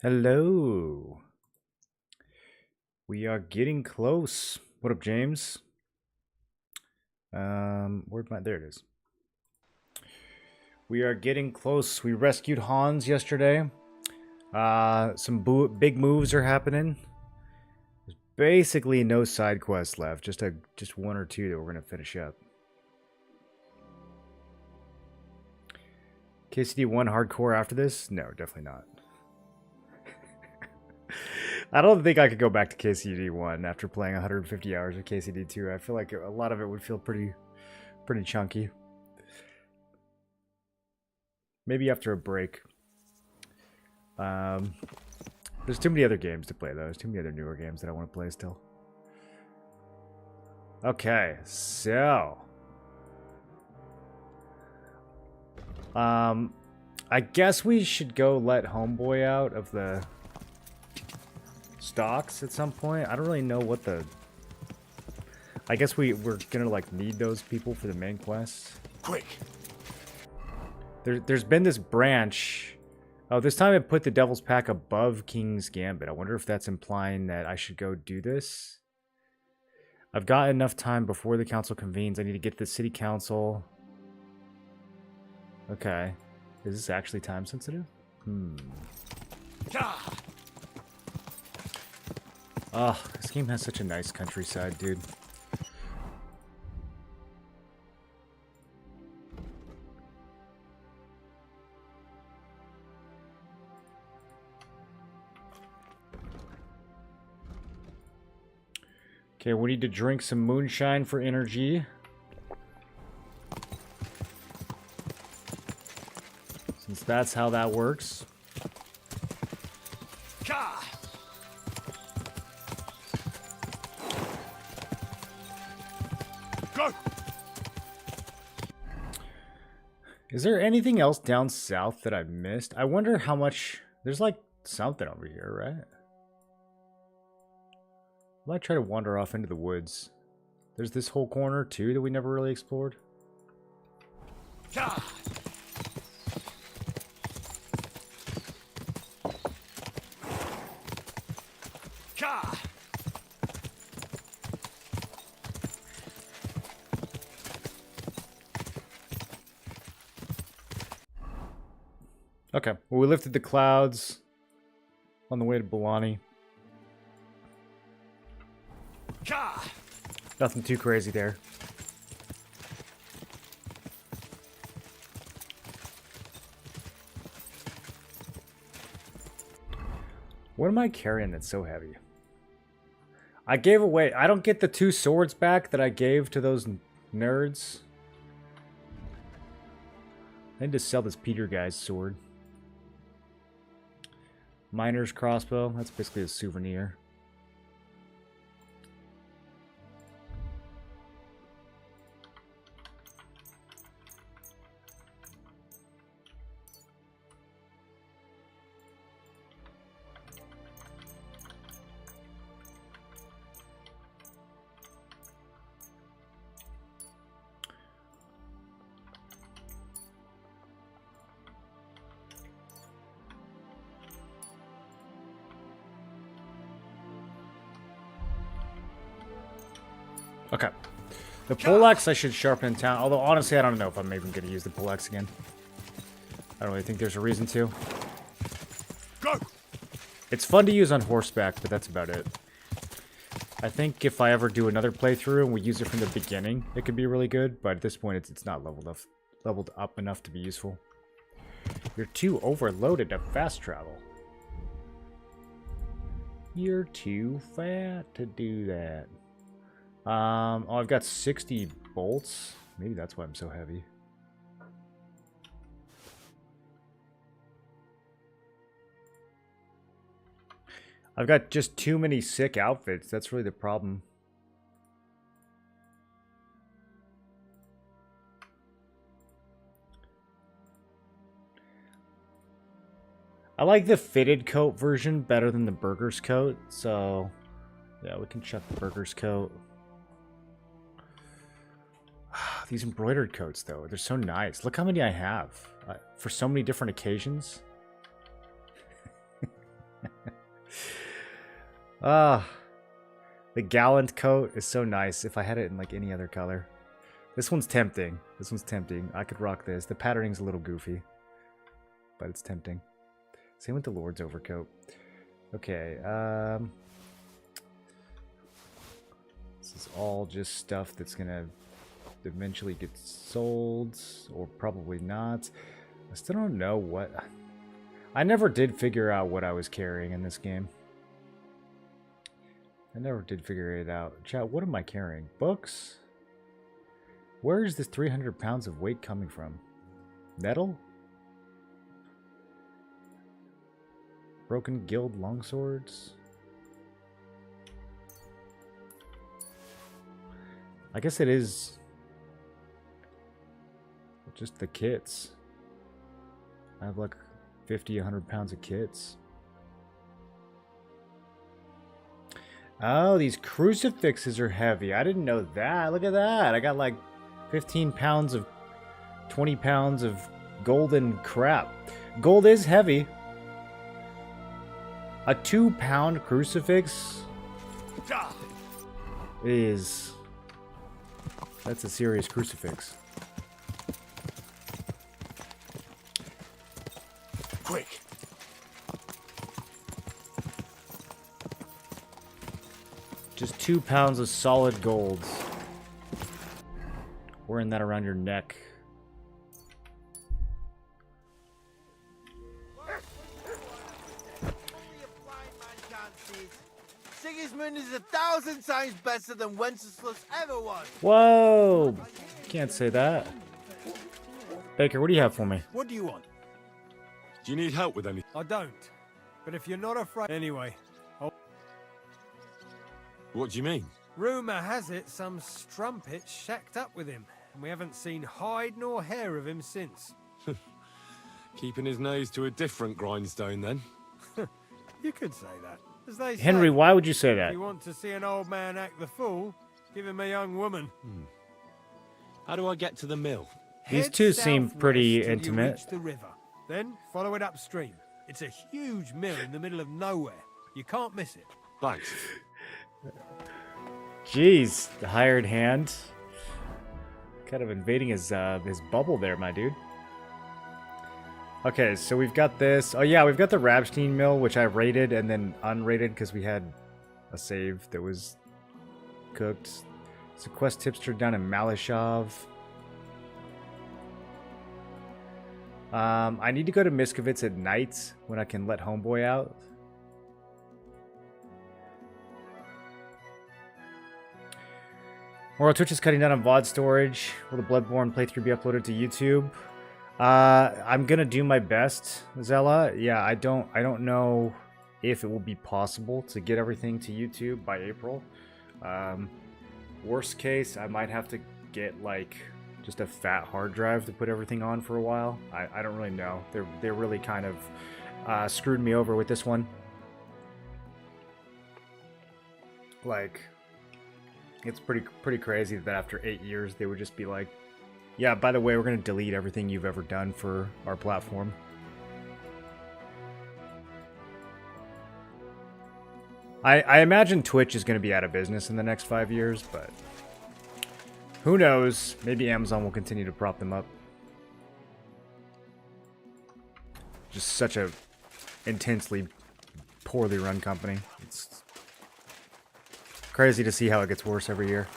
Hello. We are getting close. What up, James? Where'd my... There it is. We are getting close. We rescued Hans yesterday. Some big moves are happening. There's basically no side quests left. Just one or two that we're gonna finish up. KCD1 hardcore after this? No, definitely not. I don't think I could go back to KCD1 after playing 150 hours of KCD2. I feel like a lot of it would feel pretty chunky. Maybe after a break. There's too many other games to play, though. There's too many other newer games that I want to play still. Okay, so... I guess we should go let Homeboy out of the stocks at some point. I don't really know what the... I guess we're gonna, like, need those people for the main quest. Quick! There's been this branch... Oh, this time it put the Devil's Pack above King's Gambit. I wonder if that's implying that I should go do this. I've got enough time before the council convenes. I need to get the city council. Okay. Is this actually time sensitive? Oh, this game has such a nice countryside, dude. Okay, we need to drink some moonshine for energy. Since that's how that works. Go! Is there anything else down south that I missed? I wonder how much... There's like something over here, right? I might try to wander off into the woods. There's this whole corner too that we never really explored. Okay, well, we lifted the clouds on the way to Balani. Nothing too crazy there. What am I carrying that's so heavy? I gave away... I don't get the 2 swords back that I gave to those nerds. I need to sell this Peter guy's sword. Miner's crossbow. That's basically a souvenir. Okay. The poleaxe I should sharpen in town. Although, honestly, I don't know if I'm even going to use the poleaxe again. I don't really think there's a reason to. Go! It's fun to use on horseback, but that's about it. I think if I ever do another playthrough and we use it from the beginning, it could be really good. But at this point, it's not leveled up enough to be useful. You're too overloaded to fast travel. You're too fat to do that. Oh, I've got 60 bolts. Maybe that's why I'm so heavy. I've got just too many sick outfits. That's really the problem. I like the fitted coat version better than the burger's coat. So, yeah, we can chuck the burger's coat. These embroidered coats, though, they're so nice. Look how many I have for so many different occasions. Ah, the gallant coat is so nice. If I had it in like any other color. This one's tempting. This one's tempting. I could rock this. The patterning's a little goofy, but it's tempting. Same with the Lord's overcoat. Okay, this is all just stuff that's gonna eventually get sold, or probably not. I still don't know what... I never did figure out what I was carrying in this game. I never did figure it out. Chat, what am I carrying? Books? Where is this 300 pounds of weight coming from? Metal? Broken guild longswords? I guess it is just the kits. I have like 50, 100 pounds of kits. Oh, these crucifixes are heavy. I didn't know that. Look at that. I got like 15 pounds of 20 pounds of golden crap. Gold is heavy. A 2-pound crucifix is... That's a serious crucifix. Quick. Just 2 pounds of solid gold. Wearing that around your neck. Sigismund is 1,000 times better than Wenceslas ever was. Whoa! Can't say that. Baker, what do you have for me? What do you want? Do you need help with anything? I don't. But if you're not afraid... Anyway, What do you mean? rumour has it some strumpet shacked up with him, and we haven't seen hide nor hair of him since. Keeping his nose to a different grindstone, then? You could say that. As they Henry, say, why would you say if that? you want to see an old man act the fool, give him a young woman. How do I get to the mill? These Head two seem southwest pretty till you intimate. reach the river. Then follow it upstream. It's a huge mill in the middle of nowhere. You can't miss it. Thanks. Jeez, the hired hand. Kind of invading his bubble there, my dude. Okay, so we've got this. Oh yeah, we've got the Rabstein mill, which I rated and then unrated because we had a save that was cooked. It's a quest tipster down in Malashov. I need to go to Miskovitz at night when I can let Homeboy out. World Twitch is cutting down on VOD storage. Will the Bloodborne playthrough be uploaded to YouTube? I'm gonna do my best, Zella. Yeah, I don't know if it will be possible to get everything to YouTube by April. Worst case, I might have to get like just a fat hard drive to put everything on for a while. I don't really know. They're really kind of screwed me over with this one. Like, it's pretty crazy that after 8 years they would just be like, yeah, by the way, we're going to delete everything you've ever done for our platform. I imagine Twitch is going to be out of business in the next 5 years, but who knows? Maybe Amazon will continue to prop them up. Just such a intensely poorly run company. It's crazy to see how it gets worse every year.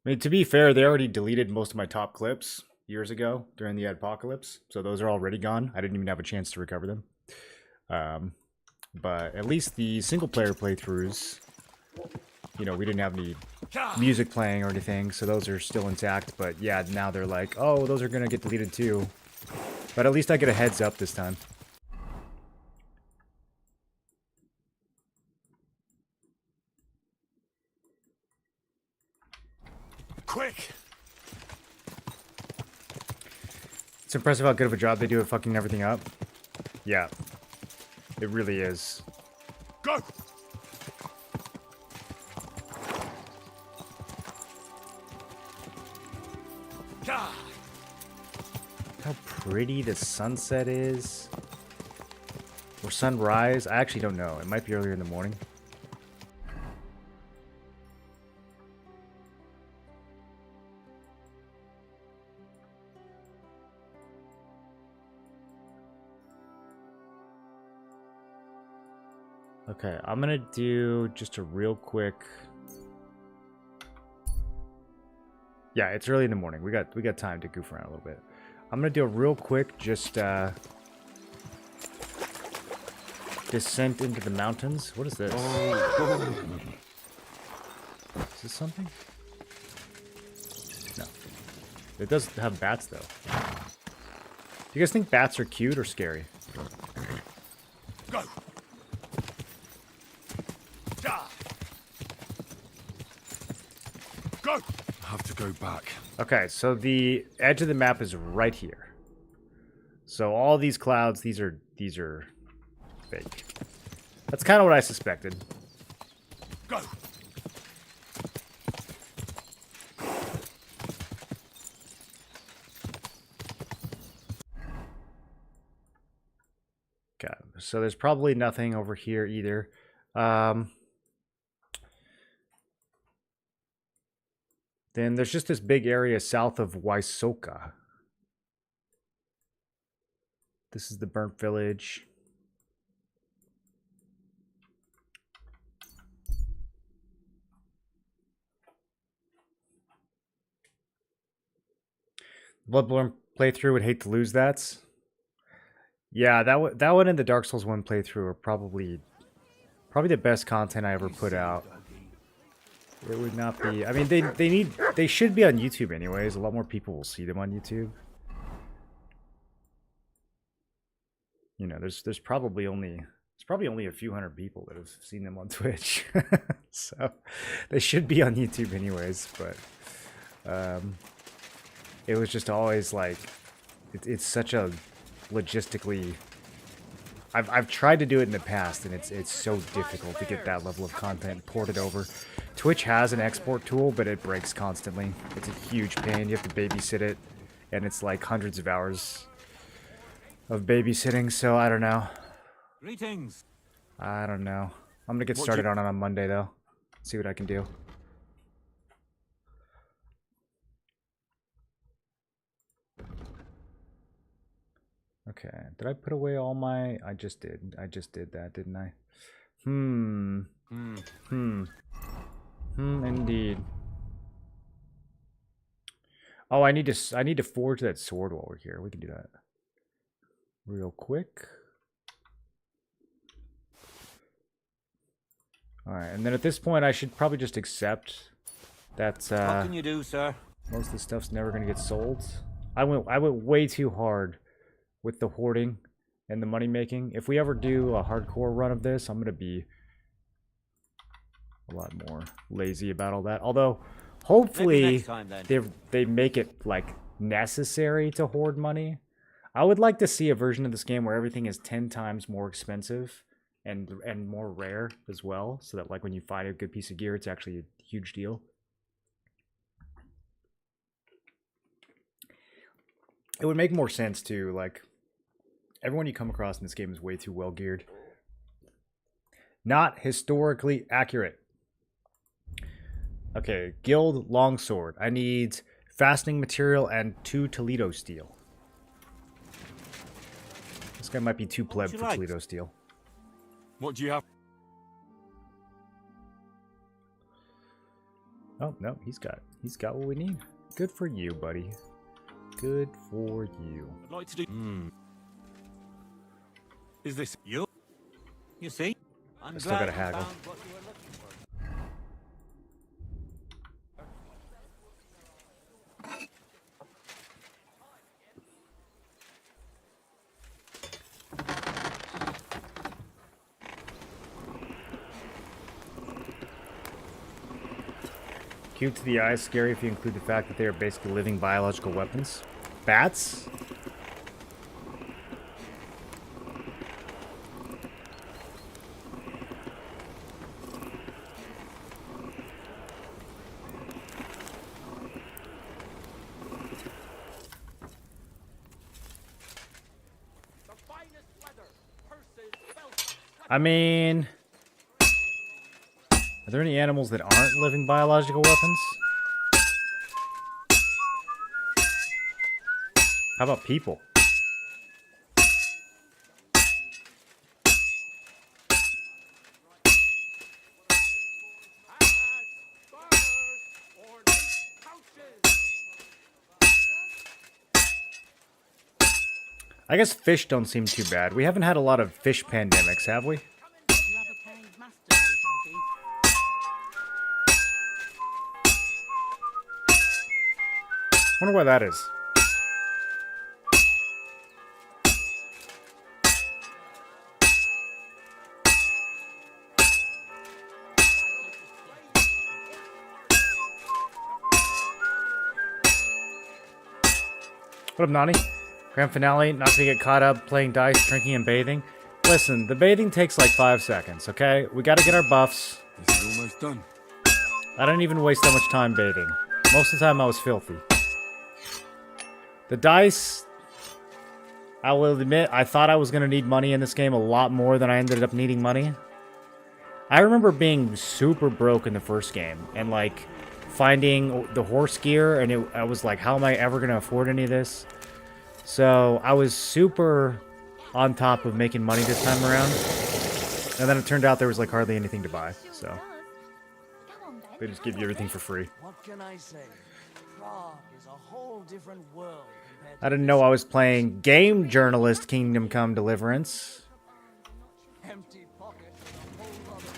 I mean, to be fair, they already deleted most of my top clips years ago during the apocalypse, so those are already gone. I didn't even have a chance to recover them. But at least the single-player playthroughs, you know, we didn't have any music playing or anything, so those are still intact. But yeah, now they're like, oh, those are gonna get deleted too. But at least I get a heads up this time. Quick! It's impressive how good of a job they do at fucking everything up. Yeah. It really is. Go! how pretty the sunset is. Or sunrise. I actually don't know. It might be earlier in the morning. Okay, I'm gonna do just a real quick. Yeah, it's early in the morning. We got time to goof around a little bit. I'm gonna do a real quick just descent into the mountains. What is this? Is this something? No. It does have bats though. Do you guys think bats are cute or scary? Go. Go. I have to go back. Okay, so the edge of the map is right here. So all these clouds, these are fake. That's kind of what I suspected. Go. Okay, so there's probably nothing over here either. Then there's just this big area south of Waisoka. This is the burnt village. Bloodborne playthrough would hate to lose that. Yeah, that one and the Dark Souls 1 playthrough are probably the best content I ever put out. It would not be. I mean, they should be on YouTube anyways. A lot more people will see them on YouTube. You know, there's probably only a few hundred people that have seen them on Twitch, so they should be on YouTube anyways. But it was just always like it's such a logistically. I've tried to do it in the past, and it's so difficult to get that level of content ported over. Twitch has an export tool, but it breaks constantly. It's a huge pain. You have to babysit it, and it's like hundreds of hours of babysitting, so I don't know. Greetings. I don't know. I'm gonna get started on it on Monday, though. See what I can do. Okay, did I put away all my... I just did that, didn't I? Indeed. Oh, I need to forge that sword while we're here. We can do that real quick. All right, and then at this point, I should probably just accept that. What can you do, sir? Most of the stuff's never gonna get sold. I went way too hard with the hoarding and the money making. If we ever do a hardcore run of this, I'm gonna be a lot more lazy about all that. Although, hopefully, they make it like necessary to hoard money. I would like to see a version of this game where everything is 10 times more expensive and more rare as well, so that like when you find a good piece of gear, it's actually a huge deal. It would make more sense to like everyone you come across in this game is way too well geared. Not historically accurate. Okay, Guild Longsword. I need fastening material and 2 Toledo steel. This guy might be too pleb for Toledo steel. What do you have? Oh no, he's got what we need. Good for you, buddy. Good for you. I'd like to do. Is this You? You see? I'm I still gotta haggle. Cute to the eye, scary if you include the fact that they are basically living biological weapons. Bats? I mean, are there any animals that aren't living biological weapons? How about people? I guess fish don't seem too bad. We haven't had a lot of fish pandemics, have we? Wonder why that is. What up, Nani? Grand finale, not to get caught up playing dice, drinking, and bathing. Listen, the bathing takes like 5 seconds, okay? We gotta get our buffs. This is almost done. I didn't even waste that much time bathing. Most of the time I was filthy. The dice, I will admit, I thought I was gonna need money in this game a lot more than I ended up needing money. I remember being super broke in the first game, and like, finding the horse gear, and I was like, how am I ever gonna afford any of this? So I was super on top of making money this time around. And then it turned out there was like hardly anything to buy. So they just give you everything for free. What can I say? Prague is a whole different world compared to I didn't know I was playing Game Journalist Kingdom Come Deliverance. empty pockets and a whole lot of trust.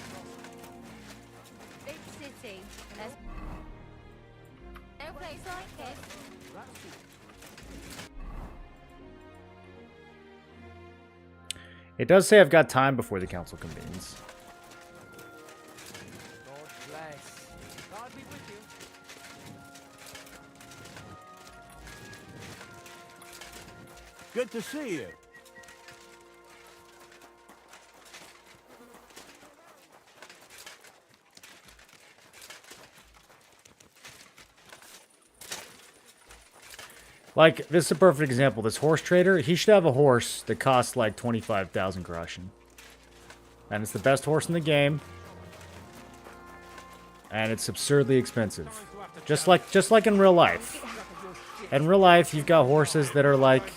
Big city. No place like it. It does say I've got time before the council convenes. God bless. God be with you. Good to see you. Like, this is a perfect example. This horse trader, he should have a horse that costs like 25,000 groschen. And it's the best horse in the game. And it's absurdly expensive. Just like in real life. In real life, you've got horses that are like,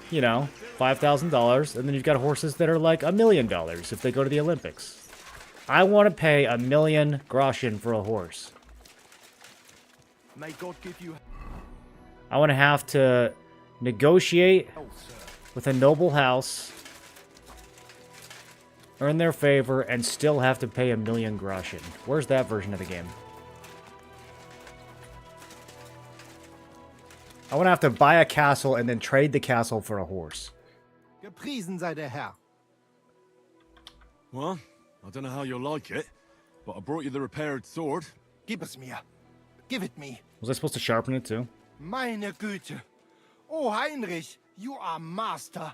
you know, $5,000. And then you've got horses that are like $1 million if they go to the Olympics. I want to pay 1,000,000 groschen for a horse. May God give you I want to have to negotiate with a noble house, earn their favor, and still have to pay 1,000,000 groschen. Where's that version of the game? I want to have to buy a castle and then trade the castle for a horse. Gepriesen sei der Herr. Well, I don't know how you'll like it, but I brought you the repaired sword. Gib es mir. Give it me. Was I supposed to sharpen it too? Meine Güte. Oh, Heinrich, you are master.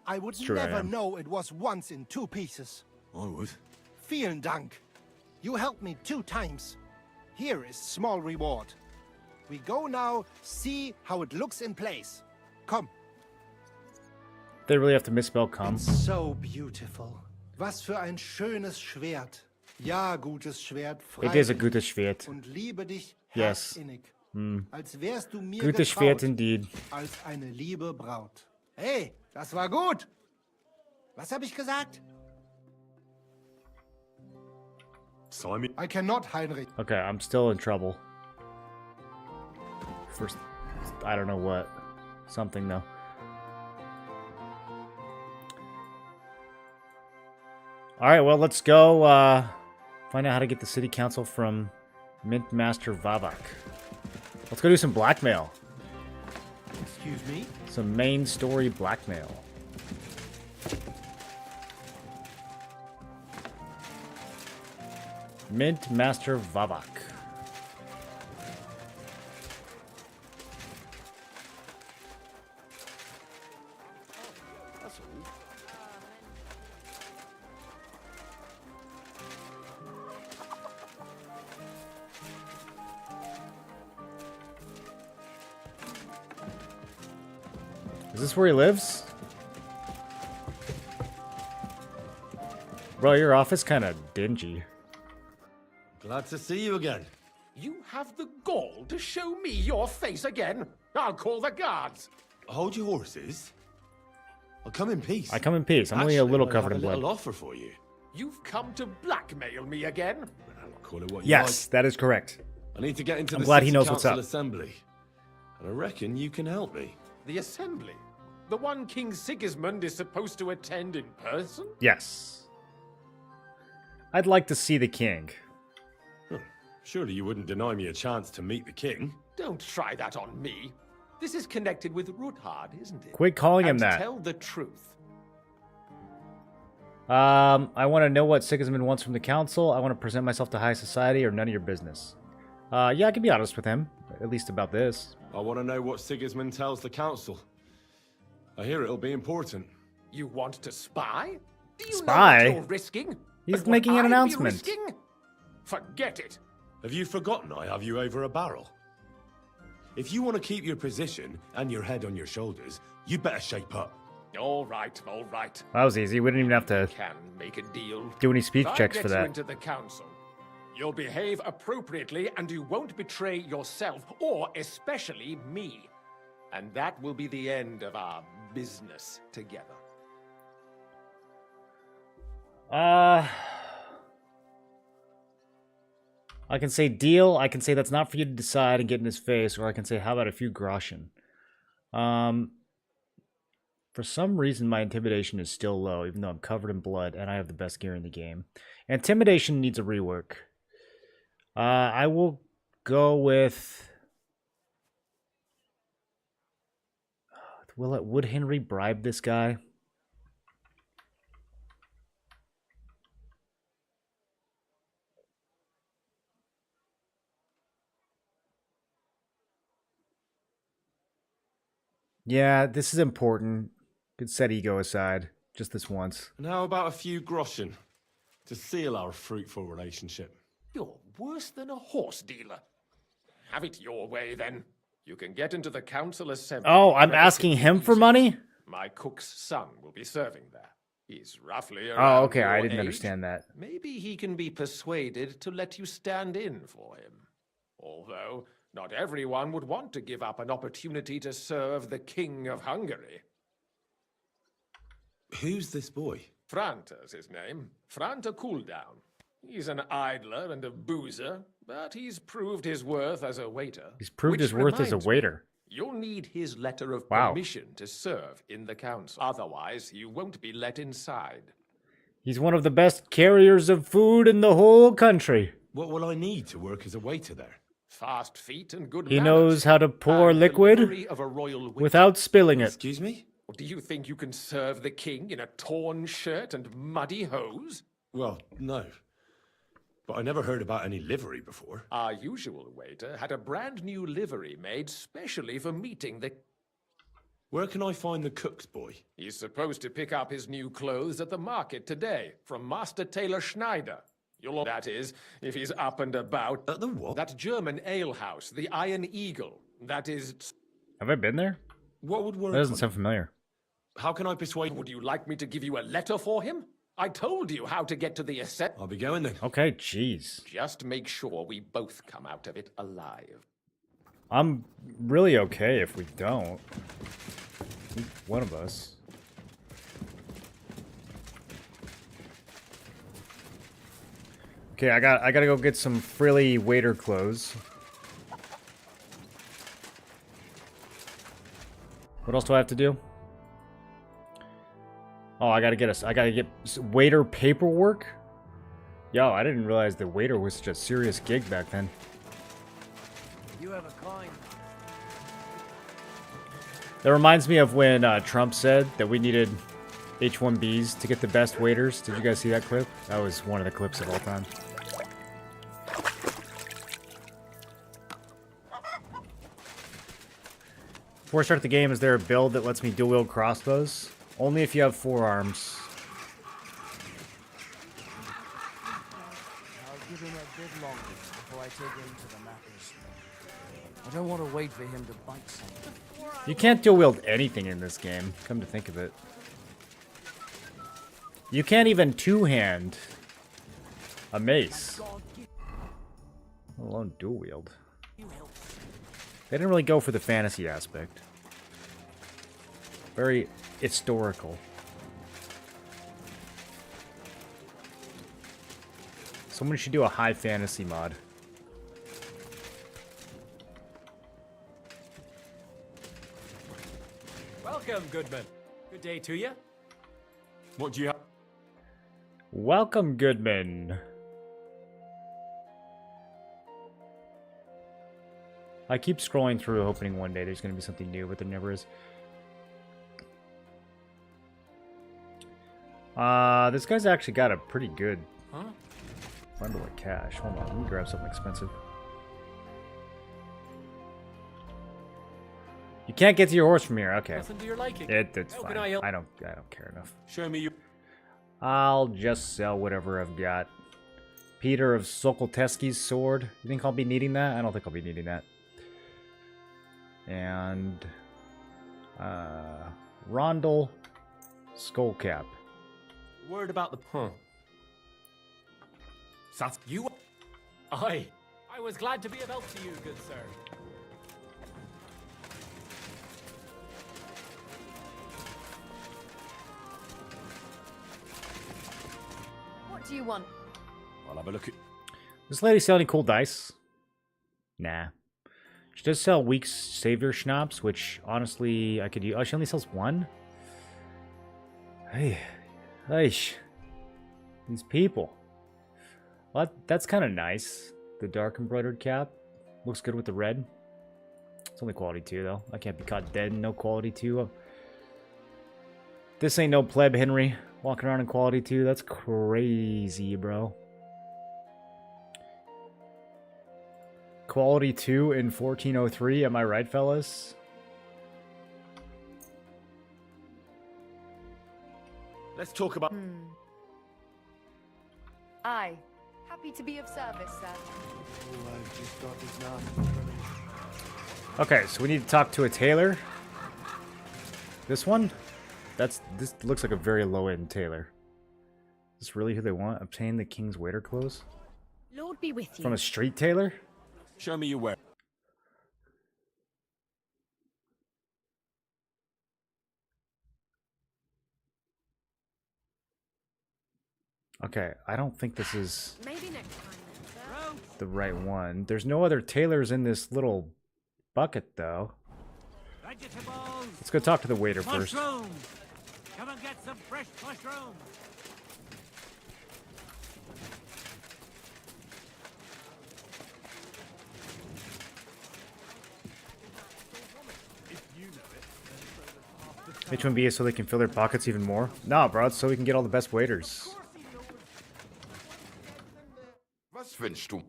I would true, I never am. know it was once in 2 pieces. I would. Vielen Dank. You helped me 2 times. Here is small reward. We go now, see how it looks in place. Come. They really have to misspell come. It's so beautiful. Was für ein schönes Schwert. Ja, gutes Schwert. It is a freilich. gutes Schwert. Und liebe dich Yes. herzinnig. Als wärst du mir Gutes getraut, Schwert indeed. als eine liebe Braut. Hey, das war gut. Was habe ich gesagt? Simon. I cannot, Heinrich. Okay, I'm still in trouble. First, I don't know what. Something though. Alright, well, let's go find out how to get the city council from Mint Master Vavak. Let's go do some blackmail. Excuse me? Some main story blackmail. Mint Master Vavak. Is this where he lives? Bro, your office kind of dingy. Glad to see you again. You have the gall to show me your face again? I'll call the guards. Hold your horses. I'll come in peace. I come in peace. I'm only a little covered in a blood. little offer for you. You've come to blackmail me again? Well, call it what you Yes, that is correct. like. I need to get into I'm the glad he City knows what's Council up. Assembly. And I reckon you can help me. The assembly? The one King Sigismund is supposed to attend in person? Yes. I'd like to see the king. Surely you wouldn't deny me a chance to meet the king. Don't try that on me. This is connected with Ruthard, isn't it? Quit calling him And that. tell the truth. I want to know what Sigismund wants from the council. I want to present myself to high society or none of your business. Yeah, I can be honest with him. At least about this. I want to know what Sigismund tells the council. I hear it'll be important. You want to spy? Do you Spy? know what you're risking? He's And what making an I'd be announcement. risking? Forget it. Have you forgotten I have you over a barrel? If you want to keep your position and your head on your shoulders, you better shape up. All right, all right. That was easy. We didn't even have to Can make a deal. do any speech If I checks get for you that. into the council, you'll behave appropriately and you won't betray yourself or especially me. And that will be the end of our business together. I can say deal. I can say that's not for you to decide and get in his face, or I can say how about a few groschen. For some reason, my intimidation is still low, even though I'm covered in blood and I have the best gear in the game. Intimidation needs a rework. I will go with. Would Henry bribe this guy? Yeah, this is important. Could set ego aside. Just this once. And how about a few groschen to seal our fruitful relationship? You're worse than a horse dealer. Have it your way, then. You can get into the council assembly. Oh, I'm asking him for money? My cook's son will be serving there. He's roughly Oh, around okay. I your didn't age. understand that. Maybe he can be persuaded to let you stand in for him. Although, not everyone would want to give up an opportunity to serve the King of Hungary. Who's this boy? Franta's his name. Franta Cooldown. He's an idler and a boozer, but he's proved his worth as a waiter. He's proved Which his worth as a reminds me, waiter. You'll need his letter of Wow. permission to serve in the council. Otherwise, you won't be let inside. He's one of the best carriers of food in the whole country. What will I need to work as a waiter there? Fast feet and good He manners. knows how to pour And the liquid livery of a royal wit. without spilling it. Excuse me? Do you think you can serve the king in a torn shirt and muddy hose? Well, no. But I never heard about any livery before. Our usual waiter had a brand new livery made specially for meeting the... Where can I find the cook's boy? He's supposed to pick up his new clothes at the market today from Master Tailor Schneider. That is, if he's up and about. At the what? That German alehouse, the Iron Eagle. That is... Have I been there? What would work? That doesn't on sound it? familiar. How can I persuade... Would you like me to give you a letter for him? I told you how to get to the ascent. I'll be going then. Okay, jeez. Just make sure we both come out of it alive. I'm really okay if we don't. One of us. Okay, I gotta go get some frilly waiter clothes. What else do I have to do? Oh, I gotta get waiter paperwork. Yo, I didn't realize the waiter was such a serious gig back then. You have a kind. That reminds me of when Trump said that we needed H-1Bs to get the best waiters. Did you guys see that clip? That was one of the clips of all time. Before I start the game, is there a build that lets me dual-wield crossbows? Only if you have forearms. I'll give him a bit longer before I take him to the mappers. I don't want to wait for him to bite something. You can't dual-wield anything in this game, come to think of it. You can't even two-hand a mace. Let alone dual wield. They didn't really go for the fantasy aspect. Very historical. Someone should do a high fantasy mod. Welcome, Goodman. Good day to you. What do you have? Welcome, Goodman. I keep scrolling through, hoping one day there's going to be something new, but there never is. This guy's actually got a pretty good bundle of cash. Hold on, let me grab something expensive. You can't get to your horse from here. Okay, Nothing to your liking. it's How fine. can I help? I don't care enough. Show me you. I'll just sell whatever I've got. Peter of Sokolteski's sword. You think I'll be needing that? I don't think I'll be needing that. And Rondel Skullcap. Word about the... Sas, you... I was glad to be of help to you, good sir. What do you want? I'll have a look at... This lady sell any cool dice? Nah. She does sell weak savior schnapps, which honestly I could use. Oh, she only sells one? Hey. These people. Well, that's kind of nice. The dark embroidered cap. Looks good with the red. It's only quality 2, though. I can't be caught dead in no quality 2. This ain't no pleb, Henry. Walking around in quality 2. That's crazy, bro. Quality 2 in 1403. Am I right, fellas? Let's talk about... Aye. Happy to be of service, sir. Okay, so we need to talk to a tailor. This one? This looks like a very low-end tailor. Is this really who they want? Obtain the king's waiter clothes? Lord be with you. From a street tailor? Show me your wear. Okay, I don't think this is Maybe next time then, sir. the right one. There's no other tailors in this little bucket, though. Vegetables, Let's go talk to the waiter first. mushrooms. Come and get some fresh mushrooms. H1B is so they can fill their pockets even more? Nah, bro, it's so we can get all the best waiters. Was wünschst du?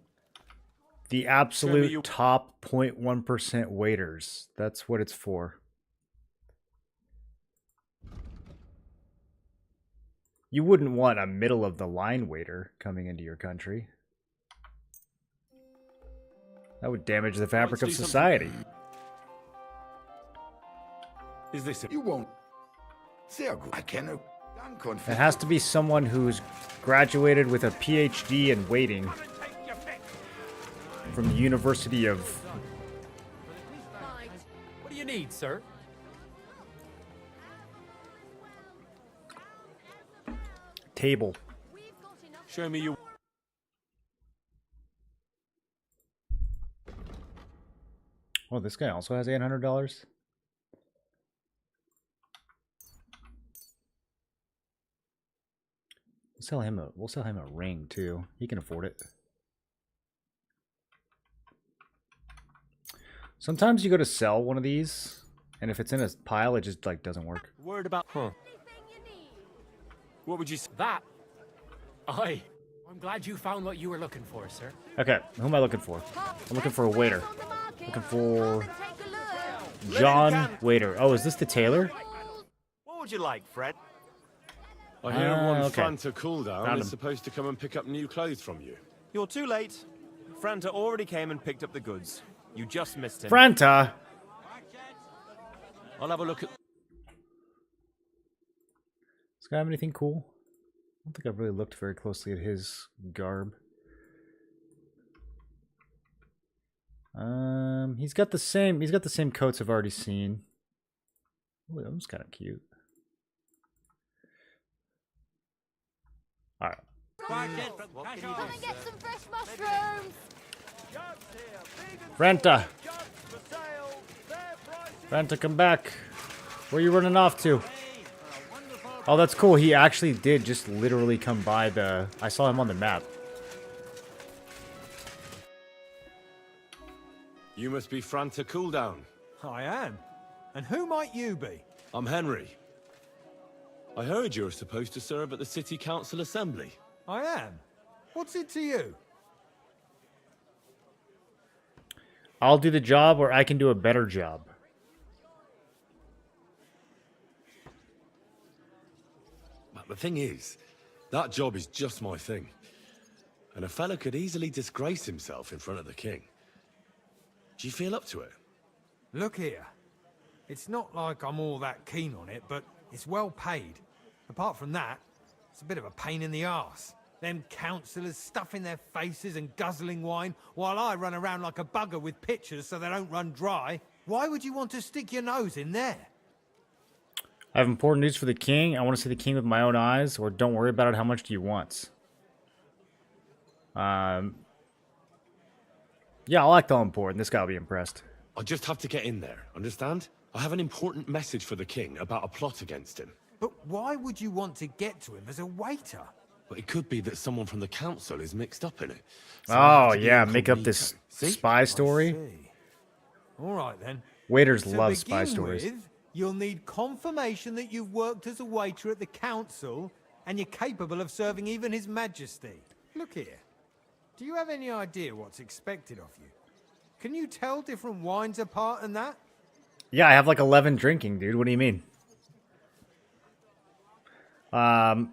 The absolute top 0.1% waiters. That's what it's for. You wouldn't want a middle-of-the-line waiter coming into your country. That would damage the fabric of society. Is this it? You won't. Sehr gut. I can. It has to be someone who's graduated with a PhD in waiting from the University of... What do you need, sir? Table. Show me your... Oh, this guy also has $800? We'll sell him a ring too. He can afford it. Sometimes you go to sell one of these, and if it's in a pile, it just like doesn't work. Word about... What would you say? That? Aye. I'm glad you found what you were looking for, sir. Okay, who am I looking for? I'm looking for a waiter. Looking for John Waiter. Oh, is this the tailor? What would you like, Fred? I hear one okay. Franta cooldown Found is him. supposed to come and pick up new clothes from you. You're too late. Franta already came and picked up the goods. You just missed him. Franta! I'll have a look at... Does this guy have anything cool? don't think I've really looked very closely at his garb. He's got the same coats I've already seen. Oh, that one's kind of cute. All right. Come and get some fresh mushrooms! Renta! Renta, come back! Where are you running off to? Oh, that's cool. He actually did just literally come by the... I saw him on the map. You must be Franta Cooldown. I am. And who might you be? I'm Henry. I heard you're supposed to serve at the City Council Assembly. I am. What's it to you? I'll do the job, or I can do a better job. But the thing is, that job is just my thing. And a fella could easily disgrace himself in front of the king. Do you feel up to it? Look here. It's not like I'm all that keen on it, but it's well paid. Apart from that, it's a bit of a pain in the arse. Them councillors stuffing their faces and guzzling wine, while I run around like a bugger with pitchers so they don't run dry. Why would you want to stick your nose in there? I have important news for the king. I want to see the king with my own eyes, or don't worry about it. How much do you want? Yeah, I'll act all important. This guy will be impressed. I just have to get in there, understand? I have an important message for the king about a plot against him. But why would you want to get to him as a waiter? But it could be that someone from the council is mixed up in it. So Oh, yeah, make up this spy story. All right, then. Waiters To love spy begin stories. with, you'll need confirmation that you've worked as a waiter at the council and you're capable of serving even His Majesty. Look here. Do you have any idea what's expected of you? Can you tell different wines apart and that? Yeah, I have like 11 drinking, dude. What do you mean? I'm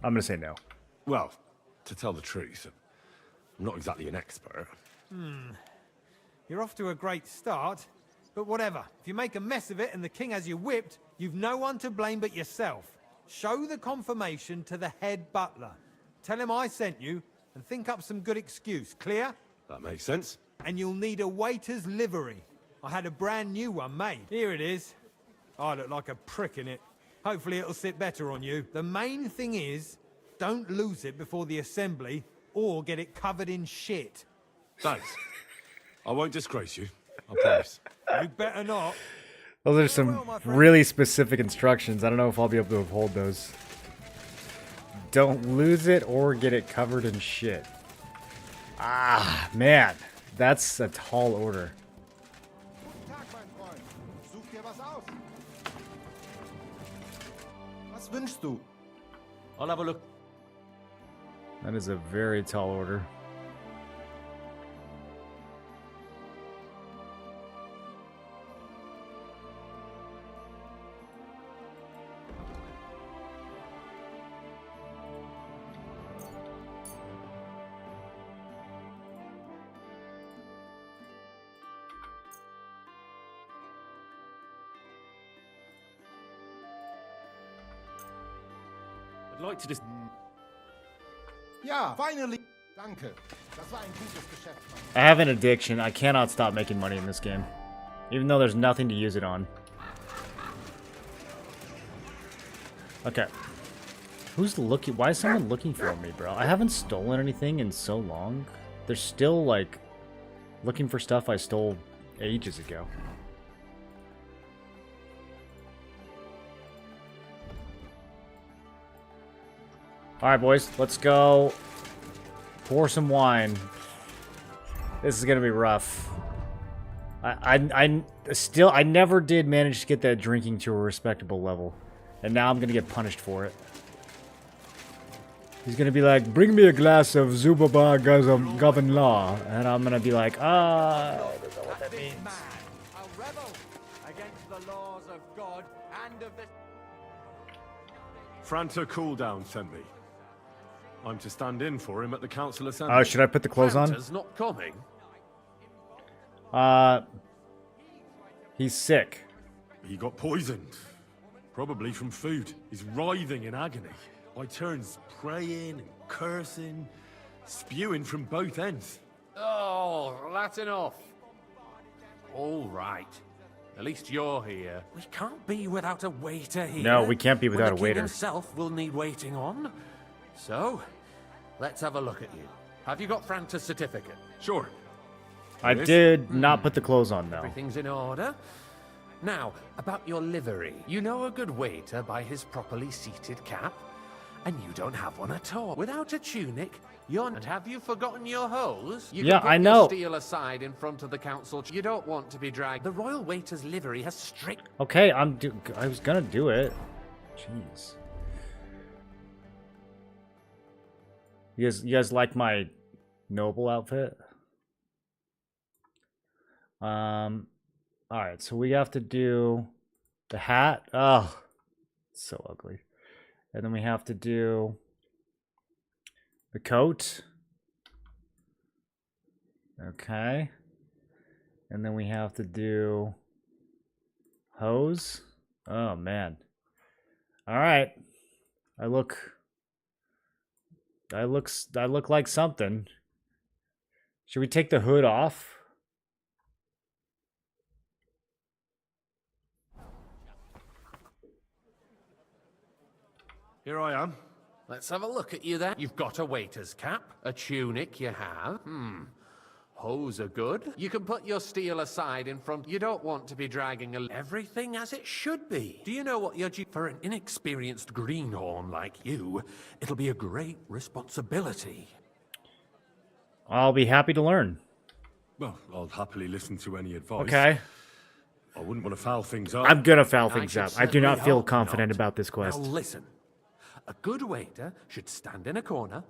gonna say no. Well, to tell the truth, I'm not exactly an expert. You're off to a great start, but whatever. If you make a mess of it and the king has you whipped, you've no one to blame but yourself. Show the confirmation to the head butler. Tell him I sent you, and think up some good excuse. Clear? That makes sense. And you'll need a waiter's livery. I had a brand new one made. Here it is. I look like a prick in it. Hopefully it'll sit better on you. The main thing is, don't lose it before the assembly, or get it covered in shit. Thanks. I won't disgrace you. I promise. You better not. Those are some really specific instructions. I don't know if I'll be able to uphold those. Don't lose it or get it covered in shit. Ah, man. That's a tall order. Guten Tag, mein Freund. Such dir was aus. Was wünschst du? I'll have a look. That is a very tall order. I'd like to just... Ja, finally. Danke. Das war ein gutes Geschäft, Mann. I have an addiction. I cannot stop making money in this game. Even though there's nothing to use it on. Okay. Who's looking? Why is someone looking for me, bro? I haven't stolen anything in so long. They're still, like, looking for stuff I stole ages ago. Alright, boys. Let's go pour some wine. This is gonna be rough. I never did manage to get that drinking to a respectable level. And now I'm gonna get punished for it. He's gonna be like, bring me a glass of Zubaba Govern Law. And I'm gonna be like, I don't know what that means. A rebel against the laws of God and of the... Franta Cooldown sent me. I'm to stand in for him at the council assembly. Oh, should I put the clothes on? Franta's not coming. He's sick. He got poisoned. Probably from food. He's writhing in agony. By turns praying and cursing, spewing from both ends. Oh, that's enough. All right. At least you're here. We can't be without a waiter here. No, we can't be when without a the king waiter. himself will need waiting on. So, let's have a look at you. Have you got Franta's certificate? Sure. I did not put the clothes on, though. Everything's in order. Now, about your livery. You know a good waiter by his properly seated cap? And you don't have one at all. Without a tunic, you're... And have you forgotten your hose? You Yeah, can put I know. Your steel aside in front of the council. You don't want to be dragged. The royal waiter's livery has strict... Okay, I was gonna do it. Jeez. You guys like my noble outfit? Alright, so we have to do the hat. Oh, it's so ugly. And then we have to do the coat. Okay. And then we have to do hose. Oh man. Alright. I look like something. Should we take the hood off? Here I am. Let's have a look at you then. You've got a waiter's cap, a tunic you have. Hose are good. You can put your steel aside in front. You don't want to be dragging everything as it should be. Do you know what you're due? For an inexperienced greenhorn like you, it'll be a great responsibility. I'll be happy to learn. Well, I'll happily listen to any advice. Okay. I wouldn't want to foul things up. I'm gonna foul I things should up. I do not certainly feel hope confident not. about this quest. Now listen. A good waiter should stand in a corner,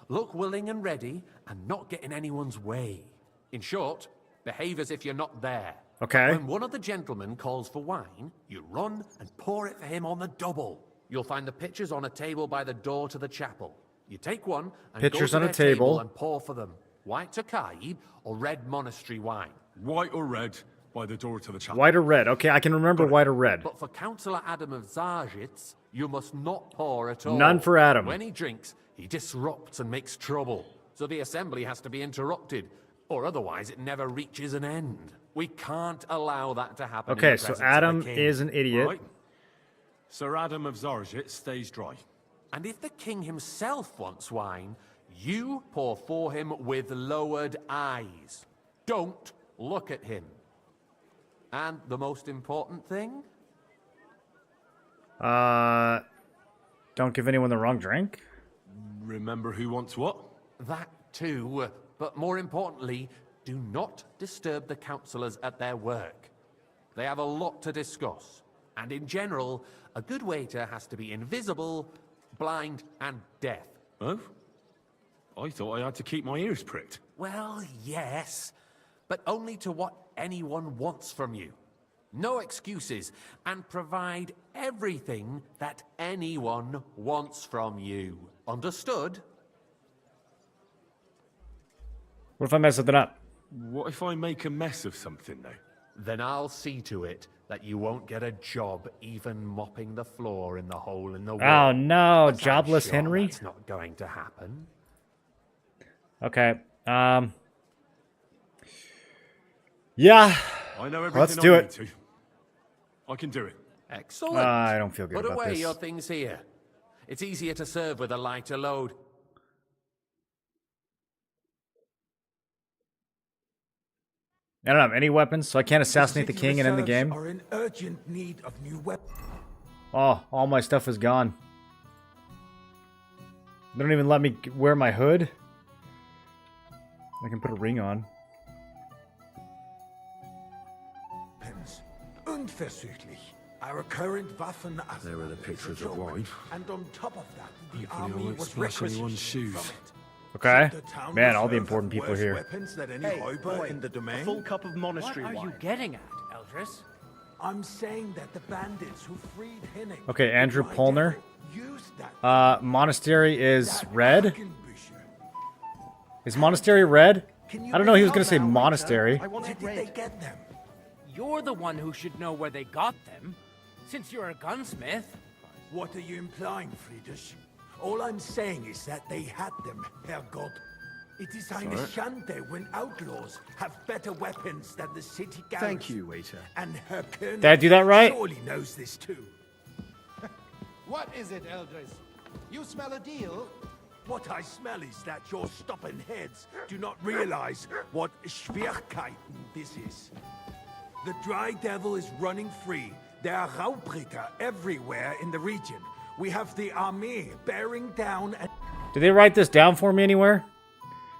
look willing and ready, and not get in anyone's way. In short, behave as if you're not there. Okay. When one of the gentlemen calls for wine, you run and pour it for him on the double. You'll find the pitchers on a table by the door to the chapel. You take one and Pitchers go to on a their table. and pour for them. White Tokaib or red monastery wine. White or red by the door to the chapel. White or red? Okay, I can remember white or red. But for Councillor Adam of Zarjitz, you must not pour at all. None for Adam. When he drinks, he disrupts and makes trouble. So the assembly has to be interrupted, or otherwise it never reaches an end. We can't allow that to happen. in Okay, the so presence of Adam the king. is an idiot. Right. Sir Adam of Zarjit stays dry. And if the king himself wants wine, you pour for him with lowered eyes. Don't look at him. And the most important thing? Don't give anyone the wrong drink? Remember who wants what? That too, but more importantly, do not disturb the councillors at their work. They have a lot to discuss, and in general, a good waiter has to be invisible, blind, and deaf. Oh? I thought I had to keep my ears pricked. Well, yes, but only to what anyone wants from you. No excuses, and provide everything that anyone wants from you. Understood? What if I mess something up? What if I make a mess of something, though? Then I'll see to it that you won't get a job even mopping the floor in the hole in the wall. Oh no, But I'm jobless sure Henry? That's not going to happen. Okay. Yeah. I know everything Let's do I it. need to. I can do it. Excellent. I don't feel good Put about away this. your things here. It's easier to serve with a lighter load. I don't have any weapons, so I can't assassinate the king and end the game. Are in urgent need of new weapons. Oh, all my stuff is gone. They don't even let me wear my hood. I can put a ring on. Unversüchlich. Our current Waffen as There were the pictures of wine. And on top of that, the Hopefully I army won't was splash anyone's requisitioned shoes. from it. Okay. The town Man, was all the served important with people worse here. Weapons than any Räuber in the domain. A full cup of monastery What are you wine. getting at, Eldris? I'm saying that the bandits who freed Henning. Okay, Andrew White Polner. Devil, used that. Monastery is that red. Hakenbücher. Is monastery red? Can you I don't know. He was make gonna say out now, monastery. Where did they get them? You're the one who should know where they got them, since you're a gunsmith. What are you implying, Friedrich? All I'm saying is that they had them, Herrgott. It is eine Schande when outlaws have better weapons than the city garrison. Thank you, waiter. And Herr König Did I do that right? surely knows this too. What is it, Eldris? You smell a deal? What I smell is that your stubborn heads do not realize what Schwierigkeiten this is. The Dry Devil is running free. There are Raubritter everywhere in the region. We have the army bearing down and... Did they write this down for me anywhere?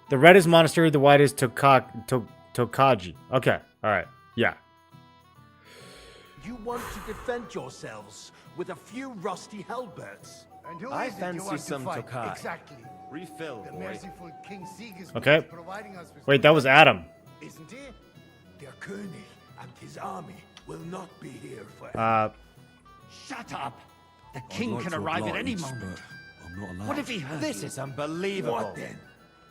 The red is monastery, the white is Tokaji. Okay, alright, yeah. You want to defend yourselves with a few rusty halberds. And who I is it you fancy want some to fight? Tokai. Exactly. Refill, The boy. merciful King Sigismund Okay. is providing us with... Wait, that was Adam. Isn't he? Der König and his army will not be here forever. Shut up! The king can arrive at any moment. I'm not allowed. What if he heard This you? is unbelievable. What then?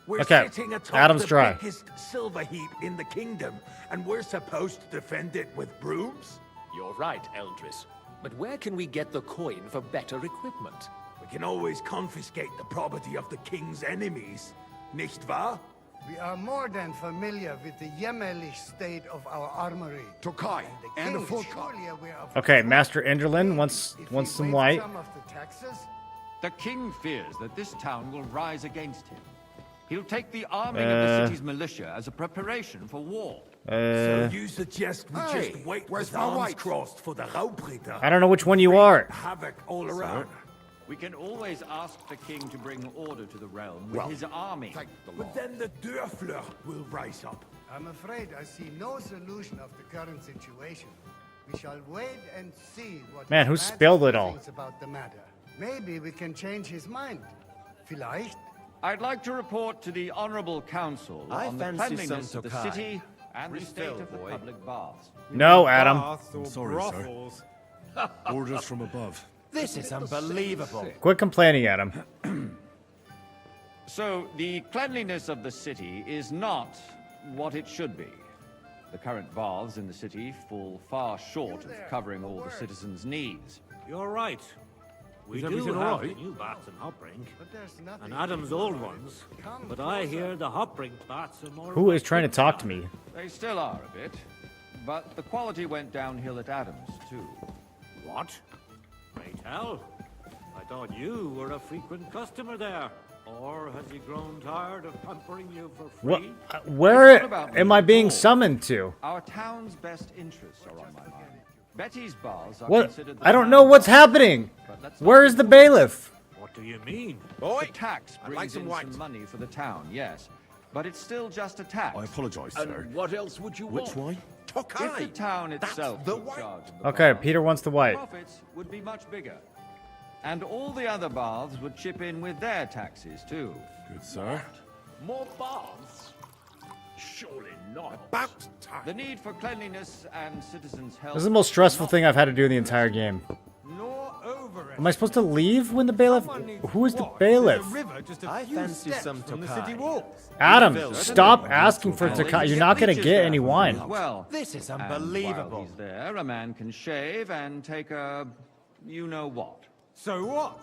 We're Okay, sitting atop Adam's the dry. biggest silver heap in the kingdom, and we're supposed to defend it with brooms? You're right, Eldris. But where can we get the coin for better equipment? We can always confiscate the property of the king's enemies, nicht wahr? We are more than familiar with the jämmerlich state of our armory. Tokai The and a king full is surely aware of... Okay, Master Enderlin wants If wants we some waive white. some of the taxes, The king fears that this town will rise against him. He'll take the arming of the city's militia as a preparation for war. So you suggest we Hey, just wait where's with my arms white? crossed for the Raubritter? I don't know which one you are. Havoc all around. We can always ask the king to bring order to the realm with his army. Take the law. But then the Dörfler will rise up. I'm afraid I see no solution of the current situation. We shall wait and see what Man, who His spilled it Majesty all? thinks about the matter. Maybe we can change his mind. Vielleicht? I'd like to report to the honorable council I on the fancy cleanliness some of the Tokai. city and the state Refill, of the boy. public baths. No, Adam. Baths or sorry, sir. brothels. Orders from above. This is unbelievable. Quit complaining, Adam. So, the cleanliness of the city is not what it should be. The current baths in the city fall far short of covering all the citizens' needs. You're right. We Is do everything have all right? the new baths in Hopbrink, But there's nothing... and Adam's old ones. Come But I closer. hear the Hopbrink baths are more... Who of a is trying to big talk to time. me? They still are a bit, but the quality went downhill at Adams, too. What? Pray tell. I thought you were a frequent customer there. Or has he grown tired of pampering you for What? free? Where It's not about am me I being at all. summoned to? Our town's best interests are on my mind. Betty's baths are What? considered the I don't know what's town's happening. but let's not Where is the be bailiff? What do you mean? The tax I'd brings like some in white. some money for the town, yes. But it's still just a tax. I apologize, sir. What else would you Which want? wine? If the Tokai. town itself the took white. charge of the Okay, baths, Peter wants the white. profits would be much bigger. And all the other baths would chip in with their taxes, too. Good, sir. More baths? Surely not. About time. The need for cleanliness and citizens' health... This is the most stressful thing I've had to do in the entire game. Nor over Am I supposed to leave when the bailiff? Who is the bailiff? There's a river just a I few fancy steps some from the Tokai. city walls. Adam, stop asking for Takai. You're not gonna Leeches get there any for wine. you as Well, This is and unbelievable. while he's there, a man can shave and take a... you-know-what. So what?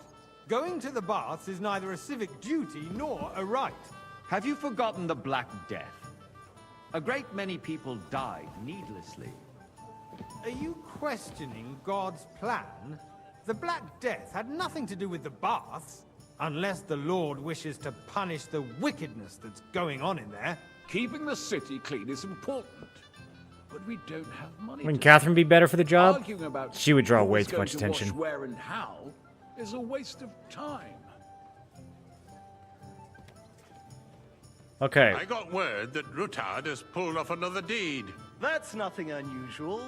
Going to the baths is neither a civic duty nor a right. Have you forgotten the Black Death? A great many people died needlessly. Are you questioning God's plan? The Black Death had nothing to do with the baths, unless the Lord wishes to punish the wickedness that's going on in there. Keeping the city clean is important. But we don't have money. Wouldn't to Catherine be better for the job? Arguing about She would draw who way is too going much to attention. wash where and how is a waste of time. Okay. I got word that Rutard has pulled off another deed. That's nothing unusual.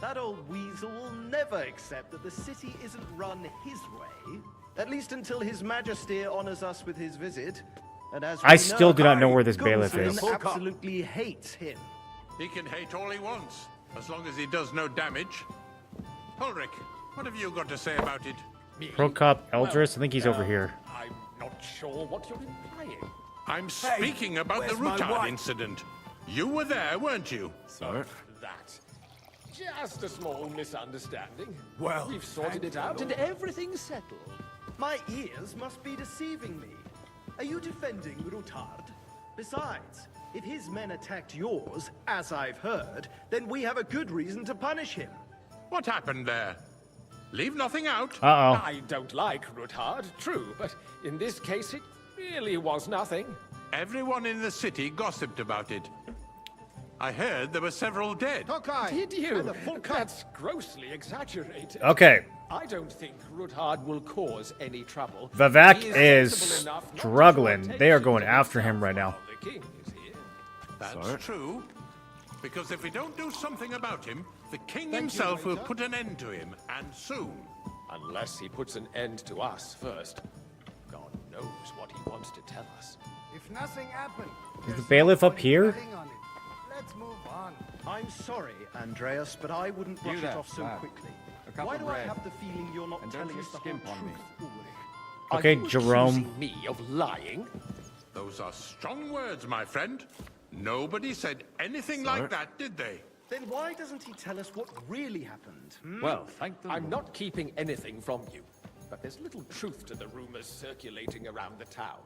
That old weasel will never accept that the city isn't run his way, at least until His Majesty honors us with his visit. And as I we still do not know where this Gunslin bailiff is. absolutely hates him. He can hate all he wants, as long as he does no damage. Ulrich, what have you got to say about it? Prokop Eldris, I think he's over here. I'm not sure what you're implying. I'm speaking about the where's my Rutard wife? incident. You were there, weren't you? Sir. That. Just a small misunderstanding. Well, We've sorted it out and everything's settled. My ears must be deceiving me. Are you defending Rutard? Besides, if his men attacked yours, as I've heard, then we have a good reason to punish him. What happened there? Leave nothing out. Uh-oh. I don't like Rutard, true, but in this case it really was nothing. Everyone in the city gossiped about it. I heard there were several dead. Did you? That's grossly exaggerated. Okay. I don't think Rutard will cause any trouble. Vivek He is sensible enough not to struggling. take They are action going to after himself him right now. while the king is here. That's true. Because if we don't do something about him, the king himself will put an end to him, and soon. Unless he puts an end to us first. God knows what he wants to tell us. If nothing happened, Is the bailiff up here? let's move on. I'm sorry, Andreas, but I wouldn't brush it that, off so lad. quickly. A cup Why of do I red. have the feeling you're not And don't telling you us the whole skimp on me. truth, Ulrich? Okay, Are you Jerome. accusing me of lying? Those are strong words, my friend. Nobody said anything like that, did they? Then why doesn't he tell us what really happened? Well, thank the I'm Lord. not keeping anything from you, but there's little truth to the rumors circulating around the town.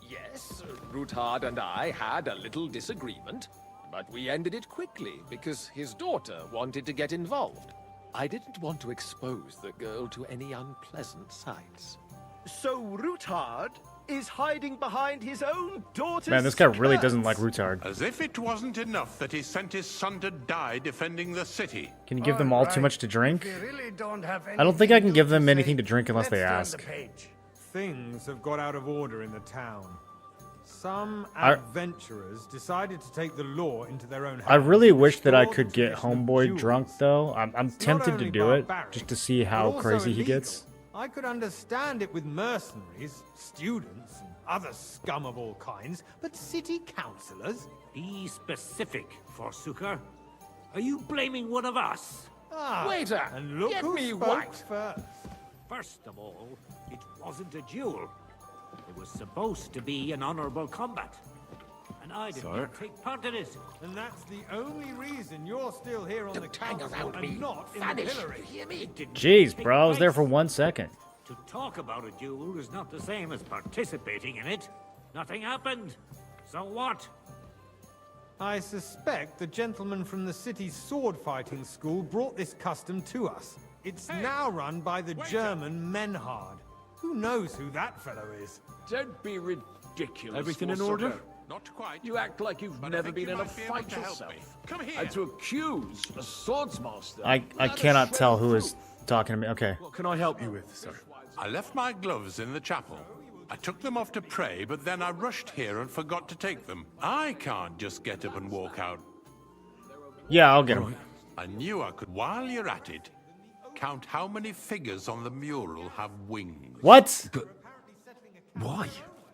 Yes, Rutard and I had a little disagreement, but we ended it quickly because his daughter wanted to get involved. I didn't want to expose the girl to any unpleasant sights. So Rutard is hiding behind his own daughter's Man, this guy really skirts. doesn't like Rutard. As if it wasn't enough that he sent his son to die defending the city. Can you give them all too much to drink? If you really don't have I don't think I can anything give new them say, anything to drink unless they let's ask. turn the page. Things have got out of order in the town. Some I- adventurers decided to take the law into their own hands. I really and wish that I restore could the get tradition of Homeboy jewels. drunk, though. I'm It's not tempted to only do it, barbaric, just to see but how also crazy he illegal. gets. I could understand it with mercenaries, students, and other scum of all kinds, but city councillors? Be specific, Forsooker. Are you blaming one of us? Ah, Waiter, and look get who me spoke white. first. First of all, it wasn't a duel. It was supposed to be an honorable combat. And I didn't even take part in it. And that's the only reason you're still here on the hang council around me. and not in the Vanish. pillory. You hear me? It didn't Jeez, take bro, I was there place. for 1 second. To talk about a duel is not the same as participating in it. Nothing happened. So what? I suspect the gentleman from the city's sword fighting school brought this custom to us. It's now run by the German Menhard. Who knows who that fellow is? Don't be ridiculous. Everything in Forsooker. order? Not quite. You act like you've But I never think been you in a might be able fight to help yourself. me. Come here. And to accuse a swordsmaster. I cannot tell who is talking to me. Okay. What can I help you with, sir? I left my gloves in the chapel. I took them off to pray, but then I rushed here and forgot to take them. I can't just get up and walk out. Yeah, I'll get him. I knew I could. While you're at it, count how many figures on the mural have wings. What? Why?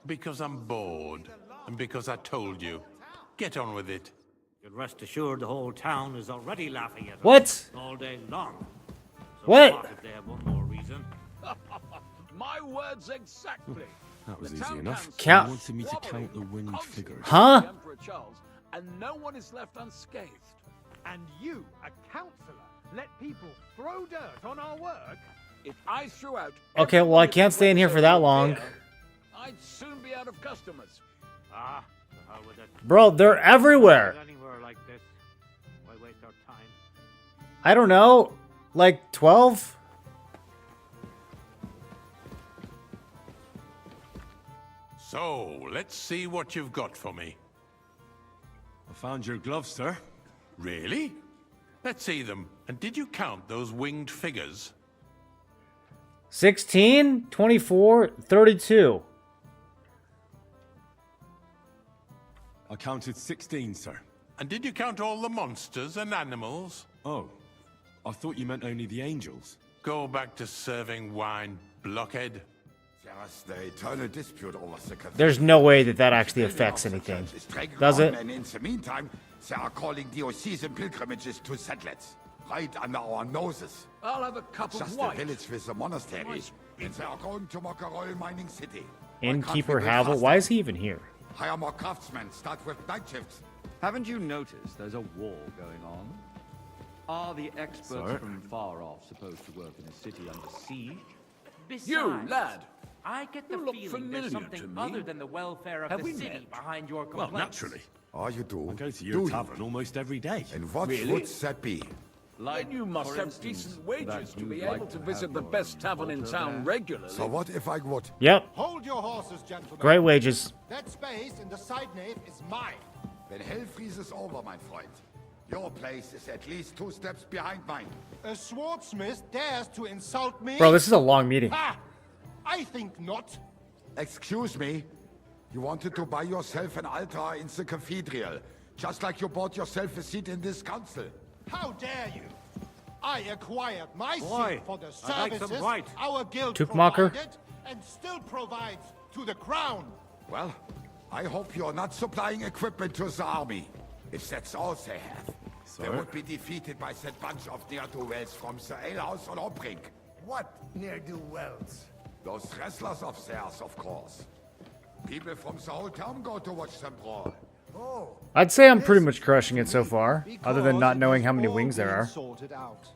Because I'm bored, and because I told you. Get on with it. You'd rest assured the whole town is already laughing at us. What? All day long. So What? If they have one more reason. My words exactly. That was The easy town enough. council Count- He wanted me to wobbling, count the winged constantly figures. Huh? the Emperor Charles, and no one is left unscathed. And you, a councillor, let people throw dirt on our work? If I threw out Okay, well, I everybody can't stay in here for that long. here, I'd soon be out of customers. Ah, the hell with it. Bro, they're everywhere. Anywhere like this. Why waste our time? I don't know. Like 12? So, let's see what you've got for me. I found your gloves, sir. Really? Let's see them. And did you count those winged figures? 16, 24, 32. I counted 16, sir. And did you count all the monsters and animals? Oh, I thought you meant only the angels. Go back to serving wine, blockhead. Yes, the eternal dispute over the cathedral. There's no way that that actually affects anything. Is dragging Does on, it? And in the meantime, they are calling diocesan pilgrimages to settlers. Right under our noses. I'll have a cup of Just white. a village with a monastery. Nice And they are going to make a royal mining city. Innkeeper Havel? Why is he even here? Hire more craftsmen. Start with night shifts. Haven't you noticed there's a war going on? Are the experts Sir? from far off supposed to work in a city under siege? You, lad. I get the You look feeling familiar there's to something me. other than the welfare of Have the we city met? behind your Well, complaints. naturally. Oh, you do? I go to Do your you? tavern almost every day. And what Really? would that be? Then you must for have instance, decent wages that to you'd be like able to to have visit the your best tavern in altar town there? regularly. So what if I would? Yep. Hold your horses, gentlemen. Great wages. That space in the side nave is mine. Then hell freezes over, my friend. Your place is at least 2 steps behind mine. A swordsmith dares to insult me? Bro, this is a long meeting. Ha! I think not. Excuse me? You wanted to buy yourself an altar in the cathedral, just like you bought yourself a seat in this council. How dare you? I acquired my Boy, seat for the I'd like some services right. our guild Tookmacher? provided and still provides to the crown. Well, I hope you're not supplying equipment to the army. If that's all they have, they would be defeated by that bunch of ne'er-do-wells from the alehouse on Obrink. What ne'er-do-wells? Those wrestlers of theirs, of course. People from the whole town go to watch them brawl. Oh, I'd say I'm pretty much crushing it so far, other than not knowing how many All wings there been are. sorted out.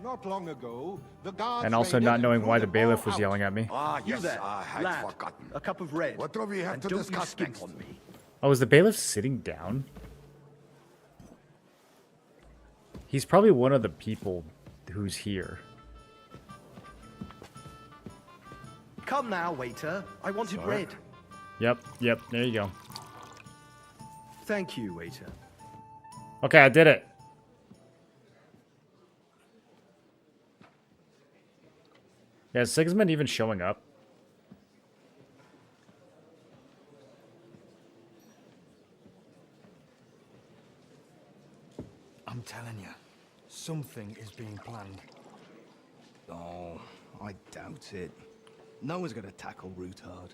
Not long ago, the guards And also raided not and knowing threw why them the bailiff all was out. yelling at me. Ah, You yes, there, I had lad. forgotten. A cup of red. What do we have and to don't discuss you skip next? on me. Oh, is the bailiff sitting down? He's probably one of the people who's here. Come now, waiter. I wanted red. Yep, there you go. Thank you, waiter. Okay, I did it. Yeah, is Sigismund even showing up? I'm telling you, something is being planned. Oh, I doubt it. No one's gonna tackle Rootard.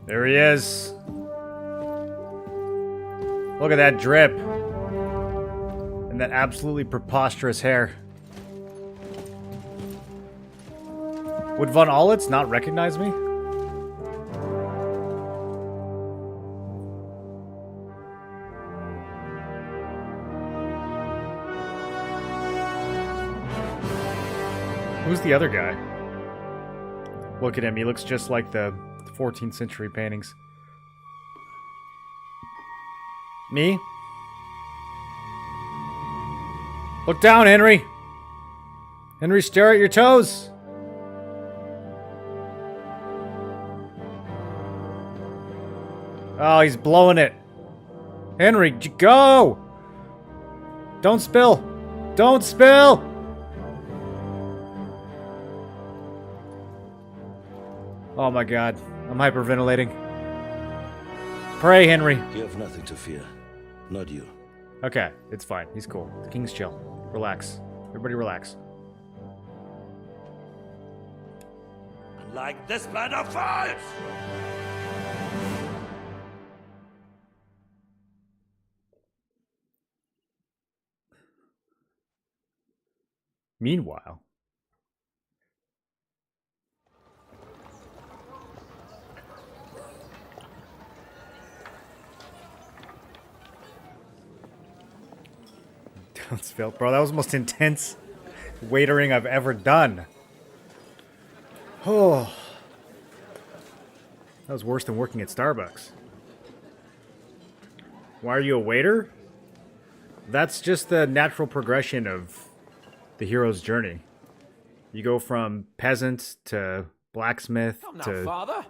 There he is. Look at that drip. And that absolutely preposterous hair. Would Von Aulitz not recognize me? Who's the other guy? Look at him, he looks just like the 14th century paintings. Me? Look down, Henry! Henry, stare at your toes! Oh, he's blowing it. Henry, go! Don't spill! Don't spill! Oh my god, I'm hyperventilating. Pray, Henry. You have nothing to fear. Not you. Okay, it's fine. He's cool. The king's chill. Relax. Everybody relax. Like this plan of falls! Meanwhile... Don't spill. Bro, that was the most intense waitering I've ever done. Oh. That was worse than working at Starbucks. Why are you a waiter? That's just the natural progression of the hero's journey. You go from peasant to blacksmith Come now, to Father.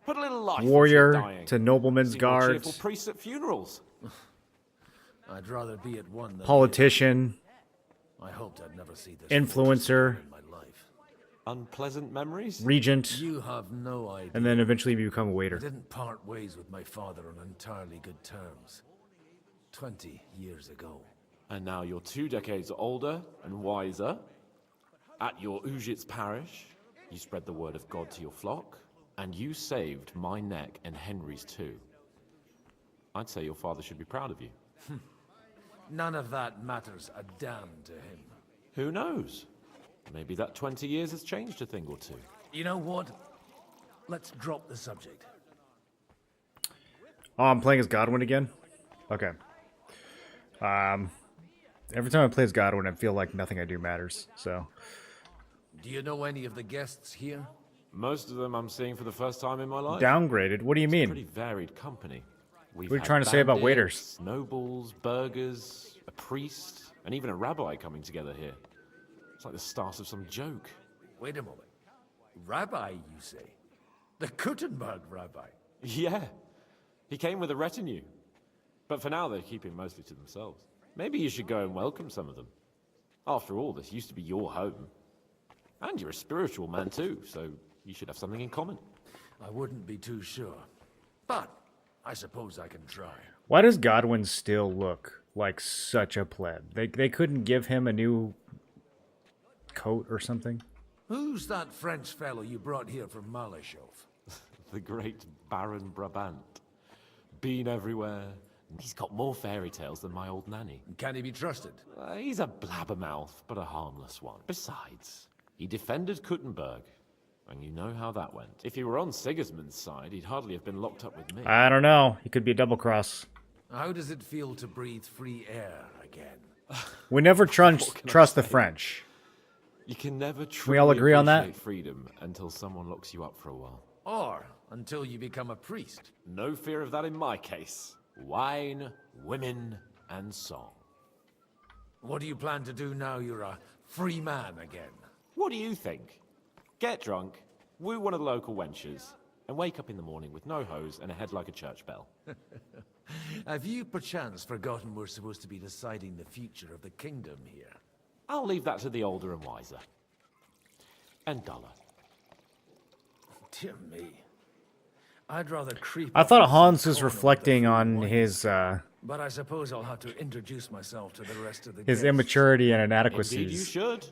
Put a little life into warrior dying. to nobleman's See more cheerful guards, priests at funerals. I'd rather be at one than politician, I hoped I'd never see this influencer, in my life. Unpleasant memories? regent, You have no idea. and then eventually you become a I waiter. didn't part ways with my father on entirely good terms. 20 years ago. And now you're 2 decades older and wiser. At your Ujit's parish, you spread the word of God to your flock, and you saved my neck and Henry's too. I'd say your father should be proud of you. None of that matters a damn to him. Who knows? Maybe that 20 years has changed a thing or two. You know what? Let's drop the subject. Oh, I'm playing as Godwin again? Okay. Every time I play as Godwin, I feel like nothing I do matters, so... Do you know any of the guests here? Most of them I'm seeing for the first time in my life. Downgraded? What do you mean? Pretty varied company. We've What are you had trying to say about bandits, waiters? Nobles, burgers, a priest, and even a rabbi coming together here. It's like the start of some joke. Wait a moment. Rabbi, you say? The Kuttenberg rabbi? Yeah. He came with a retinue. But for now, they're keeping mostly to themselves. Maybe you should go and welcome some of them. After all, this used to be your home. And you're a spiritual man too, so you should have something in common. I wouldn't be too sure. But I suppose I can try. Why does Godwin still look like such a pleb? They couldn't give him a new coat or something? Who's that French fellow you brought here from Malachov? The great Baron Brabant. Been everywhere. He's got more fairy tales than my old nanny. Can he be trusted? He's a blabbermouth, but a harmless one. Besides, he defended Kuttenberg, and you know how that went. If he were on Sigismund's side, he'd hardly have been locked up with me. I don't know. He could be a double cross. How does it feel to breathe free air again? We never trust the French. You can never Can we all agree on that? appreciate freedom until someone locks you up for a while. Or until you become a priest. No fear of that in my case. Wine, women, and song. What do you plan to do now you're a free man again? What do you think? Get drunk, woo one of the local wenches, and wake up in the morning with no hose and a head like a church bell. Have you perchance forgotten we're supposed to be deciding the future of the kingdom here? I'll leave that to the older and wiser. And duller. Dear me. I'd rather creep I up thought in some Hans was corner with reflecting the on wine. his But I suppose I'll have to introduce myself to the rest of the his guests. immaturity and Indeed you inadequacies. should.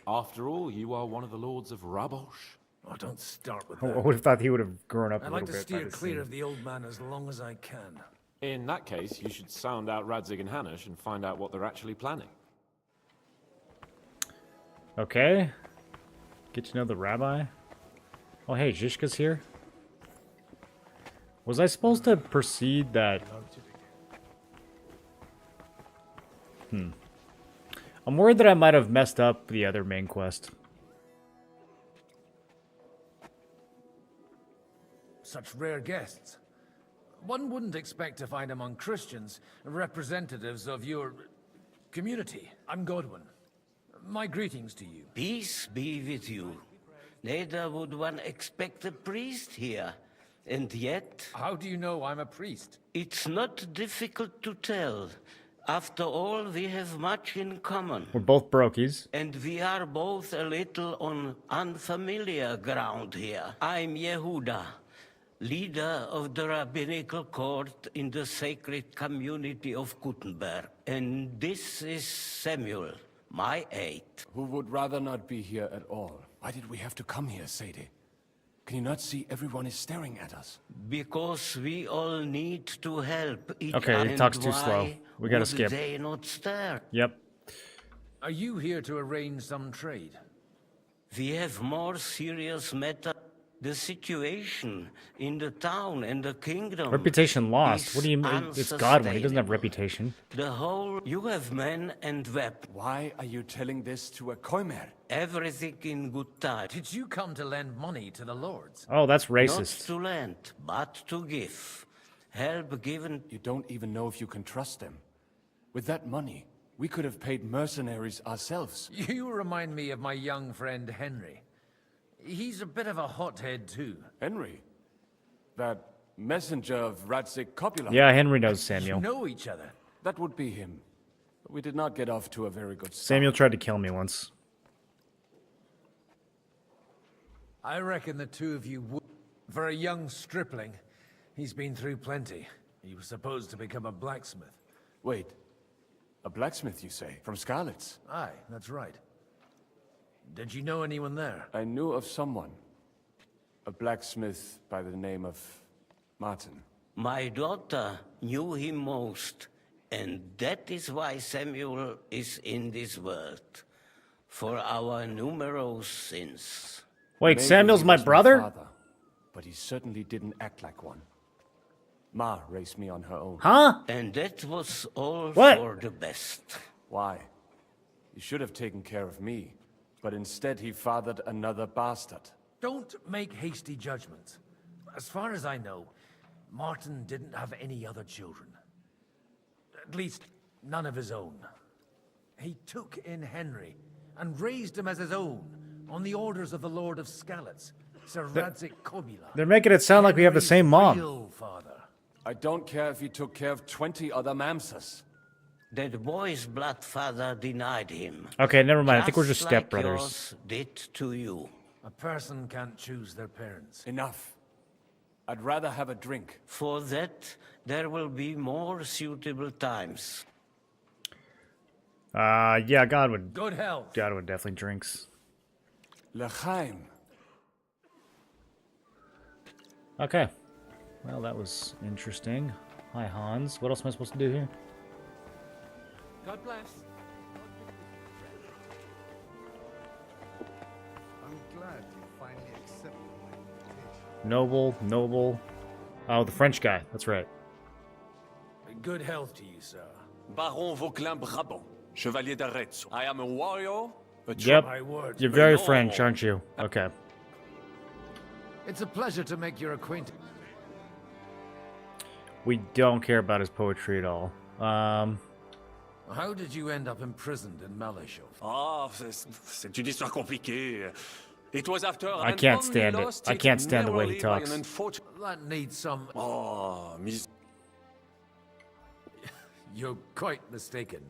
After all, you are one of the lords of Rabosh. Oh, don't start with I that. would have thought he would have grown up a I'd little like to bit by steer this clear scene. of the old man as long as I can. In that case, you should sound out Radzig and Hanush and find out what they're actually planning. Okay. Get to know the rabbi. Oh, hey, Zhishka's here. Was I supposed to proceed that... I'm worried that I might have messed up the other main quest. Such rare guests. One wouldn't expect to find among Christians representatives of your community. I'm Godwin. My greetings to you. Peace be with you. Neither would one expect a priest here. And yet... How do you know I'm a priest? It's not difficult to tell. After all, we have much in common. We're both brokies. And we are both a little on unfamiliar ground here. I'm Yehuda, leader of the rabbinical court in the sacred community of Kuttenberg. And this is Samuel, my aide. Who would rather not be here at all? Why did we have to come here, Sadie? Can you not see everyone is staring at us? Because we all need to help each Okay, other. he talks too And slow. why We gotta would skip. they not stare? Yep. Are you here to arrange some trade? We have more serious matter. The situation in the town and the kingdom. Reputation lost. is What do you mean? It's Godwin. He doesn't have unsustainable. reputation. The whole... You have men and weapons. Why are you telling this to a Koimer? Everything in good time. Did you come to lend money to the lords? Oh, that's Not racist. to lend, but to give. Help given... You don't even know if you can trust them. With that money, we could have paid mercenaries ourselves. You remind me of my young friend Henry. He's a bit of a hothead too. Henry? That messenger of Radzig Copula? Yeah, Henry knows Samuel. You know each other. That would be him. But we did not get off to a very good start. Samuel tried to kill me once. I reckon the two of you would. For a young stripling, he's been through plenty. He was supposed to become a blacksmith. Wait. A blacksmith, you say? From Scarlet's? Aye, that's right. Did you know anyone there? I knew of someone. A blacksmith by the name of Martin. My daughter knew him most, and that is why Samuel is in this world, for our numerous sins. Wait, Maybe Samuel's he my was brother? father, but he certainly didn't act like one. Ma raised me on her own. Huh? And that was all What? for the best. Why? He should have taken care of me, but instead he fathered another bastard. Don't make hasty judgments. As far as I know, Martin didn't have any other children. At least, none of his own. He took in Henry and raised him as his own on the orders of the Lord of Skalitz, Sir Radzik Kobila. They're making it sound like we have the same mom. Real father. I don't care if he took care of 20 other mamsas. That boy's blood father denied him. Okay, never mind. I think we're just like stepbrothers. yours did to you. A person can't choose their parents. Enough. I'd rather have a drink. For that, there will be more suitable times. Yeah, Godwin. Good health. Godwin definitely drinks. L'chaim. Okay. Well, that was interesting. Hi, Hans. What else am I supposed to do here? God bless. I'm glad you finally accepted my invitation. Noble. Oh, the French guy. That's right. Good health to you, sir. Baron Vauquelin Brabant, Chevalier d'Arezzo. I am a warrior, but Yep. My word. You're very French, aren't you? Okay. It's a pleasure to make your acquaintance. We don't care about his poetry at all. How did you end up imprisoned in Malashov? Ah, c'est une histoire compliquée. It was after I an can't only stand it. lost I can't stand the way he narrowly by talks. an unfortunate- That needs some... Oh, You're quite mistaken.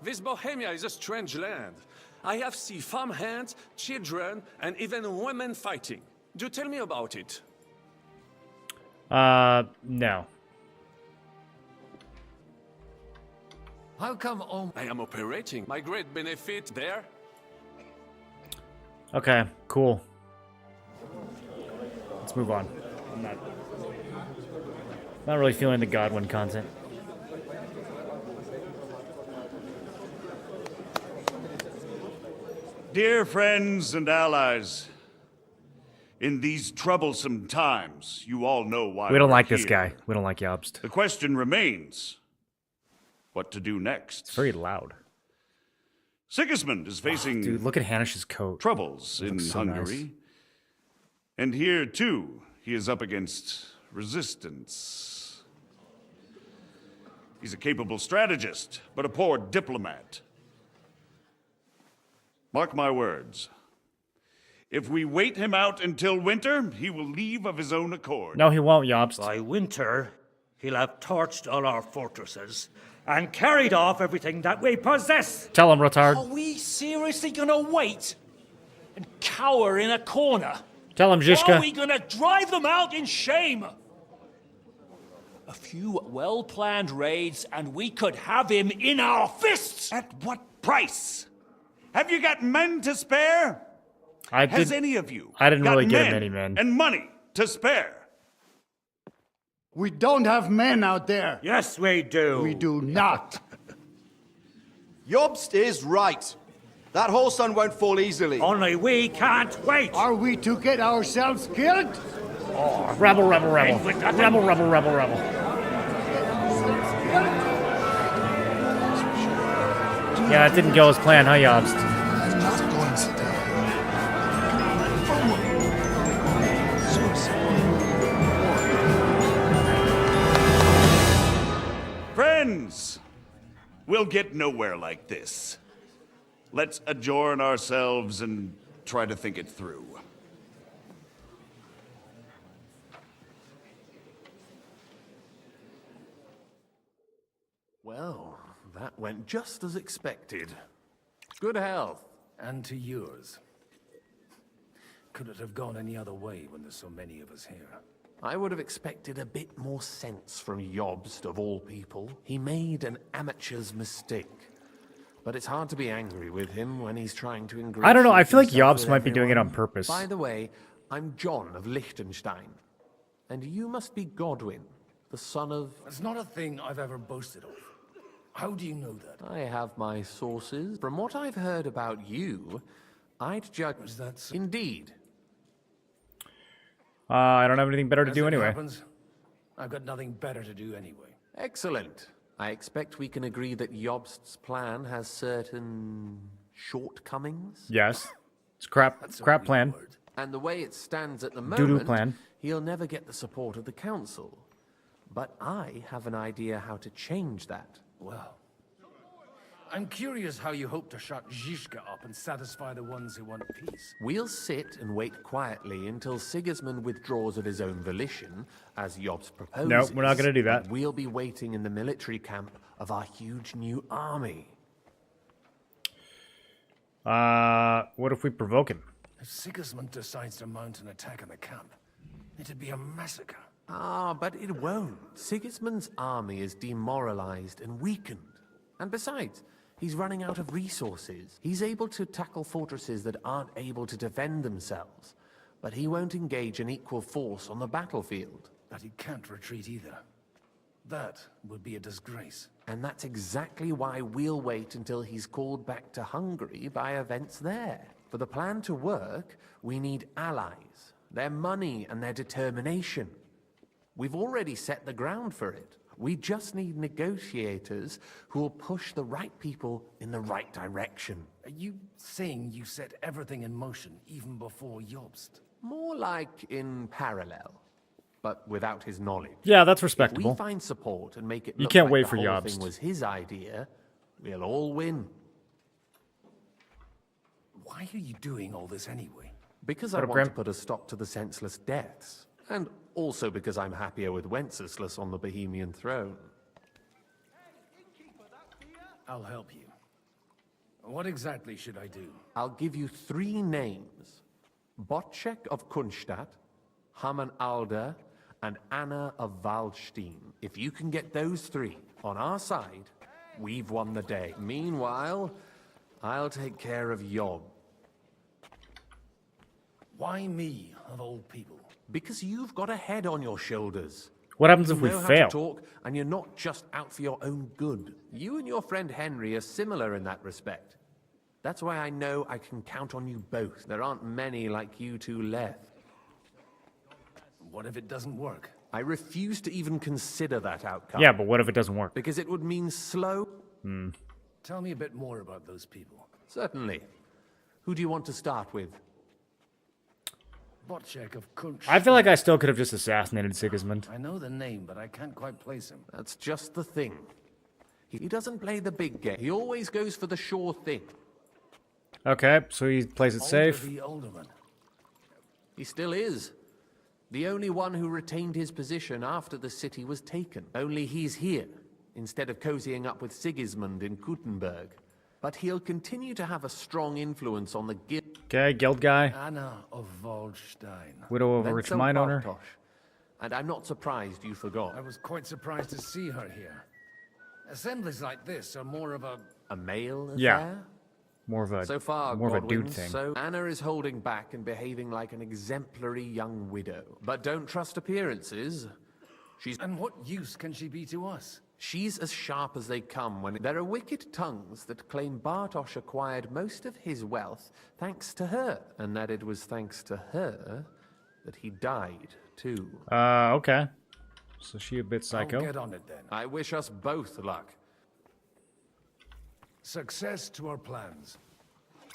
This Bohemia is a strange land. I have seen farmhands, children, and even women fighting. Do tell me about it. No. How come I am operating my great benefit there. Okay, cool. Let's move on. I'm not really feeling the Godwin content. Dear friends and allies, in these troublesome times, you all know why We don't we're like this here. guy. We don't like Jobst. The question remains, what to do next? It's very loud. Sigismund is facing Dude, look at Hanish's coat. troubles It in looks so Hungary. nice. And here, too, he is up against resistance. He's a capable strategist, but a poor diplomat. Mark my words. If we wait him out until winter, he will leave of his own accord. No, he won't, Jobst. By winter, he'll have torched all our fortresses and carried off everything that we possess. Tell him, Rotard. Are we seriously gonna wait and cower in a corner? Tell him, Are Zizka. we gonna drive them out in shame? A few well-planned raids and we could have him in our fists! At what price? Have you got men to spare? Has any of you I didn't got really get him any men. and money to spare? We don't have men out there. Yes, we do. We do not. Jobst is right. That whole sun won't fall easily. Only we can't wait. Are we to get ourselves killed? Oh, rebel. Rebel. Yeah, that didn't go as planned, huh, Jobst? Friends, we'll get nowhere like this. Let's adjourn ourselves and try to think it through. Well, that went just as expected. Good health. And to yours. Could it have gone any other way when there's so many of us here? I would have expected a bit more sense from Jobst, of all people. He made an amateur's mistake. But it's hard to be angry with him when he's trying to ingratiate I don't know. I feel like himself Jobst with might be doing it on everyone. purpose. By the way, I'm John of Liechtenstein. And you must be Godwin, The son of... It's not a thing I've ever boasted of. How do you know that? I have my sources. From what I've heard about you, I'd judge that... Indeed. I don't have anything better to do anyway. Happens, I've got nothing better to do anyway. Excellent. I expect we can agree that Jobst's plan has certain shortcomings? Yes. It's crap plan. And the way it stands at the Doo-doo moment, plan. he'll never get the support of the council. But I have an idea how to change that. Well, I'm curious how you hope to shut Zizka up and satisfy the ones who want peace. We'll sit and wait quietly until Sigismund withdraws of his own volition, as Jobst proposes. No, we're not going to do that. We'll be waiting in the military camp of our huge new army. What if we provoke him? If Sigismund decides to mount an attack on the camp, it'd be a massacre. Ah, but it won't. Sigismund's army is demoralized and weakened. And besides, he's running out of resources. He's able to tackle fortresses that aren't able to defend themselves. But he won't engage in equal force on the battlefield. But he can't retreat either. That would be a disgrace. And that's exactly why we'll wait until he's called back to Hungary by events there. For the plan to work, we need allies, their money and their determination. We've already set the ground for it. We just need negotiators who will push the right people in the right direction. Are you saying you set everything in motion even before Jobst? More like in parallel, but without his knowledge. Yeah, that's respectable. If we find support and make it You look can't like wait the for whole Jobst. thing was his idea, we'll all win. Why are you doing all this anyway? Because I want to put a stop to the senseless deaths. And also because I'm happier with Wenceslas on the Bohemian throne. I'll help you. What exactly should I do? I'll give you 3 names. Botchek of Kunstadt, Haman Alder, and Anna of Waldstein. If you can get those 3 on our side, we've won the day. Meanwhile, I'll take care of Job. Why me, of all people? Because you've got a head on your shoulders. What happens if we You know how fail? to talk, and you're not just out for your own good. You and your friend Henry are similar in that respect. That's why I know I can count on you both. There aren't many like you two left. What if it doesn't work? I refuse to even consider that outcome. Yeah, but what if it doesn't work? Because it would mean slow... Tell me a bit more about those people. Certainly. Who do you want to start with? Botchek of Kunstadt. I feel like I still could have just assassinated Sigismund. I know the name, but I can't quite place him. That's just the thing. He doesn't play the big game. He always goes for the sure thing. Okay, so he plays it safe. The alderman. He still is. The only one who retained his position after the city was taken. Only he's here, instead of cozying up with Sigismund in Gutenberg. But he'll continue to have a strong influence on the guild. Okay, guild guy. Anna of Waldstein. Widow of a rich mine owner. And I'm not surprised you forgot. I was quite surprised to see her here. Assemblies like this are more of a male affair? Yeah. More of a So far, more of a Godwin, dude thing. So Anna is holding back and behaving like an exemplary young widow. But don't trust appearances. She's... And what use can she be to us? She's as sharp as they come when there are wicked tongues that claim Bartosz acquired most of his wealth thanks to her, and that it was thanks to her that he died, too. Okay. So she a bit psycho. I'll get on it then. I wish us both luck. Success to our plans.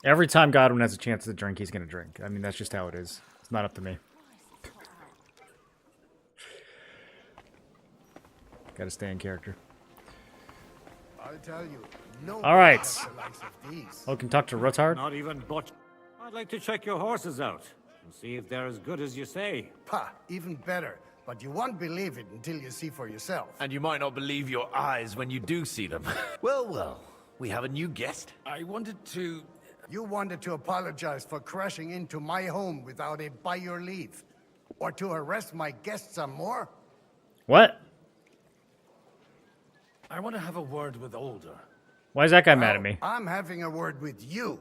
Every time Godwin has a chance to drink, he's gonna drink. I mean, that's just how it is. It's not up to me. Gotta stay in character. I'll tell you. No. All right. The likes of these. Oh, can talk to Rotard? Not even Butch. I'd like to check your horses out and see if they're as good as you say. Pa, even better. But you won't believe it until you see for yourself. And you might not believe your eyes when you do see them. Well, well, we have a new guest. I wanted to... You wanted to apologize for crashing into my home without it by your leave. Or to arrest my guests some more? What? I want to have a word with Older. Why is that guy mad at me? I'm having a word with you.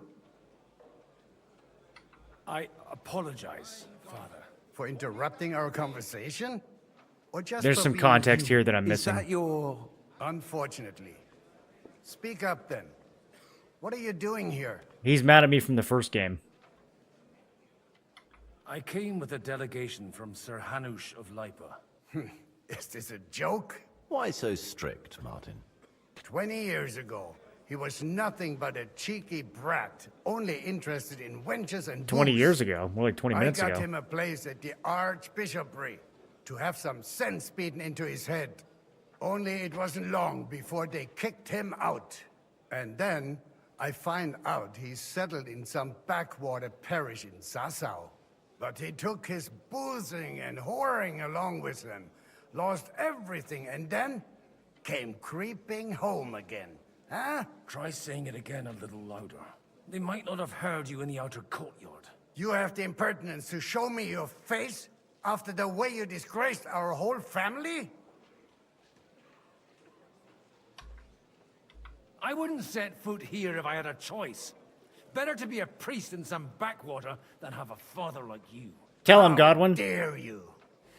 I apologize, Father. For interrupting our conversation? Or just There's for some being context you? here that I'm Is missing. that your... Unfortunately. Speak up then. What are you doing here? He's mad at me from the first game. I came with a delegation from Sir Hanush of Lipa. Is this a joke? Why so strict, Martin? 20 years ago, he was nothing but a cheeky brat, only interested in wenches and 20 booze. years ago. More like 20 minutes I got ago. him a place at the Archbishopric to have some sense beaten into his head. Only it wasn't long before they kicked him out. And then I find out he's settled in some backwater parish in Sassau. But he took his boozing and whoring along with him, lost everything, and then came creeping home again. Huh? Try saying it again a little louder. They might not have heard you in the outer courtyard. You have the impertinence to show me your face after the way you disgraced our whole family? I wouldn't set foot here if I had a choice. Better to be a priest in some backwater than have a father like you. Tell him, Godwin. How dare you?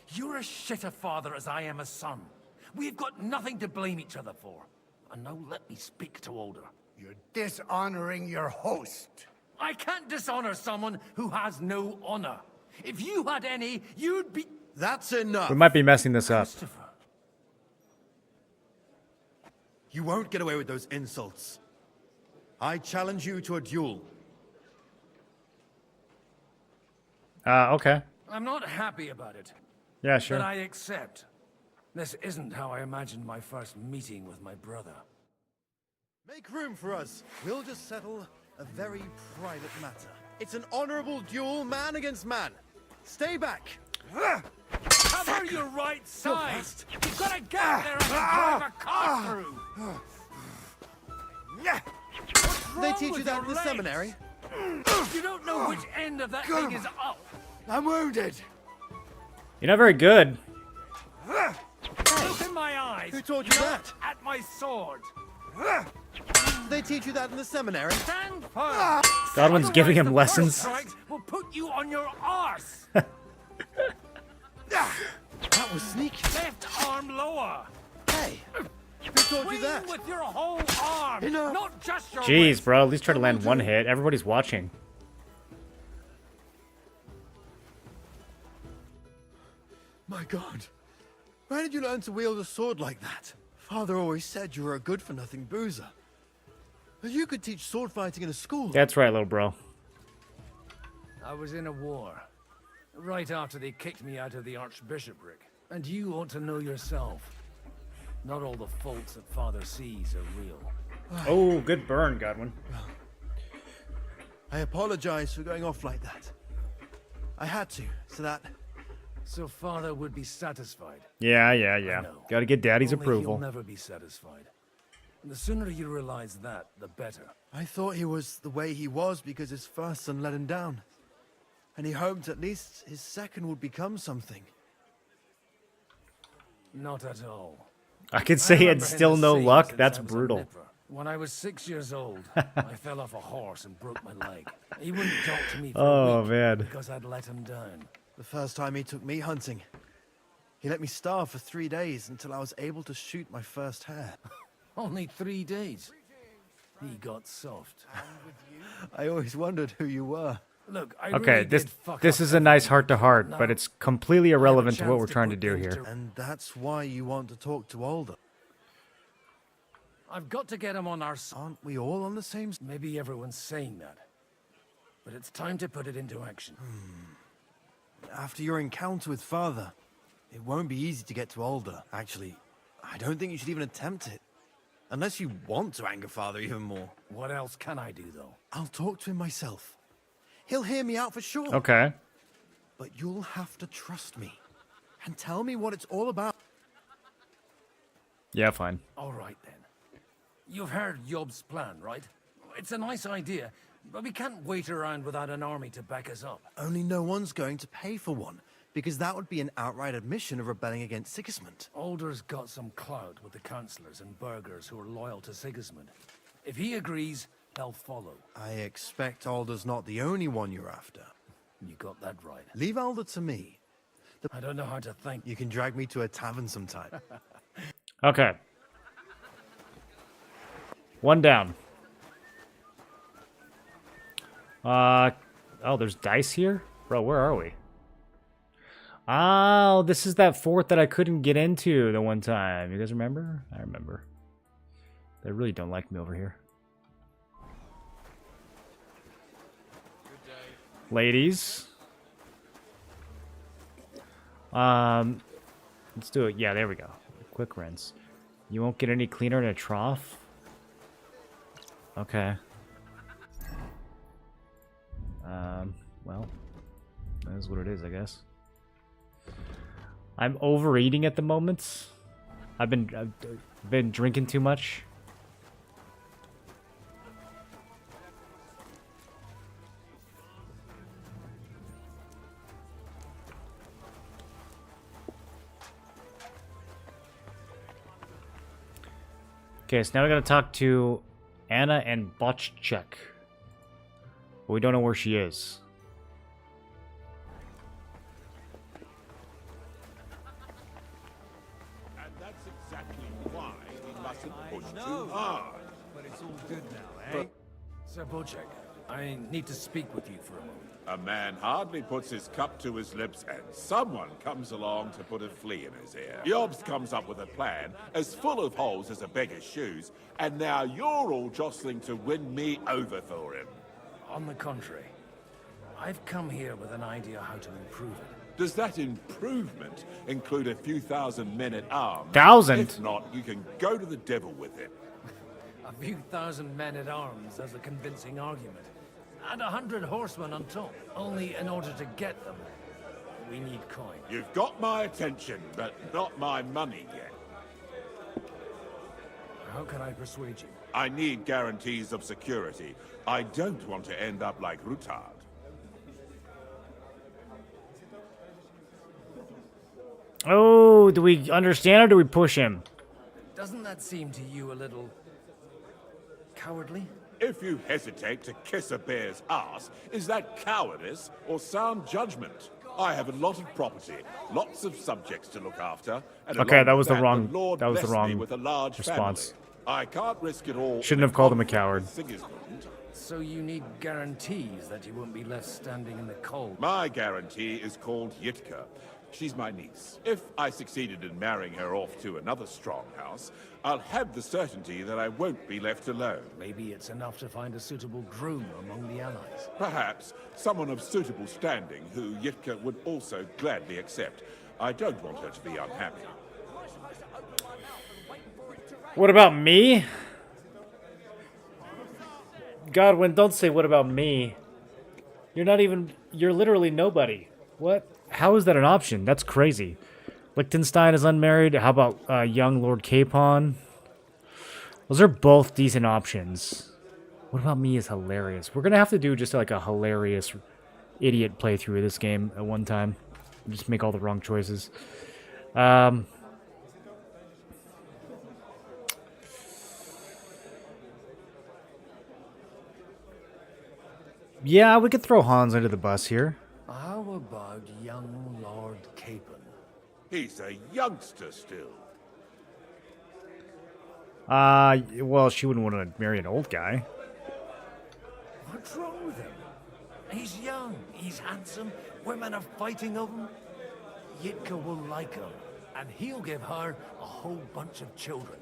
You're as shit a father as I am a son. We've got nothing to blame each other for. And now let me speak to Older. You're dishonoring your host. I can't dishonor someone who has no honor. If you had any, you'd be... That's enough. We might be messing this up. You won't get away with those insults. I challenge you to a duel. Okay. I'm not happy about it. Yeah, sure. But I accept. This isn't how I imagined my first meeting with my brother. Make room for us. We'll just settle a very private matter. It's an honorable duel, man against man. Stay back. Cover your right side. You've got to get there and drive a car through. They teach you that in the legs? seminary? You don't know which end of that thing is up. I'm wounded. You're not very good. Look in my eyes. Who taught you that? At my sword. They teach you that in the seminary? Stand firm. Godwin's giving him Otherwise, the lessons. first strike will put you on your arse. That was sneaky. Left arm lower. Hey, who taught you that? With your whole arm, not just your Jeez, wrist. bro. At least try to land one hit. Everybody's watching. My God. Where did you learn to wield a sword like that? Father always said you were a good-for-nothing boozer. But you could teach sword fighting in a school. That's right, little bro. I was in a war. Right after they kicked me out of the Archbishopric. And you ought to know yourself. Not all the faults that Father sees are real. Oh, good burn, Godwin. I apologize for going off like that. I had to, so that... So Father would be satisfied. Yeah. Gotta get Daddy's Only approval. He'll never be satisfied. And the sooner you realize that, the better. I thought he was the way he was because his first son let him down. And he hoped at least his second would become something. Not at all. I could say he had remember him still the no same luck. since That's I was a brutal. nipper. When I was 6 years old, I fell off a horse and broke my leg. He wouldn't talk to me for a week man. because I'd let him down. The first time he took me hunting, he let me starve for 3 days until I was able to shoot my first hare. Only 3 days. He got soft. I always wondered who you were. Look, I Okay, really this did fuck this up is a nice everything. heart-to-heart, but Now, it's completely irrelevant to what chance we're to trying to put do things here. to- And that's why you want to talk to Alder. I've got to get him on our side. Aren't we all on the same... Maybe everyone's saying that. But it's time to put it into action. After your encounter with Father, it won't be easy to get to Alder. Actually, I don't think you should even attempt it. Unless you want to anger Father even more. What else can I do, though? I'll talk to him myself. He'll hear me out for sure. Okay. But you'll have to trust me. And tell me what it's all about. Yeah, fine. All right, then. You've heard Yob's plan, right? It's a nice idea, but we can't wait around without an army to back us up. Only no one's going to pay for one. Because that would be an outright admission of rebelling against Sigismund. Alder's got some clout with the councillors and burghers who are loyal to Sigismund. If he agrees, they'll follow. I expect Alder's not the only one you're after. You got that right. Leave Alder to me. I don't know how to thank you. You can drag me to a tavern sometime. Okay. One down. Oh, there's dice here? Bro, where are we? Oh, this is that fort that I couldn't get into the one time. You guys remember? I remember. They really don't like me over here. Ladies. Let's do it. Yeah, there we go. Quick rinse. You won't get any cleaner in a trough? Okay. Well, that is what it is, I guess. I'm overeating at the moment. I've been drinking too much. Okay, so now we gotta talk to Anna and Botchchek. But we don't know where she is. And that's exactly why we mustn't push too hard. But it's all good now, eh? Sir Bocek, I need to speak with you for a moment. A man hardly puts his cup to his lips and someone comes along to put a flea in his ear. Jobs comes up with a plan as full of holes as a beggar's shoes, and now you're all jostling to win me over for him. On the contrary, I've come here with an idea how to improve it. Does that improvement include a few thousand men at arms? 1,000? If not, you can go to the devil with it. A few thousand men at arms as a convincing argument. And 100 horsemen on top. Only in order to get them, we need coin. You've got my attention, but not my money yet. How can I persuade you? I need guarantees of security. I don't want to end up like Rutard. Oh, do we understand or do we push him? Doesn't that seem to you a little cowardly? If you hesitate to kiss a bear's ass, is that cowardice or sound judgment? I have a lot of property, lots of subjects to look after, and Okay, along that was with the wrong. the Lord That was the blessed me wrong with a large response. family. I can't risk it all. Shouldn't have called him a coward. Sigismund. So you need guarantees that you won't be left standing in the cold. My guarantee is called Yitka. She's my niece. If I succeeded in marrying her off to another strong house, I'll have the certainty that I won't be left alone. Maybe it's enough to find a suitable groom among the allies. Perhaps someone of suitable standing who Yitka would also gladly accept. I don't want her to be unhappy. What about me? Godwin, don't say what about me. You're not even... You're literally nobody. What? How is that an option? That's crazy. Liechtenstein is unmarried. How about young Lord Capon? Those are both decent options. What about me is hilarious. We're going to have to do just like a hilarious idiot playthrough of this game at one time. Just make all the wrong choices. Yeah, we could throw Hans under the bus here. How about young Lord Capon? He's a youngster still. Well, she wouldn't want to marry an old guy. What's wrong with him? He's young, he's handsome, women are fighting over him. Yitka will like him, and he'll give her a whole bunch of children.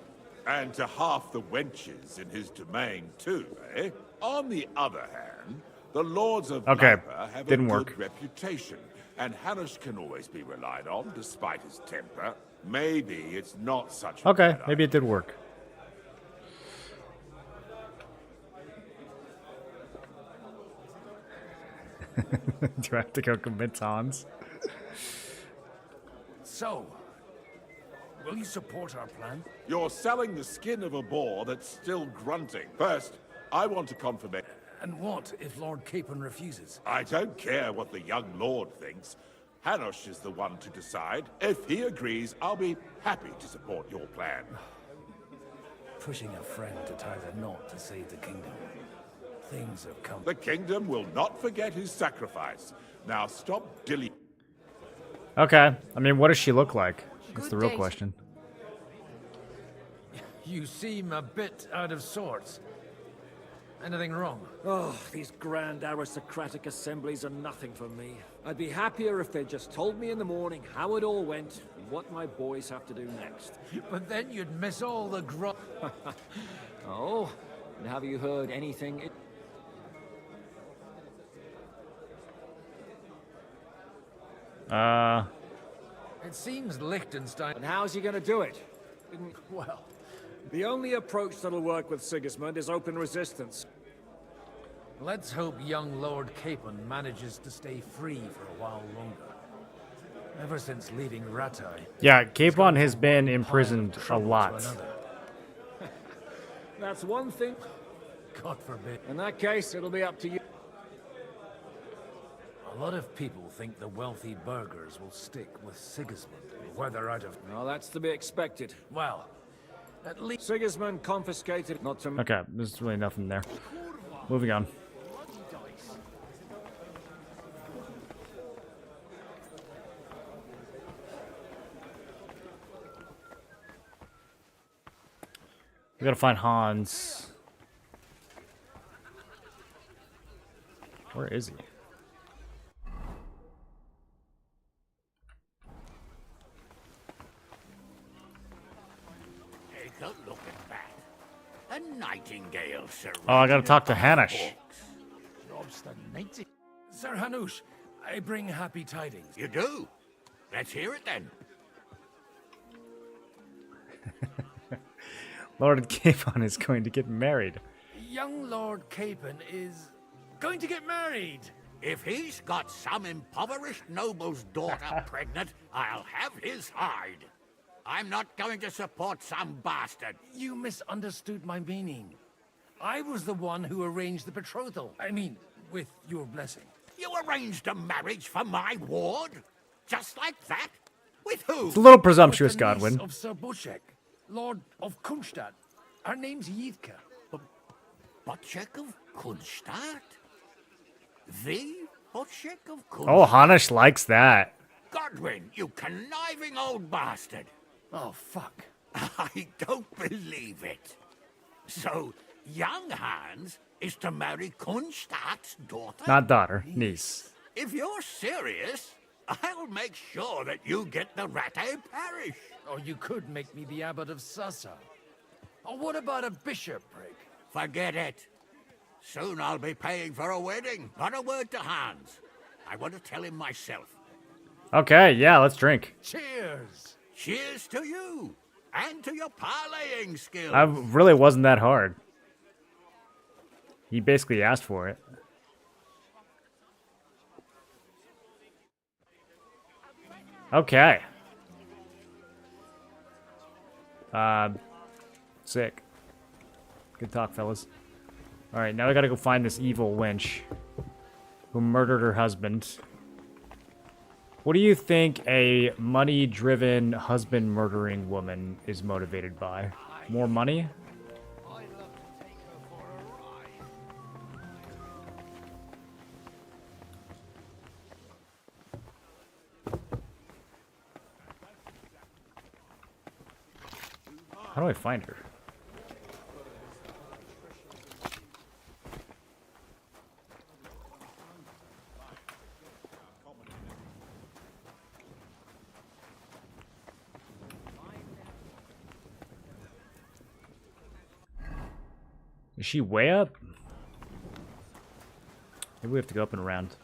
And to half the wenches in his domain too, eh? On the other hand, the lords of Napa have didn't a work. good reputation, and Hanush can always be relied on despite his temper. Maybe it's not such a Okay, bad maybe it did work. Do I have to go convince Hans? So, will you support our plan? You're selling the skin of a boar that's still grunting. First, I want a confirmation. And what if Lord Capon refuses? I don't care what the young lord thinks. Hanush is the one to decide. If he agrees, I'll be happy to support your plan. Pushing a friend to tie the knot to save the kingdom. Things have come. The kingdom will not forget his sacrifice. Now stop dilly. Okay. I mean, what does she look like? That's the real question. You seem a bit out of sorts. Anything wrong? Oh, these grand aristocratic assemblies are nothing for me. I'd be happier if they just told me in the morning how it all went and what my boys have to do next. But then you'd miss all the Oh, and have you heard anything? It seems Liechtenstein... And how's he gonna do it? Well... The only approach that'll work with Sigismund is open resistance. Let's hope young Lord Capon manages to stay free for a while longer. Ever since leaving Rattay... Yeah, Capon has been imprisoned a lot. That's one thing. God forbid. In that case, it'll be up to you. A lot of people think the wealthy burghers will stick with Sigismund, where they're out of... Well, that's to be expected. Well, at least... Sigismund confiscated not to... Okay, there's really nothing there. Moving on. We gotta find Hans. Where is he? Take a look at that. A nightingale, sir. Oh, I gotta talk to Hanush. Sir Hanush, I bring happy tidings. You do? Let's hear it then. Lord Capon is going to get married. Young Lord Capon is going to get married. If he's got some impoverished noble's daughter pregnant, I'll have his hide. I'm not going to support some bastard. You misunderstood my meaning. I was the one who arranged the betrothal. I mean, with your blessing. You arranged a marriage for my ward? Just like that? With who? It's a little presumptuous, With the niece Godwin. of Sir Bushek, Lord of Kunstadt. Her name's Yidka. Bushek of Kunstadt? The Bushek of Kunstadt? Oh, Hanush likes that. Godwin, you conniving old bastard. Oh, fuck. I don't believe it. So, young Hans is to marry Kunstadt's daughter? Not daughter, niece. If you're serious, I'll make sure that you get the Rattay parish. Or you could make me the abbot of Sassa. Or what about a bishopric? Forget it. Soon I'll be paying for a wedding. Not a word to Hans. I want to tell him myself. Okay, yeah, let's drink. Cheers. Cheers to you. And to your parlaying skills. I really wasn't that hard. He basically asked for it. Okay. Sick. Good talk, fellas. Alright, now we gotta go find this evil wench who murdered her husband. What do you think a money-driven, husband-murdering woman is motivated by? More money? How do I find her? Is she way up? Maybe we have to go up and around.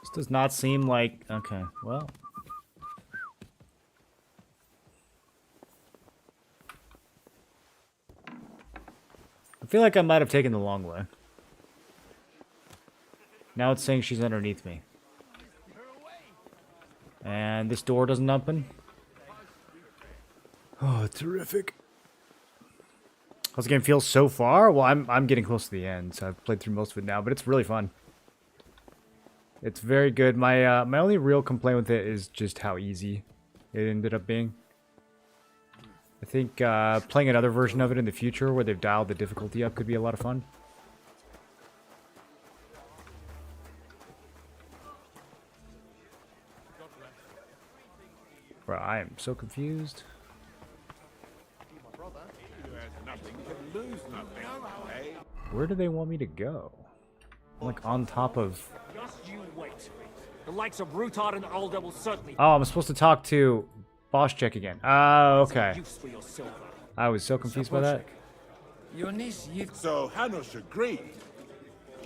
This does not seem like... Okay, well... I feel like I might have taken the long way. Now it's saying she's underneath me. And this door doesn't open. Oh, terrific. How's the game feel so far? Well, I'm getting close to the end, so I've played through most of it now, but it's really fun. It's very good. My only real complaint with it is just how easy it ended up being. I think playing another version of it in the future where they've dialed the difficulty up could be a lot of fun. Bro, I am so confused. Where do they want me to go? I'm like on top of... Just you wait. The likes of Rutard and Alder will certainly... Oh, I'm supposed to talk to Boss Check again. Oh, okay. use for your silver. I was so confused by that. So Hanush agreed,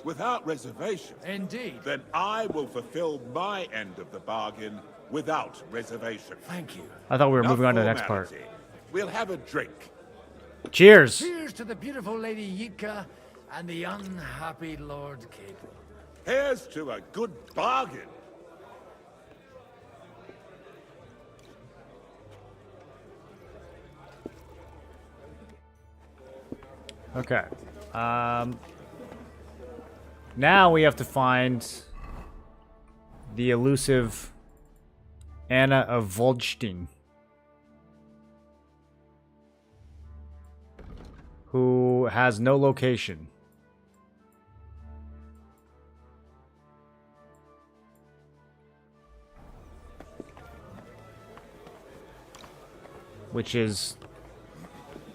without reservation. Indeed. Then I will fulfill my end of the bargain without reservation. Thank you. I thought we were moving on to the next part. We'll have a drink. Cheers! Cheers to the beautiful Lady Yitka and the unhappy Lord Cable. Here's to a good bargain. Okay. Now we have to find the elusive Anna of Voldstein, who has no location. Which is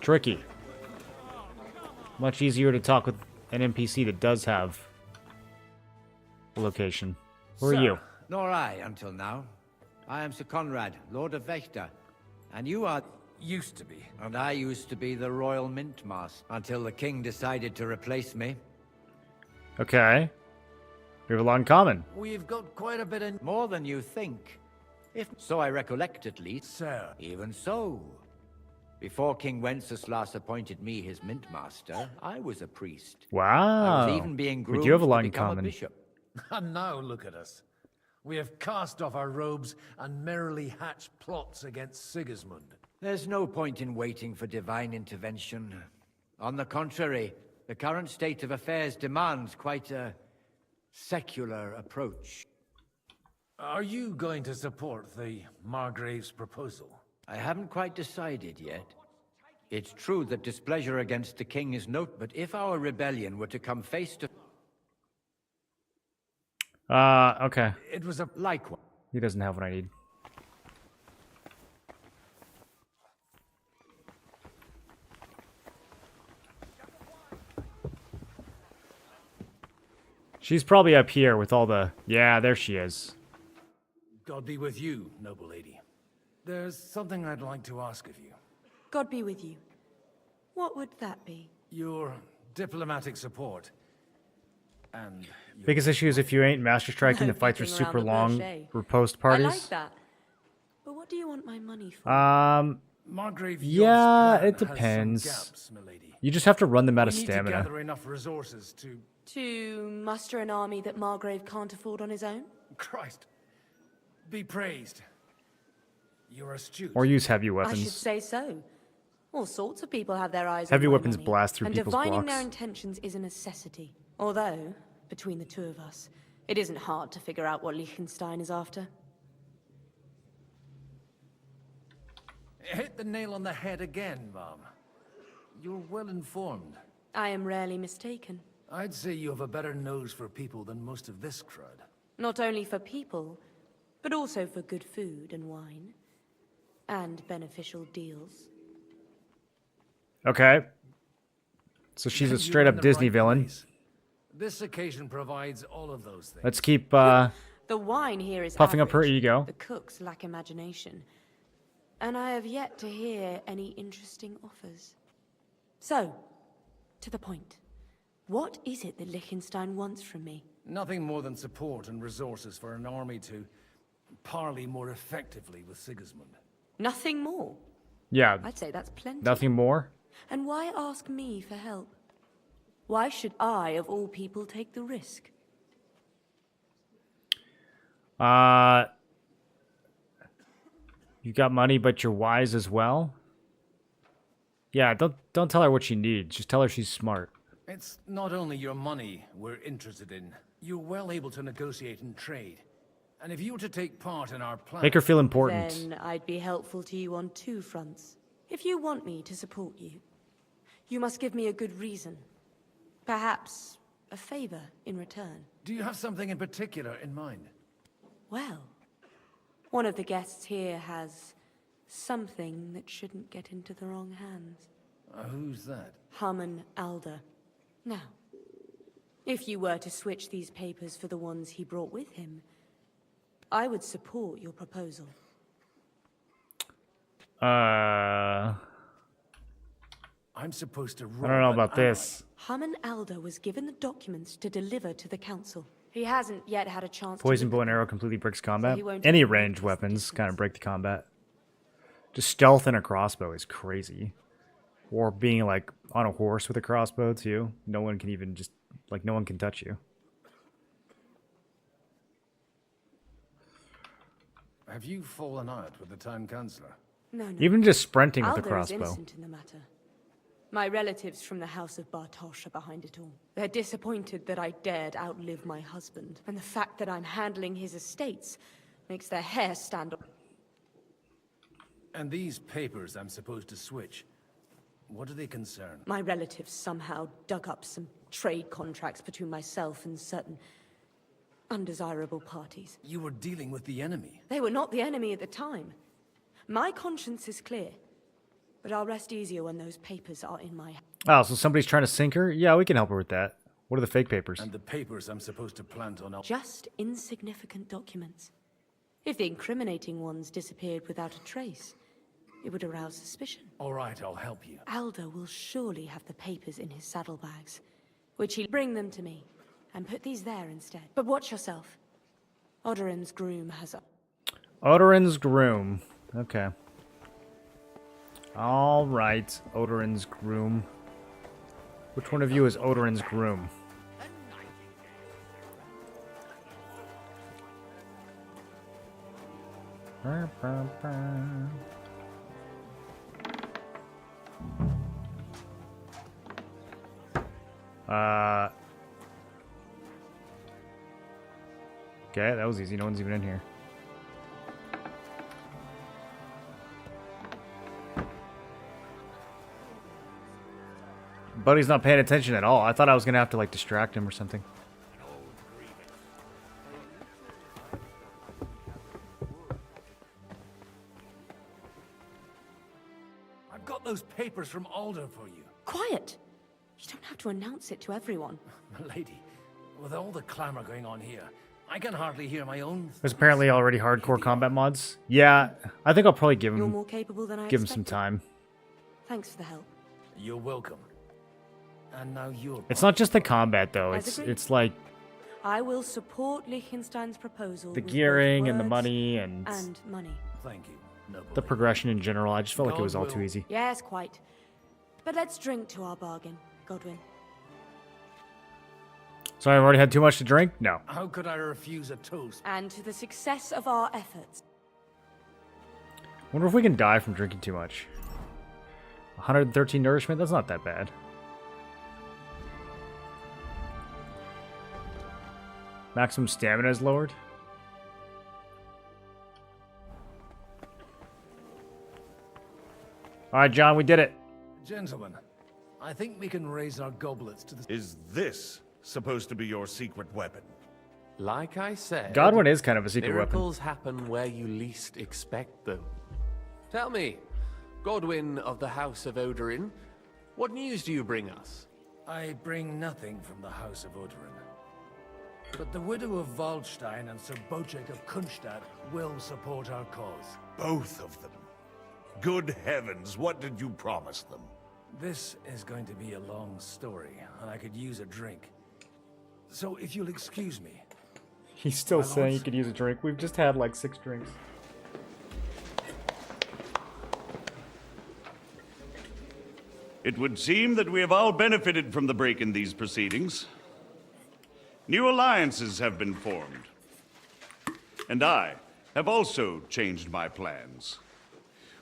tricky. Much easier to talk with an NPC that does have a location. Who are you? Nor I, until now. I am Sir Conrad, Lord of Vector. And you are... Used to be. And I used to be the Royal Mint Master, until the King decided to replace me. Okay. We have a lot in common. We've got quite a bit in... More than you think. If so I recollect at least. Sir. Even so. Before King Wenceslas appointed me his Mint Master, I was a priest. Wow. I was even being groomed We do have a lot to in become common. a bishop. And now look at us. We have cast off our robes and merrily hatched plots against Sigismund. There's no point in waiting for divine intervention. On the contrary, the current state of affairs demands quite a secular approach. Are you going to support the Margrave's proposal? I haven't quite decided yet. It's true that displeasure against the king is but if our rebellion were to come face to... Okay. It was a likewise. He doesn't have what I need. She's probably up here with all the... Yeah, there she is. God be with you, noble lady. There's something I'd like to ask of you. God be with you. What would that be? Your diplomatic support. And Biggest issue is if you ain't master striking, the fights are beating around super the long bush, eh? post I parties. like that. But what do you want my money for? Margrave Yeah, Yod's it plan has some depends. gaps, milady. You just have to run them out of We need to stamina. gather enough resources to... To muster an army that Margrave can't afford on his own? Christ. Be praised. You're astute. Or use heavy I should weapons. say so. All sorts of people have their eyes Heavy on my weapons money, blast through and people's divining blocks. their intentions is a necessity. Although, between the two of us, it isn't hard to figure out what Liechtenstein is after. Hit the nail on the head again, Mom. You're well informed. I am rarely mistaken. I'd say you have a better nose for people than most of this crowd. Not only for people, but also for good food and wine. And beneficial deals. Okay. So she's a You're straight in up the Disney right villain. place. This occasion provides all of those things. Let's keep The wine here is puffing up her average. ego. The cooks lack imagination. And I have yet to hear any interesting offers. So, to the point. What is it that Liechtenstein wants from me? Nothing more than support and resources for an army to parley more effectively with Sigismund. Nothing more? Yeah. I'd say that's plenty. Nothing more? And why ask me for help? Why should I, of all people, take the risk? You got money, but you're wise as well? Yeah, don't tell her what she needs. Just tell her she's smart. It's not only your money we're interested in. You're well able to negotiate and trade. And if you were to take part in our plan... Make her feel important. Then I'd be helpful to you on two fronts. If you want me to support you, you must give me a good reason. Perhaps a favor in return. Do you have something in particular in mind? Well, one of the guests here has something that shouldn't get into the wrong hands. Who's that? Harmon Alder. Now, if you were to switch these papers for the ones he brought with him, I would support your proposal. I'm supposed to I don't know about this. Harmon Alder was given the documents to deliver to the council. He hasn't yet had a chance Poison to... bow and arrow completely breaks combat. he won't Any have ranged weapons kind of break the combat. Just stealth and a crossbow is crazy. Or being like on a horse with a crossbow too. No one can even just like no one can touch you. Have you fallen out with the town councillor? No, no. Even just sprinting with a Alder is crossbow. innocent in the matter. My relatives from the House of Bartosz are behind it all. They're disappointed that I dared outlive my husband, and the fact that I'm handling his estates makes their hair stand up. And these papers I'm supposed to switch, what do they concern? My relatives somehow dug up some trade contracts between myself and certain undesirable parties. You were dealing with the enemy. They were not the enemy at the time. My conscience is clear, but I'll rest easier when those papers are in my hands. Oh, so somebody's trying to sink her? Yeah, we can help her with that. What are the fake papers? And the papers I'm supposed to plant on... Just insignificant documents. If the incriminating ones disappeared without a trace, it would arouse suspicion. All right, I'll help you. Alder will surely have the papers in his saddlebags, which he'll bring them to me, and put these there instead. But watch yourself. Odorin's groom has a... Odorin's groom. Okay. All right, Odorin's groom. Which one of you is Odorin's groom? Okay, that was easy. No one's even in here. Buddy's not paying attention at all. I thought I was gonna have to like distract him or something. I've got those papers from Alder for you. Quiet! You don't have to announce it to everyone. Lady, with all the clamor going on here, I can hardly hear my own... There's apparently already hardcore combat mods. Yeah, I think I'll probably give You're him more capable than I give him some expected. time. Thanks for the help. You're welcome. And now you're... It's not just the combat though. As It's agreed. it's like I will support Liechtenstein's proposal the with both gearing and the words money and money. Thank you. the progression in general. I just felt like it was all too easy. Yes, quite. But let's drink to our bargain, Godwin. So I've already had too much to drink? No. How could I refuse a toast? And to the success of our efforts. Wonder if we can die from drinking too much. 113 nourishment? That's not that bad. Maximum stamina is lowered. Alright, John, we did it. Gentlemen, I think we can raise our goblets to the... Is this supposed to be your secret weapon? Like I said, Godwin is kind of a secret weapon. miracles happen where you least expect them. Tell me, Godwin of the House of Odorin, what news do you bring us? I bring nothing from the House of Odorin. But the widow of Waldstein and Sir Bocek of Kunstadt will support our cause. Both of them. Good heavens, what did you promise them? This is going to be a long story, and I could use a drink. So if you'll excuse me... He's still My saying lords. he could use a drink. We've just had like 6 drinks. It would seem that we have all benefited from the break in these proceedings. New alliances have been formed. And I have also changed my plans.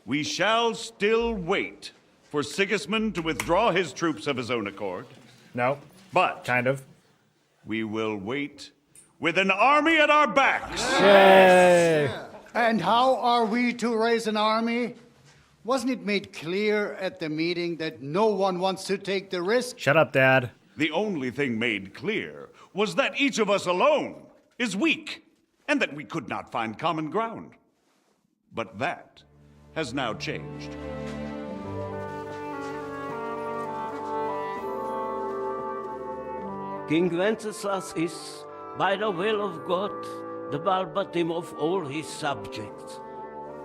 We shall still wait for Sigismund to withdraw his troops of his own accord. No. But... kind of. We will wait with an army at our backs. Yay! And how are we to raise an army? Wasn't it made clear at the meeting that no one wants to take the risk? Shut up, Dad. The only thing made clear was that each of us alone is weak, and that we could not find common ground. But that has now changed. King Wenceslas is, by the will of God, the Balbatim of all his subjects.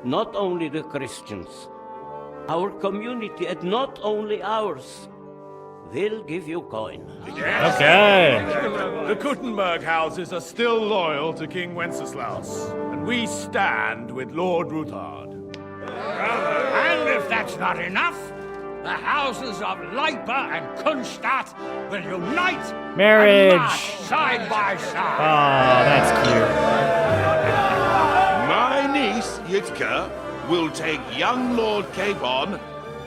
Not only the Christians, our community, and not only ours, will give you coin. Okay. The Kuttenberg houses are still loyal to King Wenceslaus, and we stand with Lord Ruthard. And if that's not enough, the houses of Leipa and Kunstadt will unite Marriage. and march side by side. Oh, that's My niece, Yitka, will take young Lord Capon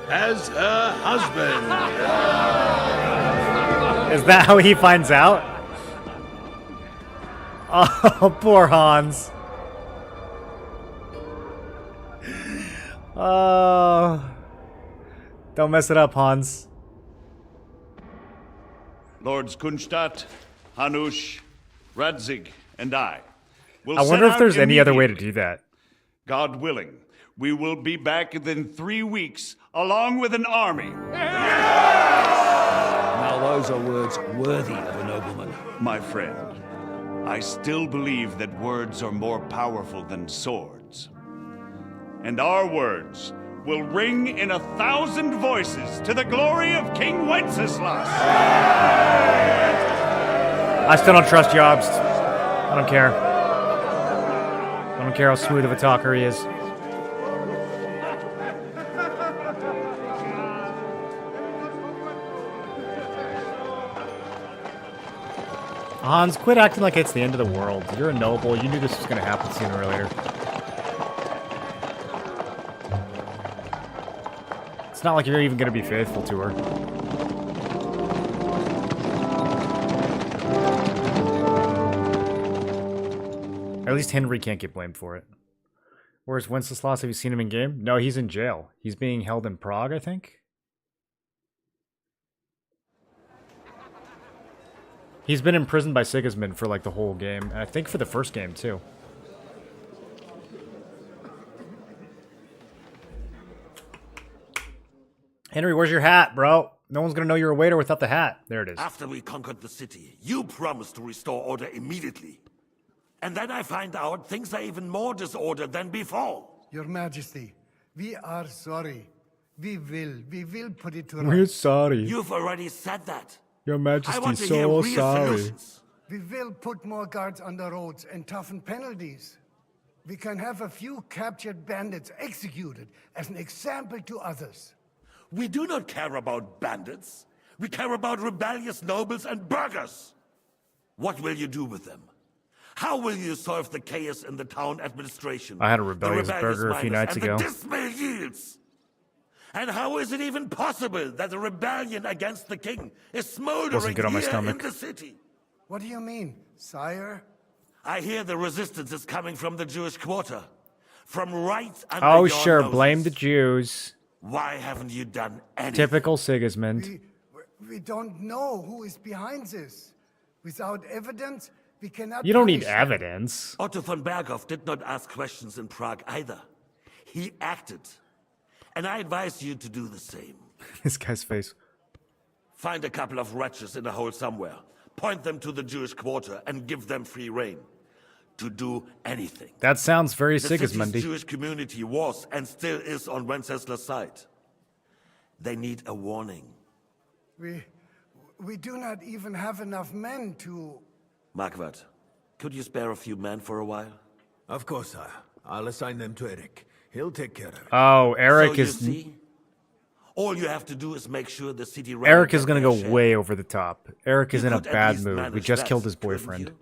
as her husband. cute. Is that how he finds out? Oh, poor Hans. Oh. Don't mess it up, Hans. Lords Kunstadt, Hanush, Radzig, and I will I wonder set if there's out any other way to immediately. do that. God willing, we will be back within 3 weeks, along with an army. Now those are words worthy of a nobleman. My friend, I still believe that words are more powerful than swords. And our words will ring in 1,000 voices to the glory of King Wenceslas. I still don't trust Jobst. I don't care. I don't care how smooth of a talker he is. Hans, quit acting like it's the end of the world. You're a noble. You knew this was going to happen sooner or later. It's not like you're even going to be faithful to her. At least Henry can't get blamed for it. Where's Wenceslas? Have you seen him in game? No, he's in jail. He's being held in Prague, I think. He's been imprisoned by Sigismund for like the whole game, and I think for the first game too. Henry, where's your hat, bro? No one's gonna know you're a waiter without the hat. There it is. After we conquered the city, you promised to restore order immediately. And then I find out things are even more disordered than before. Your Majesty, we are sorry. We will put it to We're rights. sorry. You've already said that. Your I Majesty, want to hear so real sorry. solutions. We will put more guards on the roads and toughen penalties. We can have a few captured bandits executed as an example to others. We do not care about bandits. We care about rebellious nobles and burghers. What will you do with them? How will you solve the chaos in the town administration? I had a the rebellious burger a few miners, nights and ago. the dismal yields? And how is it even possible that a rebellion against the king is smoldering Wasn't good on my here stomach. in the city? What do you mean, sire? I hear the resistance is coming from the Jewish quarter. From right under Oh, your sure. noses. Blame the Jews. Why haven't you done anything? Typical Sigismund. We don't know who is behind this. Without evidence, we cannot. You don't need punish them. evidence. Otto von Berghoff did not ask questions in Prague either. He acted. And I advise you to do the same. This guy's face. Find a couple of wretches in a hole somewhere. Point them to the Jewish quarter and give them free rein. To do anything. That sounds very The city's Sigismundy. Jewish community was and still is on Wenceslas' side. They need a warning. We do not even have enough men to. Marquardt, could you spare a few men for a while? Of course, sire. I'll assign them to Eric. He'll take care of it. Oh, Eric So you is. see, all you have to do is make sure the city. Eric is going gonna go way over the top. Eric is in a could at bad least mood. We manage just that, killed his couldn't boyfriend. you?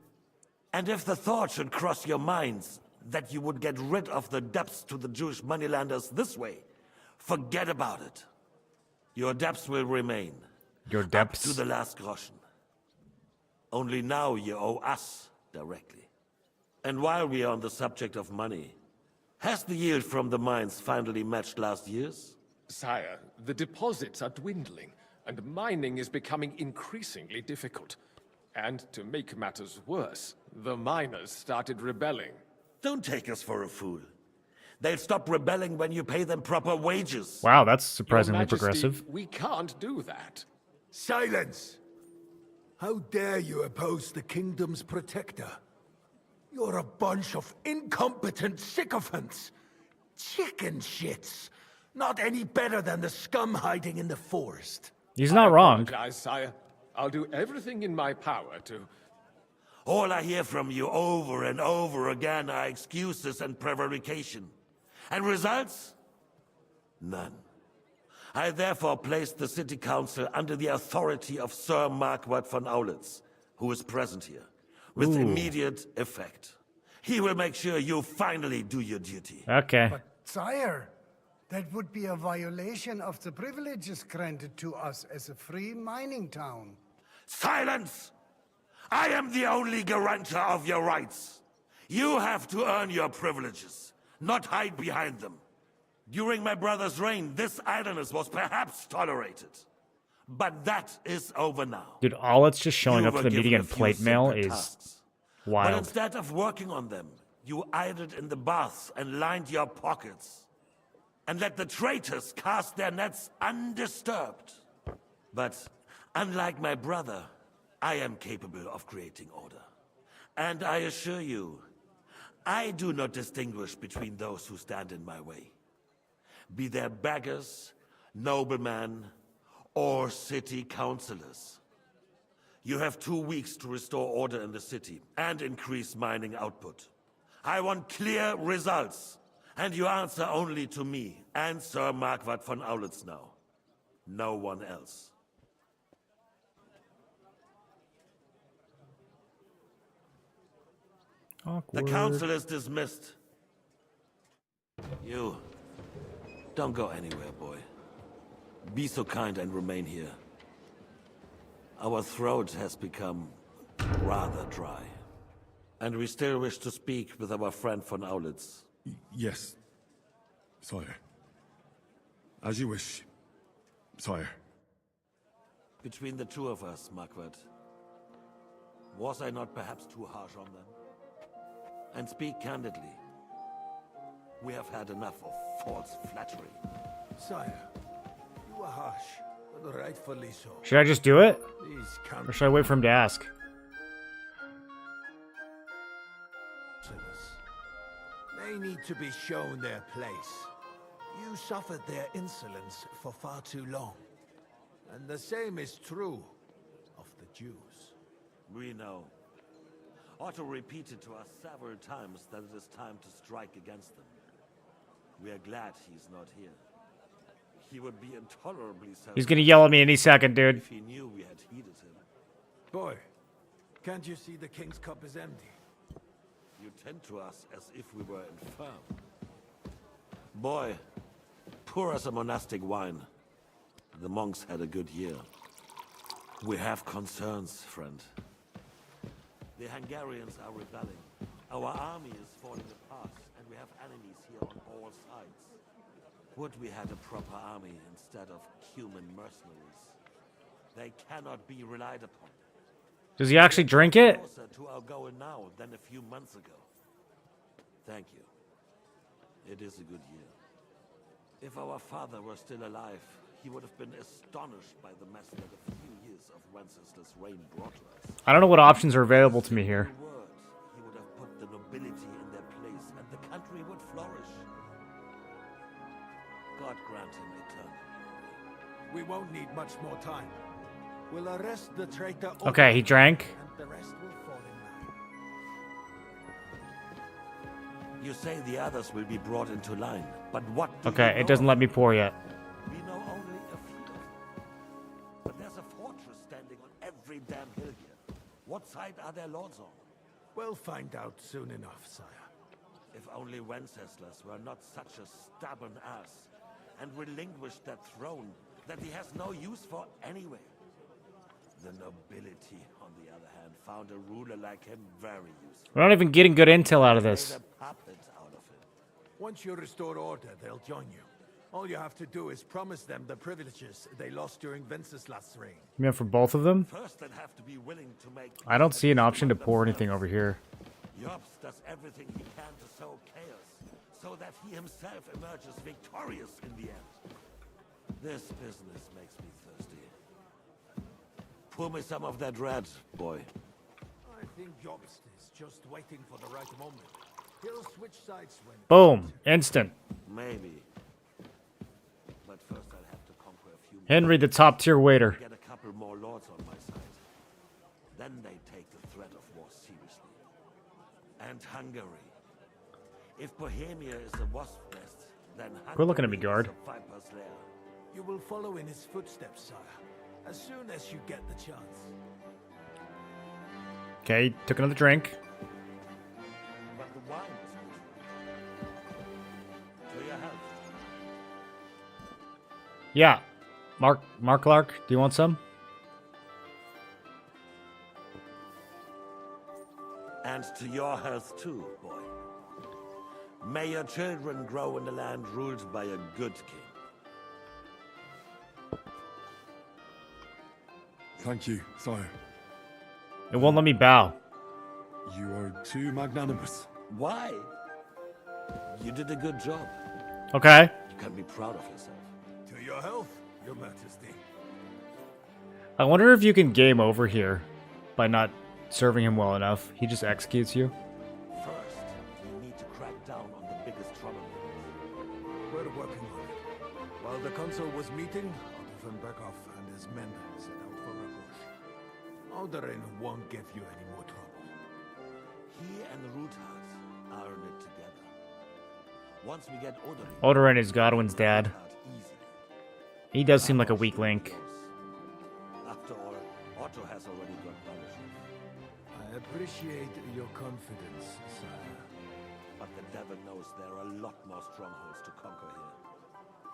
And if the thought should cross your minds that you would get rid of the debts to the Jewish moneylenders this way, forget about it. Your debts will remain. Your Up debts? to the last groschen. Only now you owe us directly. And while we are on the subject of money, Has the yield from the mines finally matched last year's? Sire, the deposits are dwindling, and mining is becoming increasingly difficult. And to make matters worse, the miners started rebelling. Don't take us for a fool. They'll stop rebelling when you pay them proper wages. Wow, that's surprisingly Your Majesty, progressive. We can't do that. Silence! How dare you oppose the kingdom's protector? You're a bunch of incompetent sycophants. Chicken shits. Not any better than the scum hiding in the forest. He's not wrong. I apologize, sire. I'll do everything in my power to... All I hear from you over and over again are excuses and prevarication. And results? None. I therefore placed the city council under the authority of Sir Marquardt von Aulitz, who is present here, with immediate effect. He will make sure you finally do your duty. Okay. But, sire, that would be a violation of the privileges granted to us as a free mining town. Silence! I am the only guarantor of your rights. You have to earn your privileges, not hide behind them. During my brother's reign, this idleness was perhaps tolerated. But that is over now. Dude, all it's just showing You up were for the meeting given and a few plate mail simple is tasks. But wild. instead of working on them, you idled in the baths and lined your pockets. And let the traitors cast their nets undisturbed. But unlike my brother, I am capable of creating order. And I assure you, I do not distinguish between those who stand in my way. Be they beggars, noblemen, or city councillors. You have 2 weeks to restore order in the city and increase mining output. I want clear results, and you answer only to me and Sir Marquardt von Aulitz now. No one else. Awkward. The council is dismissed. You, don't go anywhere, boy. Be so kind and remain here. Our throat has become rather dry. And we still wish to speak with our friend von Aulitz. Yes, sire. As you wish, sire. Between the two of us, Marquardt, was I not perhaps too harsh on them? And speak candidly. We have had enough of false flattery. Sire, you are harsh, but rightfully so. Should I just do it? These Or should I wait for him to ask? They need to be shown their place. You suffered their insolence for far too long. And the same is true of the Jews. We know. Otto repeated to us several times that it is time to strike against them. We are glad he's not here. He would be intolerably selfish. He's gonna yell at me any second, dude. If he knew we had heeded him. Boy, can't you see the king's cup is empty? You tend to us as if we were infirm. Boy, pour us a monastic wine. The monks had a good year. We have concerns, friend. The Hungarians are rebelling. Our army is falling apart, and we have enemies here on all sides. Would we had a proper army instead of human mercenaries? They cannot be relied upon. Does he actually drink it? Closer to our goal now than a few months ago. Thank you. It is a good year. If our father were still alive, he would have been astonished by the mess that a few years of Wenceslas' reign brought to us. I don't know what options are available to me here. He would have put the nobility in their place, and the country would flourish. God grant him eternal glory. We won't need much more time. We'll arrest the traitor. Okay, he drank. And the rest will fall in line. You say the others will be brought into line, but what do Okay, you it doesn't know? let me pour yet. We know only a few of them. But there's a fortress standing on every damn hill here. What side are their lords on? We'll find out soon enough, sire. If only Wenceslas were not such a stubborn ass and relinquished that throne that he has no use for anyway. The nobility, on the other hand, found a ruler like him very useful. We're not even getting good intel out of this. Made a puppet out of him. Once you restore order, they'll join you. All you have to do is promise them the privileges they lost during Wenceslas's reign. You mean for both of them? First, they'd have to be willing to make I don't see an option to pour anything over here. Jobs does everything he can to sow chaos, so that he himself emerges victorious in the end. This business makes me thirsty. Pour me some of that red, boy. I think Jobst is just waiting for the right moment. He'll switch sides when... Boom. Instant. Maybe. But first I'll have to conquer a few... Henry, the top tier waiter. Get a couple more lords on my side. Then they take the threat of war seriously. And Hungary. If Bohemia is a wasp nest, then Hungary Quit looking at me, guard. is a viper's lair. You will follow in his footsteps, sire, as soon as you get the chance. Okay, took another drink. But the wine is good. To your health. Yeah. Mark Clark, do you want some? And to your health too, boy. May your children grow in a land ruled by a good king. Thank you, sire. It won't let me bow. You are too magnanimous. Why? You did a good job. Okay. You can be proud of yourself. To your health, your majesty. I wonder if you can game over here by not serving him well enough. He just executes you. First, you need to crack down on the biggest troublemakers. We're working on it. While the consul was meeting, Otto von Berghoff and his men set out for a bush. Alderin won't give you any more trouble. He and Ruthard are in it together. Once we get Odorin is Godwin's dad. He does seem like a weak link. After all, Otto has already got punishment. I appreciate your confidence, sire. But the devil knows there are a lot more strongholds to conquer here.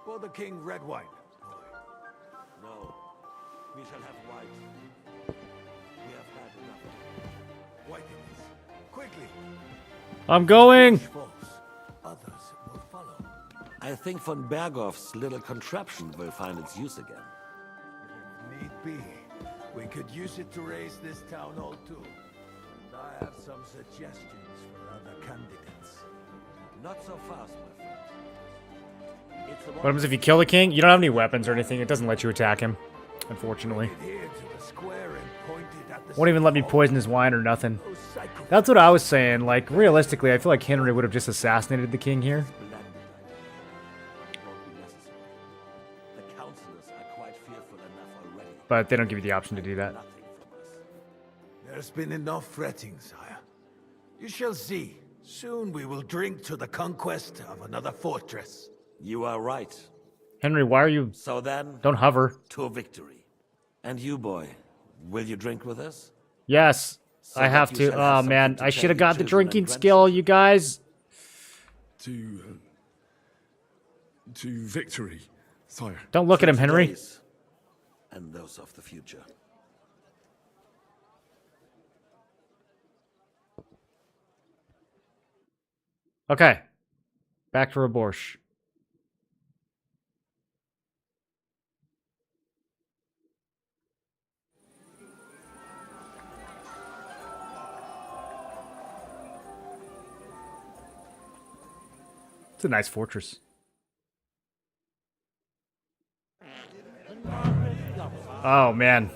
For the king, red wine. No, we shall have white. We have had enough. White it is. Quickly. I'm going. Others will follow. I think von Berghoff's little contraption will find its use again. If need be, we could use it to raise this town hall too. And I have some suggestions for other candidates. Not so fast, my friend. It's What happens if you kill the king? You don't have any weapons or anything. It doesn't let you attack him, unfortunately. Won't even let me poison his wine or nothing. That's what I was saying. Like, realistically, I feel like Henry would have just assassinated the king here. The councillors are quite fearful enough already. But they don't give you the option to do that. There's been enough fretting, sire. You shall see. Soon we will drink to the conquest of another fortress. You are right. Henry, why are you... So then... Don't hover. To victory. And you, boy, will you drink with us? Yes, So I that have you to. shall have Oh, something man. to I tell should have your got the children drinking and skill, you guys. To victory, sire. Don't look at him, To Henry. today's and those of the future. Okay. Back to Raborsh. It's a nice fortress. Oh, man.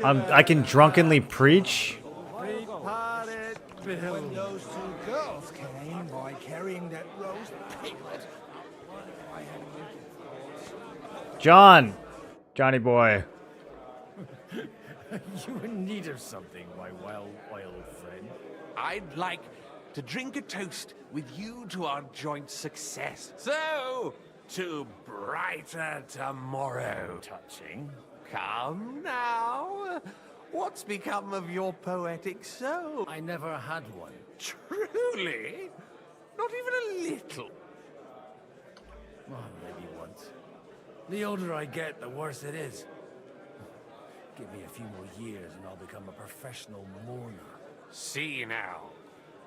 I can drunkenly preach. When those two girls came by carrying that roast piglet, I had John. Johnny boy. You in need of something, my well-oiled friend? I'd like to drink a toast with you to our joint success. So, to brighter tomorrow. Touching. Come now. What's become of your poetic soul? I never had one. Truly? Not even a little. Well, maybe once. The older I get, the worse it is. Give me a few more years and I'll become a professional mourner. See now.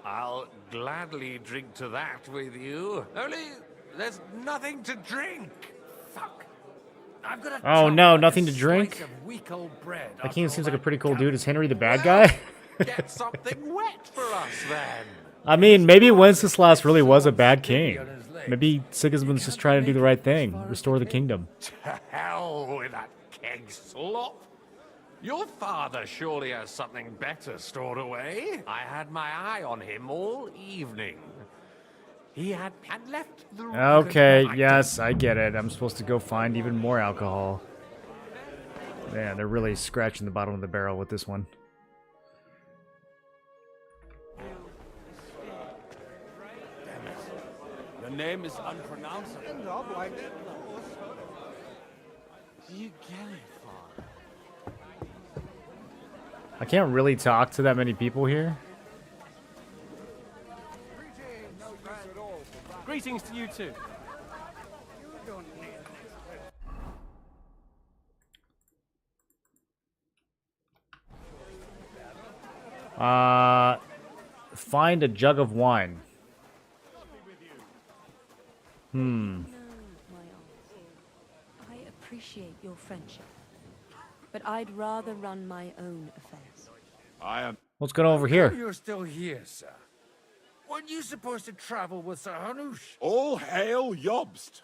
I'll gladly drink to that with you. Only there's nothing to drink. Fuck. I've got a Oh chop no, like nothing a to drink? slice of weak old bread That after king all seems like a that pretty cool gambling. dude. Is Henry the bad guy? Get something wet for us then. I mean, maybe Wenceslas really was a bad king. Maybe Sigismund's just trying to do the right thing, restore the kingdom. To hell with that keg slop. Your father surely has something better stored away. I had my eye on him all evening. He had left the room. Okay, yes, I get it. I'm supposed to go find even more alcohol. Man, they're really scratching the bottom of the barrel with this one. Your name is unpronounceable. Do you get it, Father? I can't really talk to that many people here. Greetings to you too. Find a jug of wine. No, my aunt. I appreciate your friendship, but I'd rather run my own affairs. I am. What's going on over here? You're still here, sir. Weren't you supposed to travel with Sir Hanush? All hail Jobst.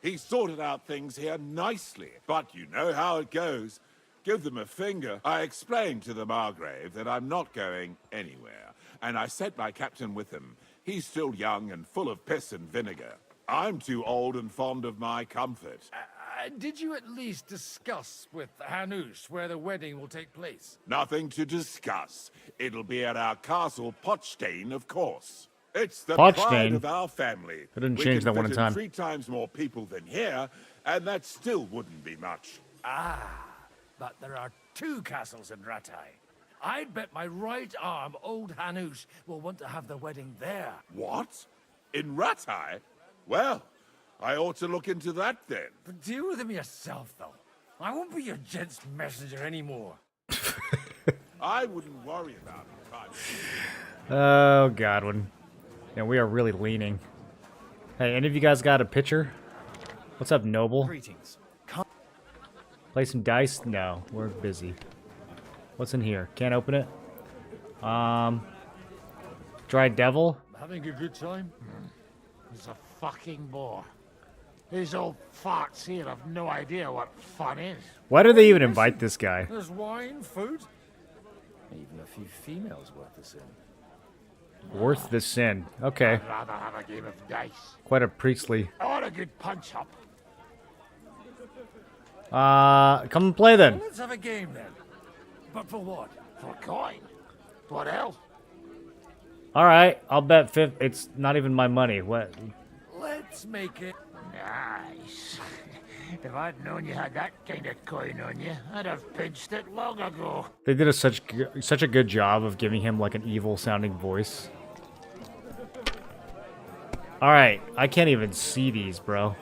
He sorted out things here nicely, but you know how it goes. Give them a finger. I explained to the Margrave that I'm not going anywhere, and I sent my captain with him. He's still young and full of piss and vinegar. I'm too old and fond of my comfort. Did you at least discuss with Hanush where the wedding will take place? Nothing to discuss. It'll be at our castle, Potsdam, of course. It's the Potsdam? pride of our family. I didn't We change can that one fit in time. 3 times more people than here, and that still wouldn't be much. But there are 2 castles in Rattay. I'd bet my right arm old Hanush will want to have the wedding there. What? In Rattay? Well, I ought to look into that then. But deal with him yourself, though. I won't be your gent's messenger anymore. I wouldn't worry about it. Oh, Godwin. Yeah, we are really leaning. Hey, any of you guys got a pitcher? What's up, Noble? Greetings. Play some dice? No, we're busy. What's in here? Can't open it? Dried devil? Having a good time? He's a fucking bore. These old farts here have no idea what fun is. Why do they even invite this guy? There's wine, food, even a few females worth the sin. Worth the sin. Okay. I'd rather have a game of dice. Quite a priestly. I want a good punch-up. Come and play then. Well, let's have a game then. But for what? For coin. What else? Alright, I'll bet 50. It's not even my money. What? Let's make it nice. If I'd known you had that kind of coin on you, I'd have pinched it long ago. They did such a good job of giving him like an evil sounding voice. Alright, I can't even see these, bro.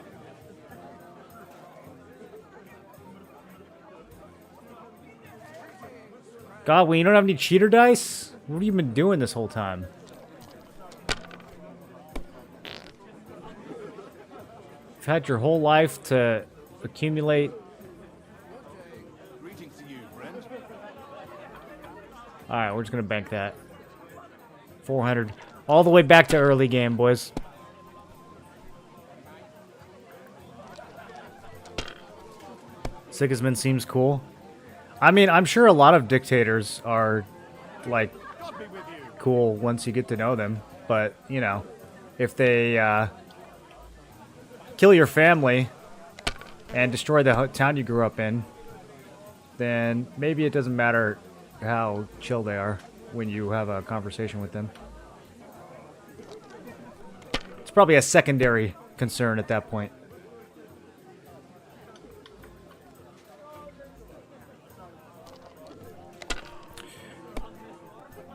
Godwin, you don't have any cheater dice? What have you been doing this whole time? You've had your whole life to accumulate. Greetings to you, friend. Alright, we're just gonna bank that. 400. All the way back to early game, boys. Sigismund seems cool. I mean, I'm sure a lot of dictators are, like, cool once you get to know them. But, you know, if they kill your family and destroy the town you grew up in, then maybe it doesn't matter how chill they are when you have a conversation with them. It's probably a secondary concern at that point.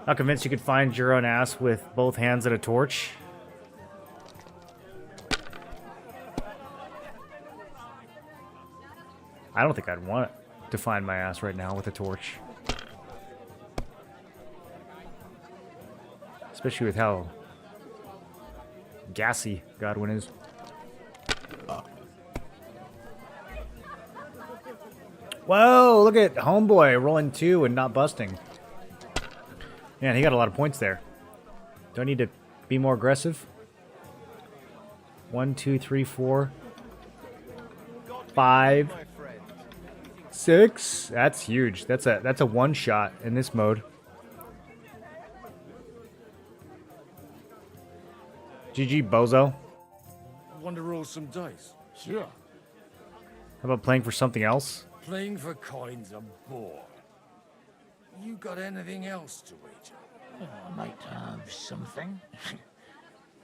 Not convinced you could find your own ass with both hands and a torch. I don't think I'd want it. to find my ass right now with a torch. Especially with how gassy Godwin is. Whoa, look at Homeboy rolling 2 and not busting. Man, he got a lot of points there. Do I need to be more aggressive? 1, 2, 3, 4, 5, 6. That's huge. That's a one shot in this mode. GG bozo. Want to roll some dice? Sure. How about playing for something else? Playing for coins a bore. You got anything else to wager? I might have something.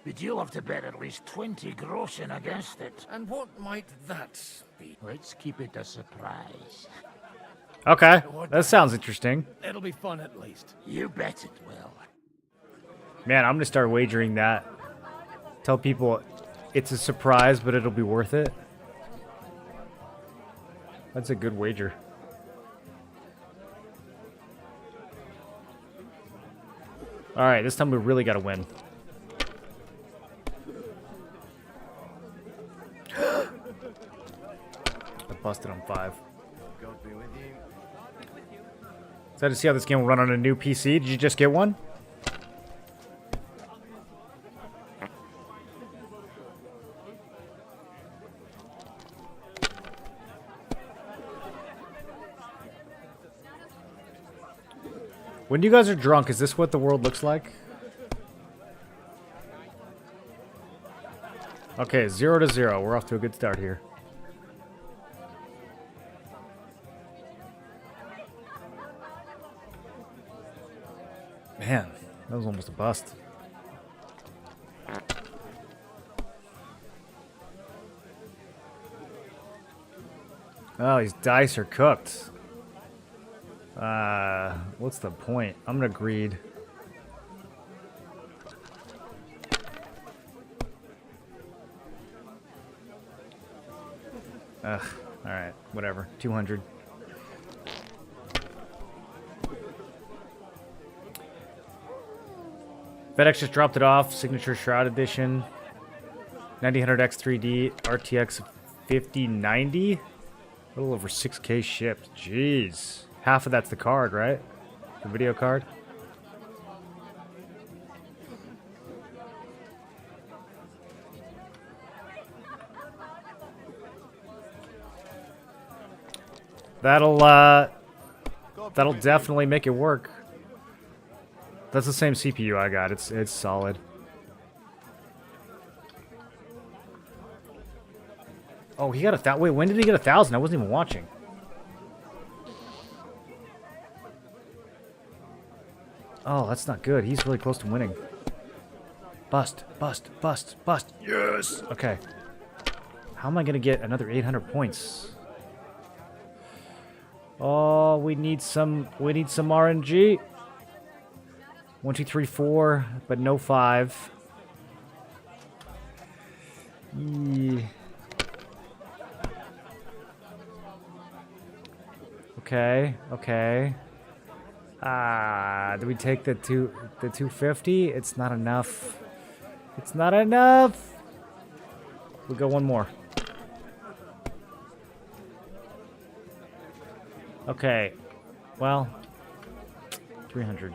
But you'll have to bet at least 20 groschen against it. And what might that be? Let's keep it a surprise. Okay, that sounds interesting. It'll be fun at least. You bet it will. Man, I'm gonna start wagering that. Tell people it's a surprise, but it'll be worth it. That's a good wager. Alright, this time we really gotta win. I busted on 5. God be with you. Excited to see how this game will run on a new PC. Did you just get one? When you guys are drunk, is this what the world looks like? Okay, 0-0. We're off to a good start here. Man, that was almost a bust. Oh, these dice are cooked. What's the point? I'm gonna greed. Ugh, alright, whatever. 200. FedEx just dropped it off. Signature Shroud Edition. 9000X 3D RTX 5090. A little over 6K shipped. Jeez. Half of that's the card, right? The video card. That'll definitely make it work. That's the same CPU I got. It's solid. Oh, he got a thousand. Wait, when did he get 1,000? I wasn't even watching. Oh, that's not good. He's really close to winning. Bust, bust, bust, bust. Yes. Okay. How am I gonna get another 800 points? Oh, we need some RNG. 1, 2, 3, 4, but no 5. Yeah. Okay, okay. Do we take the 250? It's not enough. It's not enough. We go one more. Okay. Well, 300.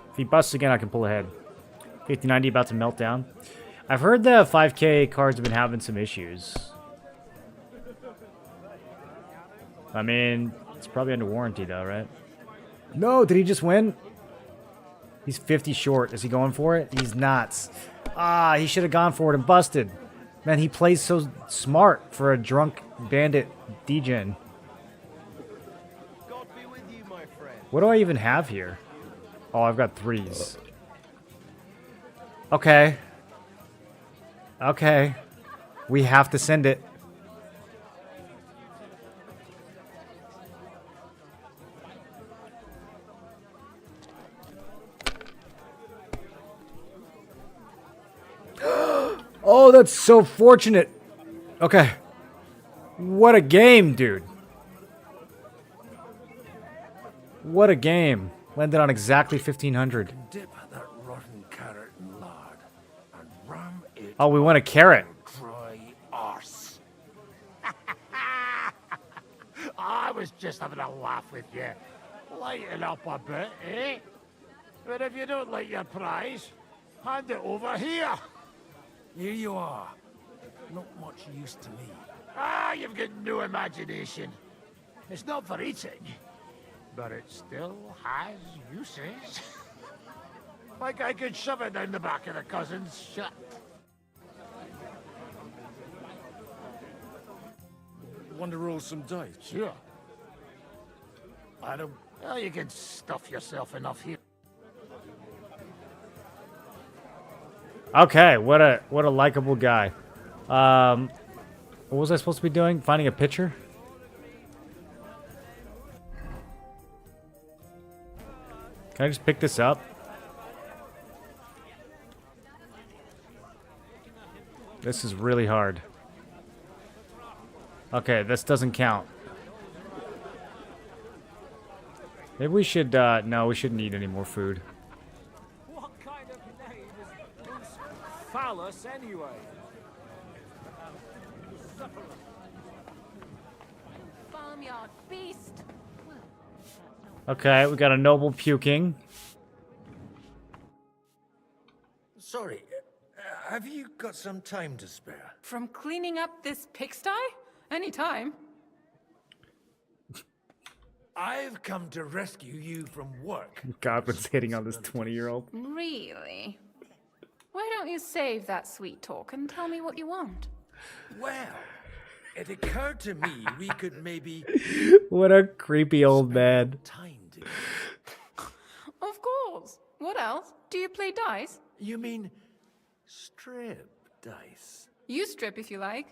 If he busts again, I can pull ahead. 5090 about to melt down. I've heard the 5K cards have been having some issues. I mean, it's probably under warranty though, right? No, did he just win? He's 50 short. Is he going for it? He's not. Ah, he should have gone for it and busted. Man, he plays so smart for a drunk bandit degen. What do I even have here? Oh, I've got 3s. Okay. Okay. We have to send it. Oh, that's so fortunate. Okay. What a game, dude. What a game. Landed on exactly 1,500. Dip that rotten carrot in lard and ram it. Oh, we want a carrot. Dry arse. I was just having a laugh with you. Lighten up a bit, eh? But if you don't like your prize, hand it over here. Here you are. Not much use to me. Ah, you've got no imagination. It's not for eating, but it still has uses. Like I could shove it down the back of the cousin's shirt. Want to roll some dice? Sure. I don't... Well, you can stuff yourself enough here. Okay, what a likable guy. What was I supposed to be doing? Finding a picture? Can I just pick this up? This is really hard. Okay, this doesn't count. Maybe we should, no, we shouldn't eat any more food. What kind of name is phallus anyway? Farmyard beast. Okay, we got a noble puking. Sorry, have you got some time to spare? From cleaning up this pigsty? Any time. I've come to rescue you from work. Godwin's hitting on this 20-year-old. Really? Why don't you save that sweet talk and tell me what you want? Well, it occurred to me we could maybe... What a creepy old man. Of course. What else? Do you play dice? You mean strip dice? You strip if you like.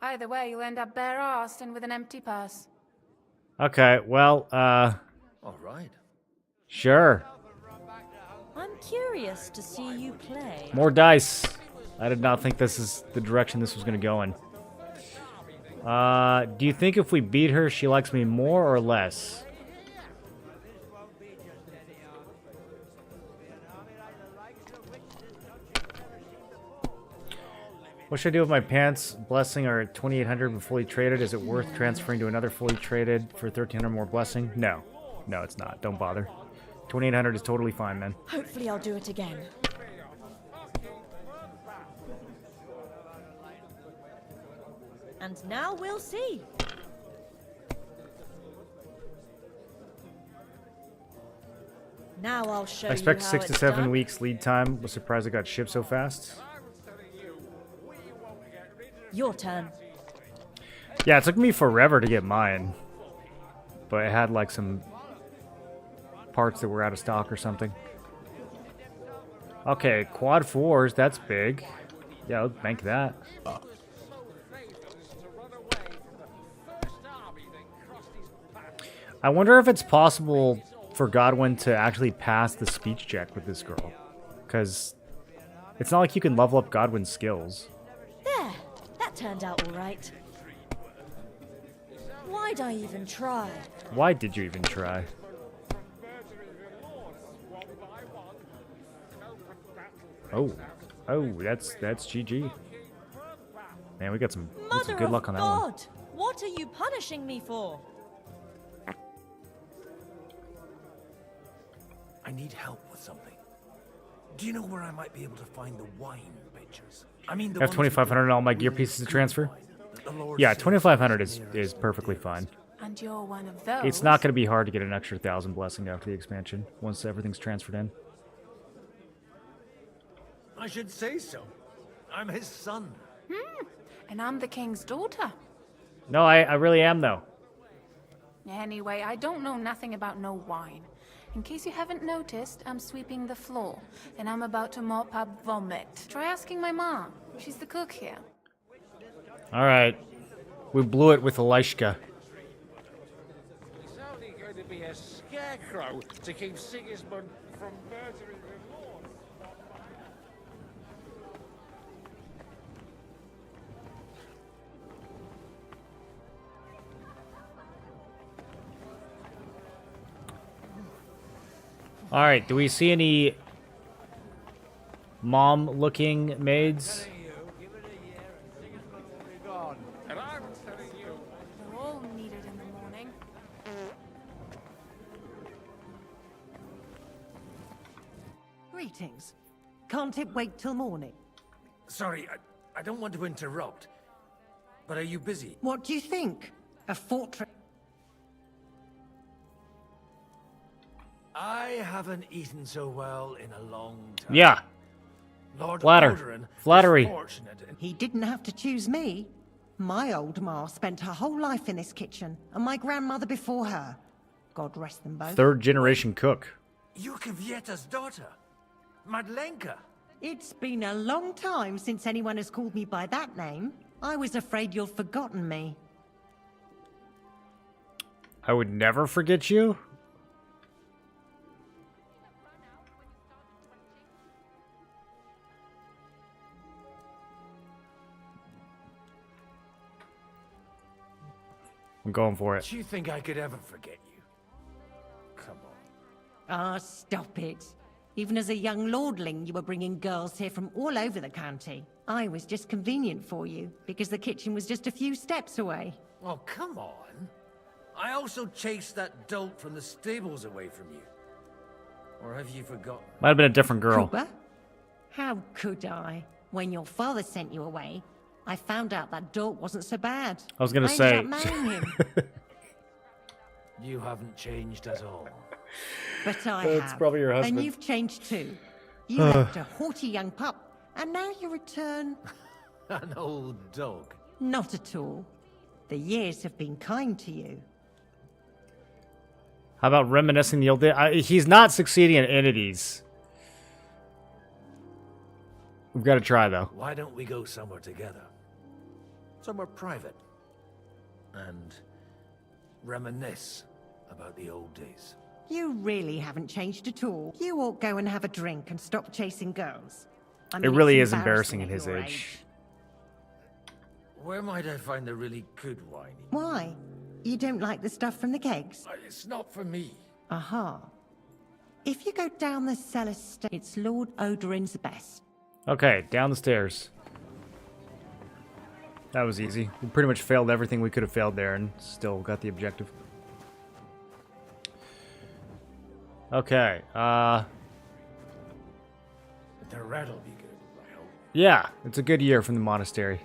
Either way, you'll end up bare-arsed and with an empty purse. Okay, well, All right. sure. I'm curious to see you play. More dice. I did not think this is the direction this was going to go in. Do you think if we beat her, she likes me more or less? What should I do with my pants? Blessing are 2,800 but fully traded. Is it worth transferring to another fully traded for 1,300 more blessing? No. No, it's not. Don't bother. 2,800 is totally fine, man. Hopefully I'll do it again. And now we'll see. Now I'll show I expect you how 6 to it's 7 done. weeks lead time. Was surprised it got shipped so fast. Your turn. Yeah, it took me forever to get mine. But it had like some parts that were out of stock or something. Okay, quad 4s, that's big. Yeah, let's bank that. I wonder if it's possible for Godwin to actually pass the speech check with this girl. Because it's not like you can level up Godwin's skills. There. That turned out all right. Why'd I even try? Why did you even try? Oh. Oh, that's GG. Man, we got some good luck on that one. God! What are you punishing me for? I need help with something. Do you know where I might be able to find the wine pictures? I mean, I have 2,500 on all my gear pieces to transfer. Yeah, 2,500 is perfectly fine. And you're one of those. It's not going to be hard to get an extra 1,000 blessing after the expansion once everything's transferred in. I should say so. I'm his son. And I'm the king's daughter. No, I really am though. Anyway, I don't know nothing about no wine. In case you haven't noticed, I'm sweeping the floor, and I'm about to mop up vomit. Try asking my mom. She's the cook here. All right, we blew it with Elishka. It's only going to be a scarecrow to keep Sigismund from murdering the Lord. Alright, do we see any mom-looking maids? They're all needed in the morning. Greetings. Can't it wait till morning? Sorry, I don't want to interrupt. But are you busy? What do you think? A fortress? I haven't eaten so well in a long time. Yeah. Lord Flatter. Alderaan was Flattery. fortunate in- He didn't have to choose me. My old ma spent her whole life in this kitchen, and my grandmother before her. God rest them both. Third generation cook. You Kvieta's daughter, Madlenka. It's been a long time since anyone has called me by that name. I was afraid you'd forgotten me. I would never forget you? I'm going for it. Do you think I could ever forget you? Come on. Ah, stop it. Even as a young lordling, you were bringing girls here from all over the county. I was just convenient for you, because the kitchen was just a few steps away. Oh, come on. I also chased that dolt from the stables away from you. Or have you forgotten? Might have been a different girl. Cooper? How could I? When your father sent you away, I found out that dolt wasn't so bad. I was gonna ended say. up marrying him. You haven't changed at all. But I That's have. probably your husband. And you've changed too. You left a haughty young pup, and now you return. An old dog. Not at all. The years have been kind to you. How about reminiscing the old day? He's not succeeding in any of these. We've got to try, though. Why don't we go somewhere together? Somewhere private. And reminisce about the old days. You really haven't changed at all. You ought go and have a drink and stop chasing girls. I It mean, really it's is embarrassing at his your age. Where might I find the really good wine? Why? You don't like the stuff from the kegs? It's not for me. Aha. If you go down the cellar stairs, it's Lord Odorin's best. Okay, down the stairs. That was easy. We pretty much failed everything we could have failed there and still got the objective. Okay, The red'll be good, I hope. yeah, it's a good year from the monastery.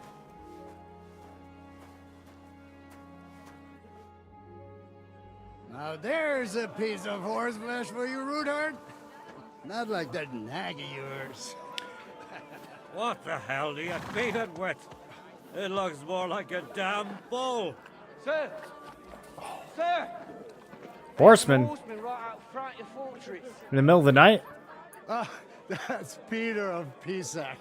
Now there's a piece of horseflesh for you, Rootheart. Not like that nag of yours. What the hell do you feed it with? It looks more like a damn bull. Sir! Sir! Horseman? Horseman right out front of your fortress. In the middle of the night? Ah, that's Peter of Pisac.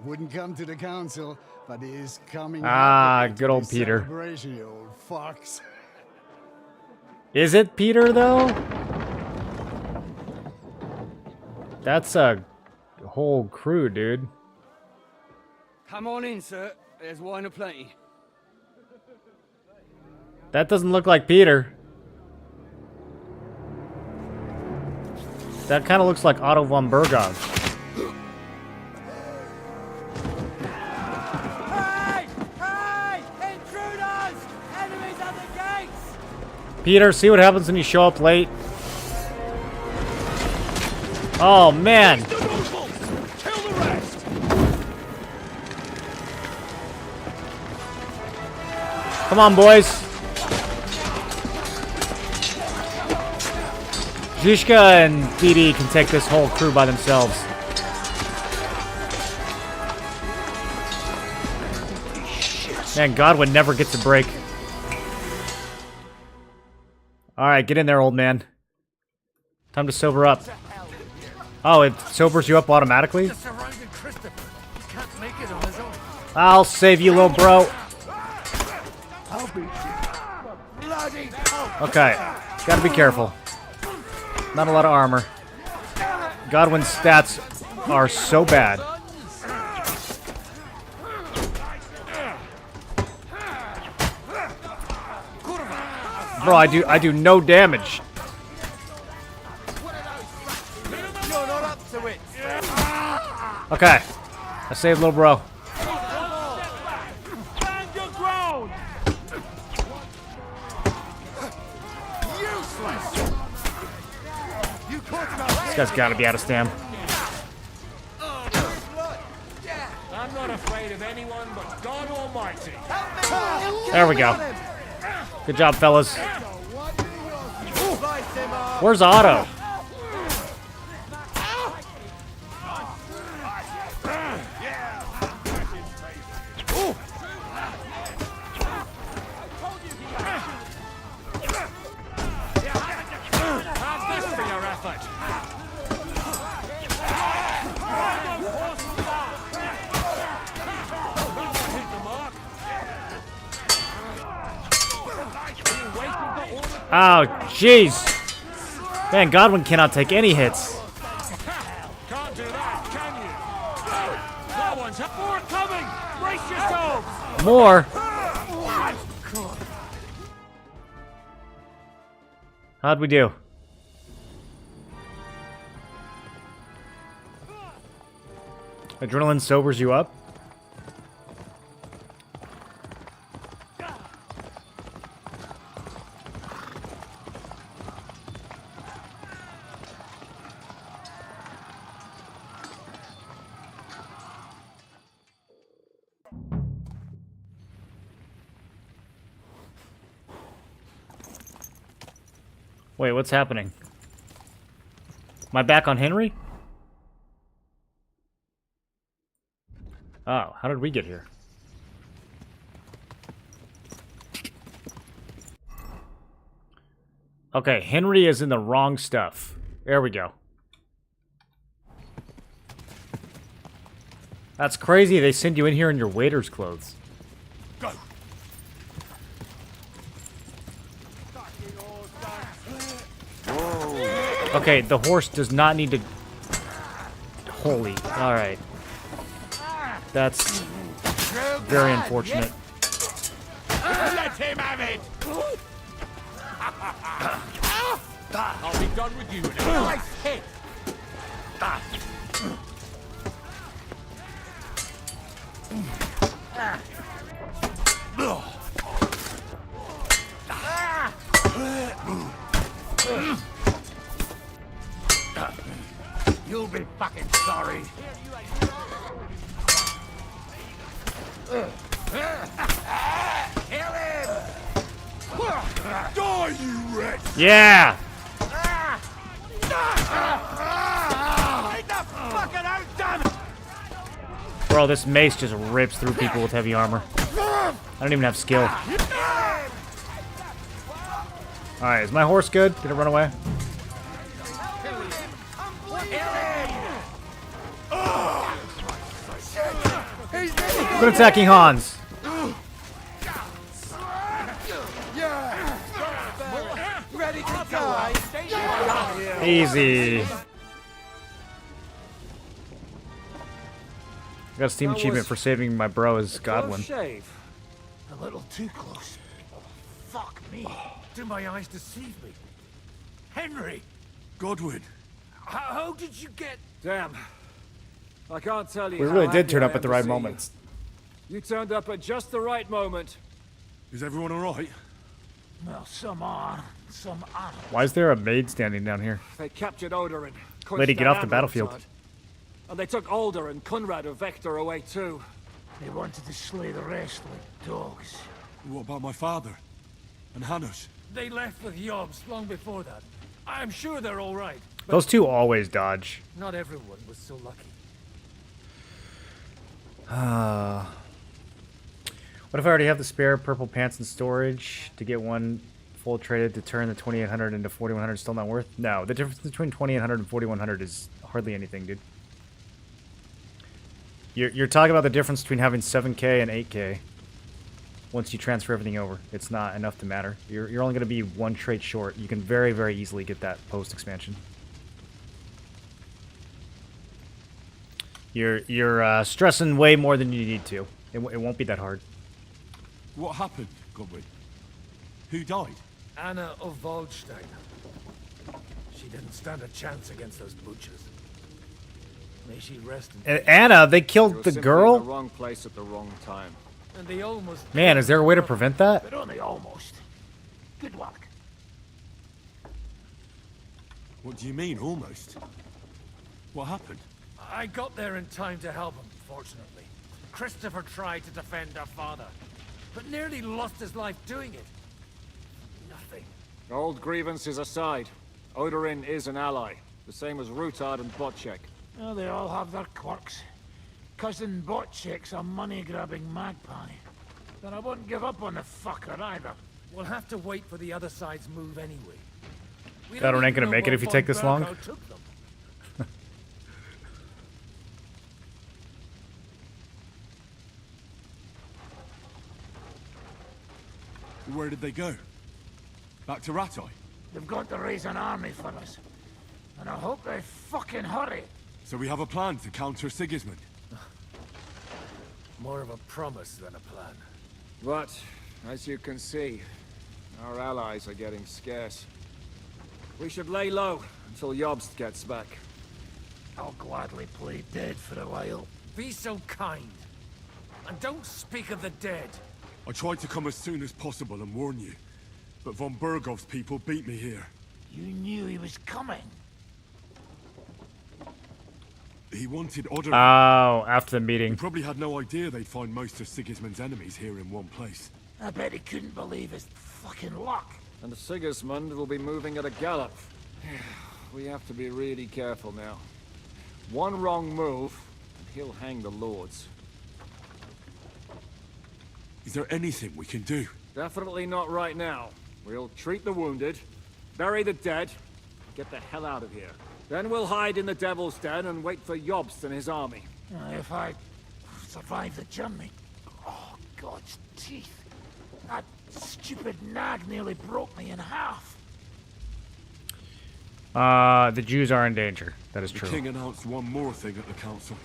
Wouldn't come to the council, but he is coming. Ah, happy to good old the Peter. celebration, you old fox. Is it Peter, though? That's a whole crew, dude. Come on in, sir. There's wine aplenty. That doesn't look like Peter. That kind of looks like Otto von Bergov. Hey! Hey! Intruders! Enemies at the gates! Peter, see what happens when you show up late? Oh, man. Come on, boys. Zizka and DD can take this whole crew by themselves. Man, Godwin never gets a break. Alright, get in there, old man. Time to sober up. Oh, it sobers you up automatically? Just surrounded Christopher. He can't make it on his own. I'll save you, little bro. I'll beat you. Bloody Okay, gotta be careful. Not a lot of armor. Godwin's stats are so bad. Bro, I do no damage. Okay. I saved little bro. Stand your ground! Useless! You caught This guy's gotta be out of stam. I'm not afraid of anyone but God Almighty. There we go. Good job, fellas. Where's Otto? Have this for your effort. Oh, jeez. Man, Godwin cannot take any hits. Can't do that, can you? No one's more coming. Brace yourselves. More. How'd we do? Adrenaline sobers you up? Wait, what's happening? Am I back on Henry? Oh, how did we get here? Okay, Henry is in the wrong stuff. There we go. That's crazy. They send you in here in your waiter's clothes. Go. Okay, the horse does not need to... Holy... Alright. That's very unfortunate. Let him have it! I'll be done with you in a nice hit. You'll be fucking sorry. Kill him! Die, you wretch! Yeah! Take the fucking out, damn it! Bro, this mace just rips through people with heavy armor. I don't even have skill. Alright, is my horse good? Did it run away? Good attacking Hans. Ready to die? Easy. I got a Steam achievement for saving my bro as Godwin. Shave. A little too close. Fuck me. Do my eyes deceive me? Henry! Godwin. How did you get... Damn. I can't tell you. We how really did happy turn I up am at the to right see moments. You turned up at just the right moment. Is everyone alright? Well, some are, some aren't. Why is there a maid standing down here? They captured Oder and Lady, get off the battlefield. And they took Alder and Conrad of Vector away too. They wanted to slay the rest like dogs. What about my father? And Hanush? They left with Yobs long before that. I'm sure they're all right. But Those two always dodge. not everyone was so lucky. What if I already have the spare purple pants in storage to get one full traded to turn the 2800 into 4100 still not worth? No, the difference between 2800 and 4100 is hardly anything, dude. You're talking about the difference between having 7k and 8k once you transfer everything over. It's not enough to matter. You're only going to be one trait short. You can very, very easily get that post-expansion. You're stressing way more than you need to. It won't be that hard. What happened, Godwin? Who died? Anna of Waldstein. She didn't stand a chance against those butchers. May she rest in And Anna, they You killed were the simply girl? in the wrong place at the wrong time. And they almost... Man, is there a way to prevent that? But only almost. Good work. What do you mean, almost? What happened? I got there in time to help him, fortunately. Christopher tried to defend our father, but nearly lost his life doing it. Nothing. Old grievances aside, Odorin is an ally, the same as Rutard and Botchek. Well, they all have their quirks. Cousin Botchek's a money-grabbing magpie. Then I wouldn't give up on the fucker either. We'll have to wait for the other side's move anyway. We That one ain't even gonna know make it where if you von take this long. Berghout took them. Where did they go? Back to Rattay? They've got to raise an army for us. And I hope they fucking hurry. So we have a plan to counter Sigismund. More of a promise than a plan. But, as you can see, our allies are getting scarce. We should lay low until Jobst gets back. I'll gladly play dead for a while. Be so kind. And don't speak of the dead. I tried to come as soon as possible and warn you, but von Bergov's people beat me here. You knew he was coming. He wanted Odorin. Oh, after the He meeting. probably had no idea they'd find most of Sigismund's enemies here in one place. I bet he couldn't believe his fucking luck. And Sigismund will be moving at a gallop. We have to be really careful now. One wrong move, and he'll hang the lords. Is there anything we can do? Definitely not right now. We'll treat the wounded, bury the dead, get the hell out of here. Then we'll hide in the Devil's Den and wait for Jobst and his army. If I survive the journey... Oh, God's teeth. That stupid nag nearly broke me in half. The Jews are in danger. That is The true. king announced one more thing at the council.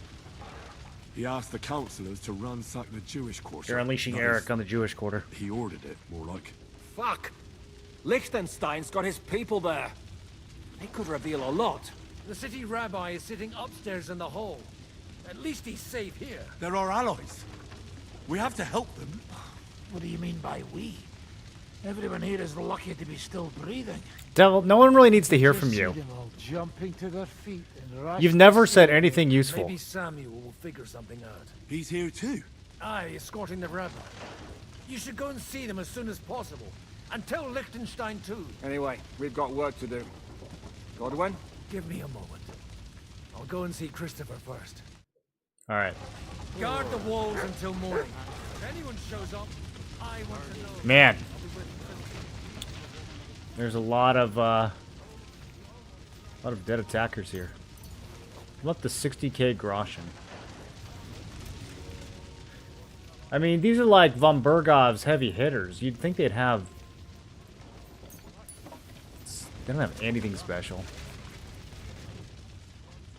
He asked the councillors to ransack the Jewish quarter. You're unleashing Eric on the Jewish quarter. He ordered it, more like. Fuck! Liechtenstein's got his people there. They could reveal a lot. The city rabbi is sitting upstairs in the hall. At least he's safe here. They're our allies. We have to help them. What do you mean by we? Everyone here is lucky to be still breathing. Devil, no one really needs to hear from See you. them all jumping to their feet and rush You've never to said save anything them. useful. Maybe Samuel will figure something out. He's here too. Aye, escorting the rabbi. You should go and see them as soon as possible. And tell Liechtenstein too. Anyway, we've got work to do. Godwin? Give me a moment. I'll go and see Christopher first. All right. Guard the walls until morning. If anyone shows up, I want to know. Man. There's a lot of dead attackers here. I'm up to 60k Groschen. I mean, these are like von Bergov's heavy hitters. You'd think they'd have... They don't have anything special.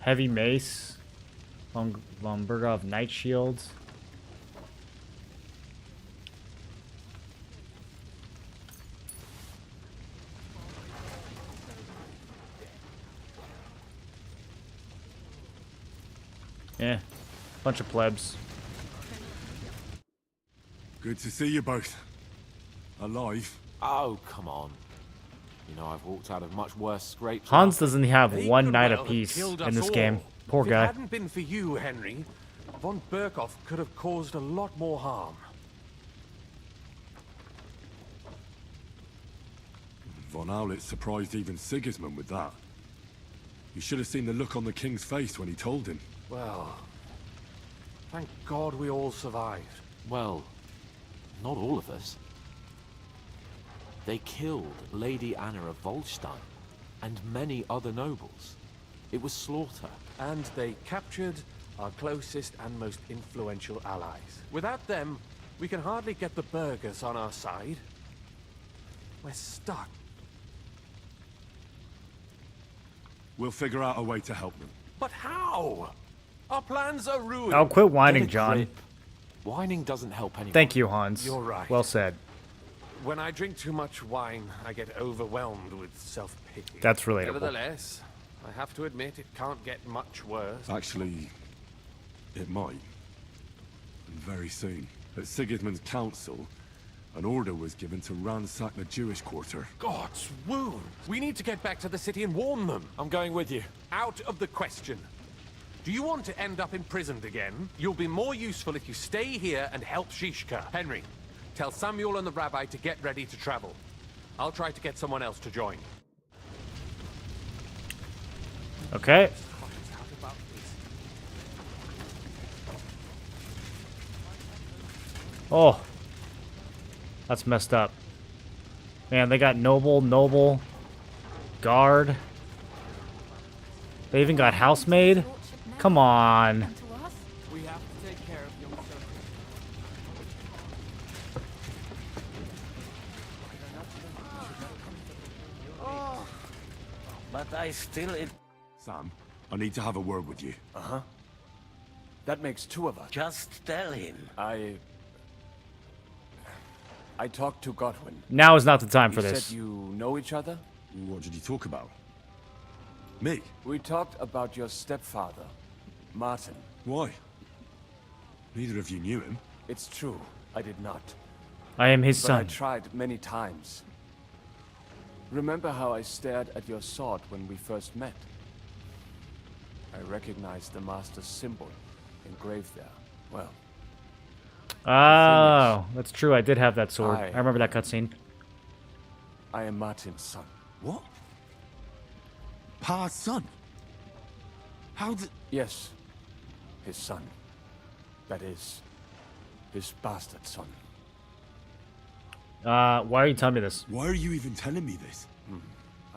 Heavy mace. Von Bergov night shields. Eh, bunch of plebs. Good to see you both. Alive. Oh, come on. You know, I've walked out of much worse scrapes. Hans doesn't have He one could night well have apiece killed in us this all. game. Poor If guy. it hadn't been for you, Henry, von Berkhoff could have caused a lot more harm. Von Aulitz surprised even Sigismund with that. You should have seen the look on the king's face when he told him. Well, thank God we all survived. Well, not all of us. They killed Lady Anna of Volstein and many other nobles. It was slaughter. And they captured our closest and most influential allies. Without them, we can hardly get the burghers on our side. We're stuck. We'll figure out a way to help them. But how? Our plans are ruined. Oh, quit whining, Get a John. grip. Whining doesn't help anyone. Thank you, Hans. You're right. Well said. When I drink too much wine, I get overwhelmed with self-pity. That's relatable. Nevertheless, I have to admit, it can't get much worse. Actually, it might. And very soon. At Sigismund's council, an order was given to ransack the Jewish quarter. God's wound! We need to get back to the city and warn them. I'm going with you. Out of the question. Do you want to end up imprisoned again? You'll be more useful if you stay here and help Shishka. Henry, tell Samuel and the rabbi to get ready to travel. I'll try to get someone else to join. Okay. Oh. That's messed up. Man, they got noble, guard. They even got housemaid? Come on. We have to take care of young Oh, but I still... Sam, I need to have a word with you. Uh-huh. That makes two of us. Just tell him. I talked to Godwin. Now is not the time for He this. said you know each other? What did you talk about? Me? We talked about your stepfather, Martin. Why? Neither of you knew him. It's true, I did not. I am his But son. I tried many times. Remember how I stared at your sword when we first met? I recognized the Master's symbol engraved there. Well, Oh, that's true. I did have that sword. I- I remember that cutscene. I am Martin's son. What? Pa's son? How did... Yes, his son. That is, his bastard son. Why are you telling me this? Why are you even telling me this?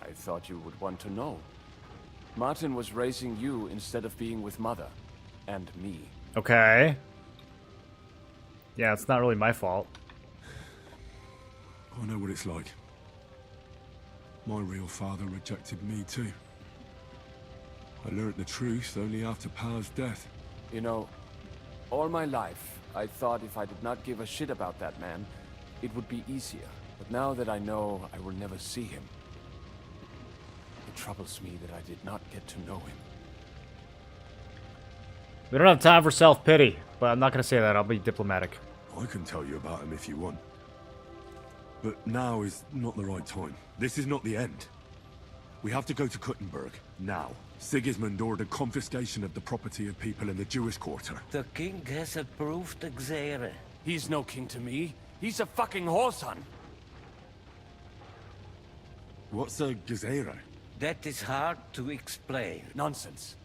I thought you would want to know. Martin was raising you instead of being with Mother. And me. Okay. Yeah, it's not really my fault. I know what it's like. My real father rejected me too. I learned the truth only after Pa's death. You know, all my life, I thought if I did not give a shit about that man, it would be easier. But now that I know I will never see him, it troubles me that I did not get to know him. We don't have time for self-pity, but I'm not going to say that. I'll be diplomatic. I can tell you about him if you want. But now is not the right time. This is not the end. We have to go to Kuttenberg, now. Sigismund ordered confiscation of the property of people in the Jewish quarter. The king has approved Xere. He's no king to me. He's a fucking whoreson. What's a gezerah? That is hard to explain. Nonsense.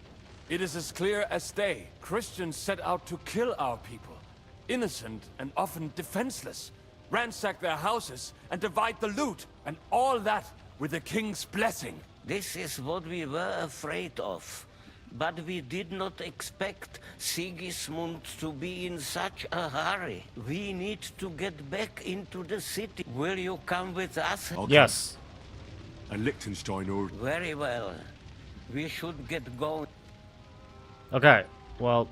It is as clear as day. Christians set out to kill our people. Innocent and often defenseless. Ransack their houses and divide the loot. And all that with the king's blessing. This is what we were afraid of. But we did not expect Sigismund to be in such a hurry. We need to get back into the city. Will you come with us? Okay. Yes. And Liechtenstein ordered... Very well. We should get going. Okay, well...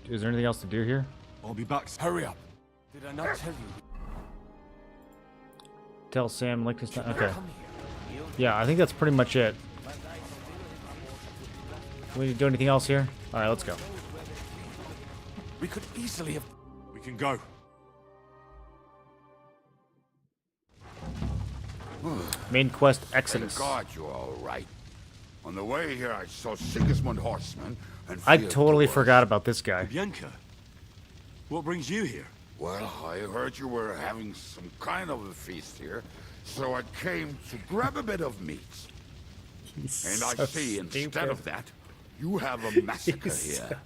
Is there anything else to do here? I'll be back. Hurry up. Did I not tell you? Tell Sam Liechtenstein. Okay. Yeah, I think that's pretty much it. Do we need to do anything else here? Alright, let's go. We could easily have... We can go. Main quest Exodus. Thank God you're all right. On the way here, I saw Sigismund horsemen and... I totally forgot about this guy. Bianca, what brings you here? Well, I heard you were having some kind of a feast here, so I came to grab a bit of meat. And I so see instead stupid. of that, you have a massacre He's here.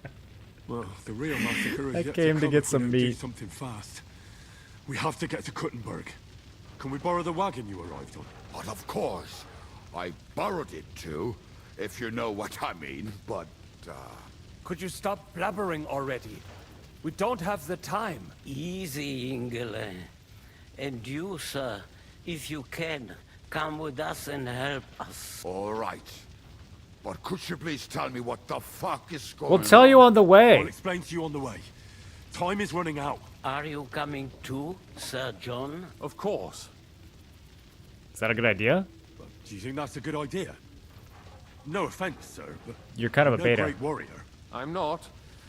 Well, the real massacre is I yet came to come get if we some don't do meat. something fast. We have to get to Kuttenberg. Can we borrow the wagon you arrived on? But of course, I borrowed it too, if you know what I mean, but, Could you stop blabbering already? We don't have the time. Easy, Ingele. And you, sir, if you can, come with us and help us. All right. But could you please tell me what the fuck is going We'll on? tell you on the way. I'll explain to you on the way. Time is running out. Are you coming too, Sir John? Of course. Is that a good idea? Do you think that's a good idea? No offense, sir, but You're kind of a no beta. great warrior. I'm not.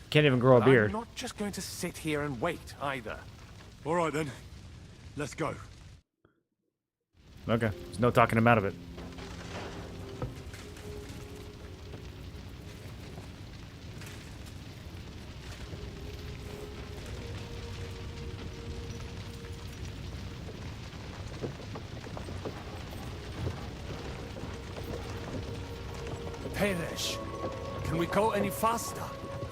Can't even grow a But beard. I'm not just going to sit here and wait, either. All right, then. Let's go. Okay, there's no talking him out of it. Perish. Can we go any faster?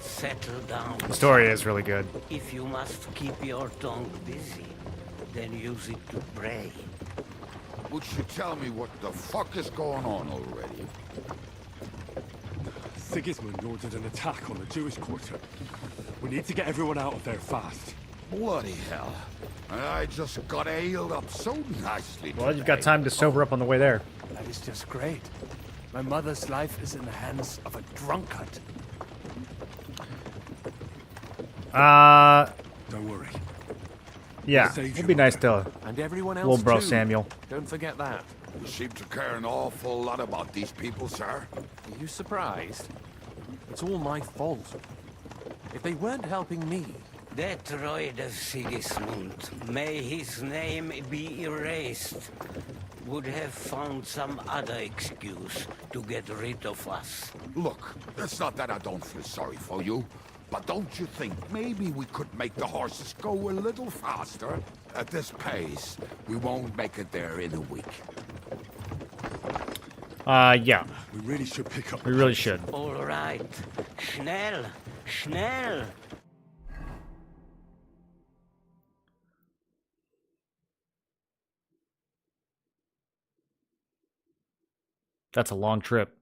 Settle down. The story is really good. If you must keep your tongue busy, then use it to pray. Would you tell me what the fuck is going on already? Sigismund ordered an attack on the Jewish quarter. We need to get everyone out of there fast. Bloody hell. And I just got ailed up so nicely Well, you've got time to sober up on the way there. That is just great. My mother's life is in the hands of a drunkard. Don't worry. Yeah, it'd be nice to And everyone else little bro too. Samuel. Don't forget that. You seem to care an awful lot about these people, sir. Are you surprised? It's all my fault. If they weren't helping me... That droid of Sigismund, may his name be erased, would have found some other excuse to get rid of us. Look, it's not that I don't feel sorry for you, but don't you think maybe we could make the horses go a little faster? At this pace, we won't make it there in a week. Yeah. We really should pick up. We really should. All right. Schnell! Schnell! That's a long trip.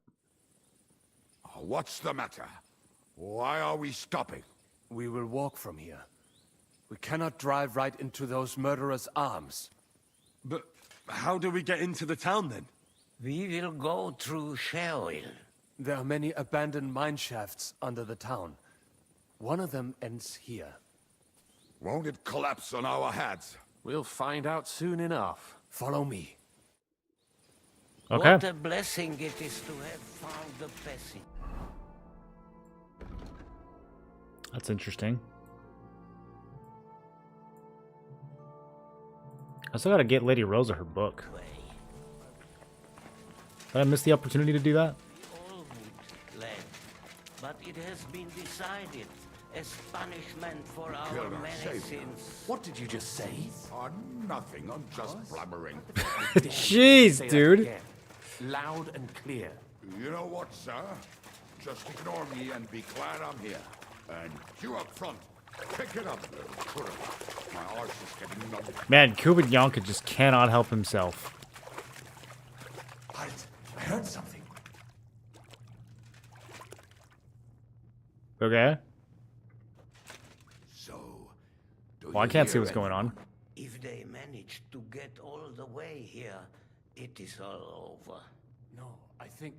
What's the matter? Why are we stopping? We will walk from here. We cannot drive right into those murderers' arms. But how do we get into the town, then? We will go through Sheol. There are many abandoned mine shafts under the town. One of them ends here. Won't it collapse on our heads? We'll find out soon enough. Follow me. Okay. What a blessing it is to have found the passage. That's interesting. I still gotta get Lady Rosa her book. Did I miss the opportunity to do that? All would, lad. But it has been decided as punishment for our Killed our many savior. sins. What did you just say? Nothing. I'm just blabbering. Jeez, Say that dude. again. Loud and clear. You know what, sir? Just ignore me and be glad I'm here. And you up front, pick it up, little critter. My arse is getting numb. Man, Kubanyanka just cannot help himself. Halt! I heard something. Okay. So, do Well, I you can't see hear what's going on. If they manage to get all the way here, it is all over. No, I think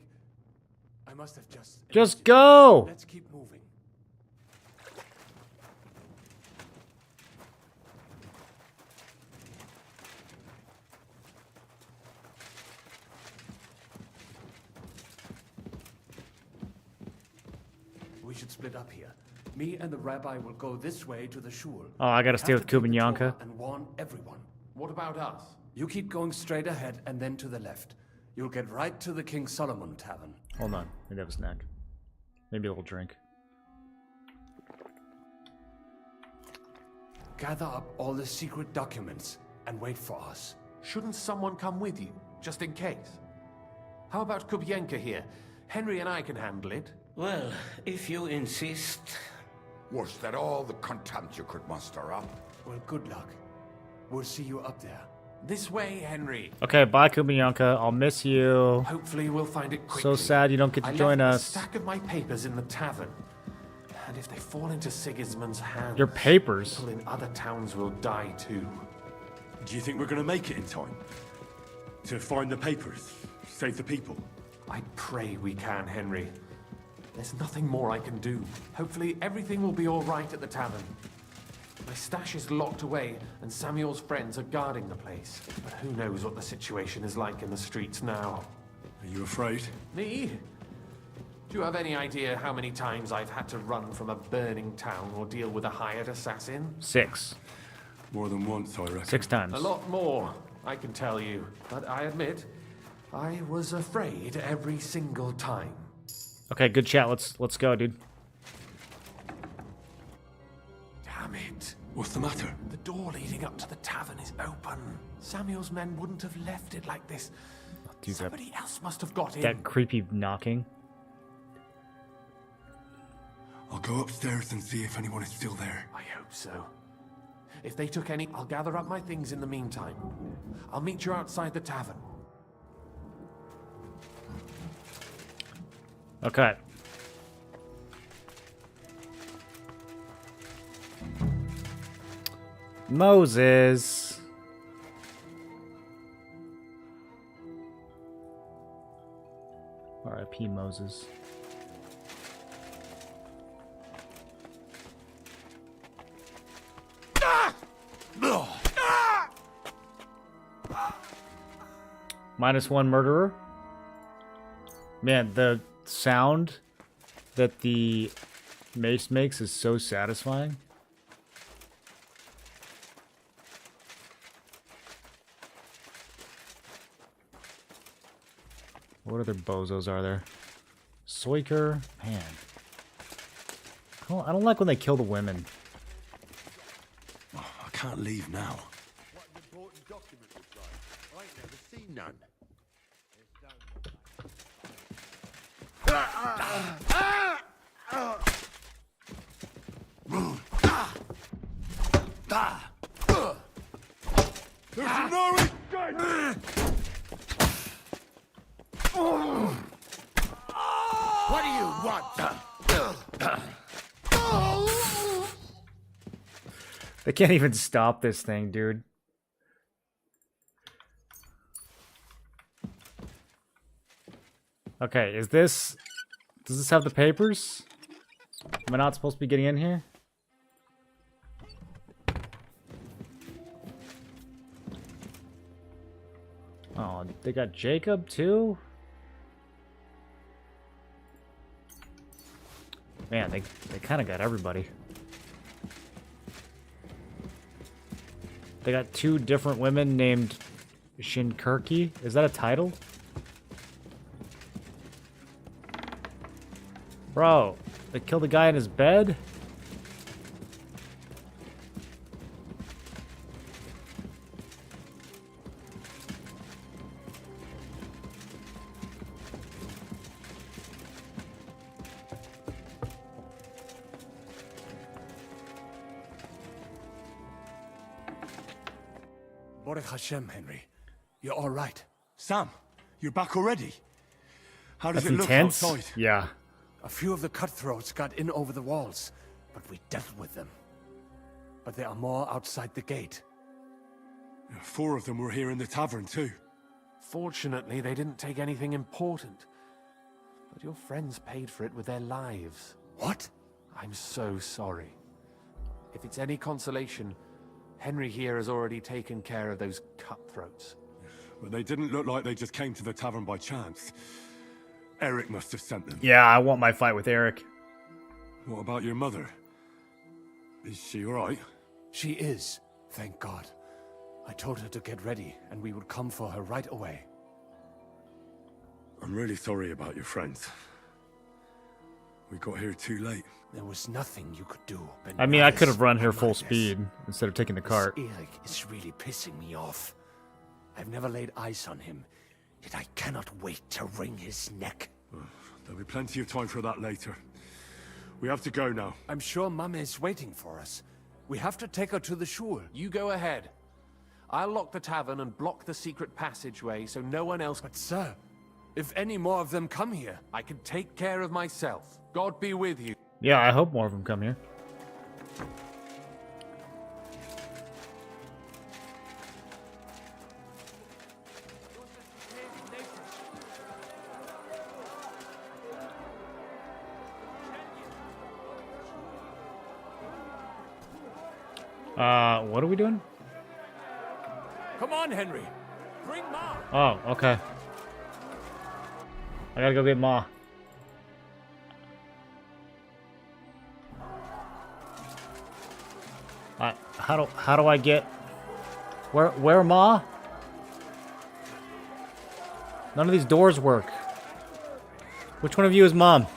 I must have Just go! Let's keep moving. We should split up here. Me and the rabbi will go this way to the shul. Oh, I gotta We stay have with to take the Kubanyanka. Torah and warn everyone. What about us? You keep going straight ahead and then to the left. You'll get right to the King Solomon Tavern. Hold on. Maybe have a snack. Maybe a little drink. Gather up all the secret documents and wait for us. Shouldn't someone come with you, just in case? How about Kubienka here? Henry and I can handle it. Well, if you insist. Was that all the contempt you could muster up? Well, good luck. We'll see you up there. This way, Henry. Okay, bye, Kubanyanka. I'll miss you. Hopefully we'll find it quickly. So sad you don't get to join I left us. a stack of my papers in the tavern. And if they fall into Sigismund's hands... Your papers? People in other towns will die too. Do you think we're gonna make it in time? To find the papers? Save the people? I pray we can, Henry. There's nothing more I can do. Hopefully everything will be all right at the tavern. My stash is locked away, and Samuel's friends are guarding the place. But who knows what the situation is like in the streets now. Are you afraid? Me? Do you have any idea how many times I've had to run from a burning town or deal with a hired assassin? 6. More than once, I reckon. 6 times. A lot more, I can tell you. But I admit, I was afraid every single time. Okay, good chat. Let's go, dude. Damn it. What's the matter? The door leading up to the tavern is open. Samuel's men wouldn't have left it like this. Dude, Somebody else must have got in. That creepy knocking. I'll go upstairs and see if anyone is still there. I hope so. If they took any, I'll gather up my things in the meantime. I'll meet you outside the tavern. Okay. Moses. R.I.P. Moses. -1 murderer. Man, the sound that the mace makes is so satisfying. What other bozos are there? Soiker, man. I don't like when they kill the women. Oh, I can't leave now. What an important document was that? I ain't never seen none. There's an Nori! What do you want? They can't even stop this thing, dude. Okay, is this... Does this have the papers? Am I not supposed to be getting in here? Oh, they got Jacob too? Man, they kind of got everybody. They got 2 different women named Shinkurki. Is that a title? Bro, they killed a guy in his bed? Baruch Hashem, Henry. You're all right. Sam, you're back already? How does That's it look intense. outside? Yeah. A few of the cutthroats got in over the walls, but we dealt with them. But there are more outside the gate. 4 of them were here in the tavern too. Fortunately, they didn't take anything important. But your friends paid for it with their lives. What? I'm so sorry. If it's any consolation, Henry here has already taken care of those cutthroats. But they didn't look like they just came to the tavern by chance. Eric must have sent them. Yeah, I want my fight with Eric. What about your mother? Is she alright? She is, thank God. I told her to get ready, and we would come for her right away. I'm really sorry about your friends. We got here too late. There was nothing you could do. I mean, I could have run here full speed instead of taking the cart. This Eric is really pissing me off. I've never laid eyes on him, yet I cannot wait to wring his neck. There'll be plenty of time for that later. We have to go now. I'm sure Mum is waiting for us. We have to take her to the shul. You go ahead. I'll lock the tavern and block the secret passageway so no one else... But sir, if any more of them come here... I can take care of myself. God be with you. Yeah, I hope more of them come here. What are we doing? Come on, Henry. Bring Ma. Oh, okay. I gotta go get Ma. How do I get... Where Ma? None of these doors work. Which one of you is Mom?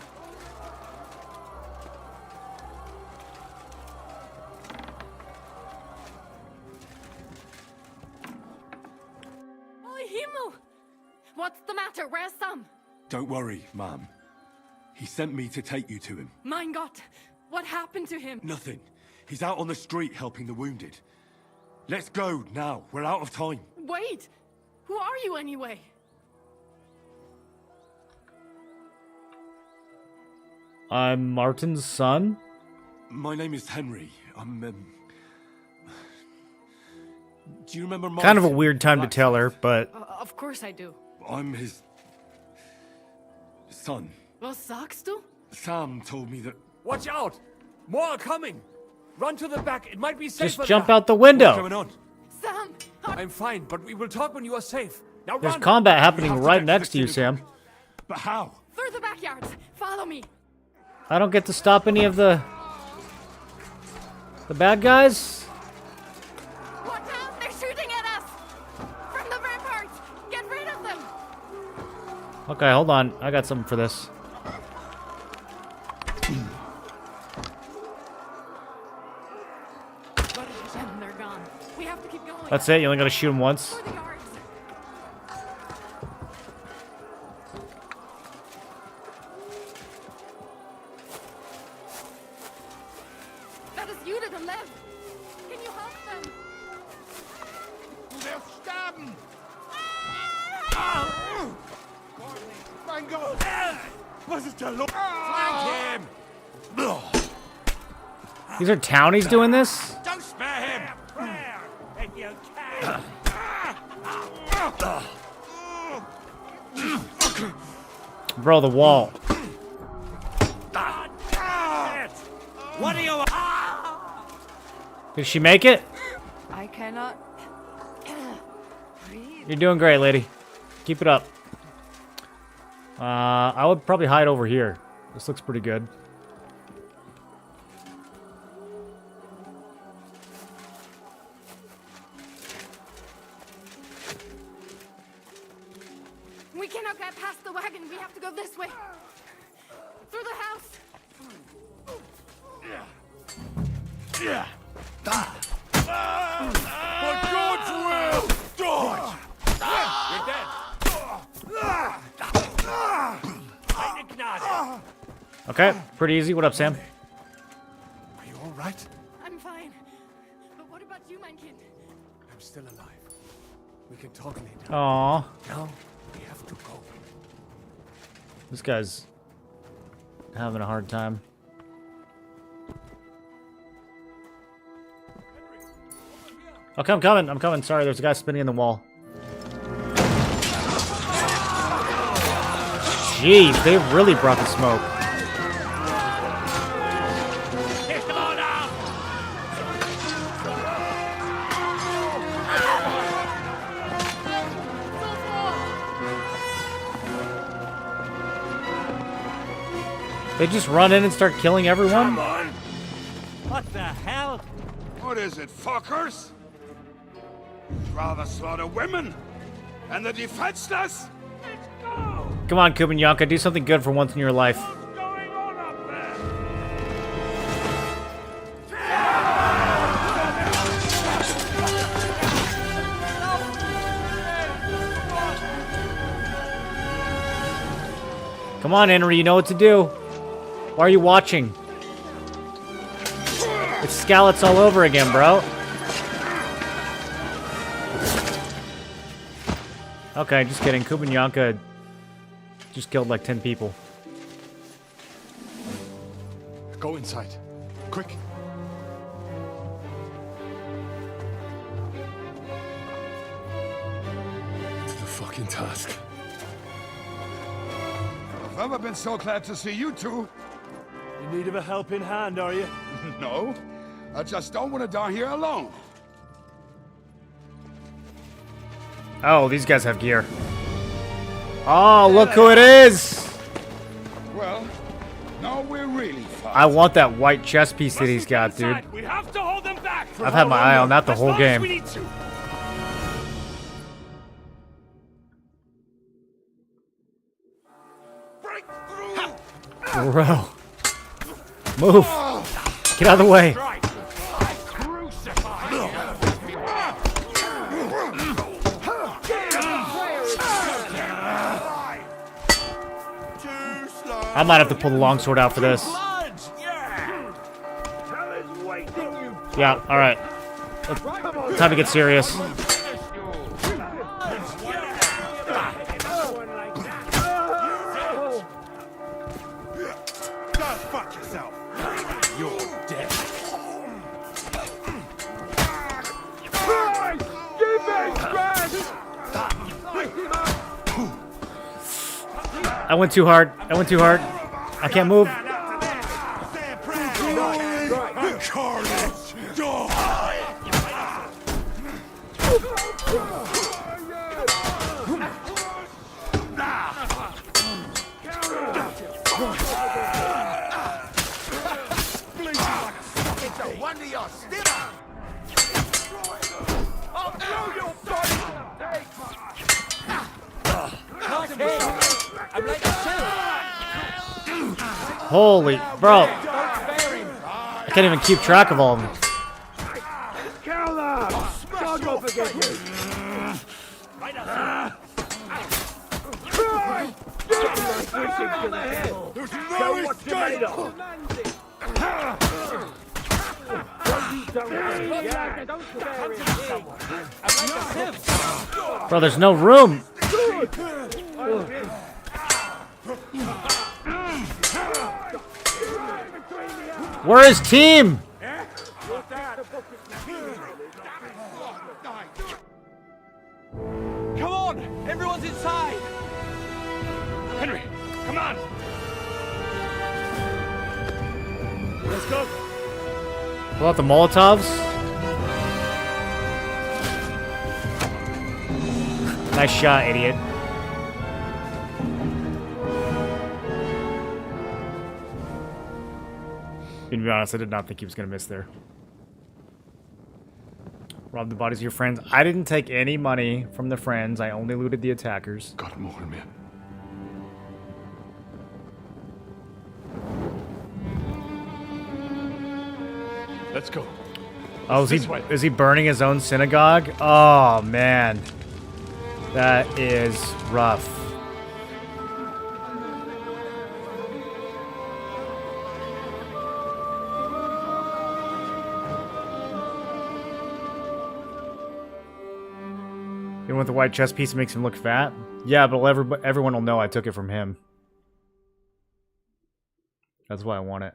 Oh, Himmel! What's the matter? Where's Sam? Don't worry, Ma'am. He sent me to take you to him. Mein Gott! What happened to him? Nothing. He's out on the street helping the wounded. Let's go now. We're out of time. Wait! Who are you anyway? I'm Martin's son? My name is Henry. I'm, Do you remember Martin? Kind of a weird time to tell her, but... Of course I do. I'm his... son. Was sagst du? Sam told me that... Watch out! More are coming! Run to the back, it might be safer. Just jump out the window! What's going on? Sam! I'm fine, but we will talk when you are safe. Now There's run! combat happening right next to you, Sam. But how? Through the backyards! Follow me! I don't get to stop any of the bad guys? Watch out! They're shooting at us! From the ramparts! Get rid of them! Okay, hold on. I got something for this. They're gone. We have to keep going. That's it? You only gotta shoot him once? For the guards. That is you to the left. Can you help them? They'll stab him! Mein Gott! Was ist da los? Flank him! These are townies doing this? Don't spare him! Prayer, if you can. Bro, the wall. What do you... Did she make it? I cannot. You're doing great, lady. Keep it up. I would probably hide over here. This looks pretty good. We cannot get past the wagon. We have to go this way. Through the house. For God's will! Dodge! You're dead! Eine Gnade. Okay, pretty easy. What up, Sam? Are you all right? I'm fine. But what about you, mein Kind? I'm still alive. We can talk later. Aww. Now, we have to go. This guy's having a hard time. Okay, I'm coming. I'm coming. Sorry, there's a guy spinning in the wall. Jeez, they really brought the smoke. Kick them all down. They just run in and start killing everyone? Come on! What the hell? What is it, fuckers? Rather slaughter women? And the defenseless? Let's go! Come on, Kubanyanka, do something good for once in your life. What's going on up there? Come on, Henry, you know what to do. Why are you watching? It's scallops all over again, bro. Okay, just kidding. Kubanyanka just killed like 10 people. Go inside. Quick. To the fucking task. I've never been so glad to see you two. In need of a helping hand, are you? No, I just don't want to die here alone. Oh, these guys have gear. Oh, look who it is! Well, now we're really fine. I want that white chest piece that he's got, dude. We have to hold them back. I've had my eye on that the whole game. Bro. Move. Get out of the way. I might have to pull the longsword out for this. Yeah, alright. Time to get serious. I went too hard. I went too hard. I can't move. Holy, bro. I can't even keep track of all of them. Bro, there's no room. Where is team? Come on! Everyone's inside! Henry, come on! Let's go! Pull out the Molotovs. Nice shot, idiot. To be honest, I did not think he was going to miss there. Rob the bodies of your friends. I didn't take any money from the friends. I only looted the attackers. Got more, man. Let's go. Oh, is he burning his own synagogue? Oh, man. That is rough. You want the white chest piece that makes him look fat? Yeah, but everyone will know I took it from him. That's why I want it.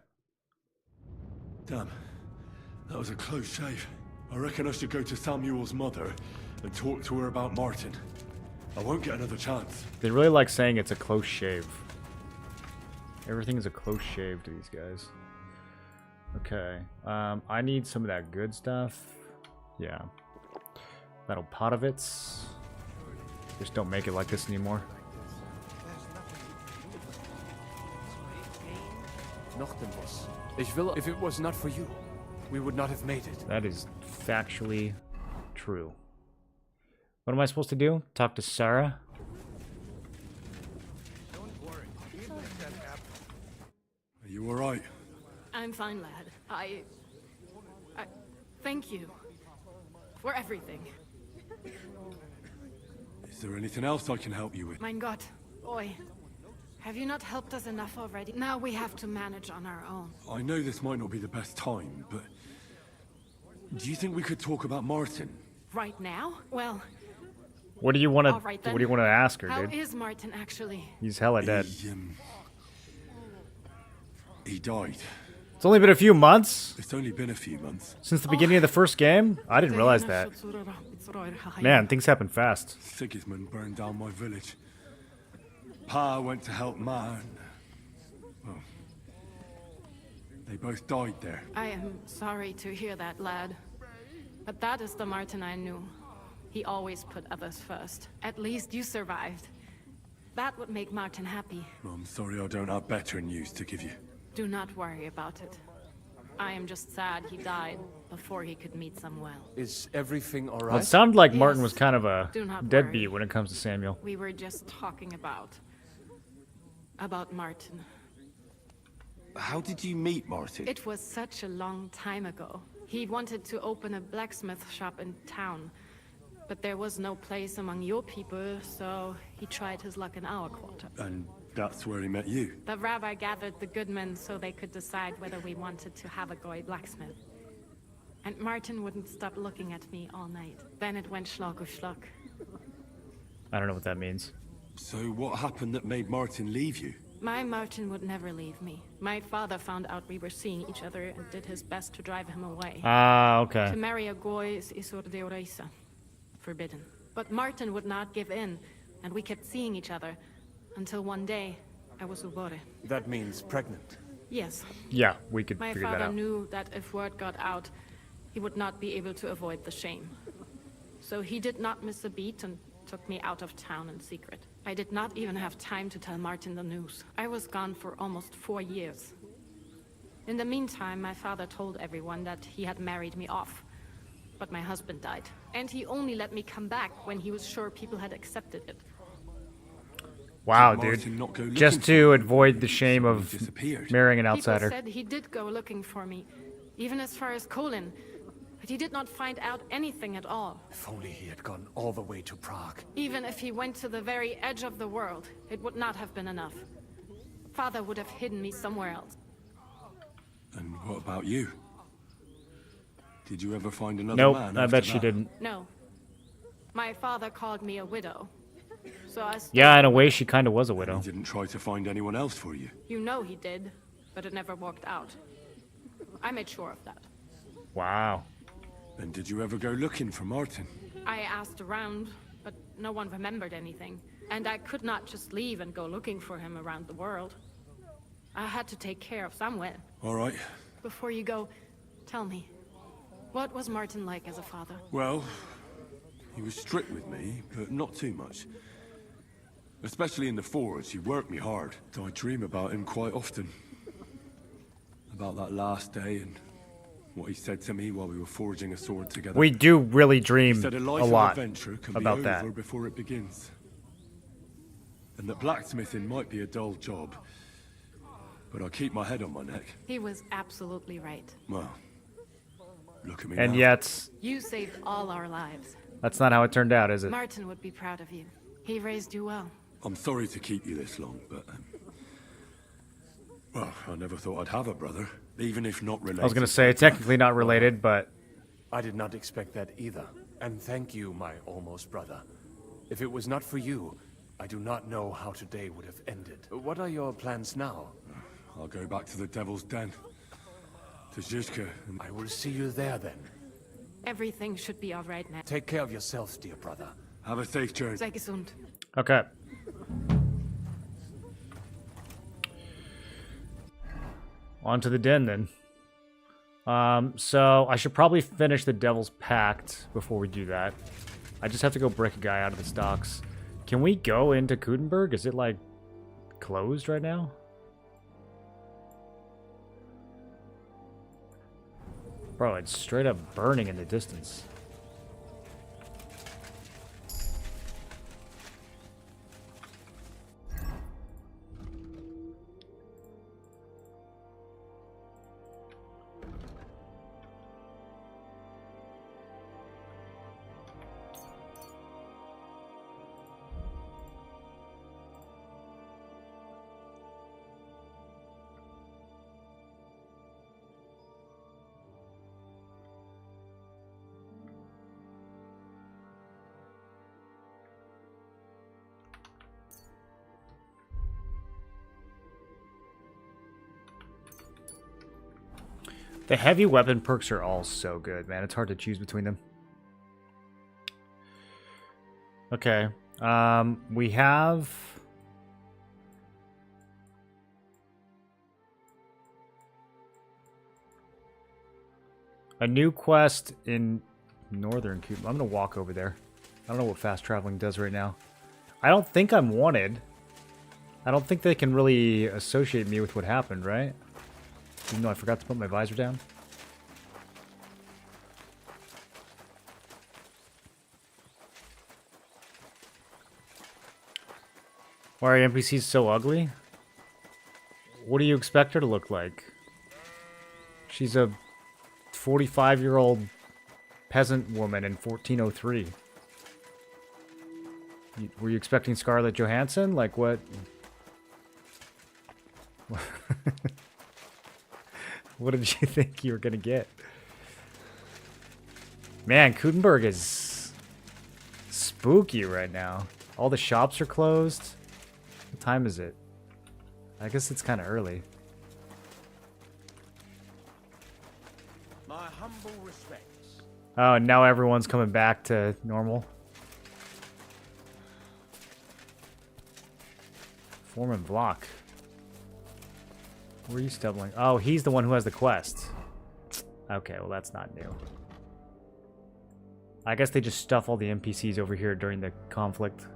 Damn. That was a close shave. I reckon I should go to Samuel's mother and talk to her about Martin. I won't get another chance. They really like saying it's a close shave. Everything is a close shave to these guys. Okay. I need some of that good stuff. Yeah. That'll Potovitz. Just don't make it like this anymore. If it was not for you, we would not have made it. That is factually true. What am I supposed to do? Talk to Sarah? Are you alright? I'm fine, lad. I thank you for everything. Is there anything else I can help you with? Mein Gott, boy. Have you not helped us enough already? Now we have to manage on our own. I know this might not be the best time, but do you think we could talk about Martin? Right now? Well, what do you want to? all right, What do you want to ask her, how dude? is Martin actually? He's hella dead. He died. It's only been a few months. It's only been a few months. Since the beginning of the first game? I didn't realize that. Man, things happen fast. Sigismund burned down my village. Pa went to help Man. Well, they both died there. I am sorry to hear that, lad. But that is the Martin I knew. He always put others first. At least you survived. That would make Martin happy. I'm sorry I don't have better news to give you. Do not worry about it. I am just sad he died. before he could meet some well. Is everything all Well, right? it sounded like Yes. Martin was kind of a Do not deadbeat worry. when it comes to Samuel. We were just talking about Martin. How did you meet Martin? It was such a long time ago. He wanted to open a blacksmith shop in town, but there was no place among your people, so he tried his luck in our quarter. And that's where he met you. The rabbi gathered the good men so they could decide whether we wanted to have a goy blacksmith. And Martin wouldn't stop looking at me all night. Then it went schlock auf schlock. I don't know what that means. So what happened that made Martin leave you? My Martin would never leave me. My father found out we were seeing each other and did his best to drive him away. Ah, okay. To marry a goy is isur deoraisa. Forbidden. But Martin would not give in, and we kept seeing each other. Until one day, I was ubore. That means pregnant. Yes. Yeah, we could My figure that father out. knew that if word got out, he would not be able to avoid the shame. So he did not miss a beat and took me out of town in secret. I did not even have time to tell Martin the news. I was gone for almost 4 years. In the meantime, my father told everyone that he had married me off. But my husband died. And he only let me come back when he was sure people had accepted it. Wow, Did Martin not go dude. looking Just for to avoid the shame of disappeared? marrying an outsider. People said he did go looking for me, even as far as Kolin. But he did not find out anything at all. If only he had gone all the way to Prague. Even if he went to the very edge of the world, it would not have been enough. Father would have hidden me somewhere else. And what about you? Did you ever find another Nope, man? I after bet she that? didn't. No. My father called me a widow. So I stayed. Yeah, in a way, she kind of was a widow. He didn't try to find anyone else for you. You know he did, but it never worked out. I made sure of that. Wow. And did you ever go looking for Martin? I asked around, but no one remembered anything. And I could not just leave and go looking for him around the world. I had to take care of someone. All right. Before you go, tell me, what was Martin like as a father? Well, he was strict with me, but not too much. Especially in the forge, he worked me hard. I dream about him quite often. About that last day and what he said to me while we were forging a sword together. We do really He dream said a life of lot adventure can about be that. over before it begins. And that blacksmithing might be a dull job, but I keep my head on my neck. He was absolutely right. Well, look at me And now. yet, You saved all our lives. that's not how it turned out, is it? Martin would be proud of you. He raised you well. I'm sorry to keep you this long, but... well, I never thought I'd have a brother, even if not related. I was going to say, technically not related, but... I did not expect that either. And thank you, my almost brother. If it was not for you, I do not know how today would have ended. What are your plans now? I'll go back to the Devil's Den. To Zizka. I will see you there then. Everything should be all right now. Take care of yourself, dear brother. Have a safe journey. Sei gesund. Okay. On to the den, then. So I should probably finish the Devil's Pact before we do that. I just have to go break a guy out of the stocks. Can we go into Kudenberg? Is it, like, closed right now? Bro, it's straight up burning in the distance. The heavy weapon perks are all so good, man. It's hard to choose between them. Okay. We have... a new quest in northern Cuba. I'm going to walk over there. I don't know what fast traveling does right now. I don't think I'm wanted. I don't think they can really associate me with what happened, right? Even though I forgot to put my visor down. Why are NPCs so ugly? What do you expect her to look like? She's a 45-year-old peasant woman in 1403. Were you expecting Scarlett Johansson? Like what? What did you think you were gonna get? Man, Kutenberg is spooky right now. All the shops are closed. What time is it? I guess it's kind of early. My humble respects. Oh, now everyone's coming back to normal. Foreman Vlok. Where are you stumbling? Oh, he's the one who has the quest. Okay, well that's not new. I guess they just stuff all the NPCs over here during the conflict.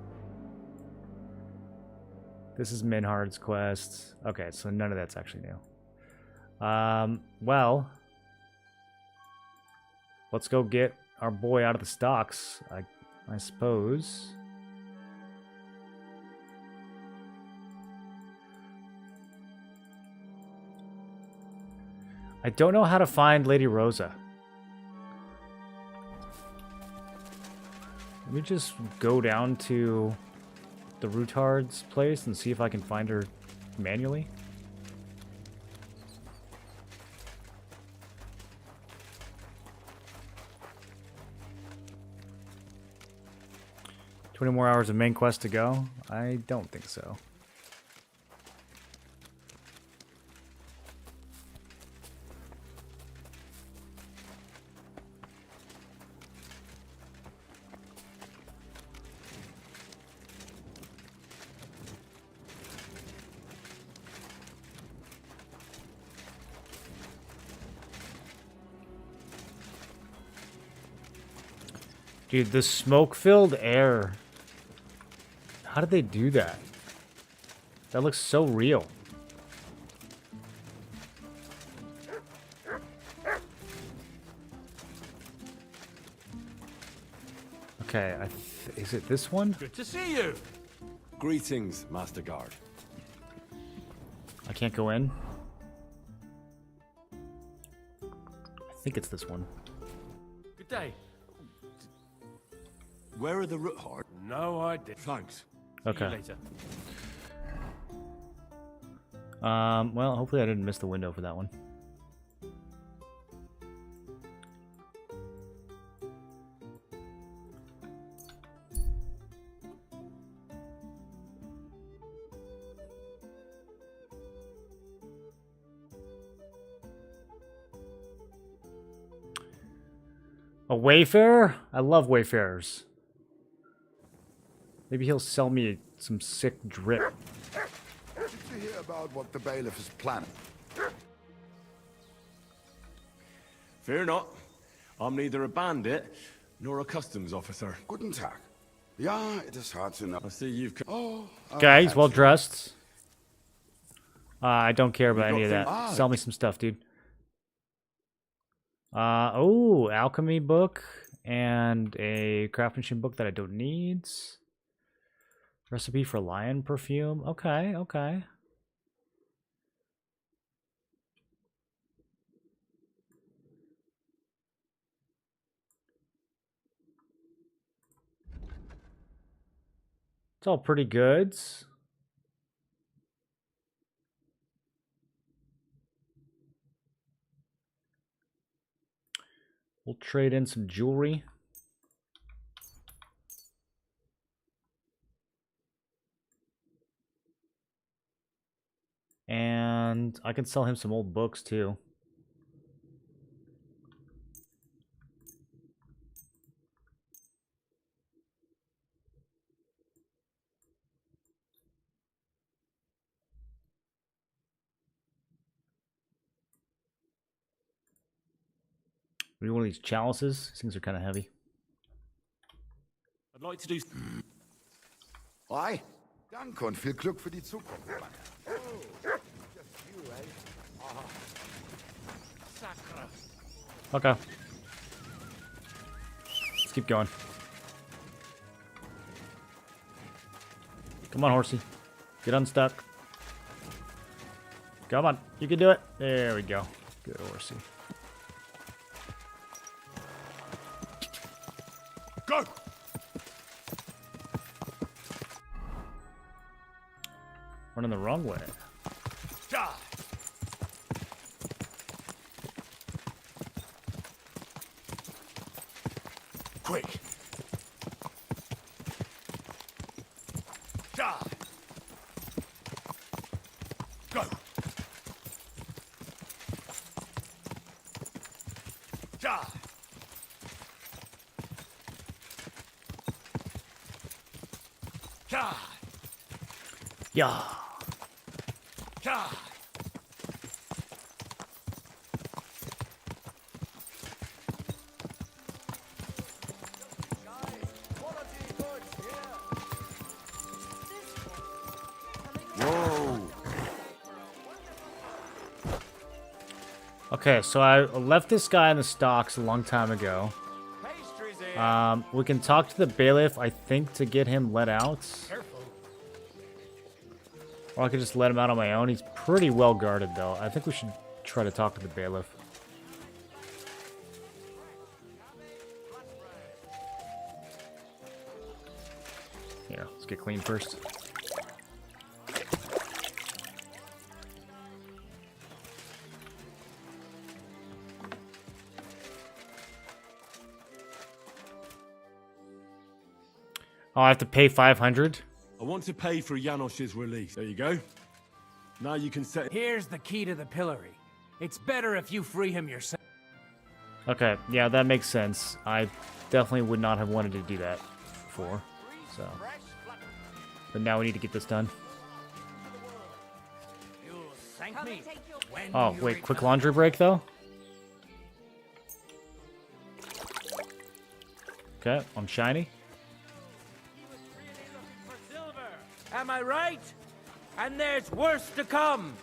This is Minhard's quest. Okay, so none of that's actually new. Well, let's go get our boy out of the stocks, I suppose. I don't know how to find Lady Rosa. Let me just go down to the Rutard's place and see if I can find her manually. $20 more hours of main quest to go? I don't think so. Dude, the smoke-filled air. How did they do that? That looks so real. Okay, is it this one? Good to see you. Greetings, Master Guard. I can't go in. I think it's this one. Good day. Where are the Ruthard? No idea. Thanks. Okay. See you later. Well, hopefully I didn't miss the window for that one. A Wayfarer? I love Wayfarers. Maybe he'll sell me some sick drip. Did you hear about what the bailiff is planning? Fear not. I'm neither a bandit nor a customs officer. Guten Tag. Ja, it is hard to know. I see you've come. Oh, Okay, he's well dressed. I don't care about any of that. Ah. Sell me some stuff, dude. Oh, alchemy book and a craftsmanship book that I don't need. Recipe for lion perfume. Okay, okay. It's all pretty good. We'll trade in some jewelry. And I can sell him some old books too. Maybe one of these chalices. These things are kind of heavy. I'd like to do. Hi. Danke und viel Glück für die Zukunft. Okay. Let's keep going. Come on, horsey. Get unstuck. Come on, you can do it. There we go. Good horsey. Go! Running the wrong way. Die! Quick! Die! Go! Die! Die! Yeah. Die! Whoa. Okay, so I left this guy in the stocks a long time ago. We can talk to the bailiff, I think, to get him let out. Or I could just let him out on my own. He's pretty well guarded, though. I think we should try to talk to the bailiff. Here, let's get clean first. Oh, I have to pay 500? I want to pay for Janosch's release. There you go. Now you can set... Here's the key to the pillory. It's better if you free him yourself. Okay, yeah, that makes sense. I definitely would not have wanted to do that before, so... But now we need to get this done. Oh, wait, quick laundry break, though? Okay, I'm shiny. Am I right? And there's worse to come.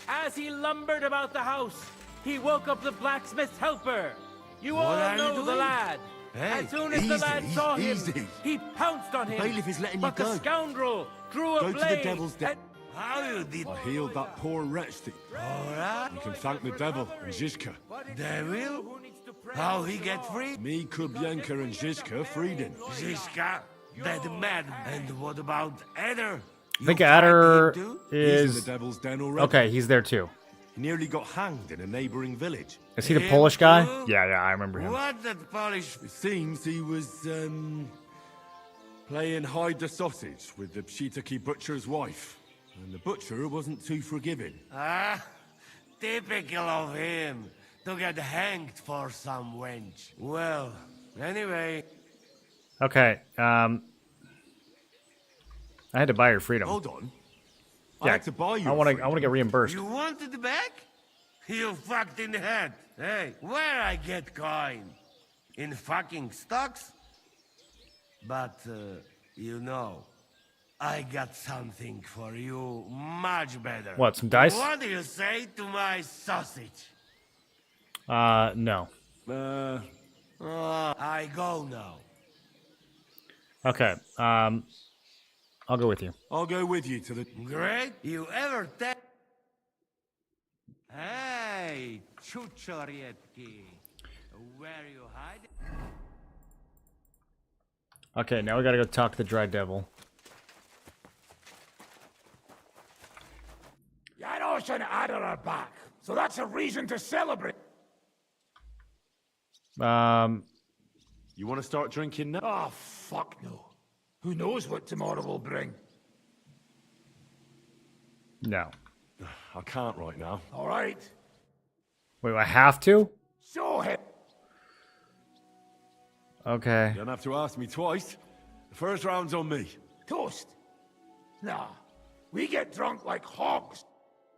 As he lumbered about the house, he woke up the blacksmith's helper. You What all are you know the doing? lad. Hey, as soon as the lad saw him, easy. he pounced on The him. bailiff is letting you but the go. scoundrel drew a Go to blade. the devil's den. How you did? I healed that poor wretch. Alright. You can thank the devil and Zizka. Devil? How he get free? Me, Kubienka, and Zizka freed him. Ziska, that man. And what about Eder? I think Adder He's in is... the devil's den already. Okay, he's there too. He nearly got hanged in a neighboring village. Is he the Polish guy? Yeah, I remember him. What that Polish? It seems he was, playing hide the sausage with the Pshitaki butcher's wife. And the butcher wasn't too forgiving. Ah, typical of him. To get hanged for some wench. Well, anyway. Okay, I had to buy your freedom. Hold on. Yeah, I had to buy you. I want to get reimbursed. You wanted it back? You fucked in the head. Hey, where I get coin? In fucking stocks? But, you know, I got something for you much better. What, some dice? What do you say to my sausage? No. I go now. Okay, I'll go with you. I'll go with you to the... Great. You ever take... Hey, Chuchorietki. Where you hiding? Okay, now we gotta go talk to the Dry Devil. Janos and Adder are back, so that's a reason to celebrate. You want to start drinking now? Oh, fuck no. Who knows what tomorrow will bring? No. I can't right now. All right. Wait, I have to? Show him. Okay. You don't have to ask me twice. The first round's on me. Toast. Nah, we get drunk like hogs.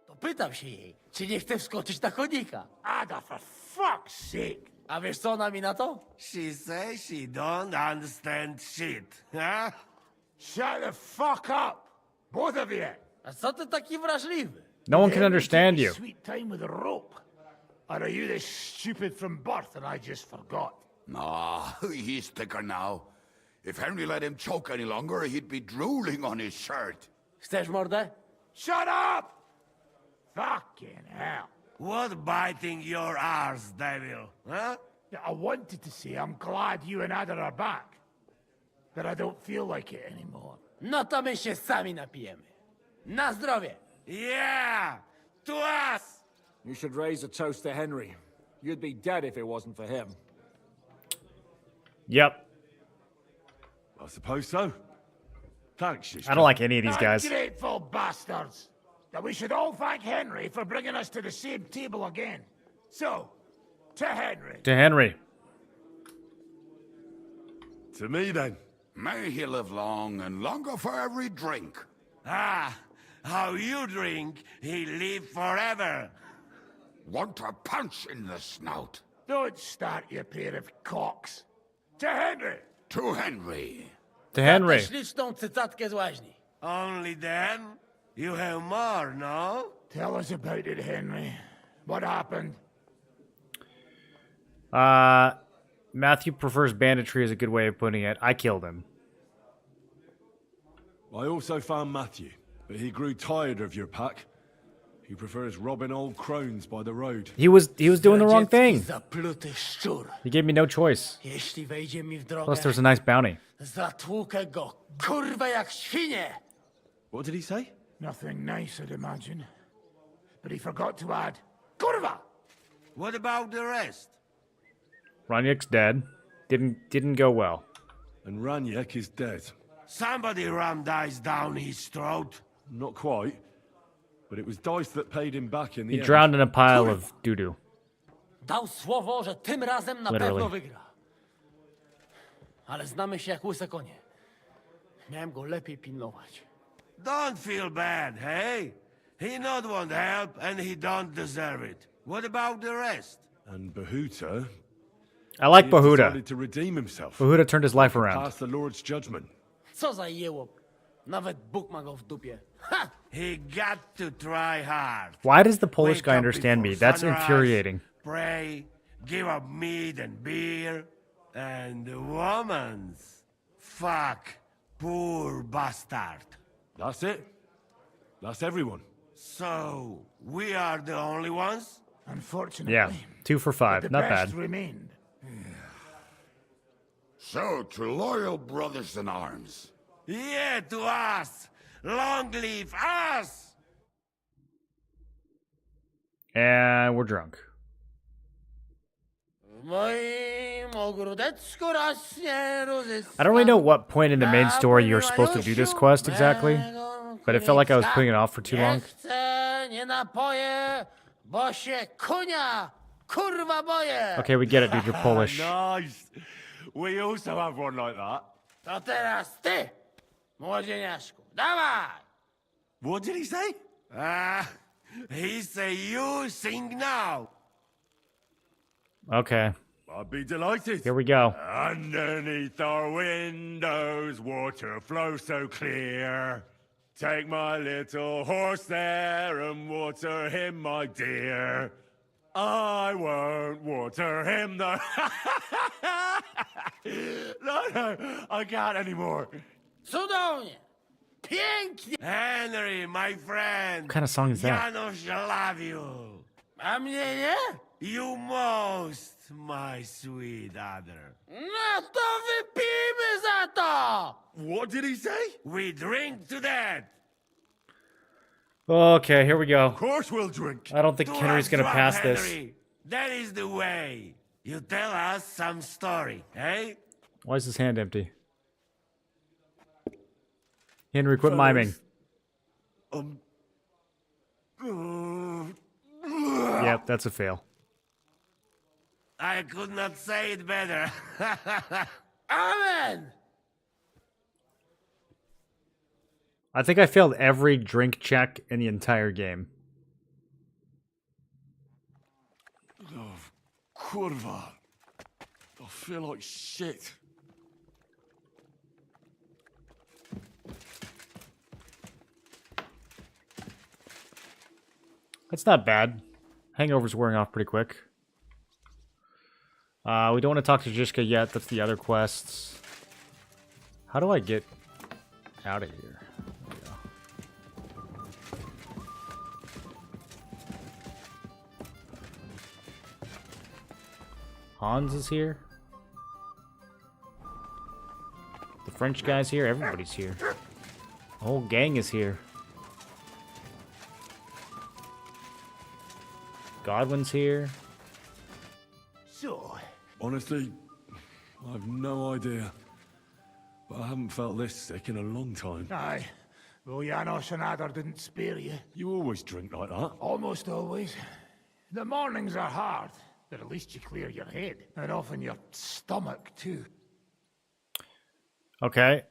To pytam się jej, czy nie chce wskoczyć na konika? Ada, for fuck's sake. A wiesz co ona mi na to? She says she don't understand shit, huh? Shut the fuck up, both of you. A co ty taki wrażliwy? No one can understand you. Sweet time with a rope. Or are you this stupid from birth and I just forgot? Ah, he's thicker now. If Henry let him choke any longer, he'd be drooling on his shirt. Chcesz mordę? Shut up! Fucking hell. What biting your arse, devil, huh? I wanted to say I'm glad you and Ada are back. But I don't feel like it anymore. No to my się sami napijemy. Na zdrowie! Yeah! To us! You should raise a toast to Henry. You'd be dead if it wasn't for him. Yep. I suppose so. Thanks, I don't like any of these guys. Ungrateful bastards! That we should all thank Henry for bringing us to the same table again. So, to Henry. To Henry. To me, then. May he live long and longer for every drink. Ah, how you drink, he live forever. Want a punch in the snout? Don't start, you pair of cocks. To Henry. To Henry. To Henry. Śliczną cytatkę z łaźni. Only then? You have more, no? Tell us about it, Henry. What happened? Matthew prefers banditry is a good way of putting it. I killed him. I also found Matthew, but he grew tired of your pack. He prefers robbing old crones by the road. He was doing the wrong thing. He gave me no choice. Jeśli wejdzie mi w drogę, Plus, there's a nice bounty. zatłukę go, kurwa jak świnie! What did he say? Nothing nice, I'd imagine. But he forgot to add, Kurva! What about the rest? Raniek's dead. Didn't go well. And Raniek is dead. Somebody rammed dice down his throat. Not quite. But it was dice that paid him back in the He end. drowned in a pile of doo-doo. Dał słowo, że tym razem na Literally. pewno wygra. Ale znamy się jak łyse konie. Miałem go lepiej pilnować. Don't feel bad, hey? He not want help, and he don't deserve it. What about the rest? And Bahuta... I like he Bahuta. decided to redeem himself. Bahuta turned his life around. Past the Lord's judgment. Co za jełop. Nawet Bóg ma go w dupie. Ha! He got to try hard. Why does the Polish Wake guy up understand me? before That's sunrise, infuriating. Pray, give up meat and beer, and woman's. Fuck, poor bastard. That's it. That's everyone. So, we are the only ones? Unfortunately. Yeah, 2 for 5. Not bad. Remained. So, to loyal brothers in arms. Yeah, to us! Long live us! And we're drunk. I I don't really know what point in the main story you're supposed to do this quest exactly, but it felt like I was putting it off for too long. Okay, we get it, dude. You're Polish. Nice. We also have one like that. To teraz ty, młodzieniaszku. Dawaj! What did he say? He say you sing now. Okay. I'd be delighted. Here we go. Underneath our windows, water flows so clear. Take my little horse there and water him, my dear. I won't water him, though. No, I can't anymore. Cudownie! Pięknie! Henry, my friend. What kind of song is that? Janusz love you. A mnie nie? You most, my sweet other. No to wypijmy za to! What did he say? We drink to that. Okay, here we go. Of course we'll drink. I don't think Do Henry's not gonna drop, pass this. Henry. That is the way. You tell us some story, eh? Why is his hand empty? Henry, quit miming. Yep, that's a fail. I could not say it better. Amen! I think I failed every drink check in the entire game. Oh, kurwa. I feel like shit. That's not bad. Hangover's wearing off pretty quick. We don't want to talk to Zhishka yet. That's the other quests. How do I get out of here? There we go. Hans is here. The French guy's here. Everybody's here. The whole gang is here. Godwin's here. So, honestly, I've no idea. But I haven't felt this sick in a long time. aye. Well, Janos and Adder didn't spare you. You always drink like that? Almost always. The mornings are hard, but at least you clear your head. And often your stomach, too. Okay.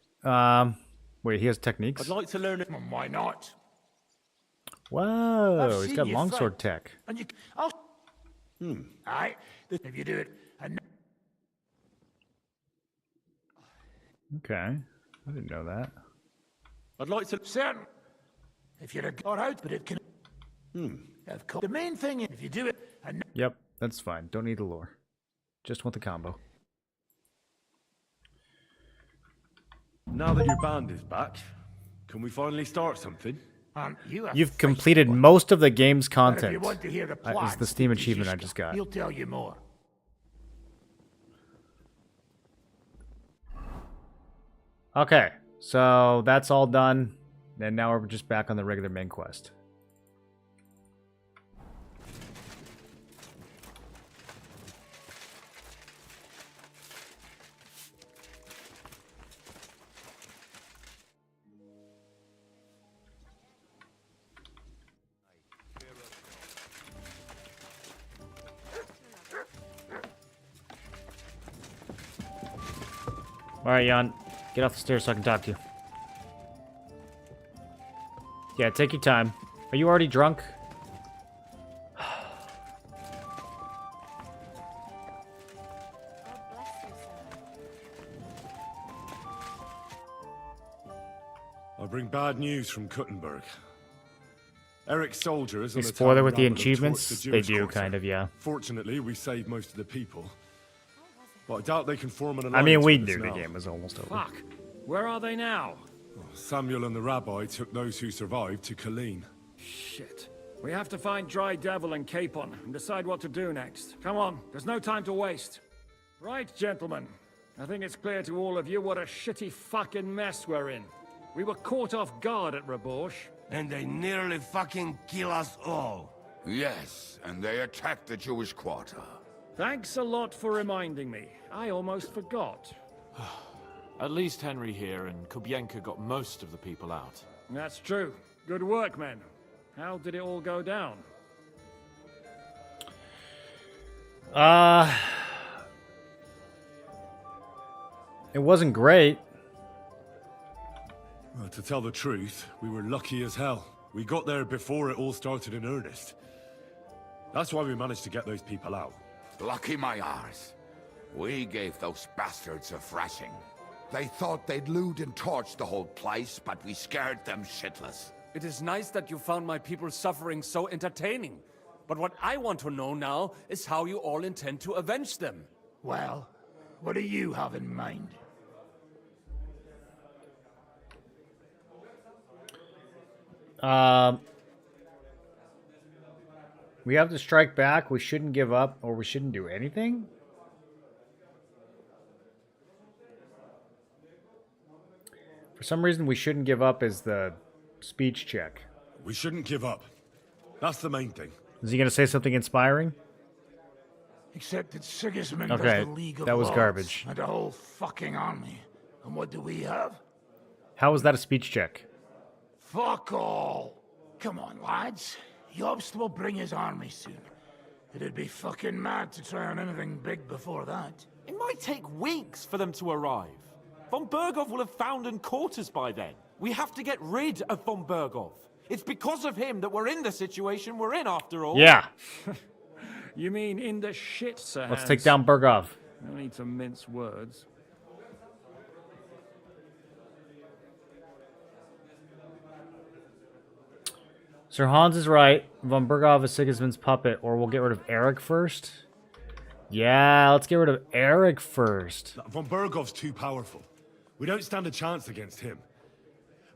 Wait, he has techniques? I'd like to learn it. Why not? Whoa, I've he's seen got you longsword fight, tech. And you... I'll... Aye. If you do it... And... Okay. I didn't know that. I'd like to... Certain. If you're a... Or out, but it can... Of course. The main thing is, if you do it... And... Yep, that's fine. Don't need the lore. Just want the combo. Now that your band is back, can we finally start something? You've completed most of the game's But if content. you want to hear the Is plans, the Steam achievement I just got. He'll tell you more. Okay, so that's all done. And now we're just back on the regular main quest. Alright, Jan. Get off the stairs so I can talk to you. Yeah, take your time. Are you already drunk? I bring bad news from Kuttenberg. Eric's soldiers on They the spoil it town with the rabble have torched achievements? the They Jewish do, quarter. kind of, yeah. Fortunately, we saved most of the people. But I doubt they can form an alliance. I mean, we with us knew the now. game was almost over. Fuck. Where are they now? Samuel and the rabbi took those who survived to Colleen. Shit. We have to find Dry Devil and Capon and decide what to do next. Come on, there's no time to waste. Right, gentlemen. I think it's clear to all of you what a shitty fucking mess we're in. We were caught off guard at Rabosh. And they nearly fucking kill us all. Yes, and they attacked the Jewish quarter. Thanks a lot for reminding me. I almost forgot. At least Henry here and Kubienka got most of the people out. That's true. Good work, men. How did it all go down? It wasn't great. Well, to tell the truth, we were lucky as hell. We got there before it all started in earnest. That's why we managed to get those people out. Lucky my arse. We gave those bastards a thrashing. They thought they'd loot and torch the whole place, but we scared them shitless. It is nice that you found my people's suffering so entertaining. But what I want to know now is how you all intend to avenge them. Well, what do you have in mind? We have to strike back. We shouldn't give up, or we shouldn't do anything. For some reason, we shouldn't give up is the speech check. We shouldn't give up. That's the main thing. Is he going to say something inspiring? Except that Sigismund Okay, has the League of that was Lords garbage. and a whole fucking army. And what do we have? How was that a speech check? Fuck all. Come on, lads. Jobst will bring his army soon. It'd be fucking mad to try on anything big before that. It might take weeks for them to arrive. Von Bergov will have found and caught us by then. We have to get rid of Von Bergov. It's because of him that we're in the situation we're in, after all. Yeah. You mean in the shit, Sir Let's Hans? take down Bergov. No need to mince words. Sir Hans is right. Von Bergov is Sigismund's puppet, or we'll get rid of Eric first. Yeah, let's get rid of Eric first. Von Bergov's too powerful. We don't stand a chance against him.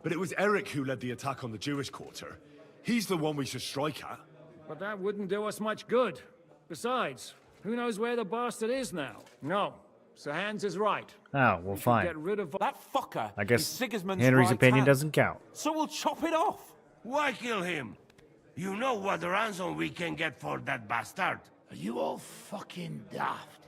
But it was Eric who led the attack on the Jewish quarter. He's the one we should strike at. But that wouldn't do us much good. Besides, Who knows where the bastard is now? No, Sir Hans is right. Oh, well, We should fine. Get rid of That fucker I is guess Sigismund's Henry's right opinion hand. doesn't count. So we'll chop it off. Why kill him? You know what ransom we can get for that bastard. Are you all fucking daft?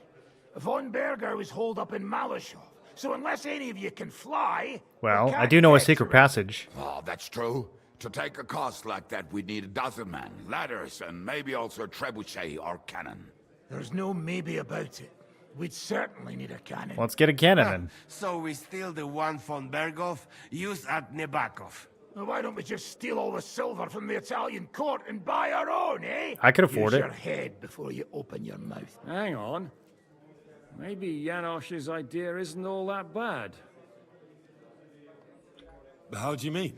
Von Berger was holed up in Malashov, so unless any of you can fly... Well, I do know a secret passage. Oh, that's true. To take a cost like that, we'd need a dozen men, ladders, and maybe also a trebuchet or cannon. There's no maybe about it. We'd certainly need a cannon. Let's get a cannon then. So we steal the one von Berghoff used at Nebakov. Well, why don't we just steal all the silver from the Italian court and buy our own, eh? I could afford Use it. your head before you open your mouth. Hang on. Maybe Janosch's idea isn't all that bad. How do you mean?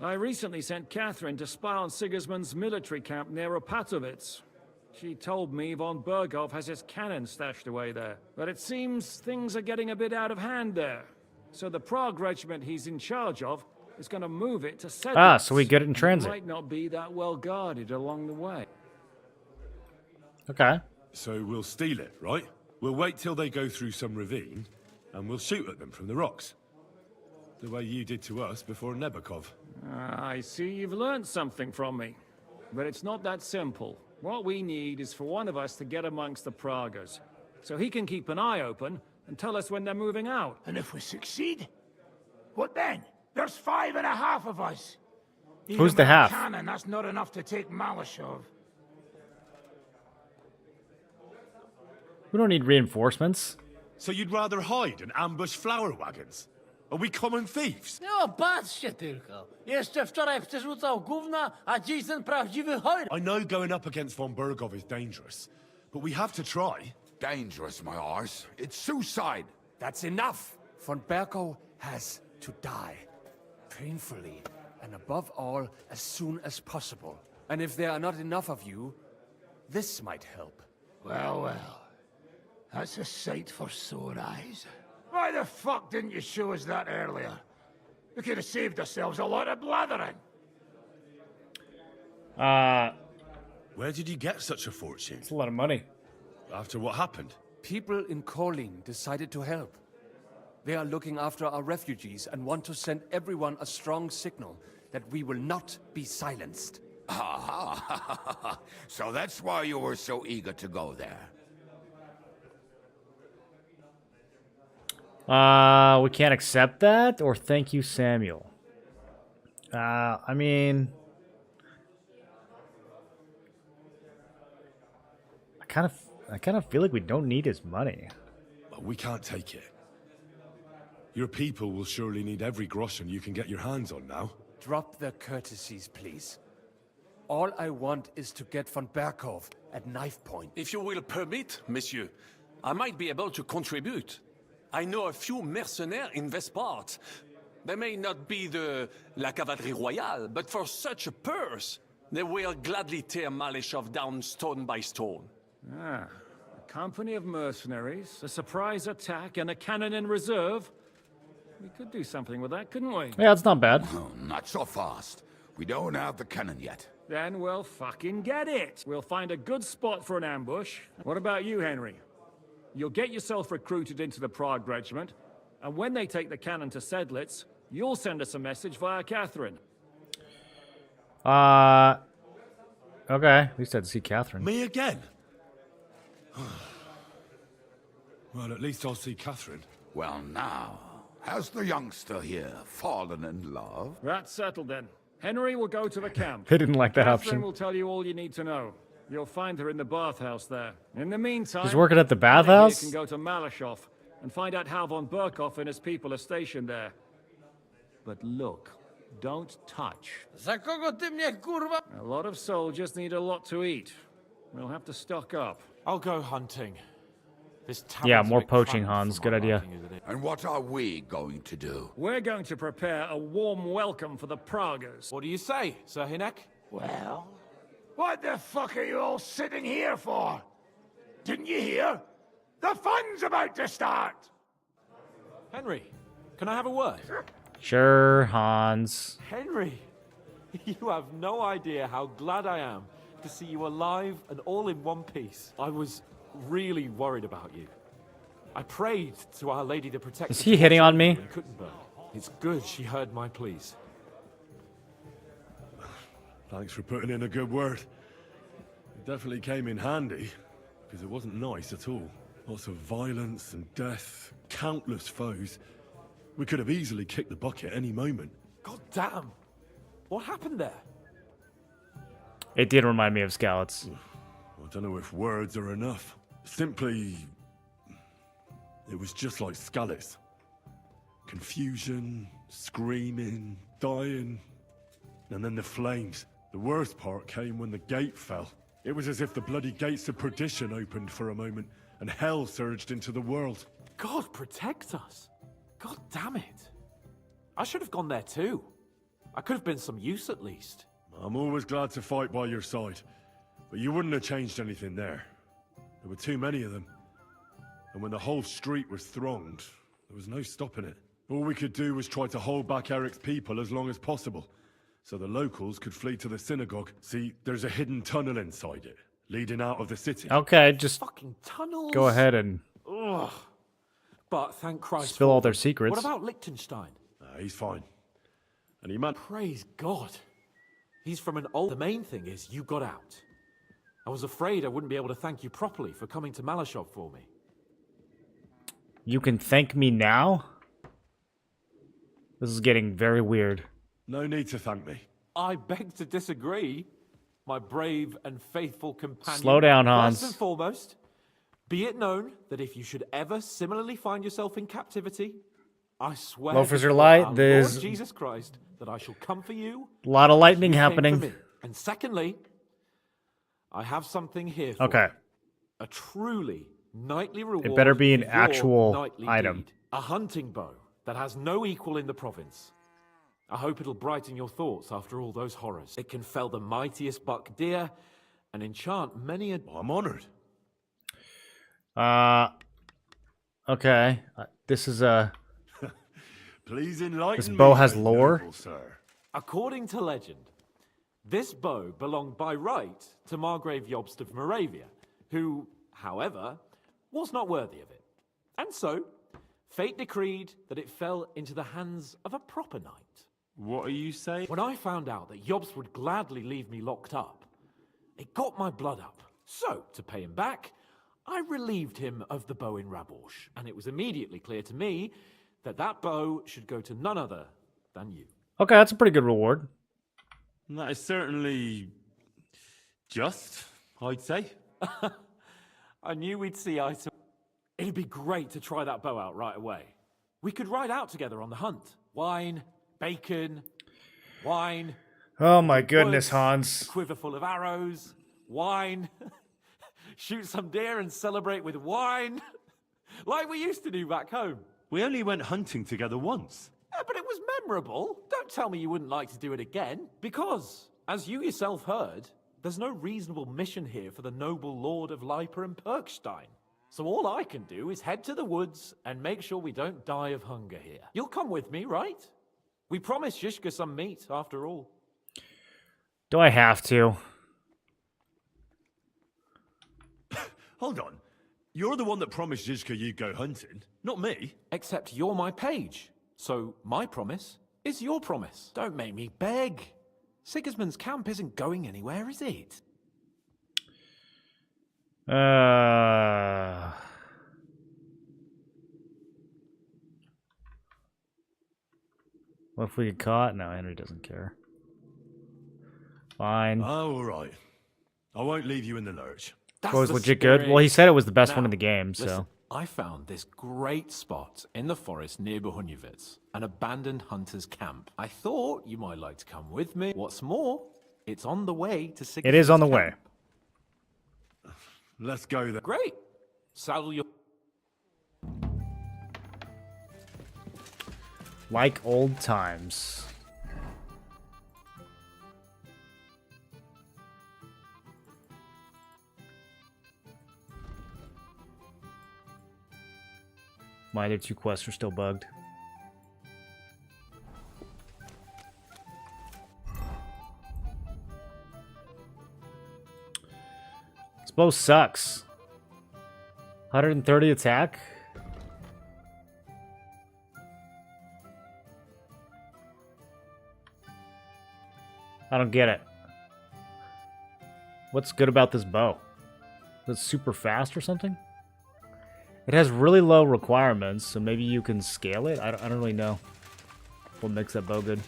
I recently sent Catherine to spy on Sigismund's military camp near Opatovitz. She told me von Berghoff has his cannon stashed away there. But it seems things are getting a bit out of hand there. So the Prague regiment he's in charge of is going to move it to Sedlitz. Ah, so we get it in It transit. might not be that well guarded along the way. Okay. So we'll steal it, right? We'll wait till they go through some ravine, and we'll shoot at them from the rocks. The way you did to us before Nebakov. I see you've learned something from me. But it's not that simple. What we need is for one of us to get amongst the Pragas, so he can keep an eye open and tell us when they're moving out. And if we succeed, what then? There's 5.5 of us. Even Who's the with a half? Cannon, that's not enough to take Malashov. We don't need reinforcements. So you'd rather hide and ambush flower wagons? Are we common thieves? No, patrzcie tylko. Jeszcze wczoraj przerzucał gówna, a dziś ten prawdziwy hojr. I know going up against von Berghoff is dangerous, but we have to try. Dangerous, my arse. It's suicide. That's enough. Von Berkow has to die. Painfully, and above all, as soon as possible. And if there are not enough of you, this might help. Well, well. That's a sight for sore eyes. Why the fuck didn't you show us that earlier? We could have saved ourselves a lot of blathering. Where did you get such a fortune? It's a lot of money. After what happened? People in Kolin decided to help. They are looking after our refugees and want to send everyone a strong signal that we will not be silenced. Aha! So that's why you were so eager to go there. We can't accept that, or thank you, Samuel. I mean, I kind of feel like we don't need his money. Well, we can't take it. Your people will surely need every groschen you can get your hands on now. Drop the courtesies, please. All I want is to get von Berkow at knife point. If you will permit, monsieur, I might be able to contribute. I know a few mercenaires in this part. They may not be la cavalerie royale, but for such a purse, they will gladly tear Maleshov down stone by stone. Ah, a company of mercenaries, a surprise attack, and a cannon in reserve. We could do something with that, couldn't we? Yeah, it's not bad. Oh, not so fast. We don't have the cannon yet. Then we'll fucking get it. We'll find a good spot for an ambush. What about you, Henry? You'll get yourself recruited into the Prague regiment, and when they take the cannon to Sedlitz, you'll send us a message via Catherine. Okay. At least I'd see Catherine. Me again? Well, at least I'll see Catherine. Well, now, has the youngster here fallen in love? That's settled then. Henry will go to the camp. He didn't like that Catherine option. will tell you all you need to know. You'll find her in the bathhouse there. In the meantime, She's working at the Anna here bathhouse? can go to Malashov and find out how von Berkow and his people are stationed there. But look, don't touch. Za kogo ty mnie, kurwa? A lot of soldiers need a lot to eat. We'll have to stock up. I'll go hunting. This Yeah, tavern's a more bit poaching, cramped Hans. for Good my idea. liking, isn't it? And what are we going to do? We're going to prepare a warm welcome for the Pragas. What do you say, Sir Hinek? Well, what the fuck are you all sitting here for? Didn't you hear? The fun's about to start! Henry, can I have a word? Sure, Hans. Henry, you have no idea how glad I am to see you alive and all in one piece. I was really worried about you. I prayed to Our Lady to protect Is us he hitting on me? in Kuttenberg. It's good she heard my pleas. Thanks for putting in a good word. It definitely came in handy, because it wasn't nice at all. Lots of violence and death, countless foes. We could have easily kicked the bucket any moment. God damn! What happened there? It did remind me of Scouts. I don't know if words are enough. Simply... it was just like Scallis. Confusion, screaming, dying, and then the flames. The worst part came when the gate fell. It was as if the bloody gates of perdition opened for a moment, and hell surged into the world. God protect us! God damn it! I should have gone there too. I could have been some use at least. I'm always glad to fight by your side, but you wouldn't have changed anything there. There were too many of them. And when the whole street was thronged, there was no stopping it. All we could do was try to hold back Eric's people as long as possible, so the locals could flee to the synagogue. See, there's a hidden tunnel inside it, leading out of the city. Okay, just fucking tunnels. go ahead and Ugh. But thank Christ. spill all their secrets. What about Liechtenstein? He's fine. And he meant... Praise God. He's from an old... The main thing is you got out. I was afraid I wouldn't be able to thank you properly for coming to Malashov for me. You can thank me now? This is getting very weird. No need to thank me. I beg to disagree, my brave and faithful companion. Slow down, Hans. First and foremost, be it known that if you should ever similarly find yourself in captivity, I swear Loafers are before light. our There's Lord Jesus Christ that I shall come for you. a lot of lightning as you came for happening. me. And secondly, I have something here for Okay. you. A truly knightly reward. It better be an for your actual knightly item. deed. A hunting bow that has no equal in the province. I hope it'll brighten your thoughts after all those horrors. It can fell the mightiest buck deer and enchant many a... I'm honored. Okay. This is a... Please enlighten this me, bow has my lore? noble sir. According to legend, this bow belonged by right to Margrave Jobst of Moravia, who, however, was not worthy of it. And so, fate decreed that it fell into the hands of a proper knight. What are you saying? When I found out that Jobst would gladly leave me locked up, it got my blood up. So, to pay him back, I relieved him of the bow in Raborsch, and it was immediately clear to me that that bow should go to none other than you. Okay, that's a pretty good reward. That is certainly... just, I'd say. I knew we'd see eye to... It'd be great to try that bow out right away. We could ride out together on the hunt. Wine, bacon, wine. Oh my goodness, woods, Hans. A quiver full of arrows, wine. Shoot some deer and celebrate with wine. Like we used to do back home. We only went hunting together once. Yeah, but it was memorable. Don't tell me you wouldn't like to do it again. Because, as you yourself heard, there's no reasonable mission here for the noble lord of Leiper and Perkstein. So all I can do is head to the woods and make sure we don't die of hunger here. You'll come with me, right? We promised Zizka some meat, after all. Do I have to? Hold on. You're the one that promised Zizka you'd go hunting, not me. Except you're my page. So my promise is your promise. Don't make me beg. Sigismund's camp isn't going anywhere, is it? What if we get caught? No, Henry doesn't care. Fine. Oh, all right. I won't leave you in the lurch. That's was the legit good. Well, he said it was the best one in the game, so. Listen, I found this great spot in the forest near Bohunjevitz, an abandoned hunter's camp. I thought you might like to come with me. What's more, it's on the way to Sigismund's It is on the camp. way. Let's go then. Great. Saddle your... Like old times. My other two quests are still bugged. This bow sucks. 130 attack. I don't get it. What's good about this bow? Is it super fast or something? It has really low requirements, so maybe you can scale it? I don't really know what makes that bow good.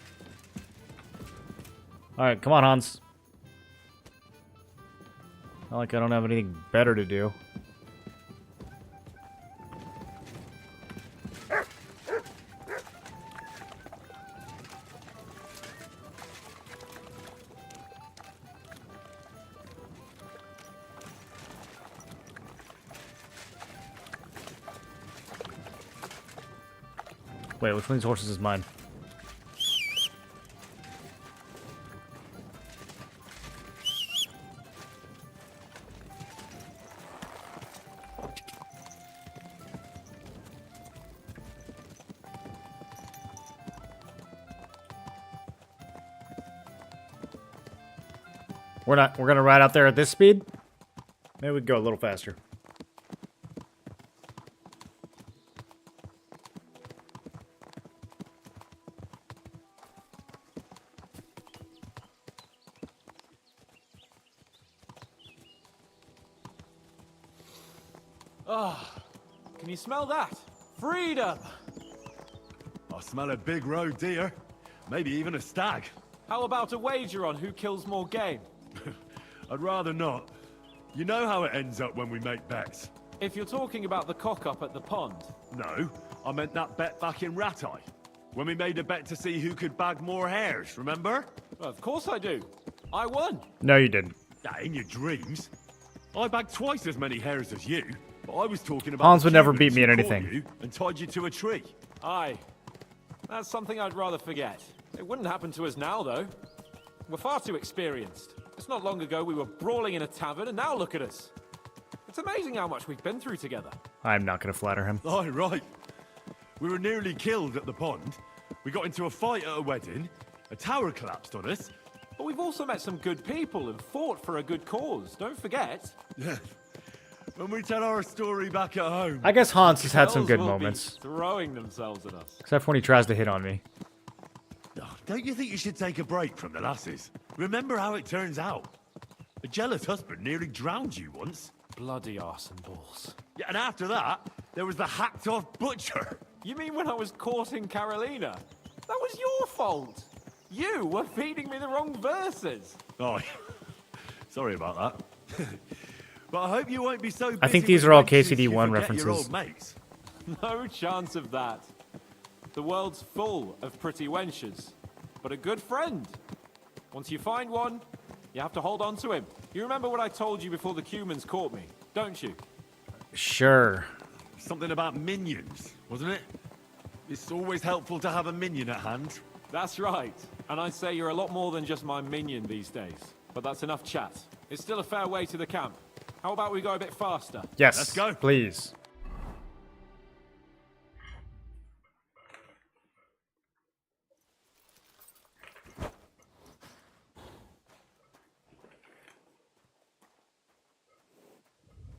Alright, come on, Hans. Not like I don't have anything better to do. Wait, which one of these horses is mine? We're gonna ride out there at this speed? Maybe we can go a little faster. Ah, can you smell that? Freedom! I smell a big roe deer. Maybe even a stag. How about a wager on who kills more game? I'd rather not. You know how it ends up when we make bets. If you're talking about the cock-up at the pond. No, I meant that bet back in Rat Eye. When we made a bet to see who could bag more hares, remember? Well, of course I do. I won. No, you didn't. In your dreams. I bagged twice as many hares as you, but I was talking about Hans the would never Cubans beat me at who caught anything. you and tied you to a tree. Aye. That's something I'd rather forget. It wouldn't happen to us now, though. We're far too experienced. It's not long ago we were brawling in a tavern, and now look at us. It's amazing how much we've been through together. I'm not gonna flatter him. Oh, right. We were nearly killed at the pond. We got into a fight at a wedding. A tower collapsed on us. But we've also met some good people and fought for a good cause. Don't forget. Yeah. When we tell our story back at home. I guess Hans has had some Girls good will be moments. throwing themselves at us. Except for when he tries to hit on me. Don't you think you should take a break from the lasses? Remember how it turns out. A jealous husband nearly drowned you once. Bloody arse and balls. Yeah, and after that, there was the hacked-off butcher. You mean when I was courting Carolina? That was your fault. You were feeding me the wrong verses. Oh, sorry about that. But I hope you won't be so busy I think these are all with spreadsheets KCD1 you forget references. your old mates. No chance of that. The world's full of pretty wenches. But a good friend. Once you find one, you have to hold on to him. You remember what I told you before the Cumans caught me, don't you? Sure. Something about minions, wasn't it? It's always helpful to have a minion at hand. That's right. And I'd say you're a lot more than just my minion these days. But that's enough chat. It's still a fair way to the camp. How about we go a bit faster? Yes, Let's go. Please.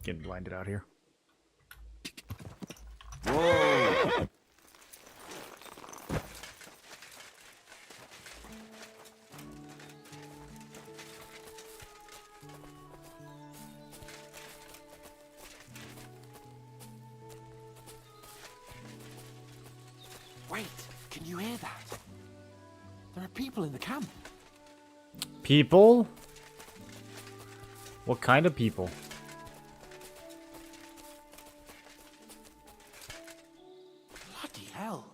Getting blinded out here. Whoa! Wait, can you hear that? There are people in the camp. People? What kind of people? Bloody hell.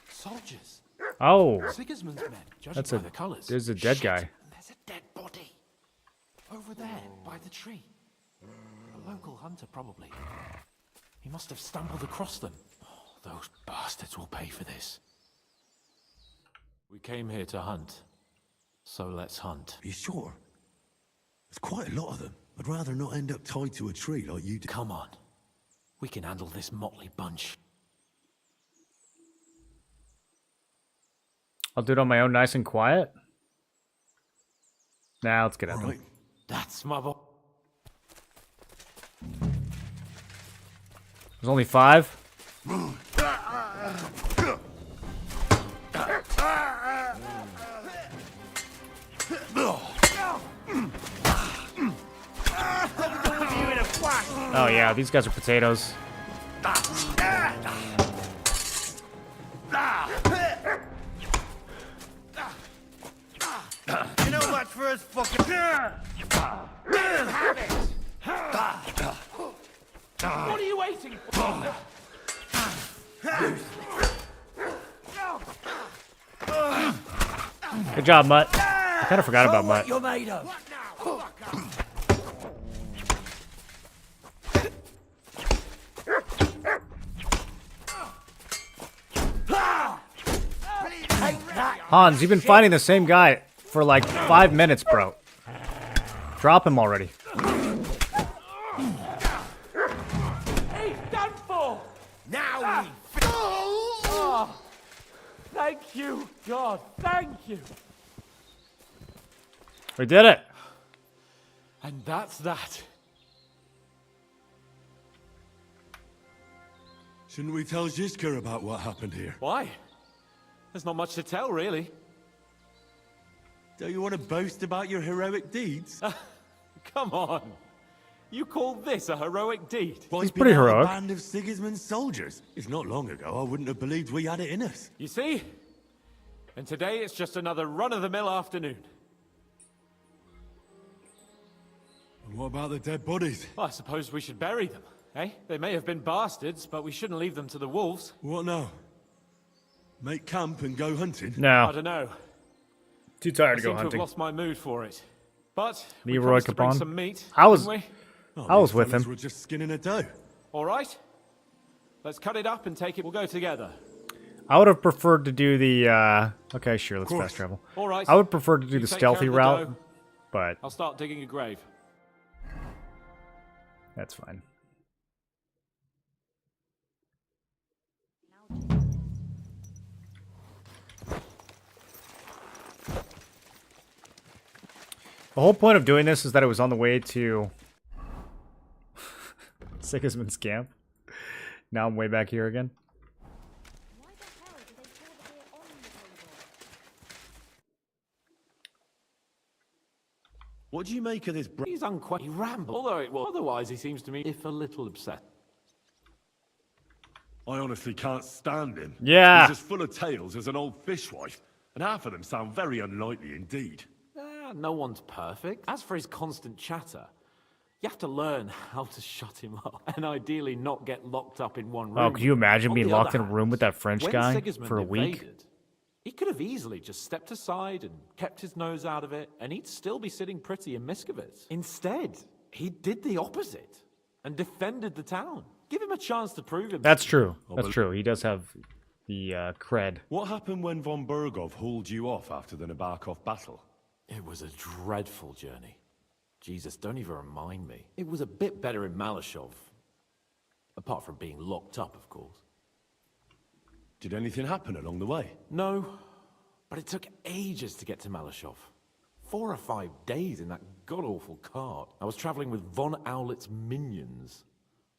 Soldiers. Oh. Sigismund's men, judging That's by a. the colours. There's a dead Shit, guy. and there's a dead body. Over there, by the tree. A local hunter, probably. He must have stumbled across them. Oh, those bastards will pay for this. We came here to hunt. So let's hunt. Are you sure? There's quite a lot of them. I'd rather not end up tied to a tree like you did. Come on. We can handle this motley bunch. I'll do it on my own, nice and quiet. Now let's get out. That's my boy. There's only 5? Oh yeah, these guys are potatoes. You know much for us fucking... What are you waiting for? Good job, Mutt. I kind of forgot about Mutt. You're made of. Hans, you've been fighting the same guy for like 5 minutes, bro. Drop him already. He's done for. Now we... Oh, thank you, God. Thank you. We did it. And that's that. Shouldn't we tell Zizka about what happened here? Why? There's not much to tell, really. Don't you want to boast about your heroic deeds? Come on. You call this a heroic deed? He's pretty heroic. A band of Sigismund's soldiers. It's not long ago. I wouldn't have believed we had it in us. You see? And today it's just another run-of-the-mill afternoon. And what about the dead bodies? Well, I suppose we should bury them, eh? They may have been bastards, but we shouldn't leave them to the wolves. What now? Make camp and go hunting? No. I don't know. Too tired I to go seem hunting. to have lost my mood for it. But we Leroy promised to bring Capon. some meat, I was didn't we? I was with him. We're just skinning a doe. All right. Let's cut it up and take it. We'll go together. I would have preferred to do the okay, sure, let's fast travel. All right. I would prefer to do You the take stealthy care of the route, dough. but I'll start digging a grave. that's fine. The whole point of doing this is that it was on the way to Sigismund's camp. Now I'm way back here again. What do you make of this? He's unquite. He rambles. Although it was otherwise, he seems to me if a little upset. I honestly can't stand him. Yeah. He's as full of tales as an old fishwife, and half of them sound very unlikely indeed. No one's perfect. As for his constant chatter, you have to learn how to shut him up, and ideally not get locked up in one room. Oh, could you imagine On being the locked other in a room with that French when guy Sigismund for a week? invaded, he could have easily just stepped aside and kept his nose out of it, and he'd still be sitting pretty in Miskovitz. Instead, he did the opposite and defended the town. Give him a chance to prove himself. That's true. That's true. He does have the cred. What happened when von Bergov hauled you off after the Nabokov battle? It was a dreadful journey. Jesus, don't even remind me. It was a bit better in Malashov. Apart from being locked up, of course. Did anything happen along the way? No, but it took ages to get to Malashov. 4 or 5 days in that god-awful cart. I was traveling with von Owlet's minions.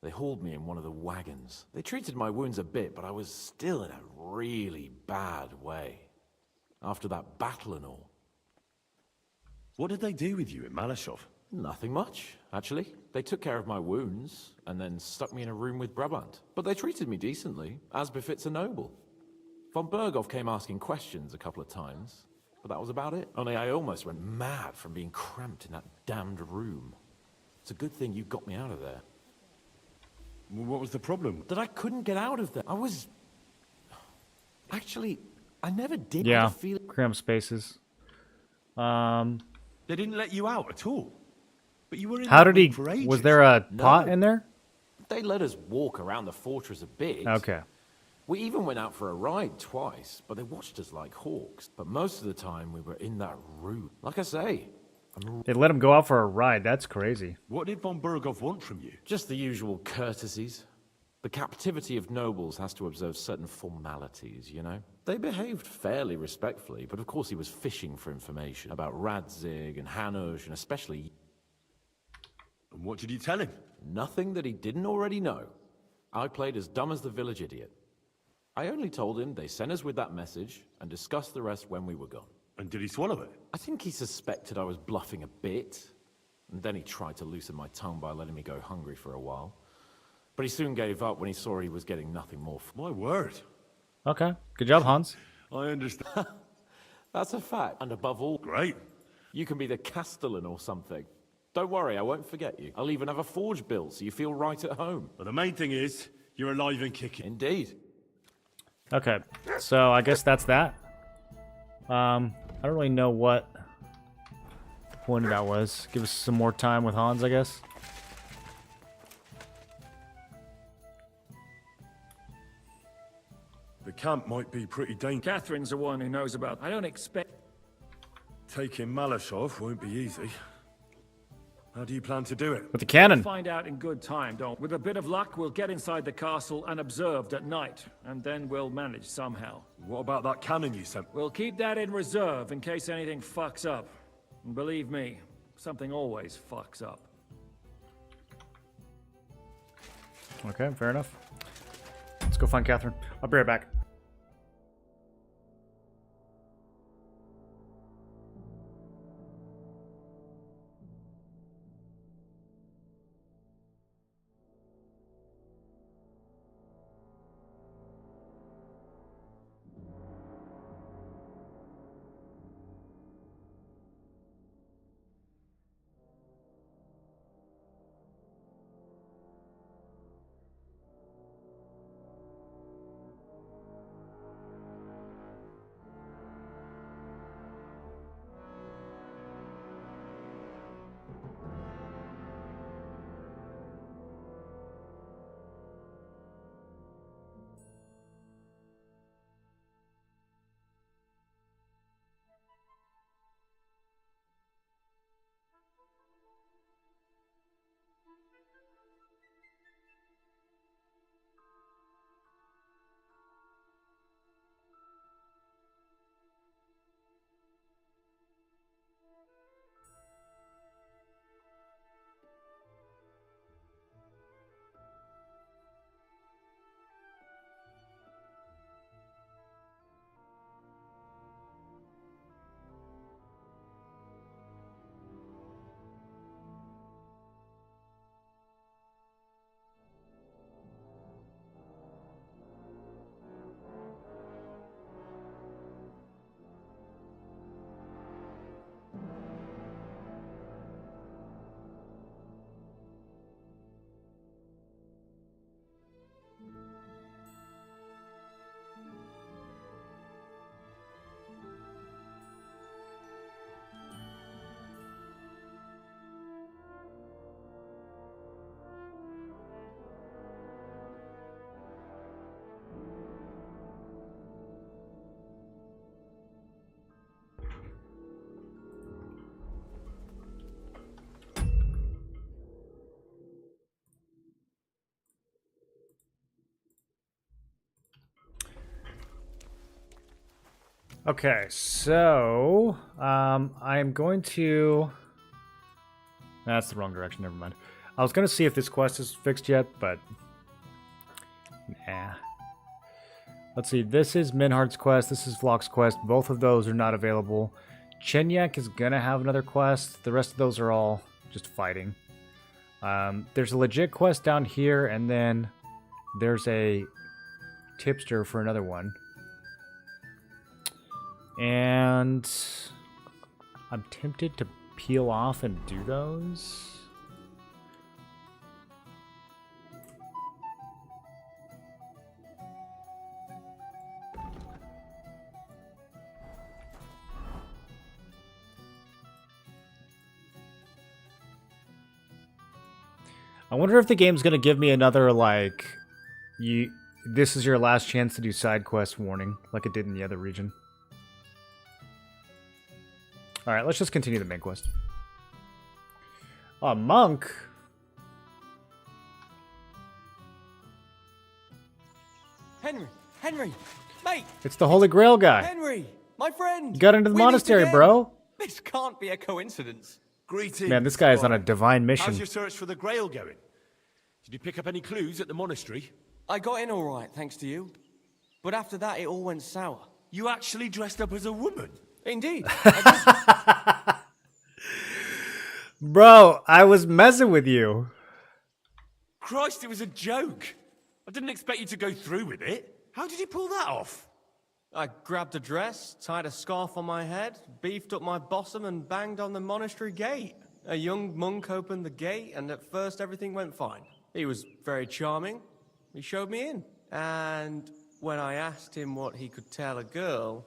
They hauled me in one of the wagons. They treated my wounds a bit, but I was still in a really bad way. After that battle and all. What did they do with you in Malashov? Nothing much, actually. They took care of my wounds, and then stuck me in a room with Brabant. But they treated me decently, as befits a noble. Von Bergov came asking questions a couple of times, but that was about it. Only I almost went mad from being cramped in that damned room. It's a good thing you got me out of there. What was the problem? That I couldn't get out of there. I was... Actually, I never did Yeah, have a feeling... cramped spaces. They didn't let you out at all. But you were in How that did he? room for ages. Was there a No. pot in there? They let us walk around the fortress a bit. Okay. We even went out for a ride twice, but they watched us like hawks. But most of the time, we were in that room. Like I say, They let him go out for a ride. That's crazy. What did von Bergov want from you? just the usual courtesies. The captivity of nobles has to observe certain formalities, you know? They behaved fairly respectfully, but of course he was fishing for information about Radzig and Hanush, and especially... And what did you tell him? Nothing that he didn't already know. I played as dumb as the village idiot. I only told him they sent us with that message and discussed the rest when we were gone. And did he swallow it? I think he suspected I was bluffing a bit, and then he tried to loosen my tongue by letting me go hungry for a while. But he soon gave up when he saw he was getting nothing more. My word. Okay, good job, Hans. I understand. That's a fact. And above all... Great. You can be the Castellan or something. Don't worry, I won't forget you. I'll even have a forge built so you feel right at home. But the main thing is, you're alive and kicking. Indeed. Okay, so I guess that's that. I don't really know what the point of that was. Give us some more time with Hans, I guess. The camp might be pretty dangerous. Catherine's the one who knows about... I don't expect... Taking Malashov won't be easy. How do you plan to do it? With the cannon. We'll find out in good time, don't we? With a bit of luck, we'll get inside the castle unobserved at night, and then we'll manage somehow. What about that cannon you sent? We'll keep that in reserve in case anything fucks up. And believe me, something always fucks up. Okay, fair enough. Let's go find Catherine. I'll be right back. Okay, so I'm going to... That's the wrong direction, never mind. I was going to see if this quest is fixed yet, but... Nah. Let's see, this is Minhard's quest, this is Vlok's quest. Both of those are not available. Chenyak is going to have another quest. The rest of those are all just fighting. There's a legit quest down here, and then there's a tipster for another one. And I'm tempted to peel off and do those. I wonder if the game's going to give me another, like, this is your last chance to do side quest warning, like it did in the other region. Alright, let's just continue the main quest. A monk? Henry! Mate! It's the Holy Grail guy. Henry! My friend! You got into the monastery, bro. This can't be a coincidence. Greetings. Man, this guy is on a divine mission. How's your search for the Grail going? Did you pick up any clues at the monastery? I got in all right, thanks to you. But after that, it all went sour. You actually dressed up as a woman? Indeed. Bro, I was messing with you. Christ, it was a joke. I didn't expect you to go through with it. How did you pull that off? I grabbed a dress, tied a scarf on my head, beefed up my bosom, and banged on the monastery gate. A young monk opened the gate, and at first everything went fine. He was very charming. He showed me in. And when I asked him what he could tell a girl,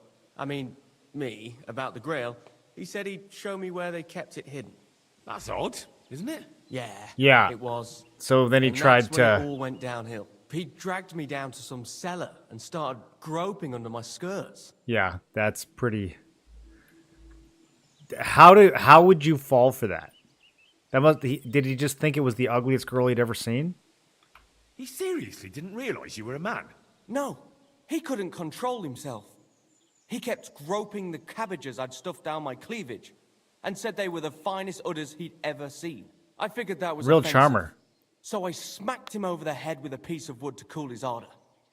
me, about the Grail, he said he'd show me where they kept it hidden. That's odd, isn't it? Yeah. It was. So then he And tried that's when to... it all went downhill. He dragged me down to some cellar and started groping under my skirts. Yeah, that's pretty... How would you fall for that? Did he just think it was the ugliest girl he'd ever seen? He seriously didn't realize you were a man? No, he couldn't control himself. He kept groping the cabbages I'd stuffed down my cleavage and said they were the finest udders he'd ever seen. I figured that was Real offensive. charmer. So I smacked him over the head with a piece of wood to cool his ardor.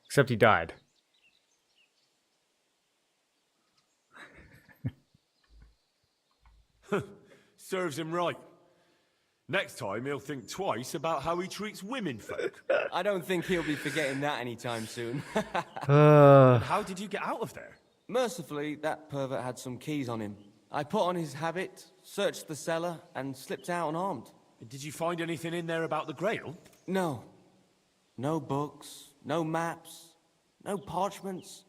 Except he died. Serves him right. Next time he'll think twice about how he treats women folk. I don't think he'll be forgetting that anytime soon. And how did you get out of there? Mercifully, that pervert had some keys on him. I put on his habit, searched the cellar, and slipped out unarmed. Did you find anything in there about the Grail? No. No books, no maps, no parchments,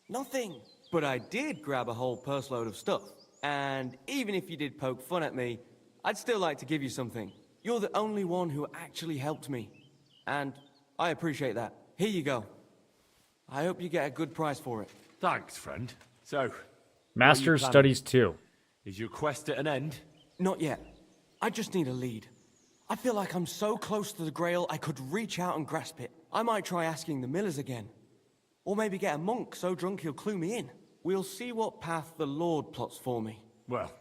nothing. But I did grab a whole purse load of stuff. And even if you did poke fun at me, I'd still like to give you something. You're the only one who actually helped me. And I appreciate that. Here you go. I hope you get a good price for it. Thanks, friend. So, Master's Studies 2. Is your quest at an end? Not yet. I just need a lead. I feel like I'm so close to the Grail I could reach out and grasp it. I might try asking the millers again. Or maybe get a monk so drunk he'll clue me in. We'll see what path the Lord plots for me. Well,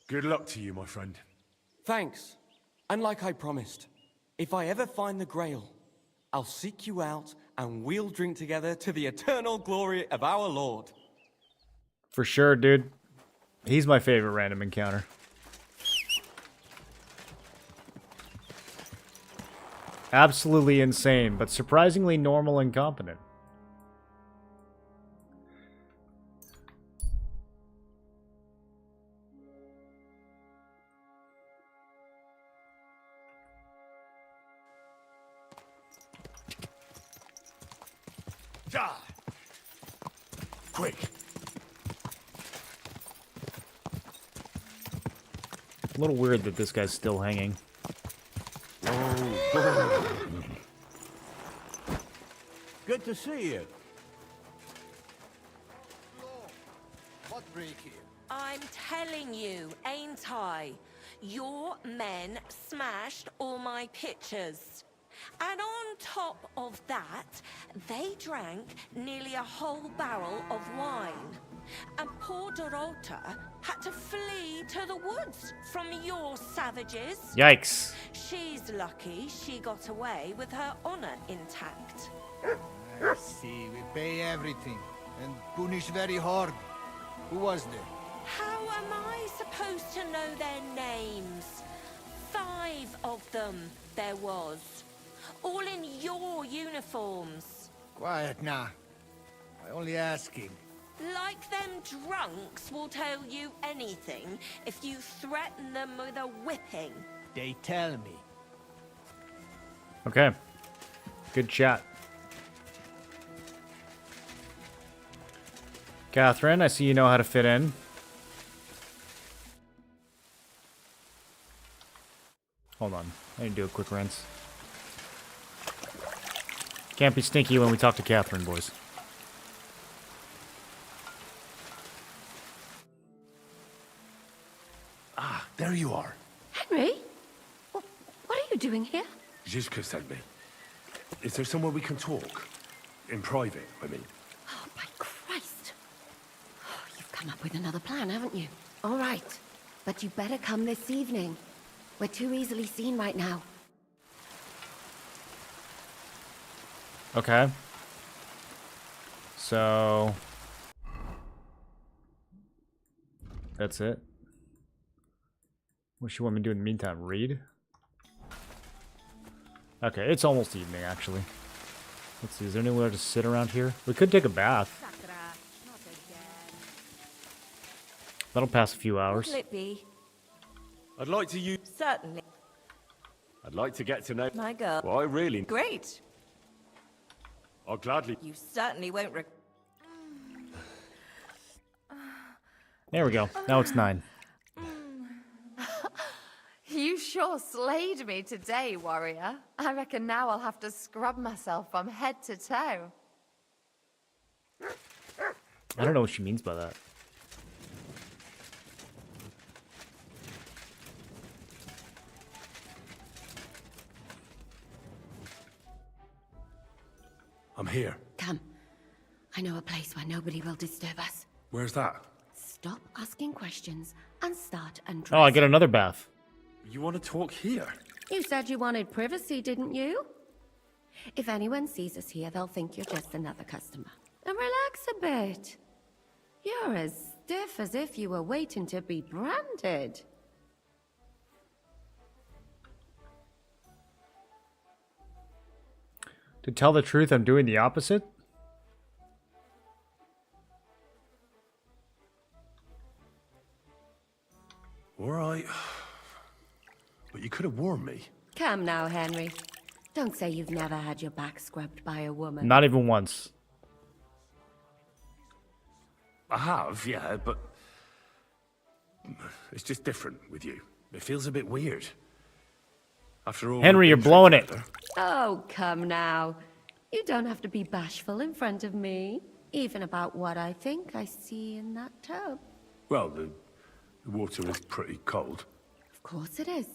good luck to you, my friend. Thanks. And like I promised, if I ever find the Grail, I'll seek you out and we'll drink together to the eternal glory of our Lord. For sure, dude. He's my favorite random encounter. Absolutely insane, but surprisingly normal and competent. Quick! A little weird that this guy's still hanging. Good to see you. What break here? I'm telling you, ain't I? Your men smashed all my pictures. And on top of that, they drank nearly a whole barrel of wine. And poor Dorota had to flee to the woods from your savages. Yikes. She's lucky she got away with her honor intact. I see. We pay everything and punish very hard. Who was there? How am I supposed to know their names? 5 of them there was. All in your uniforms. Quiet now. I only asking. Like them drunks will tell you anything if you threaten them with a whipping. They tell me. Okay. Good chat. Catherine, I see you know how to fit in. Hold on. I need to do a quick rinse. Can't be stinky when we talk to Catherine, boys. Ah, there you are. Henry? What are you doing here? Zizka sent me. Is there somewhere we can talk? In private, I mean. Oh, by Christ. Oh, you've come up with another plan, haven't you? All right. But you better come this evening. We're too easily seen right now. Okay. So that's it. What you want me to do in the meantime? Read? Okay, it's almost evening actually. Let's see, is there anywhere to sit around here? We could take a bath. That'll pass a few hours. What'll it be? I'd like to use... Certainly. I'd like to get to know... My girl. Well, I really... Great. I'll gladly... You certainly won't There we go. Now it's 9. You sure slayed me today, warrior. I reckon now I'll have to scrub myself from head to toe. I don't know what she means by that. I'm here. Come. I know a place where nobody will disturb us. Where's that? Stop asking questions and start undressing. Oh, I get another bath. You want to talk here? You said you wanted privacy, didn't you? If anyone sees us here, they'll think you're just another customer. And relax a bit. You're as stiff as if you were waiting to be branded. To tell the truth, I'm doing the opposite. All right. But you could have warned me. Come now, Henry. Don't say you've never had your back scrubbed by a woman. Not even once. I have, yeah, but... It's just different with you. It feels a bit weird. After all... Henry, you're blowing it. Oh, come now. You don't have to be bashful in front of me. Even about what I think I see in that tub. Well, the water is pretty cold. Of course it is.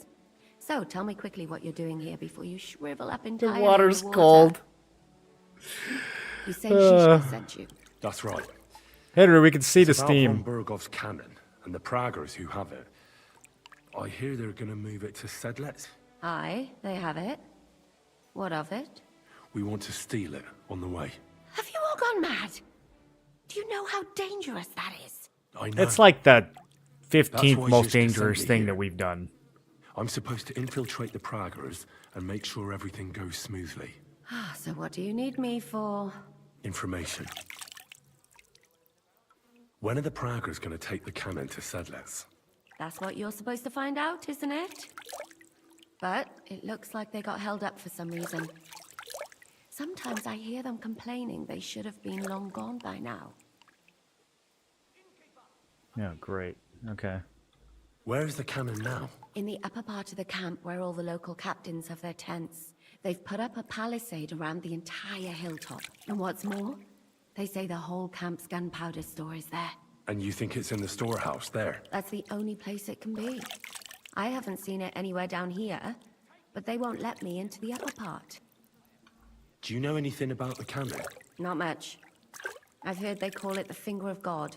So, tell me quickly what you're doing here before you shrivel up entirely. The water's in the water. cold. You say Shishka sent you. That's right. Henry, we can see It's the about steam. von Bergov's cannon and the Praggers who have it. I hear they're gonna move it to Sedlec. Aye, they have it. What of it? We want to steal it on the way. Have you all gone mad? Do you know how dangerous that is? I know. It's like the That's 15th why most Shishka dangerous sent me thing here. that we've done. I'm supposed to infiltrate the Praggers and make sure everything goes smoothly. So what do you need me for? Information. When are the Praggers gonna take the cannon to Sedlec? That's what you're supposed to find out, isn't it? But it looks like they got held up for some reason. Sometimes I hear them complaining they should have been long gone by now. Yeah, great. Okay. Where is the cannon now? In the upper part of the camp where all the local captains have their tents. They've put up a palisade around the entire hilltop. And what's more, they say the whole camp's gunpowder store is there. And you think it's in the storehouse there? That's the only place it can be. I haven't seen it anywhere down here, but they won't let me into the upper part. Do you know anything about the cannon? Not much. I've heard they call it the Finger of God,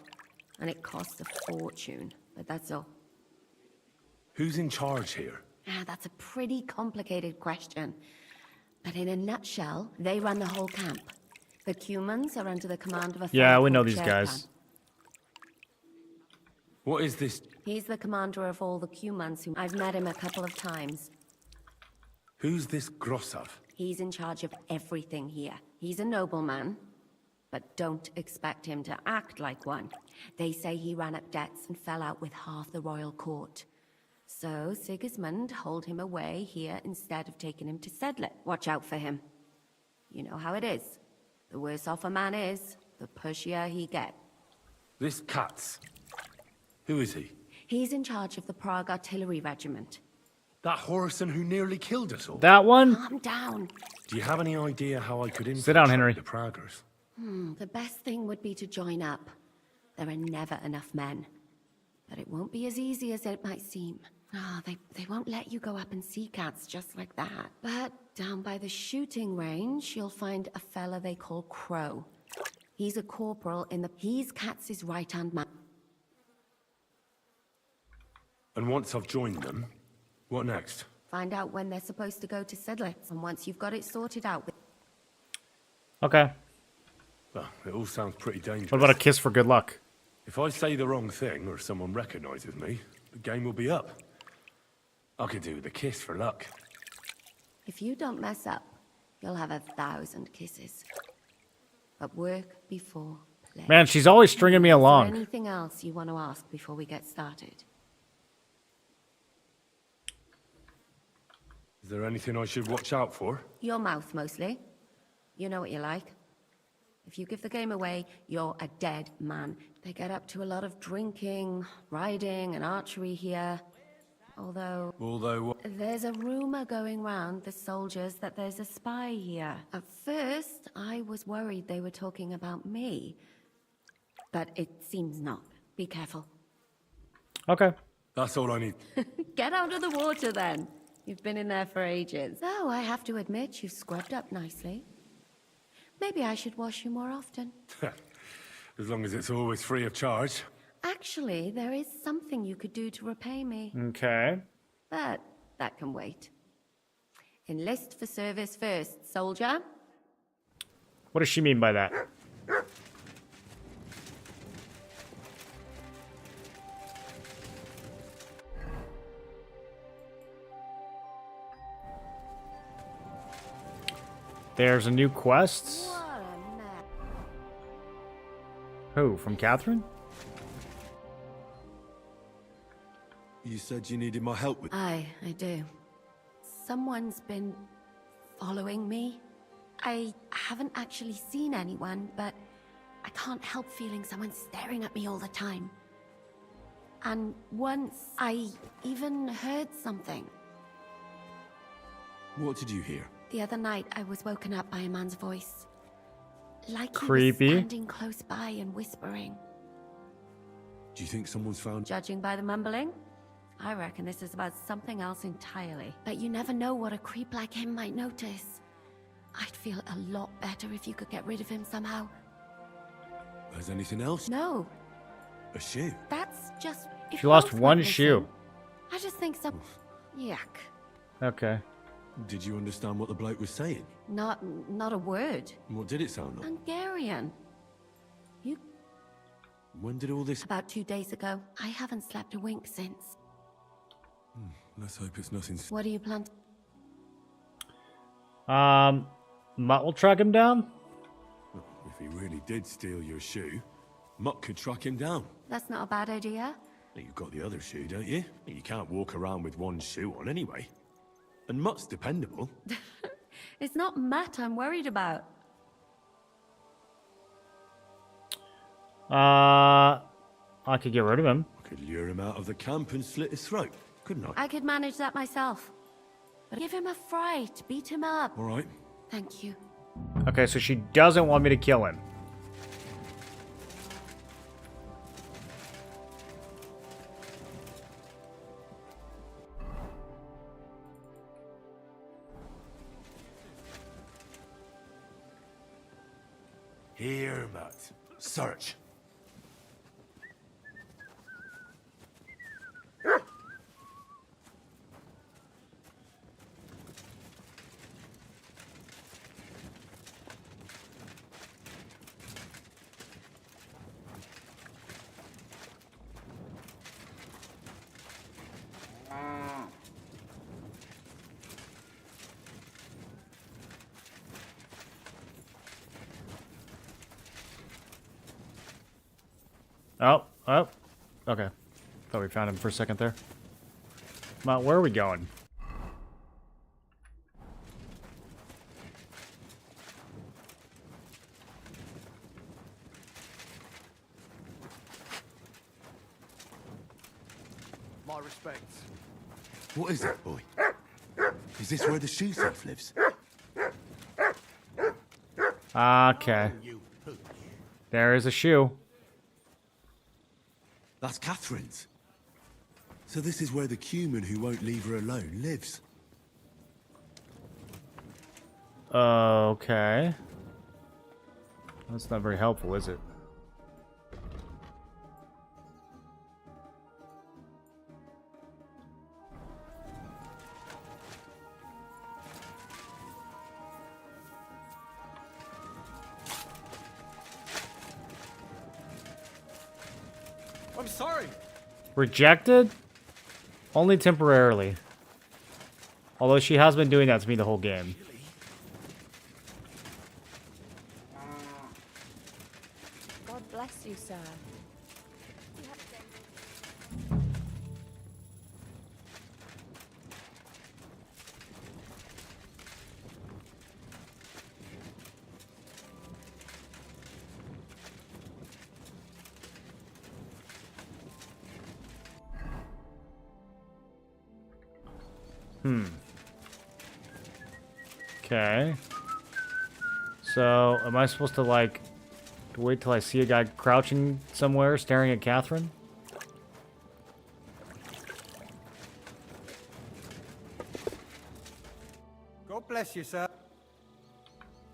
and it costs a fortune, but that's all. Who's in charge here? That's a pretty complicated question. But in a nutshell, they run the whole camp. The Cumans are under the command of a Yeah, fellow we know called these Sherpan. guys. What is this? He's the commander of all the Cumans who I've met him a couple of times. Who's this Grossav? He's in charge of everything here. He's a nobleman, but don't expect him to act like one. They say he ran up debts and fell out with half the royal court. So Sigismund holed him away here instead of taking him to Sedlec. Watch out for him. You know how it is. The worse off a man is, the pushier he gets. This Katz. Who is he? He's in charge of the Prague Artillery Regiment. That Horison who nearly killed us all? That one? Calm down. Do you have any idea how I could infiltrate Sit down, Henry. the Praggers? The best thing would be to join up. There are never enough men. But it won't be as easy as it might seem. They won't let you go up and see cats just like that. But down by the shooting range, you'll find a fella they call Crow. He's a corporal in the... He's Katz's right-hand man. And once I've joined them, what next? Find out when they're supposed to go to Sedlec. And once you've got it sorted out... Okay. Well, it all sounds pretty dangerous. What about a kiss for good luck? If I say the wrong thing or someone recognizes me, the game will be up. I could do with a kiss for luck. If you don't mess up, you'll have 1,000 kisses. But work before play. Man, she's always stringing me along. Is there anything else you want to ask before we get started? Is there anything I should watch out for? Your mouth, mostly. You know what you like. If you give the game away, you're a dead man. They get up to a lot of drinking, riding, and archery here. Although what? There's a rumor going round the soldiers that there's a spy here. At first, I was worried they were talking about me. But it seems not. Be careful. Okay. That's all I need. Get out of the water, then. You've been in there for ages. Though I have to admit, you've scrubbed up nicely. Maybe I should wash you more often. As long as it's always free of charge. Actually, there is something you could do to repay me. Okay. But that can wait. Enlist for service first, soldier. What does she mean by that? There's a new quest. Who? From Catherine? You said you needed my help with... I do. Someone's been following me. I haven't actually seen anyone, but I can't help feeling someone staring at me all the time. And once I even heard something. What did you hear? The other night, I was woken up by a man's voice. Like Creepy. he was standing close by and whispering. Do you think someone's found... Judging by the mumbling, I reckon this is about something else entirely. But you never know what a creep like him might notice. I'd feel a lot better if you could get rid of him somehow. Has anything else? No. A shoe? That's just... She lost one shoe. I just think some... Yuck. Okay. Did you understand what the bloke was saying? Not a word. What did it sound like? Hungarian. You... When did all this... About 2 days ago. I haven't slept a wink since. Let's hope it's nothing... What do you plan to... Mutt will track him down? If he really did steal your shoe, Mutt could track him down. That's not a bad idea. You've got the other shoe, don't you? You can't walk around with one shoe on anyway. And Mutt's dependable. It's not Matt I'm worried about. I could get rid of him. I could lure him out of the camp and slit his throat, couldn't I? I could manage that myself. But give him a fright, beat him up. All right. Thank you. Okay, so she doesn't want me to kill him. Here, Matt. Search. Oh. Okay. Thought we found him for a second there. Matt, where are we going? My respects. What is it, boy? Is this where the shoe thief lives? Okay. There is a shoe. That's Catherine's. So this is where the Cuman who won't leave her alone lives. Okay. That's not very helpful, is it? I'm sorry. Rejected? Only temporarily. Although she has been doing that to me the whole game. God bless you, sir. Okay. So, am I supposed to, like, wait till I see a guy crouching somewhere staring at Catherine? God bless you, sir.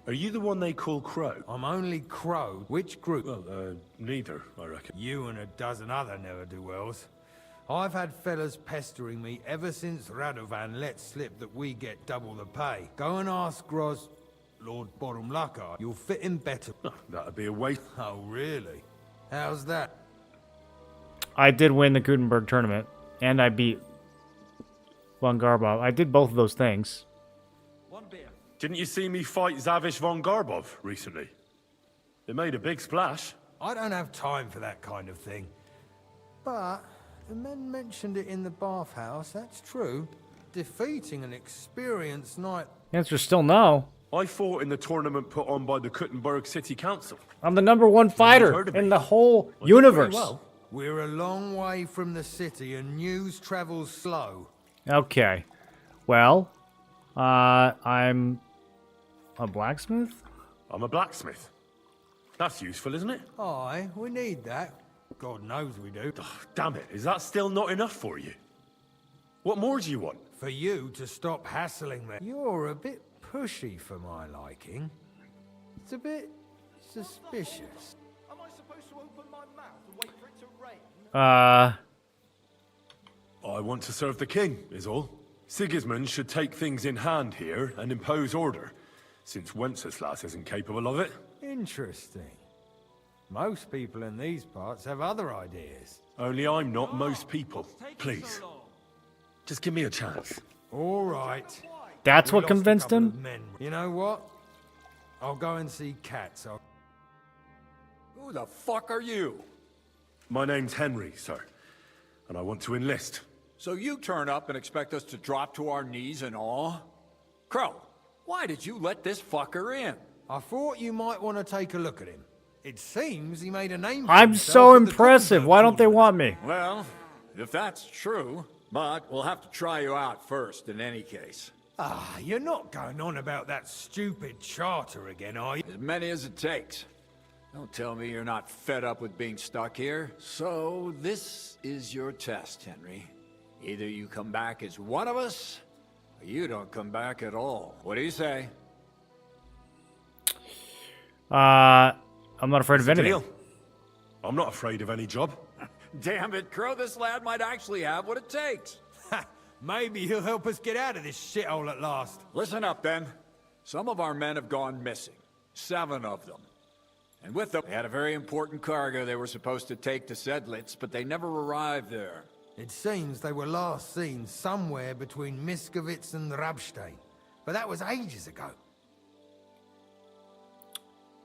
Are you the one they call Crow? I'm only Crow. Which group? Well, neither, I reckon. You and a dozen other ne'er-do-wells. I've had fellas pestering me ever since Radovan let slip that we get double the pay. Go and ask Lord Bottom Lucker. You'll fit in better. Oh, that'd be a waste. Oh, really? How's that? I did win the Gutenberg tournament, and I beat Von Garbov. I did both of those things. One beer. Didn't you see me fight Zavish von Garbov recently? It made a big splash. I don't have time for that kind of thing. But the men mentioned it in the bathhouse, that's true. Defeating an experienced knight. Answer's still no. I fought in the tournament put on by the Kuttenberg City Council. I'm the #1 fighter in the whole universe. Well. We're a long way from the city and news travels slow. Okay. Well, I'm a blacksmith? I'm a blacksmith. That's useful, isn't it? Aye, we need that. God knows we do. Oh, damn it, is that still not enough for you? What more do you want? For you to stop hassling me. You're a bit pushy for my liking. It's a bit suspicious. Am I supposed to open my mouth and wait for it to rain? I want to serve the king, is all. Sigismund should take things in hand here and impose order, since Wenceslas isn't capable of it. Interesting. Most people in these parts have other ideas. Only I'm not most people. Please. Just give me a chance. All right. That's We what lost a convinced couple him? of men. You know what? I'll go and see Cats. Who the fuck are you? My name's Henry, sir, and I want to enlist. So you turn up and expect us to drop to our knees in awe? Crow, why did you let this fucker in? I thought you might want to take a look at him. It seems he made a name for I'm himself so at the impressive. Why don't they want me? Well, if that's true, but we'll have to try you out first in any case. Ah, you're not going on about that stupid charter again, are you? As many as it takes. Don't tell me you're not fed up with being stuck here. So, this is your test, Henry. Either you come back as one of us, or you don't come back at all. What do you say? I'm not afraid of anything. Deal. I'm not afraid of any job. Damn it, Crow, this lad might actually have what it takes. Maybe he'll help us get out of this shithole at last. Listen up, then. Some of our men have gone missing. 7 of them. And with them, they had a very important cargo they were supposed to take to Sedlitz, but they never arrived there. It seems they were last seen somewhere between Miskovitz and Rabstein. But that was ages ago.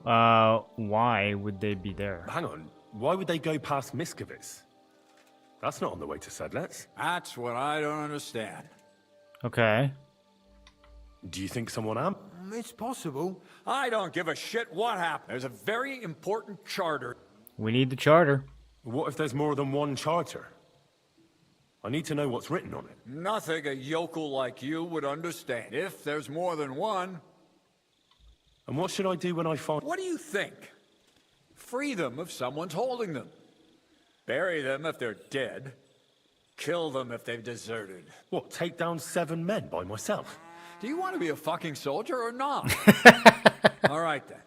Why would they be there? Hang on, why would they go past Miskovitz? That's not on the way to Sedlitz. That's what I don't understand. Okay. Do you think someone am? It's possible. I don't give a shit what happened. There's a very important charter. We need the charter. What if there's more than one charter? I need to know what's written on it. Nothing a yokel like you would understand. If there's more than one... And what should I do when I find... What do you think? Free them if someone's holding them. Bury them if they're dead. Kill them if they've deserted. What, take down 7 men by myself? Do you want to be a fucking soldier or not? All right, then.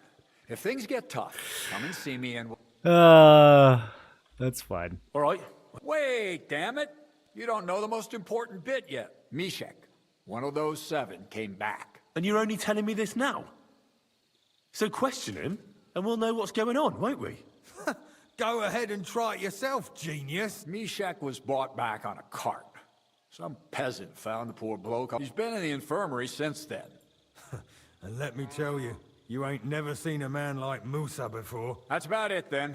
If things get tough, come and see me and... That's fine. All right. Wait, damn it. You don't know the most important bit yet. Mishek, one of those 7, came back. And you're only telling me this now? So question him, and we'll know what's going on, won't we? Go ahead and try it yourself, genius. Meshach was brought back on a cart. Some peasant found the poor bloke. He's been in the infirmary since then. And let me tell you, you ain't never seen a man like Musa before. That's about it, then.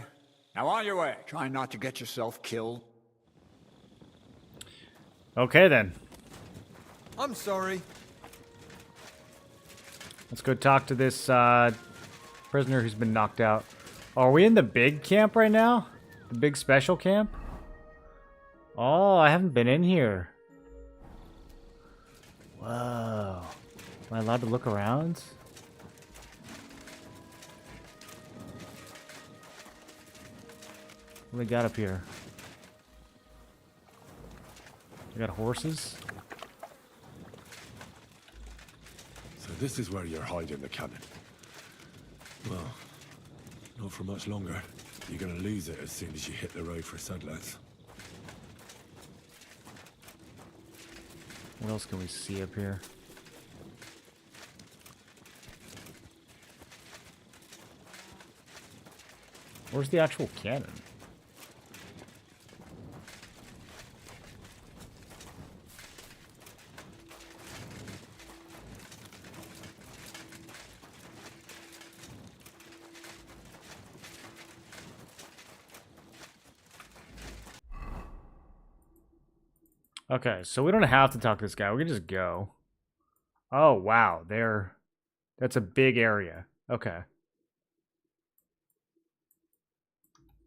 Now on your way. Try not to get yourself killed. Okay, then. I'm sorry. Let's go talk to this prisoner who's been knocked out. Are we in the big camp right now? The big special camp? Oh, I haven't been in here. Whoa. Am I allowed to look around? What do we got up here? We got horses. So this is where you're hiding the cannon. Well, not for much longer. You're gonna lose it as soon as you hit the road for Sedlets. What else can we see up here? Where's the actual cannon? Okay, so we don't have to talk to this guy. We can just go. Oh, wow. That's a big area. Okay.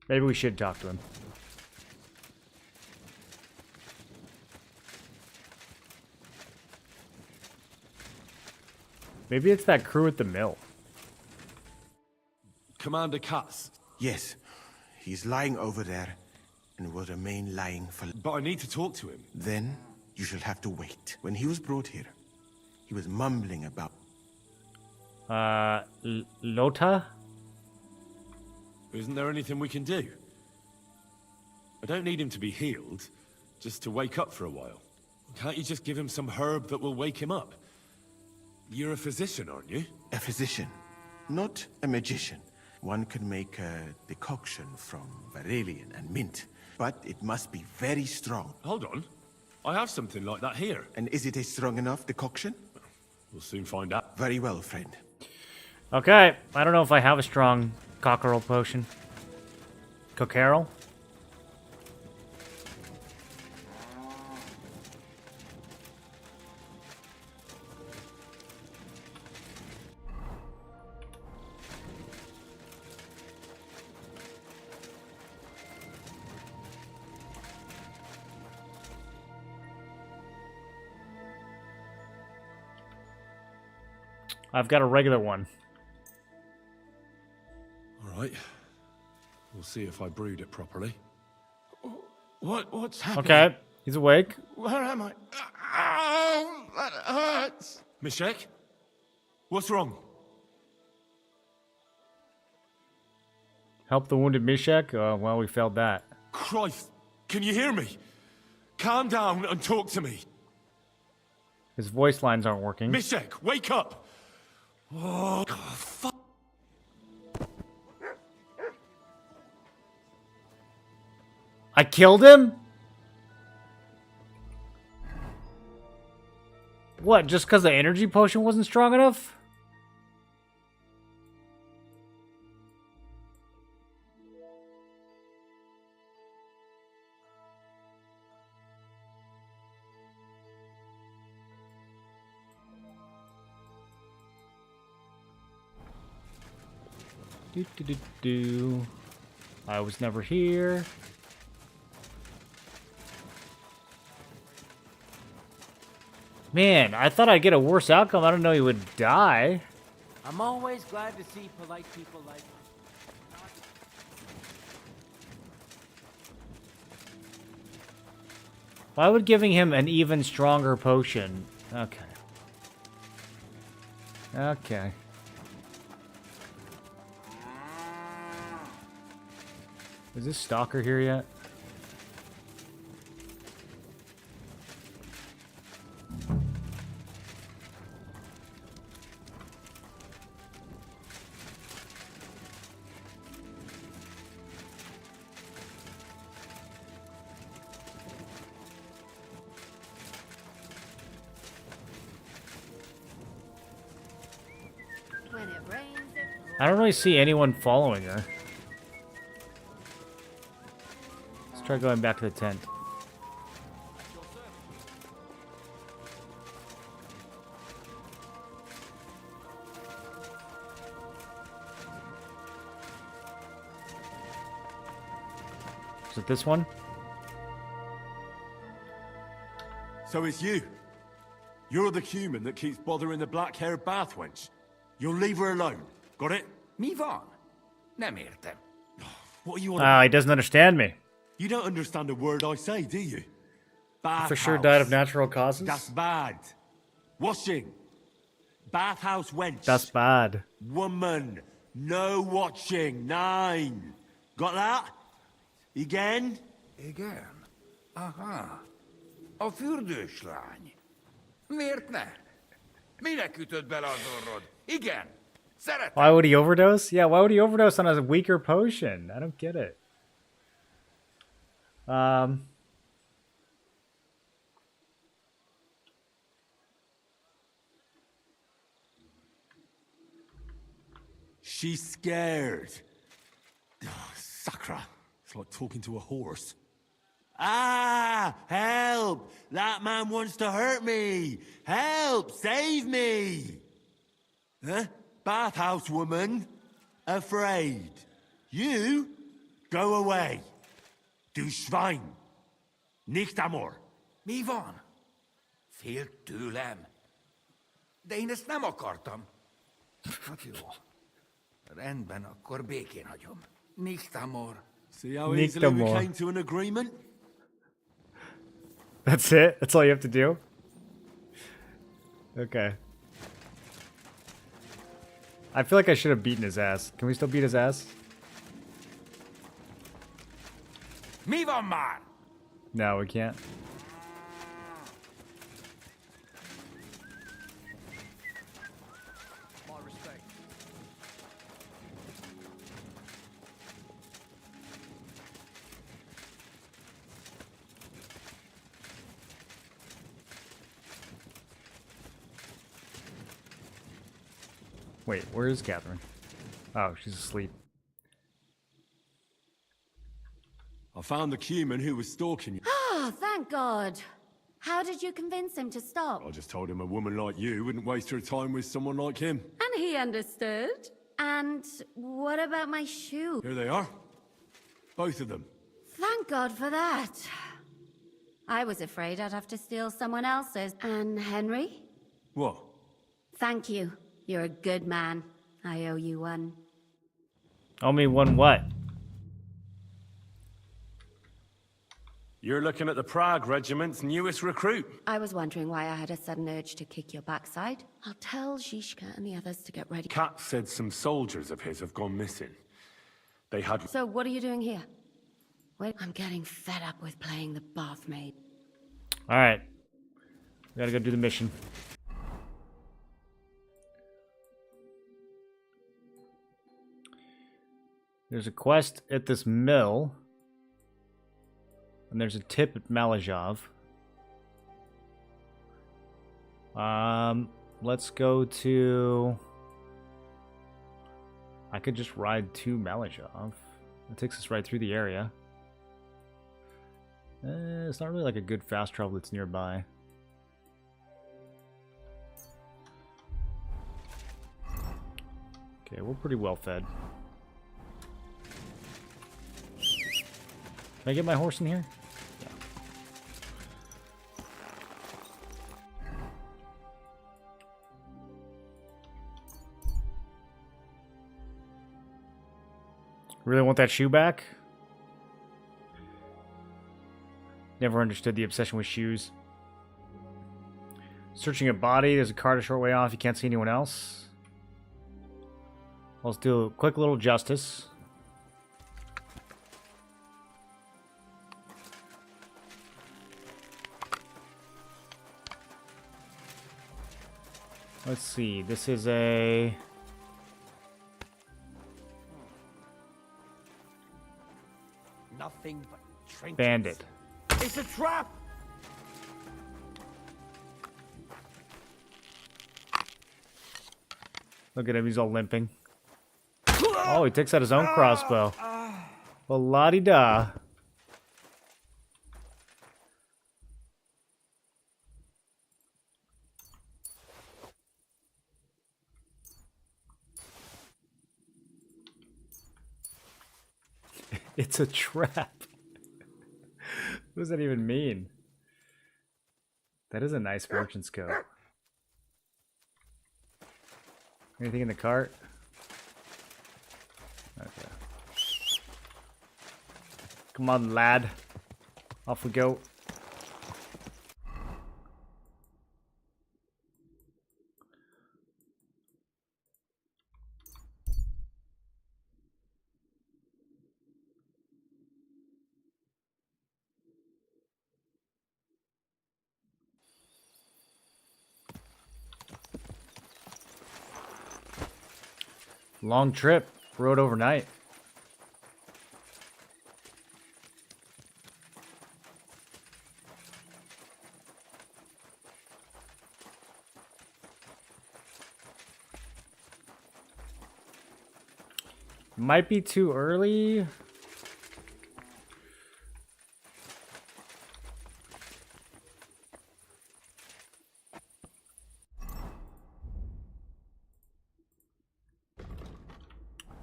Maybe we should talk to him. Maybe it's that crew at the mill. Commander Cass. Yes. He's lying over there and will remain lying for... But I need to talk to him. Then you shall have to wait. When he was brought here, he was mumbling about... Lota? Isn't there anything we can do? I don't need him to be healed, just to wake up for a while. Can't you just give him some herb that will wake him up? You're a physician, aren't you? A physician, not a magician. One can make a decoction from Varelian and mint, but it must be very strong. Hold on. I have something like that here. And is it a strong enough decoction? We'll soon find out. Very well, friend. Okay, I don't know if I have a strong cockerel potion. Cockerel? I've got a regular one. All right. We'll see if I brewed it properly. What's happening? Okay, he's awake. Where am I? Ow, that hurts. Meshach? What's wrong? Help the wounded Meshach? Well, we failed that. Christ, can you hear me? Calm down and talk to me. His voice lines aren't working. Meshach, wake up! Oh, fuck. I killed him? What, just because the energy potion wasn't strong enough? Do. I was never here. Man, I thought I'd get a worse outcome. I didn't know he would die. I'm always glad to see polite people like you. Why would giving him an even stronger potion? Okay. Okay. Is this stalker here yet? I don't really see anyone following her. Let's try going back to the tent. Is it this one? So it's you. You're the human that keeps bothering the black-haired bath wench. You'll leave her alone. Got it? Mi van. Nem értem. What are you on Ah, about? he doesn't understand me. You don't understand a word I say, do you? For sure died of natural causes? That's bad. Washing. Bathhouse wench. That's bad. Woman. No watching. 9. Got that? Again? Igen. Aha. A fürdős lány. Miért ne? Minek ütött bele az orrod? Igen. Szeretem. Why would he overdose? Yeah, why would he overdose on a weaker potion? I don't get it. She's scared. Oh, Sakra. It's like talking to a horse. Ah! Help! That man wants to hurt me! Help! Save me! Huh? Bathhouse woman? Afraid. You? Go away. Du Schwein. Nicht amor. Mi van? Félt tőlem. De én ezt nem akartam. Hát jó. Rendben, akkor békén hagyom. Nicht amor. See how easily we came to an agreement? That's it? That's all you have to do? Okay. I feel like I should have beaten his ass. Can we still beat his ass? Mi van már? No, we can't. Wait, where is Catherine? Oh, she's asleep. I found the human who was stalking you. Oh, thank God. How did you convince him to stop? I just told him a woman like you wouldn't waste her time with someone like him. And he understood. And what about my shoe? Here they are. Both of them. Thank God for that. I was afraid I'd have to steal someone else's. And Henry? What? Thank you. You're a good man. I owe you one. Owe me one what? You're looking at the Prague Regiment's newest recruit. I was wondering why I had a sudden urge to kick your backside. I'll tell Zizka and the others to get ready. Kat said some soldiers of his have gone missing. They had... So what are you doing here? Wait, I'm getting fed up with playing the bath maid. Alright. We gotta go do the mission. There's a quest at this mill. And there's a tip at Malazhov. Let's go to... I could just ride to Malazhov. It takes us right through the area. It's not really like a good fast travel that's nearby. Okay, we're pretty well fed. Can I get my horse in here? Yeah. Really want that shoe back? Never understood the obsession with shoes. Searching a body. There's a cart a short way off. You can't see anyone else. Let's do a quick little justice. Let's see. This is a... Nothing but trinkets. bandit. It's a trap! Look at him, he's all limping. Oh, he takes out his own crossbow. Well, la-di-da. It's a trap. What does that even mean? That is a nice merchant's coat. Anything in the cart? Okay. Come on, lad. Off we go. Long trip. Rode overnight. Might be too early.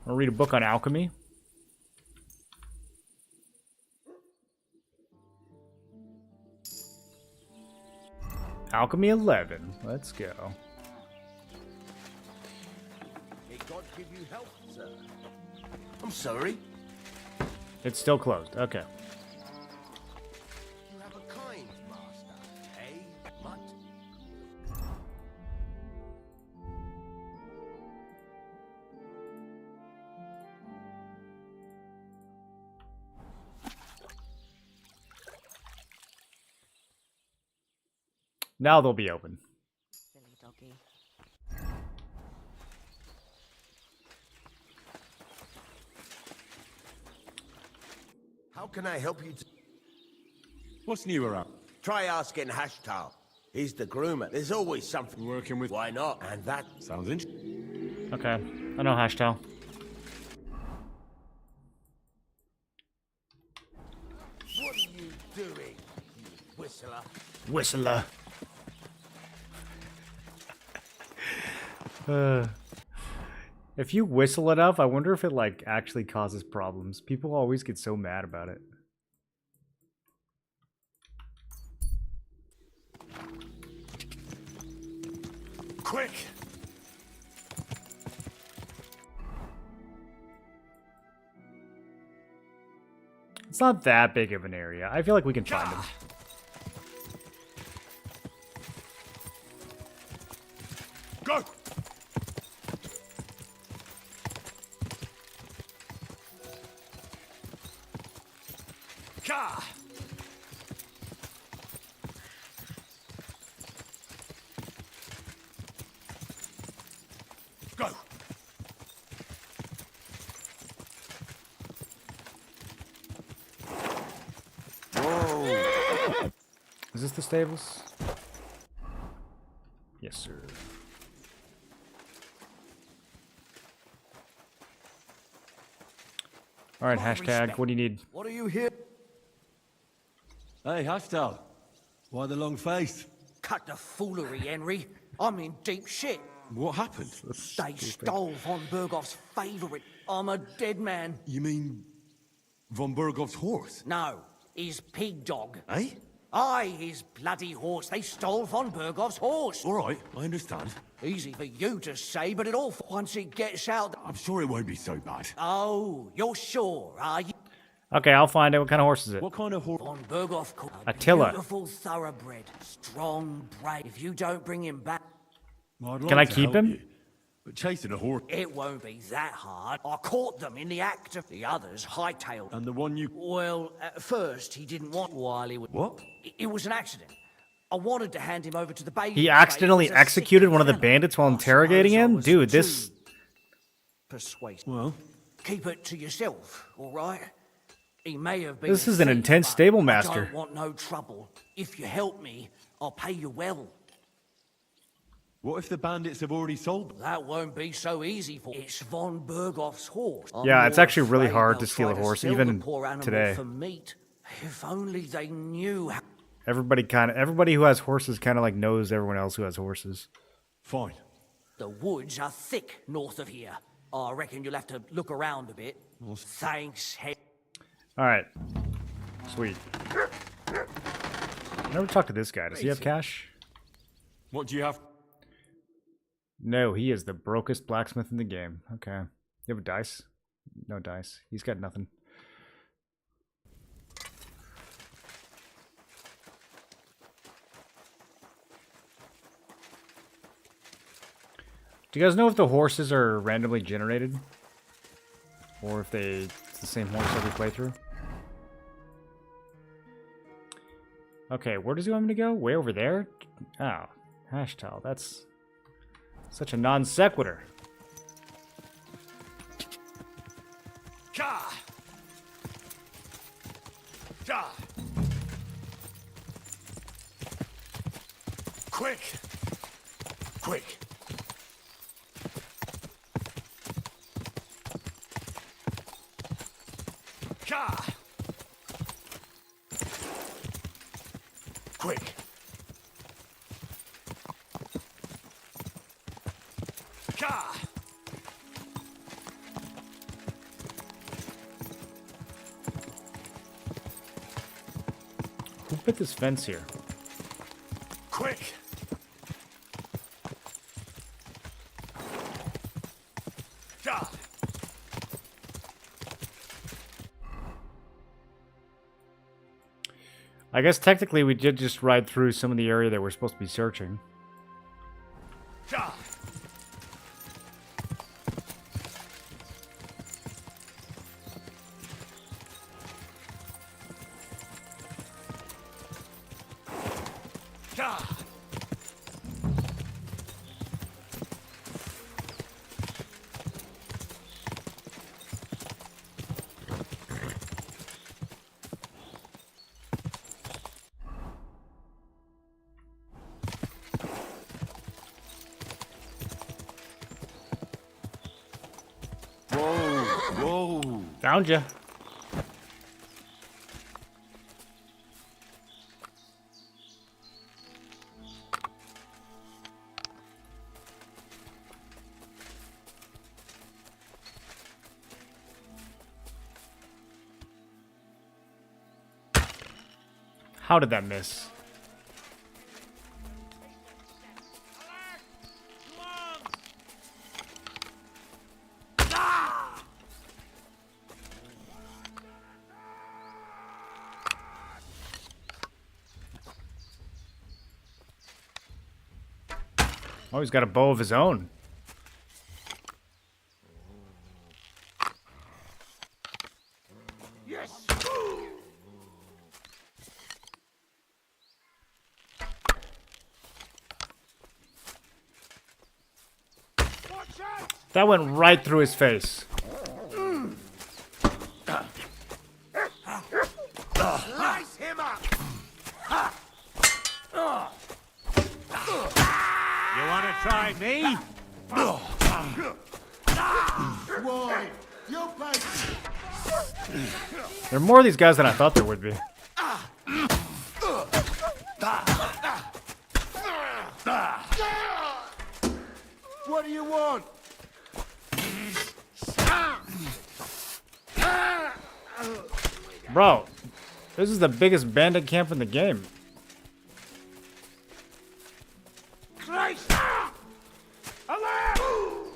I'll read a book on alchemy. Alchemy 11. Let's go. May God give you health, sir. I'm sorry. It's still closed. Okay. You have a kind master, eh, mutt? Now they'll be open. Silly doggy. How can I help you? What's new around? Try asking Hashtal. He's the groomer. There's always something. Working with... Why not? And that... Sounds interesting. Okay. I know Hashtal. What are you doing, you whistler? Whistler. If you whistle enough, I wonder if it like actually causes problems. People always get so mad about it. Quick! It's not that big of an area. I feel like we can find them. Go! Ka! Go! Whoa! Is this the stables? Yes, sir. All right, hashtag. What do you need? What are you here? Hey, Hashtal. Why the long face? Cut the foolery, Henry. I'm in deep shit. What happened? They stole von Bergoff's favourite. I'm a dead man. You mean von Bergoff's horse? No, his pig dog. Eh? Aye, his bloody horse. They stole von Bergoff's horse. All right, I understand. Easy for you to say, but it all once it gets out. I'm sure it won't be so bad. Oh, you're sure, are you? Okay, I'll find it. What kind of horse is it? What kind of horse? Von Bergoff called Attila. Beautiful thoroughbred, strong, brave. If you don't bring him back, Well, Can I keep him? You, but chasing a horse... it won't be that hard. I caught them in the act of the others hightailed. And the one you... Well, at first he didn't want while he was... What? It was an accident. I wanted to hand him over to the baby. He accidentally executed one of the bandits while interrogating him? Dude, this... Persuasive. Well... Keep it to yourself, all right? He may have been... This is an intense stable master. I don't want no trouble. If you help me, I'll pay you well. What if the bandits have already sold them? That won't be so easy for... It's von Bergoff's horse. Yeah, it's actually really afraid hard they'll to steal a try horse, sell the even poor animal today. for meat. If only they knew how... Everybody who has horses kind of like knows everyone else who has horses. Fine. The woods are thick north of here. I reckon you'll have to look around a bit. Thanks, head. All right. Sweet. Never talked to this guy. Does he have cash? What do you have? No, he is the brokest blacksmith in the game. Okay. You have a dice? No dice. He's got nothing. Do you guys know if the horses are randomly generated? Or if it's the same horse every playthrough? Okay, where does he want me to go? Way over there? Oh, Hashtal. That's such a non sequitur. Ka! Ka! Quick! Quick! Ka! Quick! Ka! Who put this fence here? Quick! Ka! I guess technically we did just ride through some of the area that we're supposed to be searching. Ka! Ka! Whoa! Found ya. How did that miss? Oh, he's got a bow of his own. Yes! That went right through his face. Slice him up! You want to try me? Why? You're back! There are more of these guys than I thought there would be. What do you want? Bro, this is the biggest bandit camp in the game. Christ! Alarm!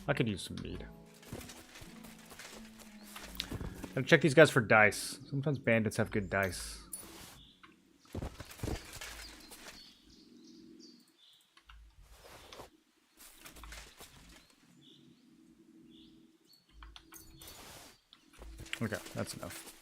I could use some meat. Gotta check these guys for dice. Sometimes bandits have good dice. Okay, that's enough.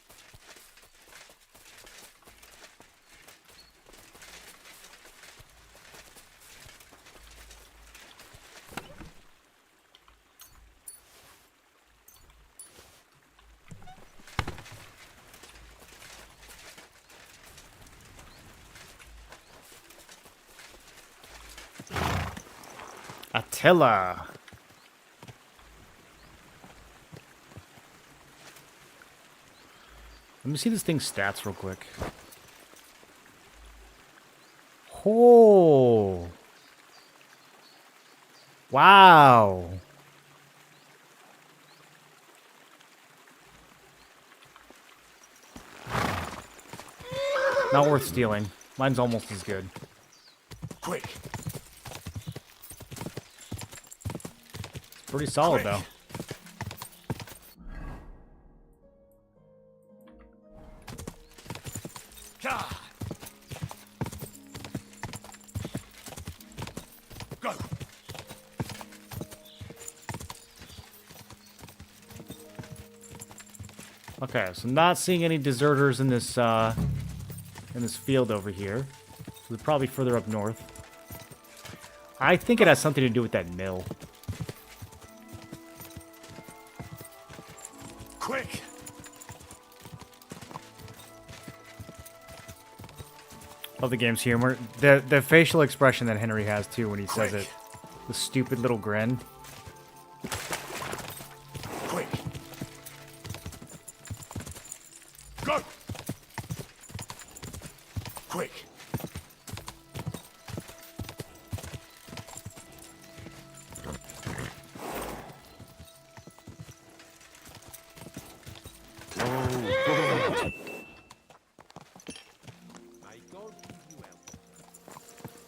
Attila. Let me see this thing's stats real quick. Oh. Wow. Not worth stealing. Mine's almost as good. Quick. Pretty solid, though. Go. Okay, so not seeing any deserters in this field over here. So they're probably further up north. I think it has something to do with that mill. Quick. Love the game's humor. The facial expression that Henry has too when he says it. The stupid little grin. Quick. Go. Quick.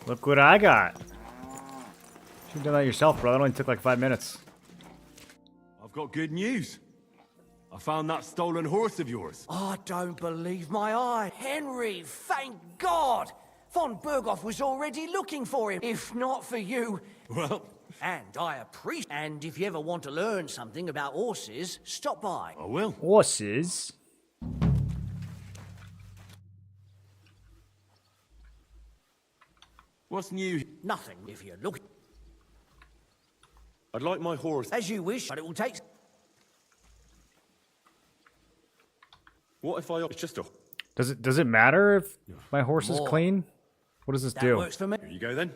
Look what I got. Should've done that yourself, bro. That only took like 5 minutes. I've got good news. I found that stolen horse of yours. I don't believe my eye. Henry, thank God! Von Berghoff was already looking for him, if not for you. Well... And I appreciate... And if you ever want to learn something about horses, stop by. I will. Horses? What's new? Nothing, if you look... I'd like my horse. As you wish, but it will take... What if I... It's just a... Does it matter if my horse is More. clean? What does this That do? works for me. Here you go then.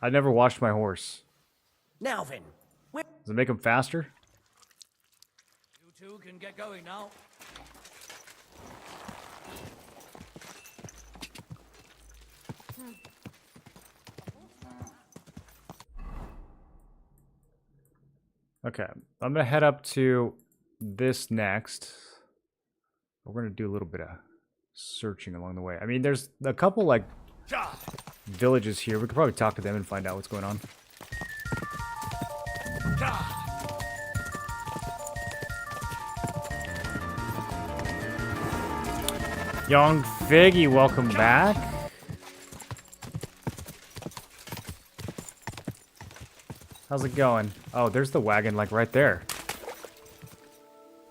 I never washed my horse. Now then, Does it make him faster? you two can get going now. Okay, I'm gonna head up to this next. We're gonna do a little bit of searching along the way. I mean, there's a couple like villages here. We could probably talk to them and find out what's going on. Young Figgy, welcome back. How's it going? Oh, there's the wagon, like right there.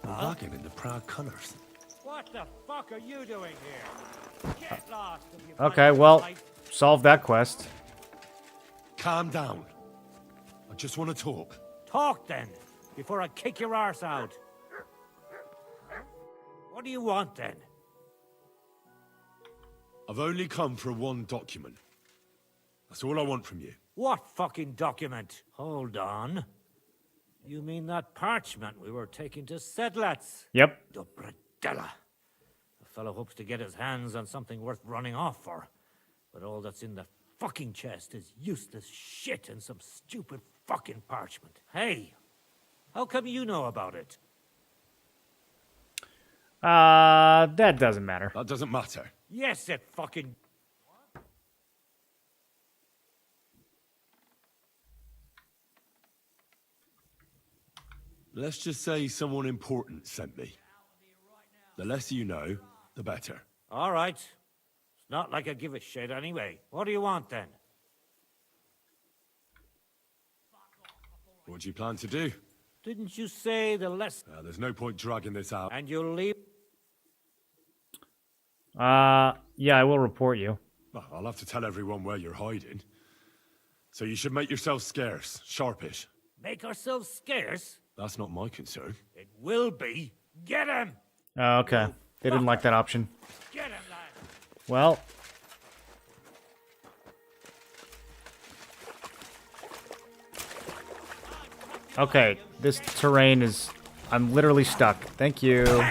A wagon in the proud colours. What the fuck are you doing here? Get lost if you Okay, well, solve that quest. Calm down. I just want to talk. Talk then, before I kick your arse out. What do you want then? I've only come for one document. That's all I want from you. What fucking document? Hold on. You mean that parchment we were taking to Sedlats? Yep. Dobrodella. The fellow hopes to get his hands on something worth running off for. But all that's in the fucking chest is useless shit and some stupid fucking parchment. Hey, how come you know about it? That doesn't matter. That doesn't matter. Yes, it fucking... Let's just say someone important sent me. The less you know, the better. All right. It's not like I give a shit anyway. What do you want then? What do you plan to do? Didn't you say the less... There's no point dragging this out. And you'll leave... Yeah, I will report you. Well, I'll have to tell everyone where you're hiding. So you should make yourself scarce, sharpish. Make ourselves scarce? That's not my concern. It will be. Get him! Oh, okay. They didn't like that option. Get him, lad! Well. Okay, this terrain is... I'm literally stuck. Thank you. Do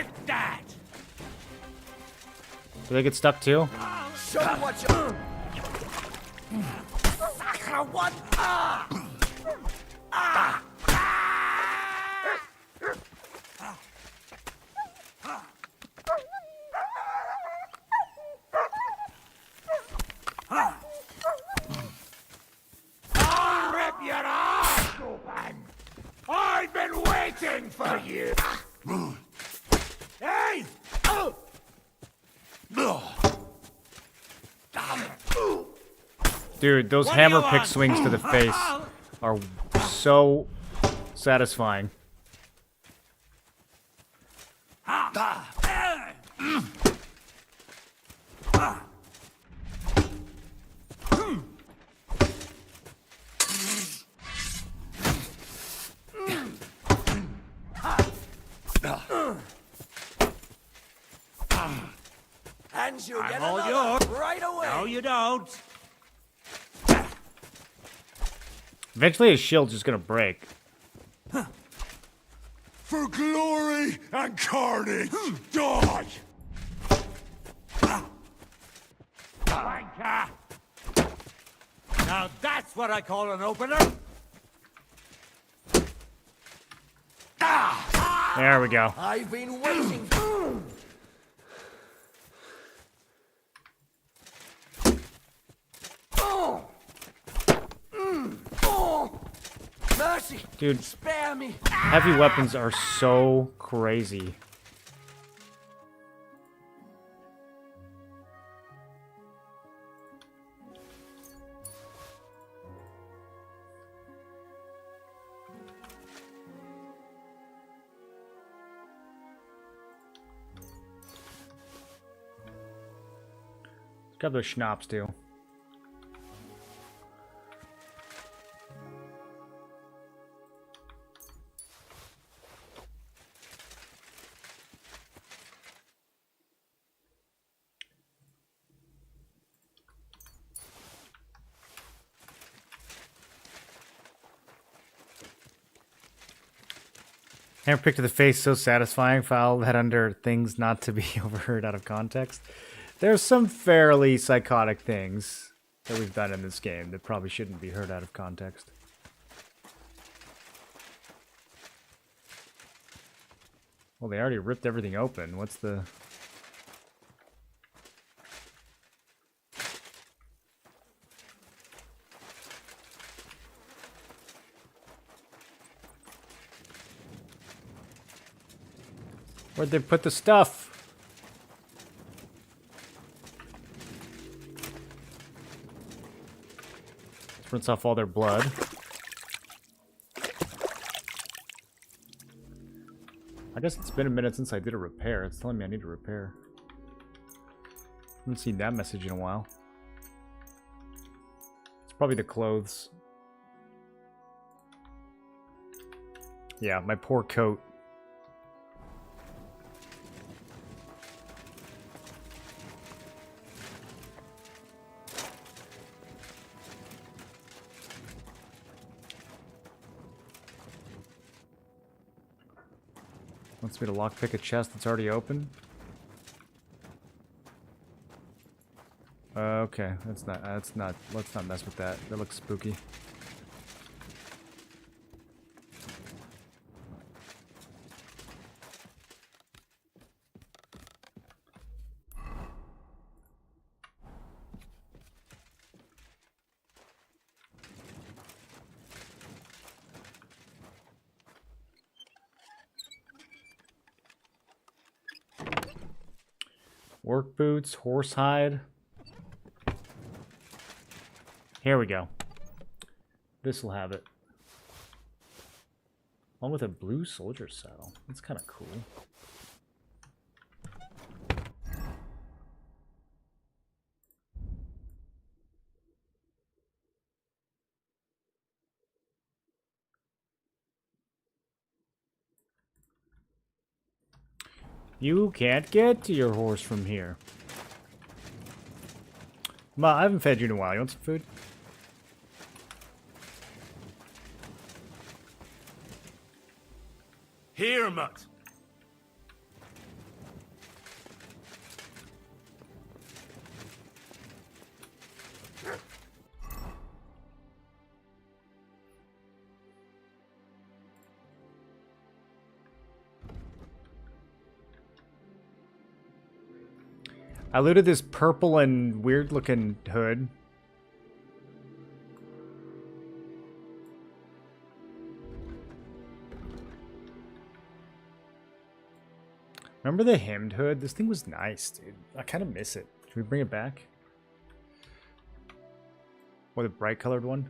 they get stuck too? Show me what you... What? I'll rip your ass open! I've been waiting for you! Hey! Dude, those hammer pick swings to the face are so satisfying. And you get all another yours. right away. No, you don't. Eventually his shield's just gonna break. For glory and carnage, die! Wanker! Now that's what I call an opener. There we go. I've been waiting. Mercy! Dude, Spare me! heavy weapons are so crazy. Got those schnapps too. Hammer pick to the face, so satisfying. File that under things not to be overheard out of context. There's some fairly psychotic things that we've done in this game that probably shouldn't be heard out of context. Well, they already ripped everything open. What's the... Where'd they put the stuff? Let's rinse off all their blood. I guess it's been a minute since I did a repair. It's telling me I need a repair. Haven't seen that message in a while. It's probably the clothes. Yeah, my poor coat. Wants me to lockpick a chest that's already open. Okay, let's not mess with that. That looks spooky. Work boots, horsehide. Here we go. This will have it. Along with a blue soldier saddle. That's kind of cool. You can't get to your horse from here. Ma, I haven't fed you in a while. You want some food? Here, Mutt. I looted this purple and weird looking hood. Remember the hemmed hood? This thing was nice, dude. I kind of miss it. Should we bring it back? Or the bright colored one?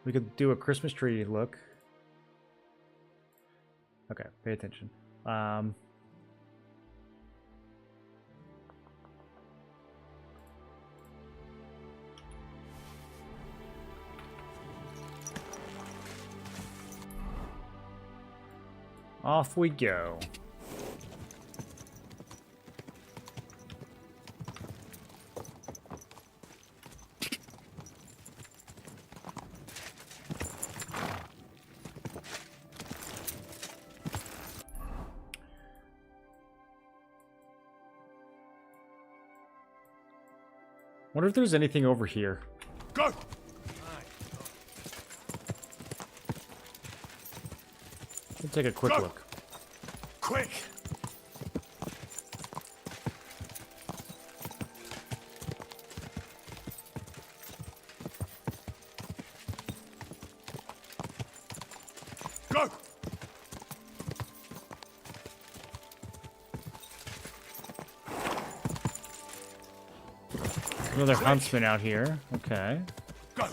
We could do a Christmas tree look. Okay, pay attention. Off we go. Wonder if there's anything over here. Go! Let's take a quick look. Quick! Go! Another huntsman out here. Okay. Go!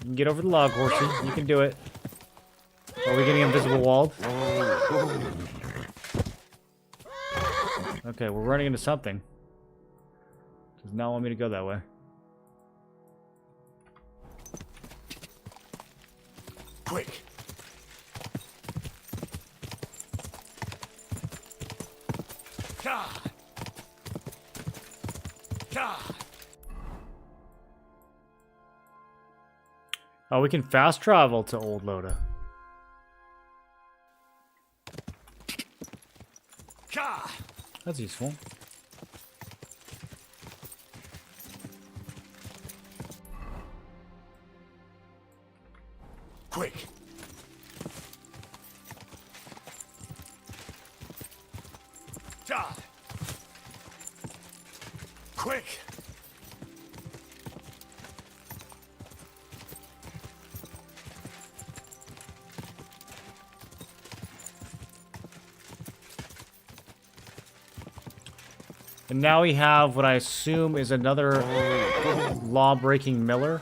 You can get over the log, horsey. You can do it. Are we getting invisible walled? Okay, we're running into something. Does not want me to go that way. Quick! Oh, we can fast travel to Old Loda. That's useful. Quick! Quick! And now we have what I assume is another law-breaking Miller.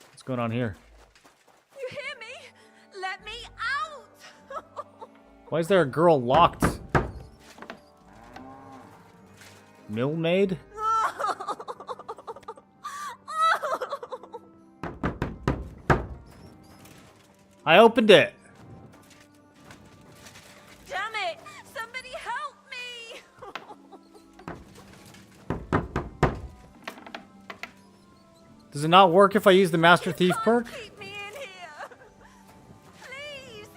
What's going on here? You hear me? Let me out! Why is there a girl locked? Millmaid? I opened it. Damn it! Somebody help me! Does it not work if I use the Master Thief perk? Keep me in here! Please!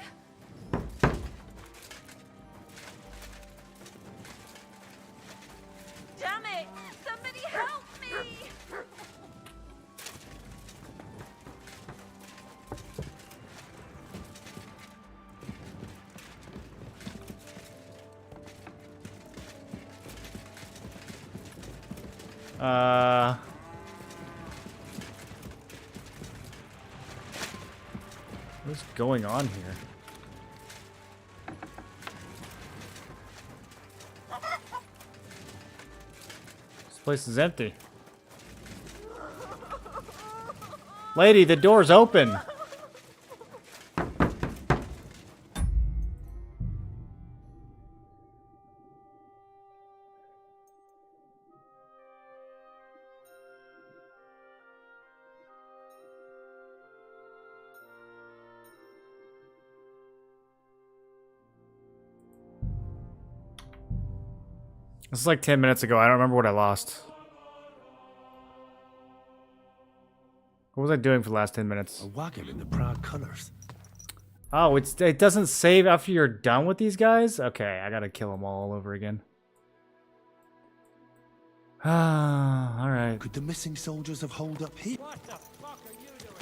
Damn it! Somebody help me! What's going on here? This place is empty. Lady, the door's open. This is like 10 minutes ago. I don't remember what I lost. What was I doing for the last 10 minutes? A wagon in the proud colors. Oh, it doesn't save after you're done with these guys? Okay, I gotta kill them all over again. Ah, alright. Could the missing soldiers have holed up here? What the fuck are you doing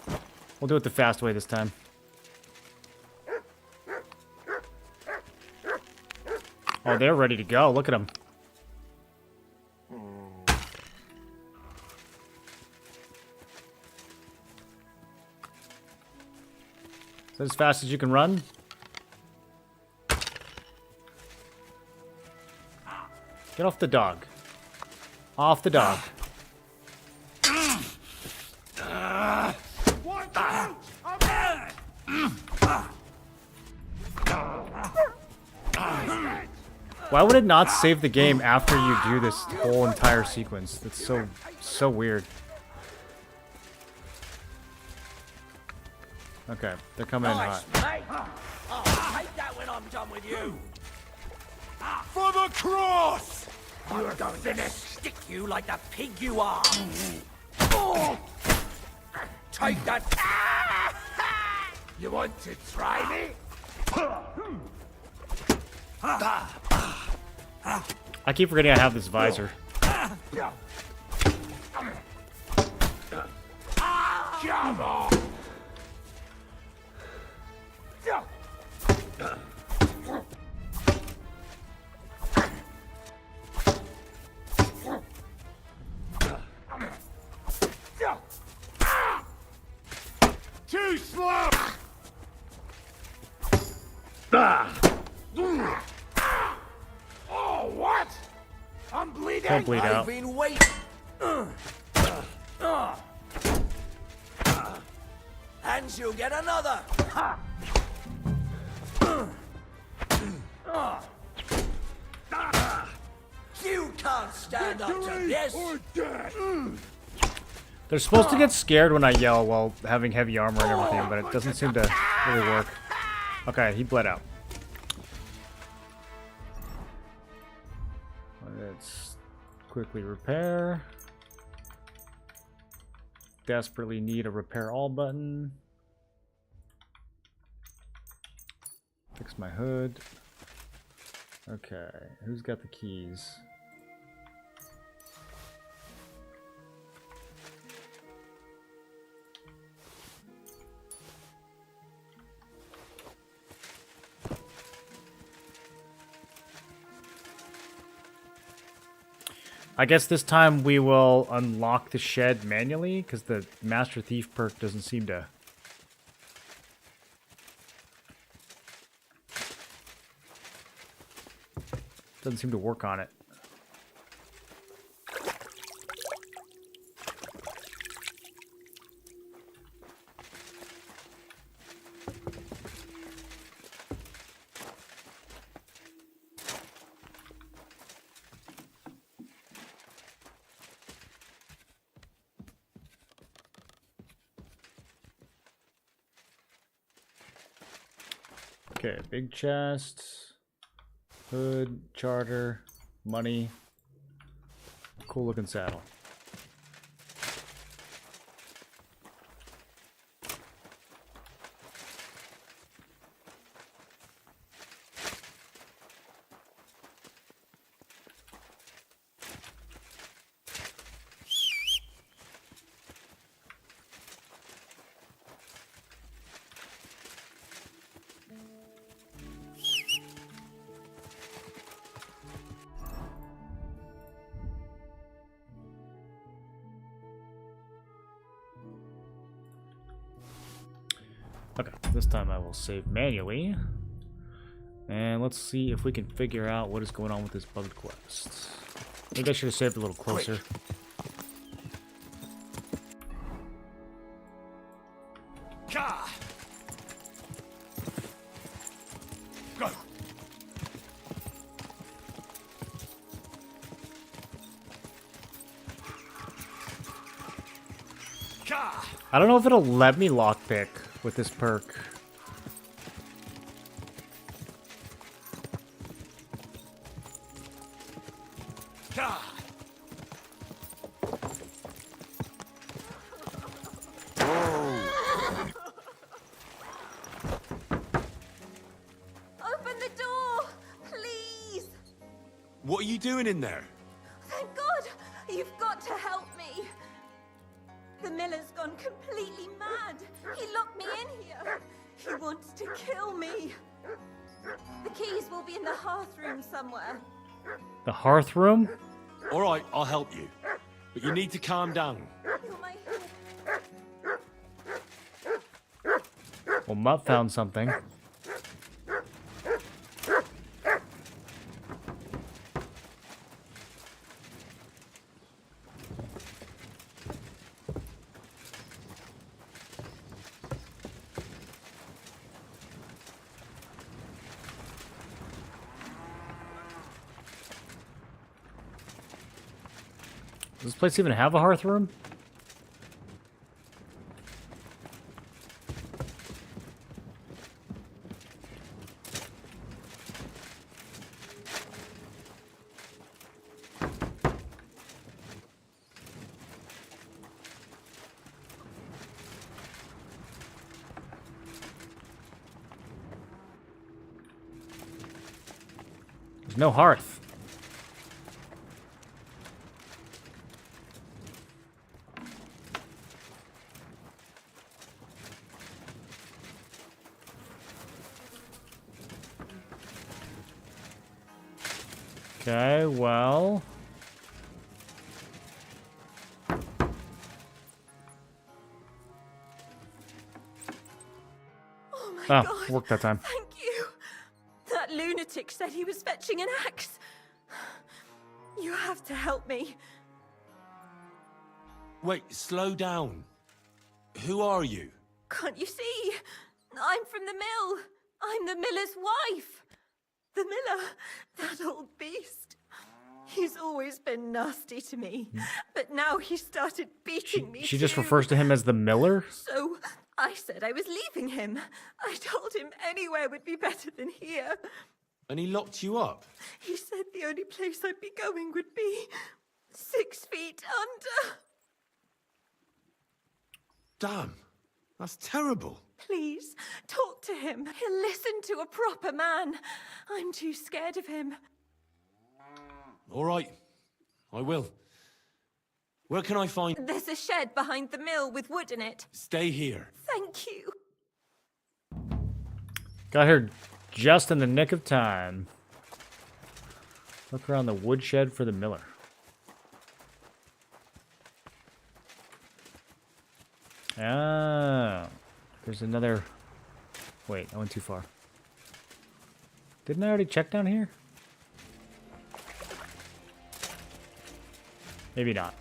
here? We'll do it the fast way this time. Oh, they're ready to go. Look at them. Is that as fast as you can run? Get off the dog. Off the dog. Why would it not save the game after you do this whole entire sequence? That's so weird. Okay, they're coming in hot. Mate. I'll take that when I'm done with you. For the cross! You're gonna stick you like the pig you are. Take that. You want to try me? I keep forgetting I have this visor. Come on! Too slow! Oh, what? I'm bleeding. Don't bleed out. I've been waiting. And you'll get another. You can't stand up to this. They're supposed to get scared when I yell while having heavy armor and everything, but it doesn't seem to really work. Okay, he bled out. Let's quickly repair. Desperately need a repair all button. Fix my hood. Okay, who's got the keys? I guess this time we will unlock the shed manually, because the Master Thief perk doesn't seem to... doesn't seem to work on it. Okay, big chest, hood, charter, money, cool looking saddle. Okay, this time I will save manually. And let's see if we can figure out what is going on with this bugged quest. Maybe I should have saved a little closer. Go. I don't know if it'll let me lockpick with this perk. Open the door, please. What are you doing in there? Thank God! You've got to help me. The miller's gone completely mad. He locked me in here. He wants to kill me. The keys will be in the hearth room somewhere. The hearth room? All right, I'll help you. But you need to calm down. You're my Well, Mutt found something. Does this place even have a hearth room? There's no hearth. Okay, well... Oh my Oh, God. worked that time. Thank you. That lunatic said he was fetching an axe. You have to help me. Wait, slow down. Who are you? Can't you see? I'm from the mill. I'm the miller's wife. The miller, that old beast. He's always been nasty to me, but now he started beating me She just too. refers to him as the miller? So I said I was leaving him. I told him anywhere would be better than here. And he locked you up? He said the only place I'd be going would be 6 feet under. Damn, that's terrible. Please, talk to him. He'll listen to a proper man. I'm too scared of him. All right, I will. Where can I find... There's a shed behind the mill with wood in it. Stay here. Thank you. Got here just in the nick of time. Look around the woodshed for the miller. Ah, there's another... Wait, I went too far. Didn't I already check down here? Maybe not.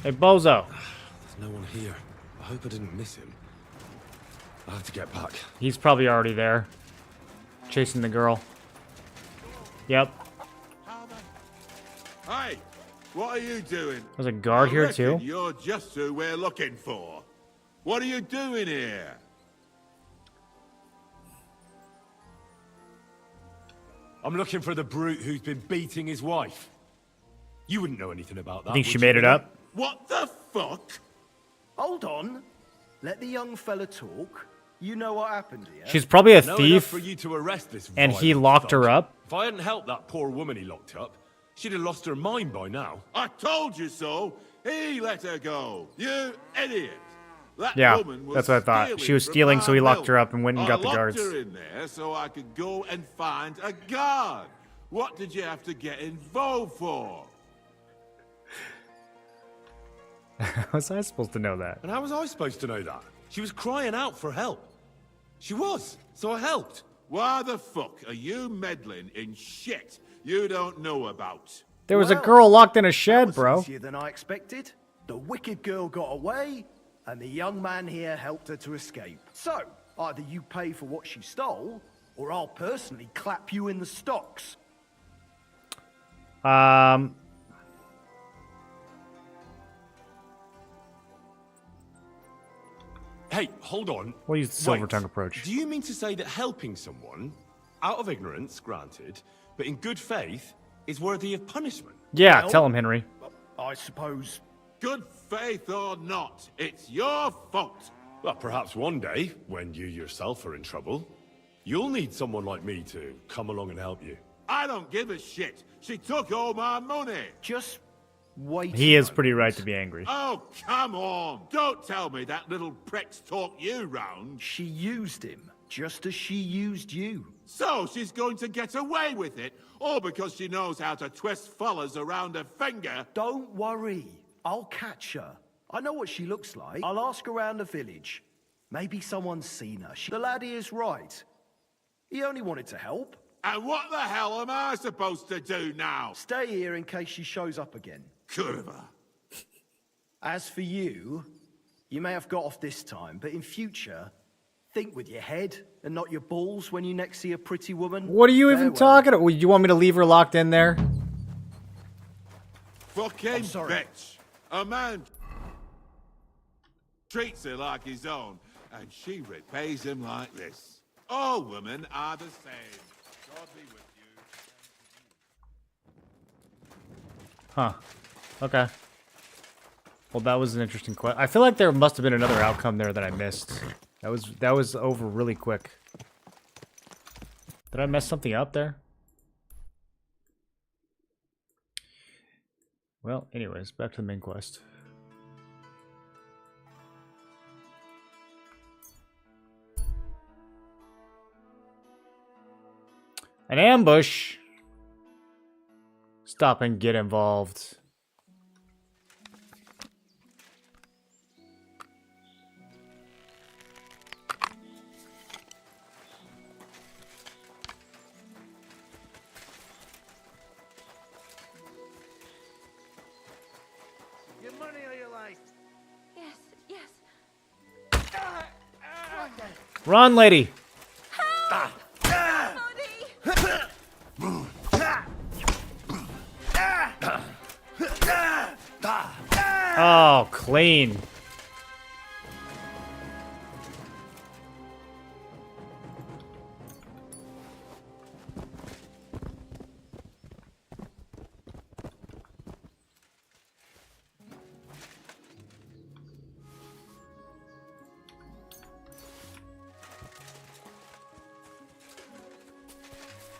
Hey, Bozo. There's no one here. I hope I didn't miss him. I have to get back. He's probably already there. Chasing the girl. Yep. Hey, what are you doing? There's a guard I here reckon too. You're just who we're looking for. What are you doing here? I'm looking for the brute who's been beating his wife. You wouldn't know anything about that. I think she would made you? it up. What the fuck? Hold on. Let the young fella talk. You know what happened here. She's probably a Know enough thief, for you to arrest this and he violent locked thug. her up. If I hadn't helped that poor woman he locked up, she'd have lost her mind by now. I told you so. He let her go. You idiot. That Yeah, woman was that's what I thought. She was from stealing, so he my locked her up and went and I got the locked guards. her in there so I could go and find a guard. What did you have to get involved for? How was I supposed to know that? And how was I supposed to know that? She was crying out for help. She was, so I helped. Why the fuck are you meddling in shit you don't know about? There was a girl locked in a shed, bro. Easier than I expected. The wicked girl got away, and the young man here helped her to escape. So, either you pay for what she stole, or I'll personally clap you in the stocks. Hey, hold on. We'll use the silver Wait, tongue approach. Do you mean to say that helping someone, out of ignorance, granted, but in good faith, is worthy of punishment? Yeah, Well, tell him, Henry. I suppose. Good faith or not, it's your fault. Well, perhaps one day, when you yourself are in trouble, you'll need someone like me to come along and help you. I don't give a shit. She took all my money. Just wait. He is pretty right to be angry. Oh, come on. Don't tell me that little prick's talked you round. She used him, just as she used you. So she's going to get away with it, all because she knows how to twist fellas around her finger. Don't worry. I'll catch her. I know what she looks like. I'll ask around the village. Maybe someone's seen her. The laddie is right. He only wanted to help. And what the hell am I supposed to do now? Stay here in case she shows up again. Curva. As for you, you may have got off this time, but in future, think with your head and not your balls when you next see a pretty woman. What are you even talking about? You want me to leave her locked in there? Fucking bitch. A man treats her like his own, and she repays him like this. All women are the same. God be with you. Huh. Okay. Well, that was an interesting question. I feel like there must have been another outcome there that I missed. That was over really quick. Did I mess something up there? Well, anyways, back to the main quest. An ambush. Stop and get involved. Your money or your life? Yes, yes. Run, lady. Oh, clean.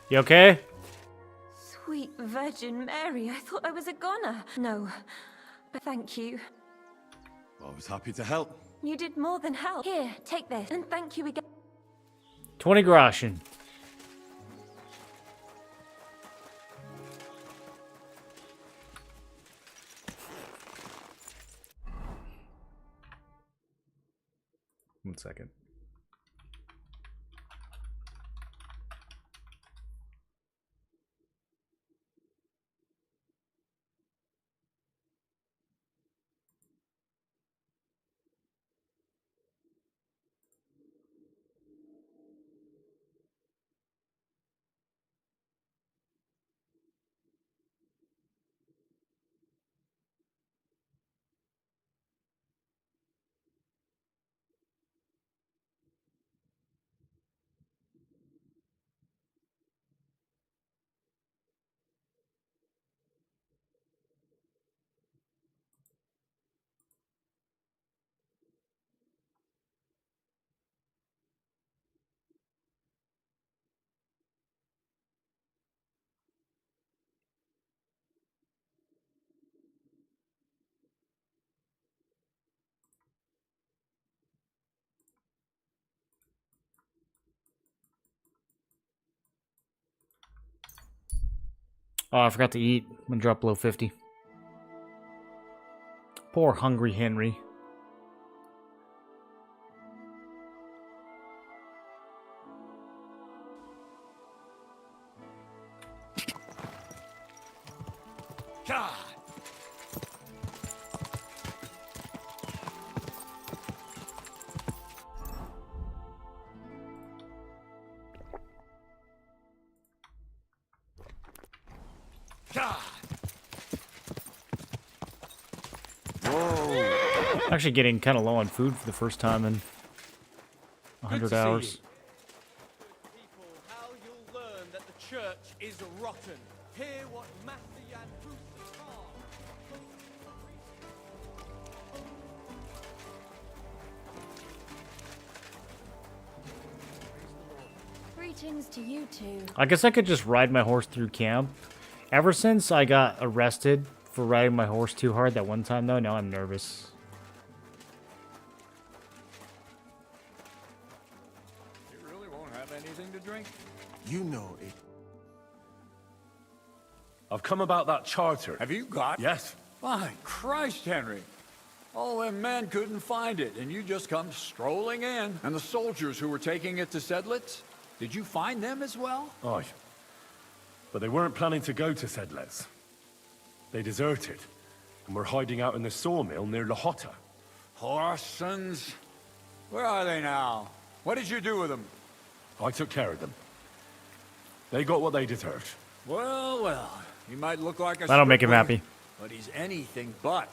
You okay? Sweet Virgin Mary, I thought I was a goner. No, but thank you. I was happy to help. You did more than help. Here, take this, and thank you again. 20 groschen. One second. Oh, I forgot to eat. I'm gonna drop below 50. Poor hungry Henry. God! Actually getting kind of low on food for the first time in 100 to see hours. you. People, how you'll learn that the church is rotten. Hear what Master Jan Bruce are. Greetings to you two. I guess I could just ride my horse through camp. Ever since I got arrested for riding my horse too hard that one time, though, now I'm nervous. You really won't have anything to drink? You know it. I've come about that charter. Have you got? Yes. My Christ, Henry. All them men couldn't find it, and you just come strolling in. And the soldiers who were taking it to Sedlitz? Did you find them as well? Aye. But they weren't planning to go to Sedlitz. They deserted, and were hiding out in the sawmill near Lahota. Horsons. Where are they now? What did you do with them? I took care of them. They got what they deserved. Well, well. He might look like a That'll make him stripling, happy. but he's anything but.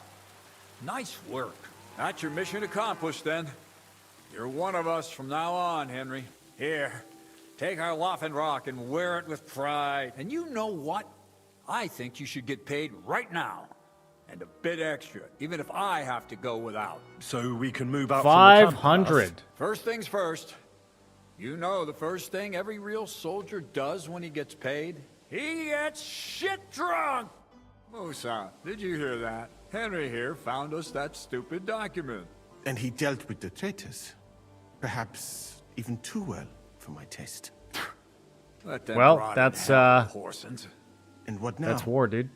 Nice work. That's your mission accomplished, then. You're one of us from now on, Henry. Here, take our Waffenrock and wear it with pride. And you know what? I think you should get paid right now. And a bit extra, even if I have to go without. So we can move out 500. First things first. You know the first thing every real soldier does when he gets paid? He gets shit drunk! Musa, did you hear that? Henry here found us that stupid document. And he dealt with the traitors. Perhaps even too well for my taste. Let them Well, rot in that's, hell, Horsens. And what now? That's war, dude.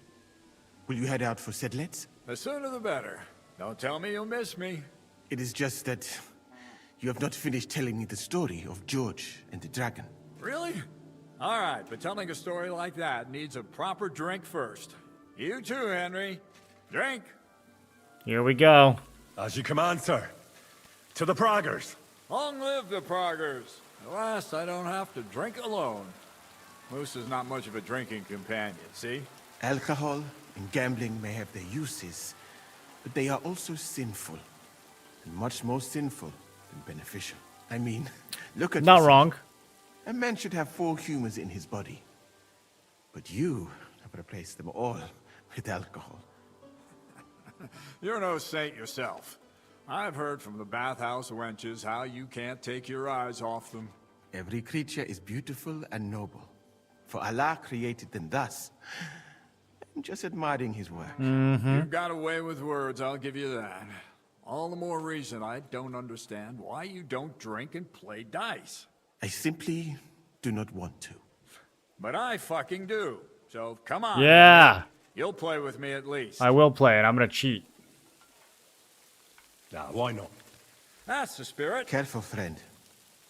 Will you head out for Sedlitz? The sooner the better. Don't tell me you'll miss me. It is just that you have not finished telling me the story of George and the dragon. Really? All right, but telling a story like that needs a proper drink first. You too, Henry. Drink. Here we go. As you command, sir. To the Praggers. Long live the Praggers. At last, I don't have to drink alone. Moose is not much of a drinking companion, see? Alcohol and gambling may have their uses, but they are also sinful. And much more sinful than beneficial. I mean, look at Not yourself. wrong. A man should have 4 humors in his body. But you have replaced them all with alcohol. You're no saint yourself. I've heard from the bathhouse wenches how you can't take your eyes off them. Every creature is beautiful and noble. For Allah created them thus. I'm just admiring his work. You got away with words, I'll give you that. All the more reason I don't understand why you don't drink and play dice. I simply do not want to. But I fucking do. So come on. Yeah. You'll play with me at least. I will play, and I'm going to cheat. Nah, why not? That's the spirit. Careful, friend.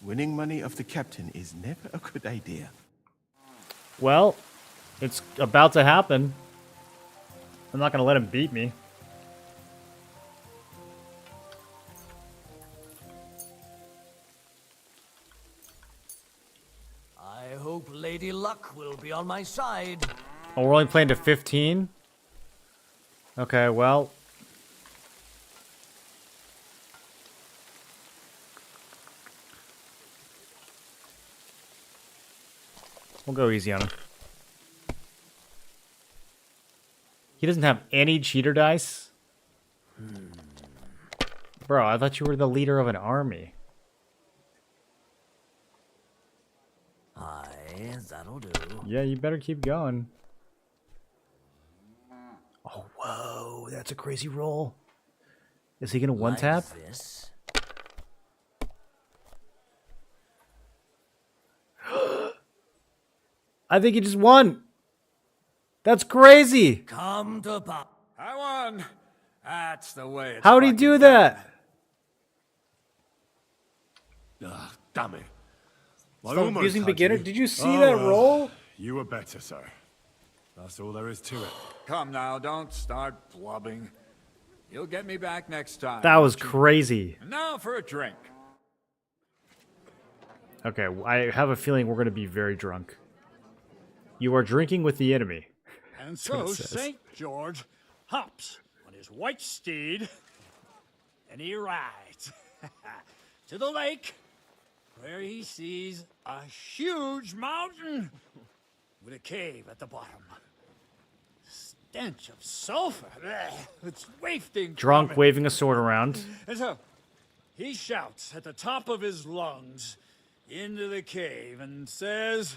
Winning money of the captain is never a good idea. Well, it's about to happen. I'm not going to let him beat me. I hope Lady Luck will be on my side. Oh, we're only playing to 15? Okay, well. We'll go easy on him. He doesn't have any cheater dice? Bro, I thought you were the leader of an army. Aye, that'll do. Yeah, you better keep going. Oh, whoa, that's a crazy roll. Is he gonna one-tap? Like this. I think he just won. That's crazy. Come to pop. I won. That's the way it's How'd he do that? Ah, damn it. I Stop almost using had beginner. you. Did you see Oh, that well. roll? You were better, sir. That's all there is to it. Come now, don't start blubbing. You'll get me back next time. That was won't you? crazy. And now for a drink. Okay, I have a feeling we're going to be very drunk. You are drinking with the enemy. And That's what so it says. St. George hops on his white steed, and he rides to the lake where he sees a huge mountain with a cave at the bottom. Stench of sulfur. It's wafting. Drunk, waving a sword around. And so he shouts at the top of his lungs into the cave and says,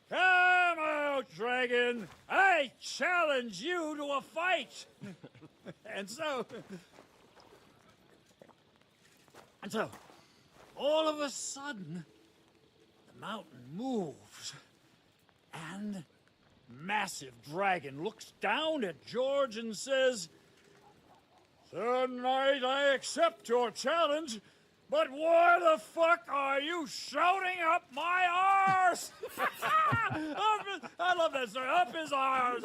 "Come out, dragon! I challenge you to a fight!" And so, all of a sudden, the mountain moves, and massive dragon looks down at George and says, "Sir Knight, I accept your challenge, but why the fuck are you shouting up my arse?" I love that, sir. Up his arse.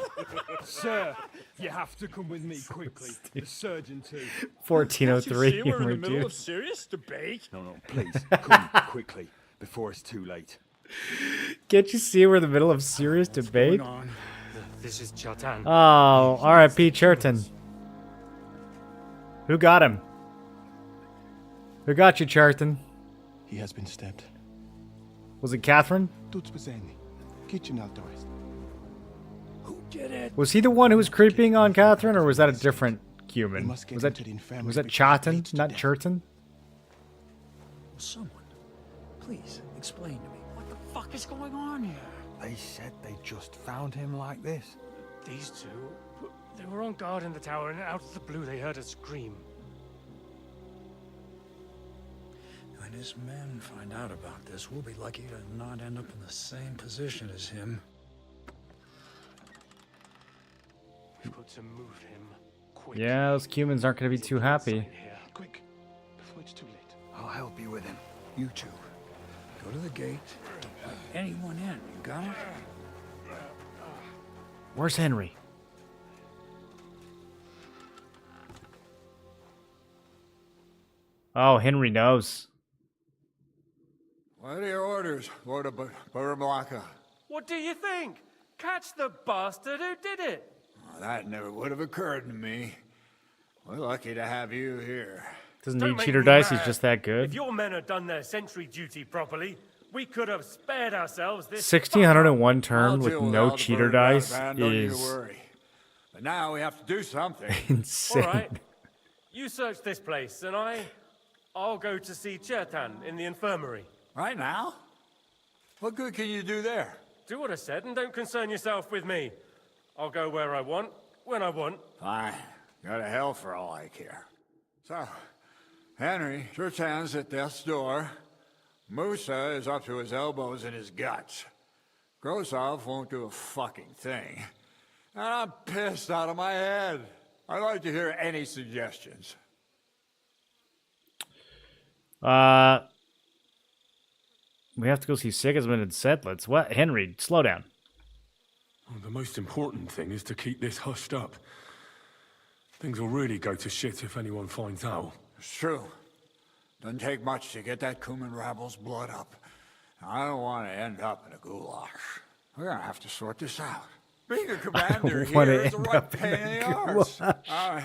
Sir, you have to come with me quickly. The surgeon too. 1403 We're in the humor, middle dude. of serious debate. No, please, come quickly, before it's too late. Can't you see we're in the middle of serious debate? This is Chatan. Oh, R.I.P. Churton. Who got him? Who got you, Churton? He has been stabbed. Was it Catherine? Kitchen outdoors. Who did it? Was he the one who was creeping on Catherine, or was that a different human? must get Was that into the infirmary was that because Chatan, not Churton? Someone, please explain to me what the fuck is going on here. They said they just found him like this. These two, they were on guard in the tower, and out of the blue they heard a scream. When his men find out about this, we'll be lucky to not end up in the same position as him. We've got to move him quick. Yeah, those humans aren't going to be too happy. Quick, before it's too late. I'll help you with him. You two, go to the gate. Don't let anyone in. You got it? Where's Henry? Oh, Henry knows. What are your orders, Lord of Burblaka? What do you think? Catch the bastard who did it! Well, that never would have occurred to me. We're lucky to have you here. Doesn't Don't need make cheater me dice, mad. he's just that If good. your men had done their sentry duty properly, we could have spared ourselves this 1601 I'll turn with deal no all the cheater bird out of dice hand, don't you is worry. But now we have to do something. insane. All right. You search this place, and I'll go to see Chertan in the infirmary. Right now? What good can you do there? Do what I said, and don't concern yourself with me. I'll go where I want, when I want. Fine. Go to hell for all I care. So, Henry, Chertan's at death's door. Musa is up to his elbows in his guts. Grosov won't do a fucking thing. And I'm pissed out of my head. I'd like to hear any suggestions. We have to go see Sigismund and Settlitz. What? Henry, slow down. Well, the most important thing is to keep this hushed up. Things will really go to shit if anyone finds out. It's true. Doesn't take much to get that Kuman rabble's blood up. I don't want to end up in a goulash. We're gonna have to sort this out. Being a commander wanna here is a end right up in pain in a the arse. goulash.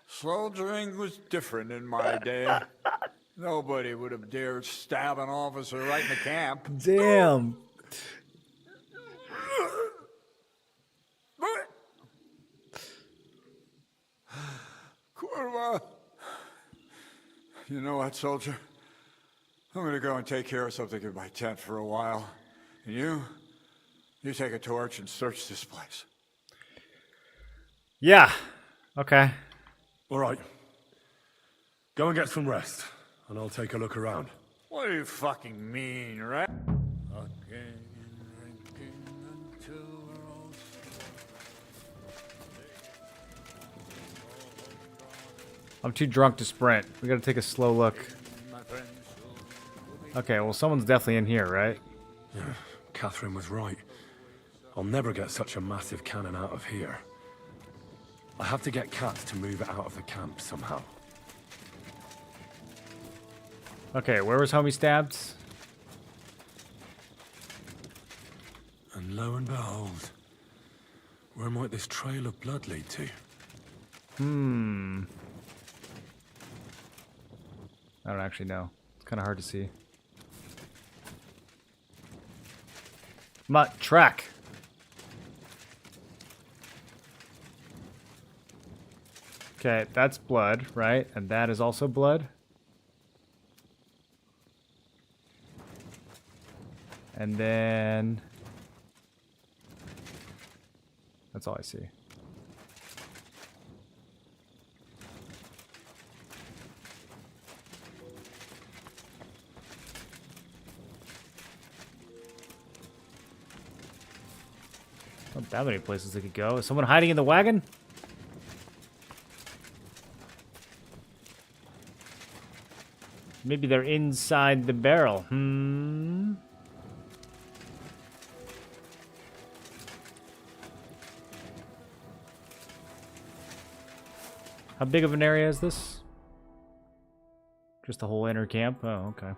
Soldiering was different in my day. Nobody would have dared stab an officer right in the camp. Damn. Kurva. You know what, soldier? I'm gonna go and take care of something in my tent for a while. And you take a torch and search this place. Yeah. Okay. All right. Go and get some rest, and I'll take a look around. What do you fucking mean, right? I'm too drunk to sprint. We gotta take a slow look. Okay, well, someone's definitely in here, right? Yeah, Catherine was right. I'll never get such a massive cannon out of here. I have to get Kat to move it out of the camp somehow. Okay, where was homie stabbed? And lo and behold, where might this trail of blood lead to? I don't actually know. It's kind of hard to see. Track. Okay, that's blood, right? And that is also blood. And then... that's all I see. Not that many places they could go. Is someone hiding in the wagon? Maybe they're inside the barrel. How big of an area is this? Just the whole inner camp? Oh, okay.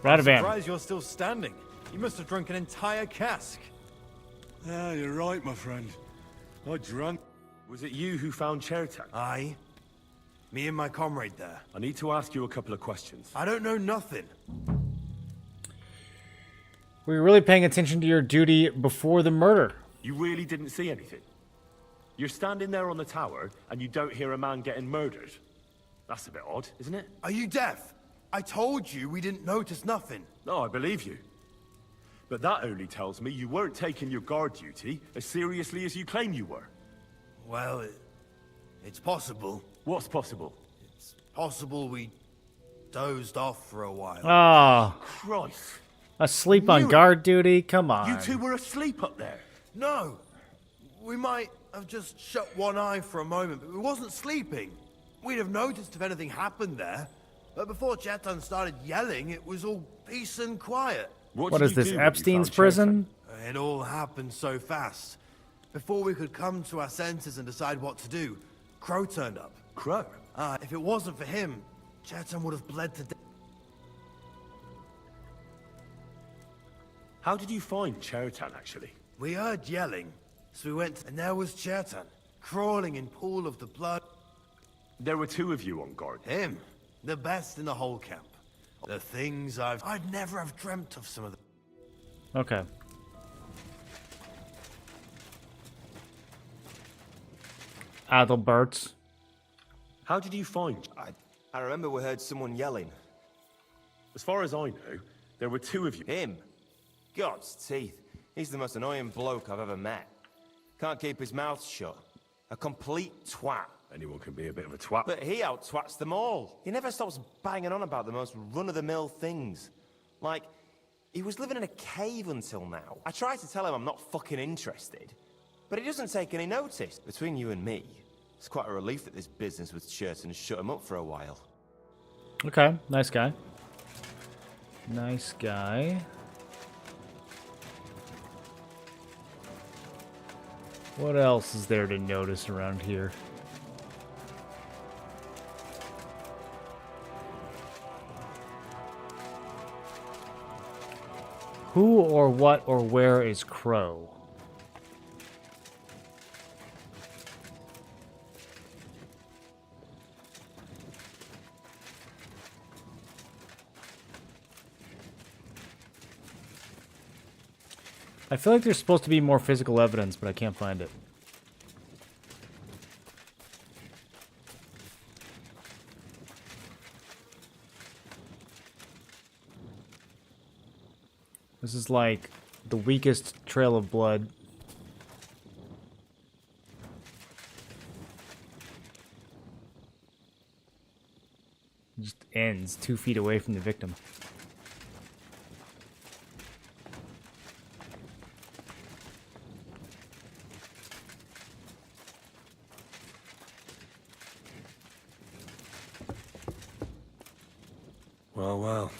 I'm Radavan. surprised you're still standing. You must have drunk an entire cask. Ah, you're right, my friend. I drank. Was it you who found Chertan? Aye. Me and my comrade there. I need to ask you a couple of questions. I don't know nothing. Were you really paying attention to your duty before the murder? You really didn't see anything? You're standing there on the tower, and you don't hear a man getting murdered? That's a bit odd, isn't it? Are you deaf? I told you we didn't notice nothing. No, I believe you. But that only tells me you weren't taking your guard duty as seriously as you claim you were. Well, it's possible. What's possible? It's possible we dozed off for a while. Oh. Christ. Asleep on guard duty? Come on. You two were asleep up there. No. We might have just shut one eye for a moment, but we wasn't sleeping. We'd have noticed if anything happened there. But before Chetan started yelling, it was all peace and quiet. What is this, Epstein's prison? It all happened so fast. Before we could come to our senses and decide what to do, Crow turned up. Crow? If it wasn't for him, Chetan would have bled to death. How did you find Chertan, actually? We heard yelling, so we went, and there was Chetan, crawling in pool of the blood. There were two of you on guard. Him, the best in the whole camp. The things I'd never have dreamt of some of them. Okay. Adalbert. How did you find... I remember we heard someone yelling. As far as I know, there were two of you. Him? God's teeth. He's the most annoying bloke I've ever met. Can't keep his mouth shut. A complete twat. Anyone can be a bit of a twat. But he out-twats them all. He never stops banging on about the most run-of-the-mill things. Like, he was living in a cave until now. I tried to tell him I'm not fucking interested, but he doesn't take any notice. Between you and me, it's quite a relief that this business with Chertan shut him up for a while. Okay, nice guy. Nice guy. What else is there to notice around here? Who or what or where is Crow? I feel like there's supposed to be more physical evidence, but I can't find it. This is like the weakest trail of blood. It just ends 2 feet away from the victim. Well.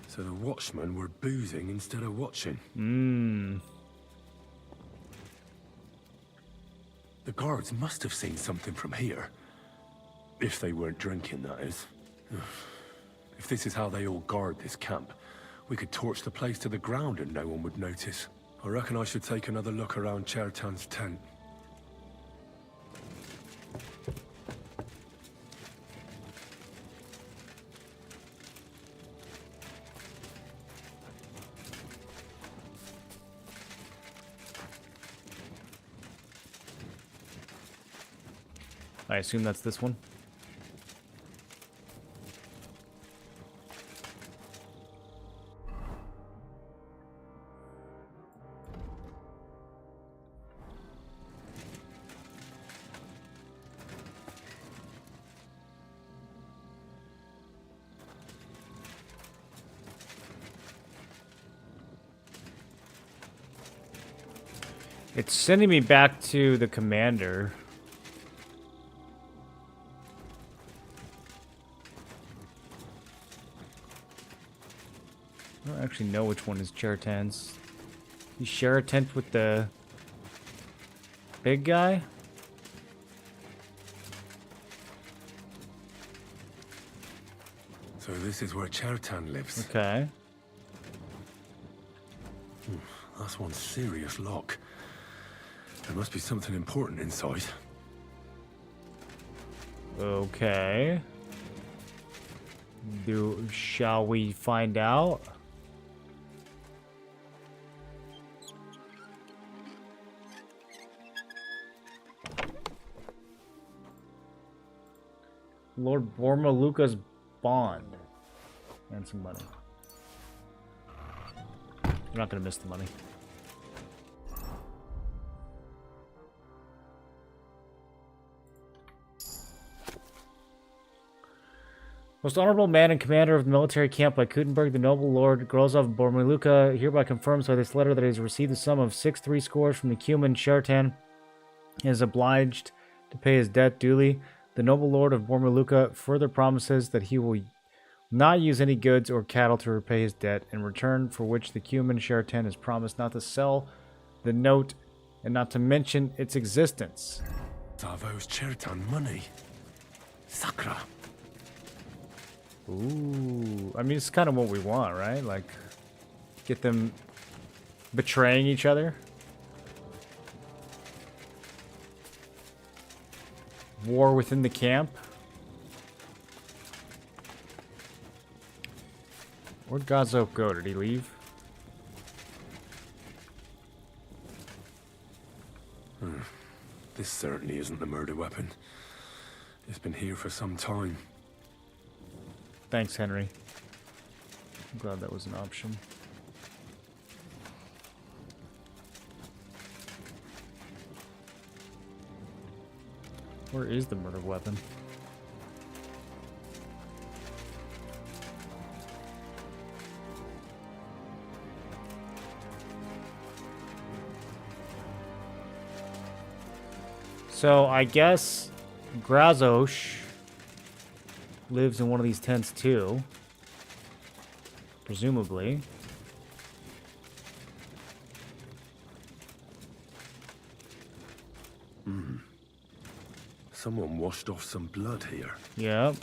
So the watchmen were boozing instead of watching. The guards must have seen something from here. If they weren't drinking, that is. If this is how they all guard this camp, we could torch the place to the ground and no one would notice. I reckon I should take another look around Chertan's tent. I assume that's this one. It's sending me back to the commander. I don't actually know which one is Chertan's. You share a tent with the big guy? So this is where Chertan lives. Okay. That's one serious lock. There must be something important inside. Okay. Shall we find out? Lord Bormaluka's bond. And some money. You're not gonna miss the money. Most honorable man and commander of the military camp by Kutenberg, the noble lord Grozov Bormaluka hereby confirms by this letter that he has received the sum of 6 scores from the Cuman Chertan and is obliged to pay his debt duly. The noble lord of Bormaluka further promises that he will not use any goods or cattle to repay his debt, in return for which the Cuman Chertan has promised not to sell the note and not to mention its existence. Savo's Chertan money. Sakra. Ooh, I mean, it's kind of what we want, right? Like, get them betraying each other. War within the camp. Where'd Gazo go? Did he leave? This certainly isn't the murder weapon. It's been here for some time. Thanks, Henry. I'm glad that was an option. Where is the murder weapon? So I guess Grazos lives in one of these tents too. Presumably. Someone washed off some blood here. Yep.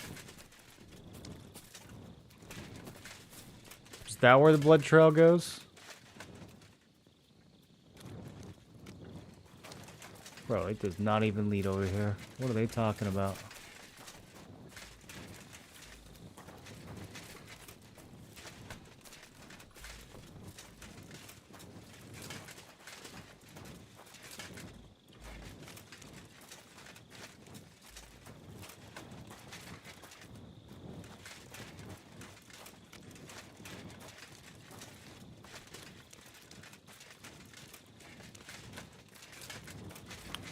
Is that where the blood trail goes? Bro, it does not even lead over here. What are they talking about?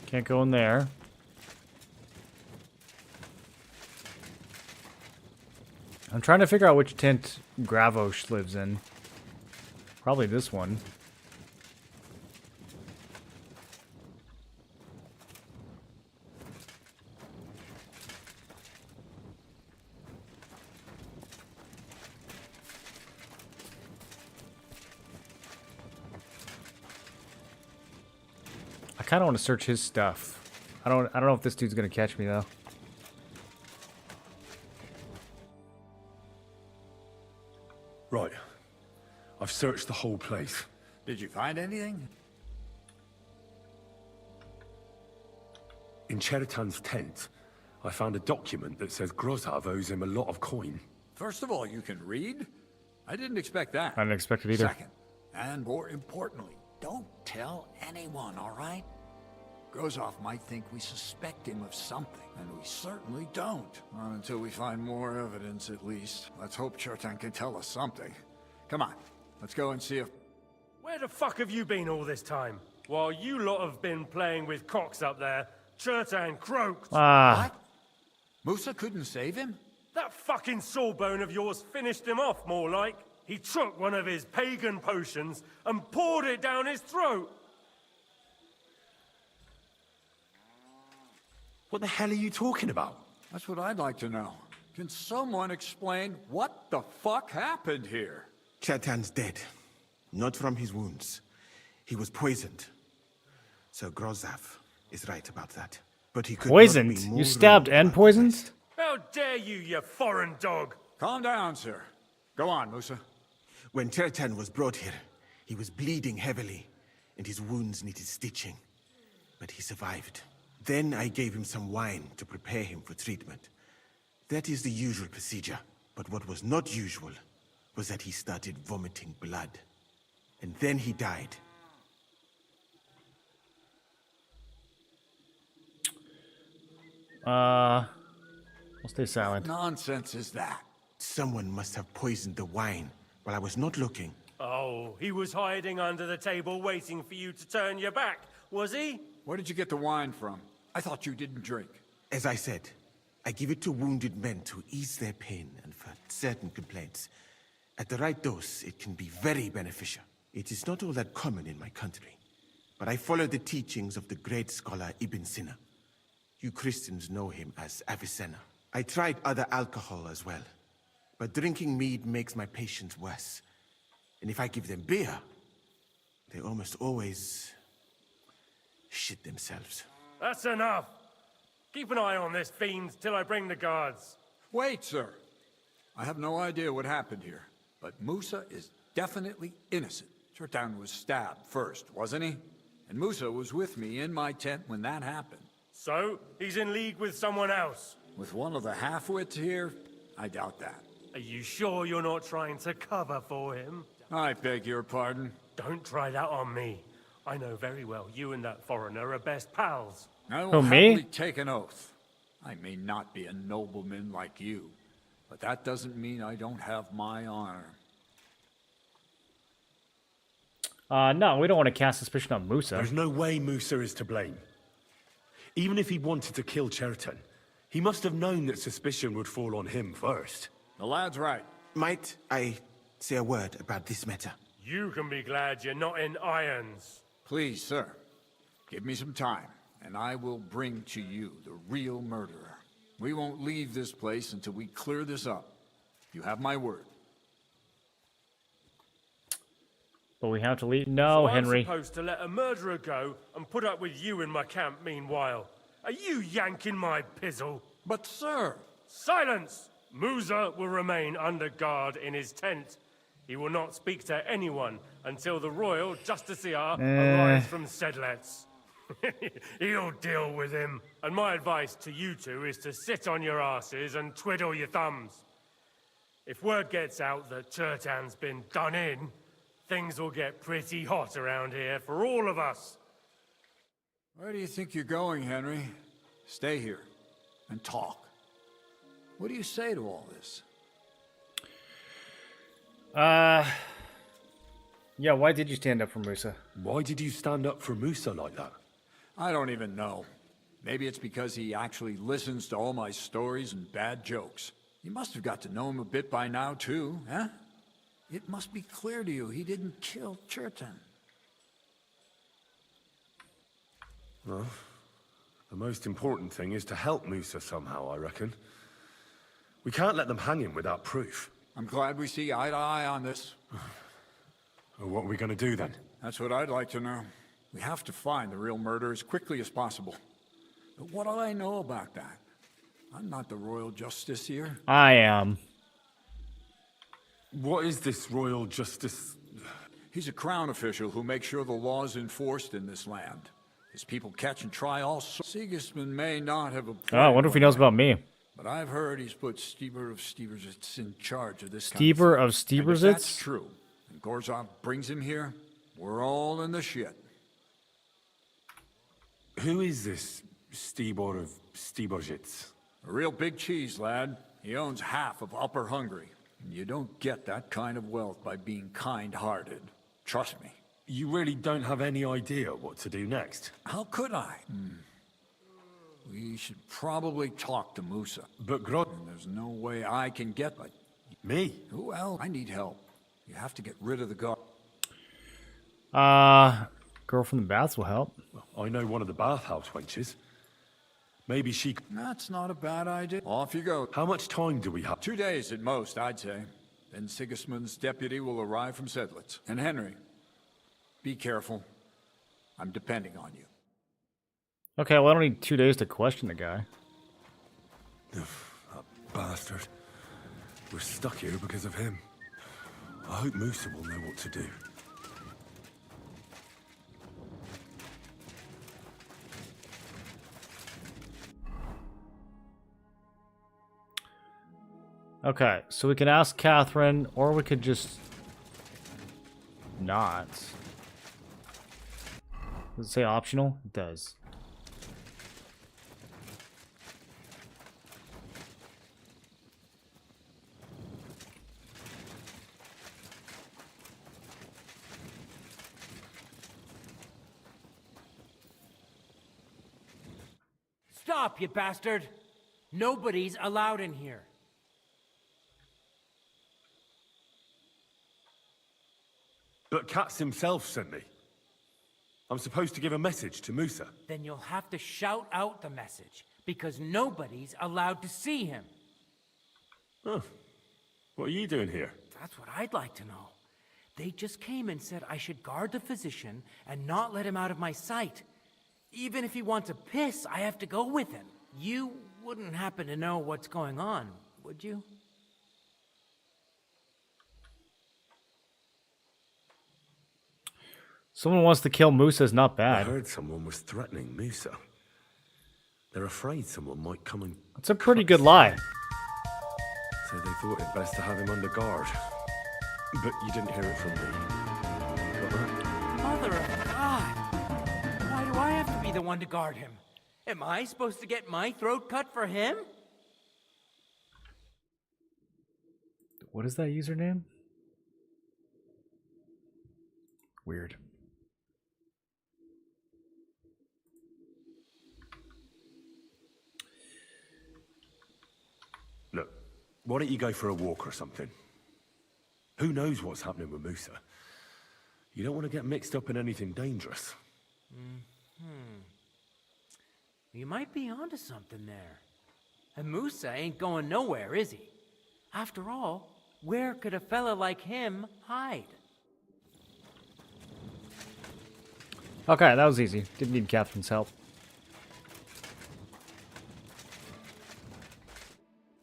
Can't go in there. I'm trying to figure out which tent Gravos lives in. Probably this one. I kind of want to search his stuff. I don't know if this dude's gonna catch me though. searched the whole place. Did you find anything? In Cheritan's tent, I found a document that says Grozav owes him a lot of coin. First of all, you can read? I didn't expect that. I didn't expect it either. Second, and more importantly, don't tell anyone, all right? Grozov might think we suspect him of something, and we certainly don't. Not until we find more evidence, at least. Let's hope Chertan can tell us something. Come on, let's go and see if... Where the fuck have you been all this time? While you lot have been playing with cocks up there, Chertan croaked. What? Musa couldn't save him? That fucking sawbone of yours finished him off, more like. He took one of his pagan potions and poured it down his throat. What the hell are you talking about? That's what I'd like to know. Can someone explain what the fuck happened here? Chertan's dead. Not from his wounds. He was poisoned. So Grozav is right about that. But he could Poisoned? not be more You stabbed wrong and about poisoned? How dare you, you foreign dog! Calm down, sir. Go on, Musa. When Chertan was brought here, he was bleeding heavily, and his wounds needed stitching. But he survived. Then I gave him some wine to prepare him for treatment. That is the usual procedure. But what was not usual was that he started vomiting blood. And then he died. I'll stay silent. What nonsense is that? Someone must have poisoned the wine while I was not looking. Oh, he was hiding under the table waiting for you to turn your back, was he? Where did you get the wine from? I thought you didn't drink. As I said, I give it to wounded men to ease their pain and for certain complaints. At the right dose, it can be very beneficial. It is not all that common in my country, but I follow the teachings of the great scholar Ibn Sina. You Christians know him as Avicenna. I tried other alcohol as well, but drinking mead makes my patients worse. And if I give them beer, they almost always shit themselves. That's enough. Keep an eye on this fiend till I bring the guards. Wait, sir. I have no idea what happened here, but Musa is definitely innocent. Chertan was stabbed first, wasn't he? And Musa was with me in my tent when that happened. So, he's in league with someone else? With one of the half-wits here? I doubt that. Are you sure you're not trying to cover for him? I beg your pardon? Don't try that on me. I know very well you and that foreigner are best pals. I will happily take an oath. I may not be a nobleman like you, but that doesn't mean I don't have my honor. No, we don't want to cast suspicion on Musa. There's no way Musa is to blame. Even if he wanted to kill Chertan, he must have known that suspicion would fall on him first. The lad's right. Might I say a word about this matter? You can be glad you're not in irons. Please, sir. Give me some time, and I will bring to you the real murderer. We won't leave this place until we clear this up. You have my word. But we have to leave. No, so Henry. I'm supposed to let a murderer go and put up with you in my camp meanwhile. Are you yanking my pizzle? But, sir... Silence! Musa will remain under guard in his tent. He will not speak to anyone until the royal justiciar arrives from Sedlets. He'll deal with him. And my advice to you two is to sit on your asses and twiddle your thumbs. If word gets out that Chertan's been done in, things will get pretty hot around here for all of us. Where do you think you're going, Henry? Stay here and talk. What do you say to all this? Yeah, why did you stand up for Musa? Why did you stand up for Musa like that? I don't even know. Maybe it's because he actually listens to all my stories and bad jokes. You must have got to know him a bit by now, too, huh? It must be clear to you he didn't kill Chertan. Well, the most important thing is to help Musa somehow, I reckon. We can't let them hang him without proof. I'm glad we see eye to eye on this. Well, what are we going to do then? That's what I'd like to know. We have to find the real murderer as quickly as possible. But what do I know about that? I'm not the royal justiciar. I am. What is this royal justice... He's a crown official who makes sure the law's enforced in this land. His people catch and try all sorts. Sigismund may not have a Oh, I wonder if he knows about me. but I've heard he's put Steber of Stebersitz in charge of this Steber of And if Stebersitz? that's true, and Gorzov brings him here, we're all in the shit. Who is this Stebor of Stebersitz? A real big cheese, lad. He owns half of Upper Hungary. And you don't get that kind of wealth by being kind-hearted. Trust me. You really don't have any idea what to do next? How could I? We should probably talk to Musa. But And there's no way I can get by. Me? Who else? I need help. You have to get rid of the guard. Girl from the baths will help. I know one of the bathhouse wenches. Maybe she... That's not a bad idea. Off you go. How much time do we have? 2 days at most, I'd say. Then Sigismund's deputy will arrive from Sedlitz. And Henry, be careful. I'm depending on you. Okay, well, I don't need 2 days to question the guy. That bastard. We're stuck here because of him. I hope Musa will know what to do. Okay, so we can ask Catherine, or we could just not. Does it say optional? It does. Stop, you bastard! Nobody's allowed in here. But Katz himself sent me. I'm supposed to give a message to Musa. Then you'll have to shout out the message, because nobody's allowed to see him. Oh. What are you doing here? That's what I'd like to know. They just came and said I should guard the physician and not let him out of my sight. Even if he wants a piss, I have to go with him. You wouldn't happen to know what's going on, would you? Someone wants to kill Musa is not I bad. heard someone was threatening Musa. They're afraid someone might come and... It's a pretty good lie. So they thought it best to have him under guard. But you didn't hear it from me. Got that? Mother of God! Why do I have to be the one to guard him? Am I supposed to get my throat cut for him? What is that username? Weird. Look, why don't you go for a walk or something? Who knows what's happening with Musa? You don't want to get mixed up in anything dangerous. You might be onto something there. And Musa ain't going nowhere, is he? After all, where could a fella like him hide? Okay, that was easy. Didn't need Catherine's help.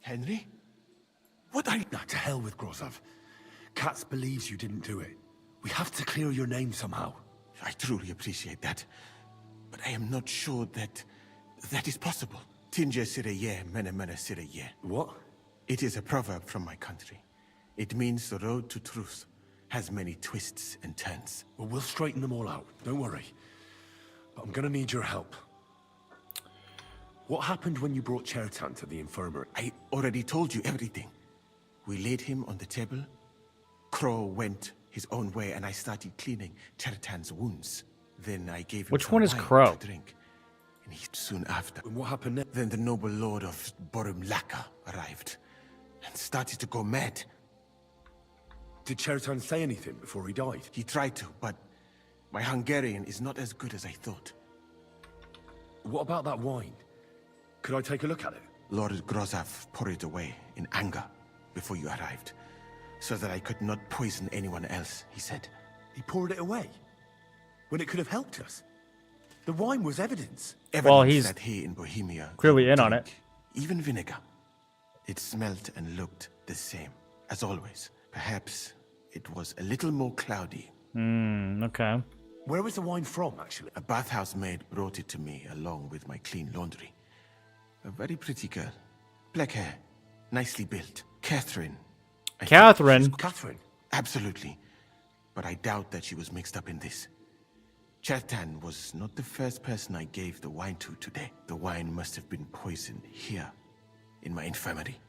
Henry? What are you... Nah, to hell with Grozov. Katz believes you didn't do it. We have to clear your name somehow. I truly appreciate that. But I am not sure that is possible. Tinja sireye, mene mene sireye. What? It is a proverb from my country. It means the road to truth has many twists and turns. Well, we'll straighten them all out. Don't worry. But I'm gonna need your help. What happened when you brought Chertan to the infirmary? I already told you everything. We laid him on the table. Crow went his own way, and I started cleaning Chertan's wounds. Then I gave him Which some one is wine Crow? to drink. And he soon after. And what happened next? Then the noble lord of Borumlaka arrived and started to go mad. Did Chertan say anything before he died? He tried to, but my Hungarian is not as good as I thought. What about that wine? Could I take a look at it? Lord Grozov poured it away in anger before you arrived, so that I could not poison anyone else, he said. He poured it away? When it could have helped us? The wine was evidence. Well, Evidence he's that he in Bohemia clearly could in on it. drink even vinegar. It smelled and looked the same, as always. Perhaps it was a little more cloudy Okay. Where was the wine from, actually? A bathhouse maid brought it to me along with my clean laundry. A very pretty girl. Black hair. Nicely built. Catherine. Catherine? Catherine? Absolutely. But I doubt that she was mixed up in this. Chertan was not the first person I gave the wine to today. The wine must have been poisoned here, in my infirmary.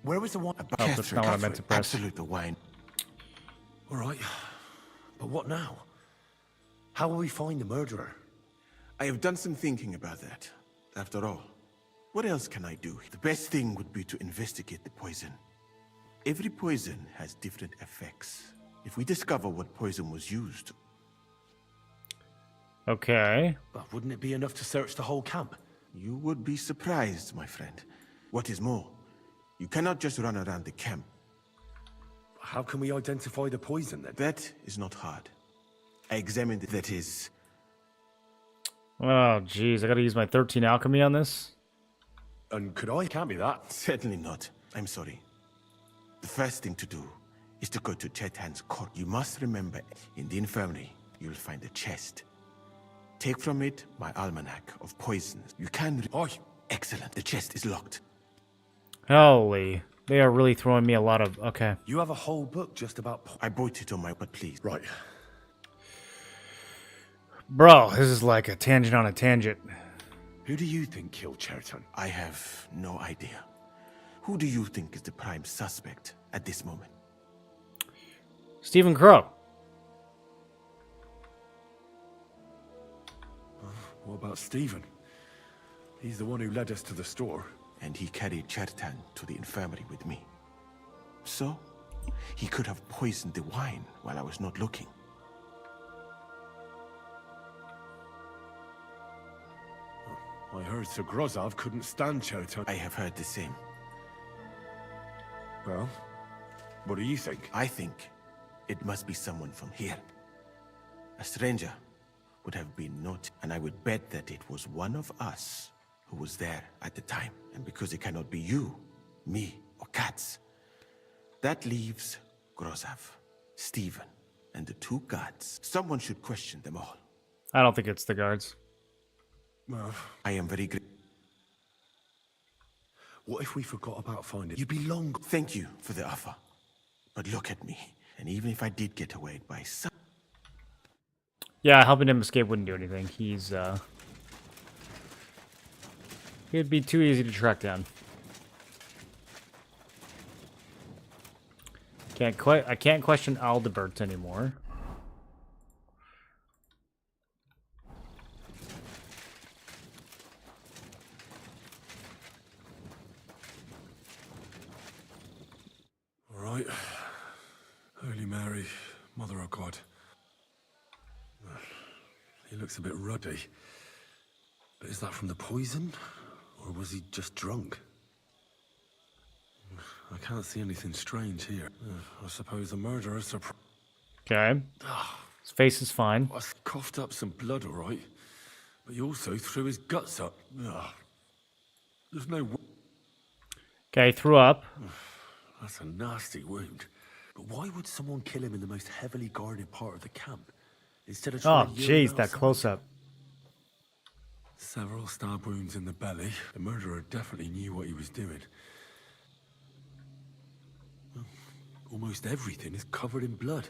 Where was the wine? That's not what I meant to press. Absolute the wine. All right. But what now? How will we find the murderer? I have done some thinking about that. After all, what else can I do? The best thing would be to investigate the poison. Every poison has different effects. If we discover what poison was used... Okay. But wouldn't it be enough to search the whole camp? You would be surprised, my friend. What is more, you cannot just run around the camp. How can we identify the poison, then? That is not hard. I examined it. That is... Oh, jeez. I gotta use my 13 alchemy on this? And could I? Can't be that. Certainly not. I'm sorry. The first thing to do is to go to Chetan's court. You must remember, in the infirmary, you'll find a chest. Take from it my almanac of poisons. You can... Oh, excellent. The chest is locked. Holy. They are really throwing me a lot of... Okay. You have a whole book just about... I bought it on my... But please. Right. Bro, this is like a tangent on a tangent. Who do you think killed Chertan? I have no idea. Who do you think is the prime suspect at this moment? Stephen Crow. What about Stephen? He's the one who led us to the store. And he carried Chertan to the infirmary with me. So, he could have poisoned the wine while I was not looking. I heard Sir Grozov couldn't stand Chertan. I have heard the same. Well, what do you think? I think it must be someone from here. A stranger would have been noted, and I would bet that it was one of us who was there at the time. And because it cannot be you, me, or Katz, that leaves Grozov, Stephen, and the two guards. Someone should question them all. I don't think it's the guards. Well, I am very grateful. What if we forgot about finding... You belong... Thank you for the offer. But look at me. And even if I did get away by some... Yeah, helping him escape wouldn't do anything. He'd be too easy to track down. I can't question Aldebert anymore. All right. Holy Mary, Mother of God. He looks a bit ruddy. But is that from the poison? Or was he just drunk? I can't see anything strange here. I suppose the murderer's Okay. His face is fine. I coughed up some blood, all right. But he also threw his guts up. There's no... Okay, threw up. That's a nasty wound. But why would someone kill him in the most heavily guarded part of the camp? Instead of Oh, jeez, that close-up. Several stab wounds in the belly. The murderer definitely knew what he was doing. Almost everything is covered in blood.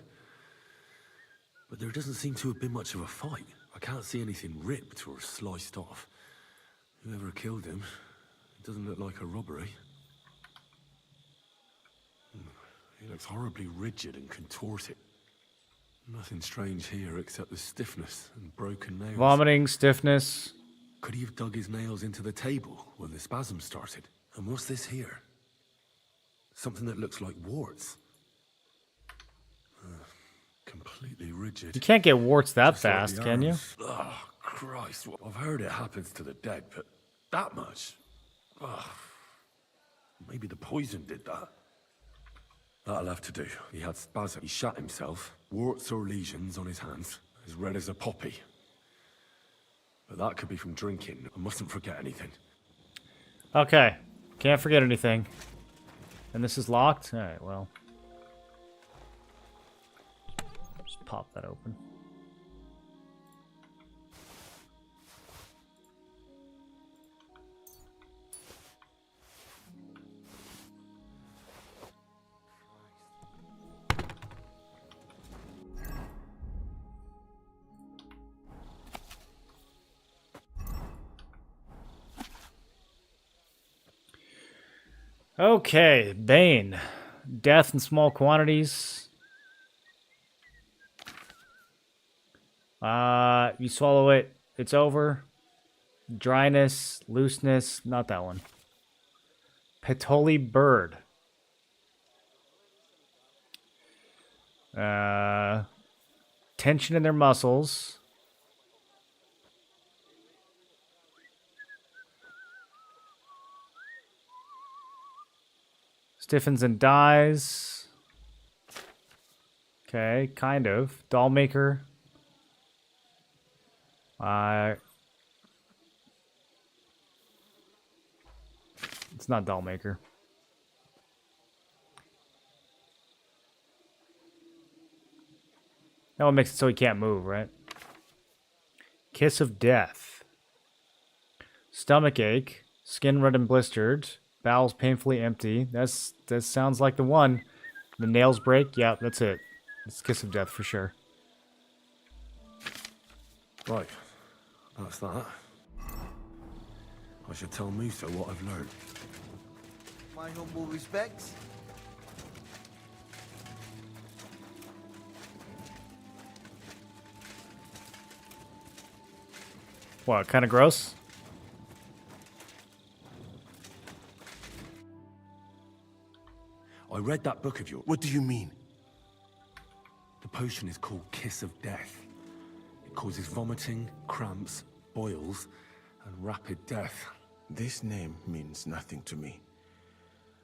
But there doesn't seem to have been much of a fight. I can't see anything ripped or sliced off. Whoever killed him, it doesn't look like a robbery. He looks horribly rigid and contorted. Nothing strange here except the stiffness and broken nails. Vomiting, stiffness. Could he have dug his nails into the table when the spasm started? And what's this here? Something that looks like warts. Completely rigid. You can't get warts that Just like fast, the can you? arms. Oh, Christ. I've heard it happens to the dead, but that much? Oh, maybe the poison did that. That'll have to do. He had spasm. He shot himself. Warts or lesions on his hands. As red as a poppy. But that could be from drinking. I mustn't forget anything. Okay. Can't forget anything. And this is locked? Alright, well. Just pop that open. Okay, Bane. Death in small quantities. You swallow it, it's over. Dryness, looseness, not that one. Petoli bird. Tension in their muscles. Stiffens and dies. Okay, kind of. Dollmaker. It's not Dollmaker. That one makes it so he can't move, right? Kiss of Death. Stomach ache. Skin red and blistered. Bowels painfully empty. That sounds like the one. The nails break. Yeah, that's it. It's Kiss of Death for sure. Right. That's that. I should tell Musa what I've learned. My humble respects. What, kind of gross? I read that book of yours. What do you mean? The potion is called Kiss of Death. It causes vomiting, cramps, boils, and rapid death. This name means nothing to me.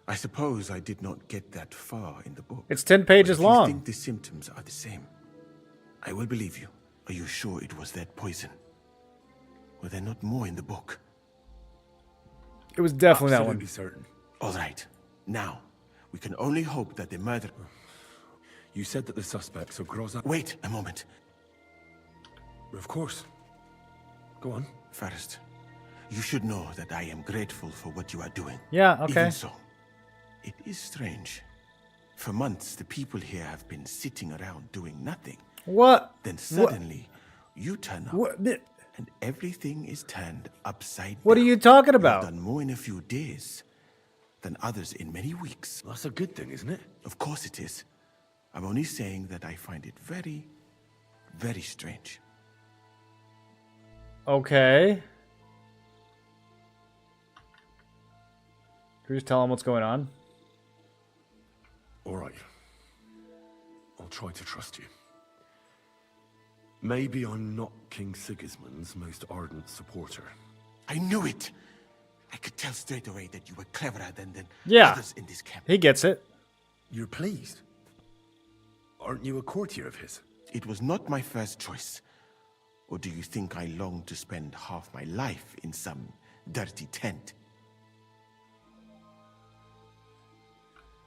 I suppose I did not get that far in the book. It's 10 pages but if long. You think the symptoms are the same? I will believe you. Are you sure it was that poison? Were there not more in the book? It was definitely Absolutely that one. certain. All right. Now, we can only hope that the murderer... You said that the suspects are Groza... Wait a moment. Of course. Go on. First, you should know that I am grateful for what you are doing. Yeah, okay. Even so, it is strange. For months, the people here have been sitting around doing nothing. What? Then suddenly, you turn up, What? and everything is turned upside down. What are you talking about? You've done more in a few days than others in many weeks. That's a good thing, isn't it? Of course it is. I'm only saying that I find it very, very strange. Okay. Can you just tell him what's going on? All right. I'll try to trust you. Maybe I'm not King Sigismund's most ardent supporter. I knew it! I could tell straight away that you were cleverer than Yeah. others in this camp. He gets it. You're pleased? Aren't you a courtier of his? It was not my first choice. Or do you think I long to spend half my life in some dirty tent?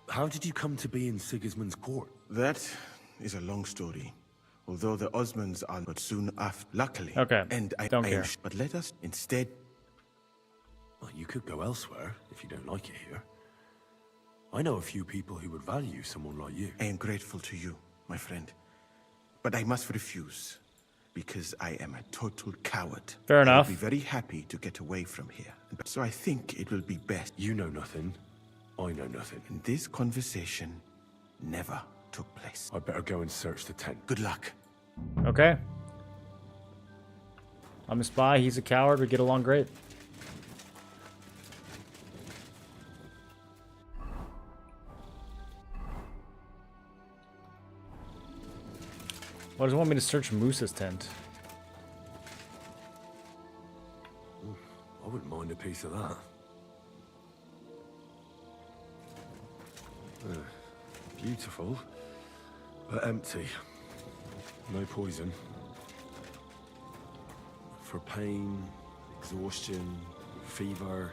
How did you come to be in Sigismund's court? That is a long story. Although the Osmonds are but soon after, luckily. Okay, And I don't am care. But let us instead... Well, you could go elsewhere if you don't like it here. I know a few people who would value someone like you. I am grateful to you, my friend. But I must refuse, because I am a total coward. Fair I enough. would be very happy to get away from here. So I think it will be best. You know nothing. I know nothing. And this conversation never took place. I better go and search the tent. Good luck. Okay. I'm a spy. He's a coward. We get along great. Why does it want me to search Moose's tent? I wouldn't mind a piece of that. Beautiful, but empty. No poison. For pain, exhaustion, fever,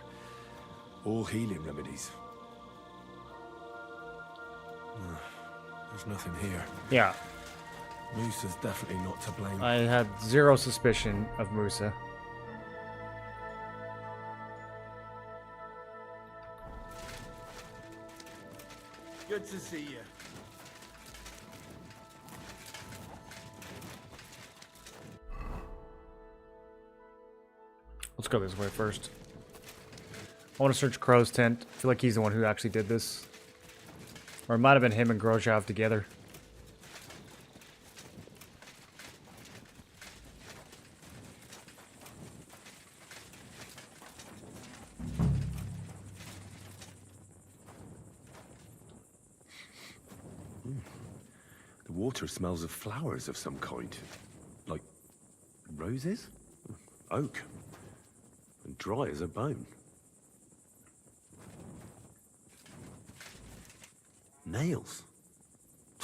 all healing remedies. There's nothing here. Yeah. Moosa's definitely not to blame. I had zero suspicion of Musa. Good to see you. Let's go this way first. I want to search Crow's tent. I feel like he's the one who actually did this. Or it might have been him and Grozhov together. The water smells of flowers of some kind. Like roses? Oak. And dry as a bone. Nails.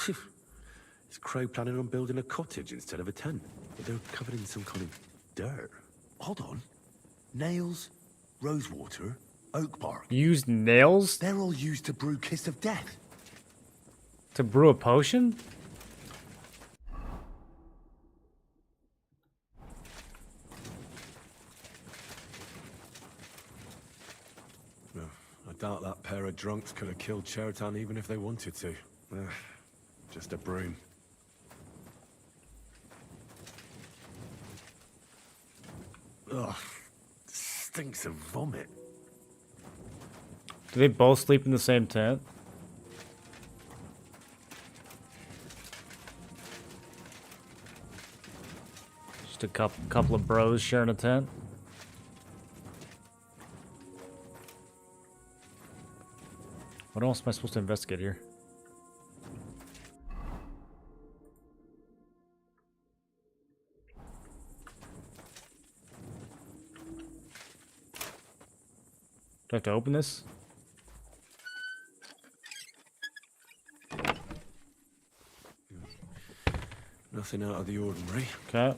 Is Crow planning on building a cottage instead of a tent? But they're covered in some kind of dirt. Hold on. Nails, rosewater, oak bark. Used nails? They're all used to brew Kiss of Death. To brew a potion? I doubt that pair of drunks could have killed Chertan even if they wanted to. Just a broom. Ugh. Stinks of vomit. Do they both sleep in the same tent? Just a couple of bros sharing a tent? What else am I supposed to investigate here? Do I have to open this? Nothing out of the ordinary. Okay.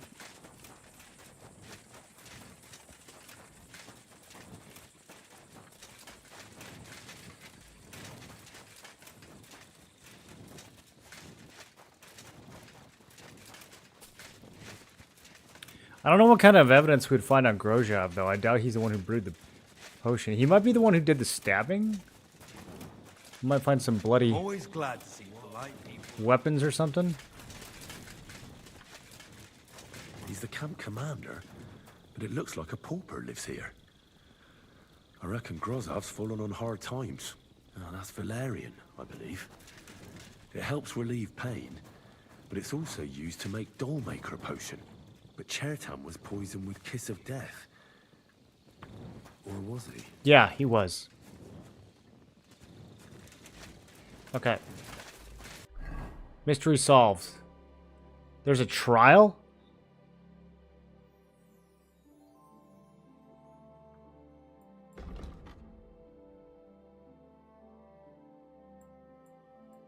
I don't know what kind of evidence we'd find on Grozhov, though. I doubt he's the one who brewed the potion. He might be the one who did the stabbing. We might find some bloody Always glad to see polite people. weapons or something. He's the camp commander, but it looks like a pauper lives here. I reckon Grozov's fallen on hard times. Oh, that's valerian, I believe. It helps relieve pain, but it's also used to make Dollmaker potion. But Chertan was poisoned with Kiss of Death. Or was he? Yeah, he was. Okay. Mystery solved. There's a trial?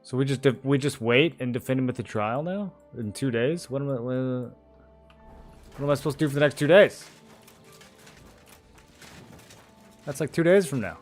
So we just wait and defend him at the trial now? In 2 days? What am I supposed to do for the next 2 days? That's like 2 days from now.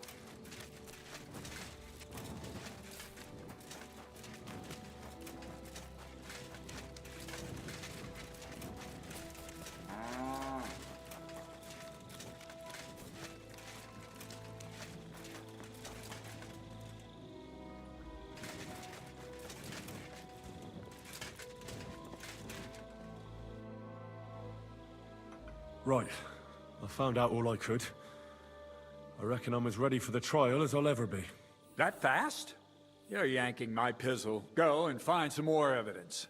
Right. I found out all I could. I reckon I'm as ready for the trial as I'll ever be. That fast? You're yanking my pizzle. Go and find some more evidence.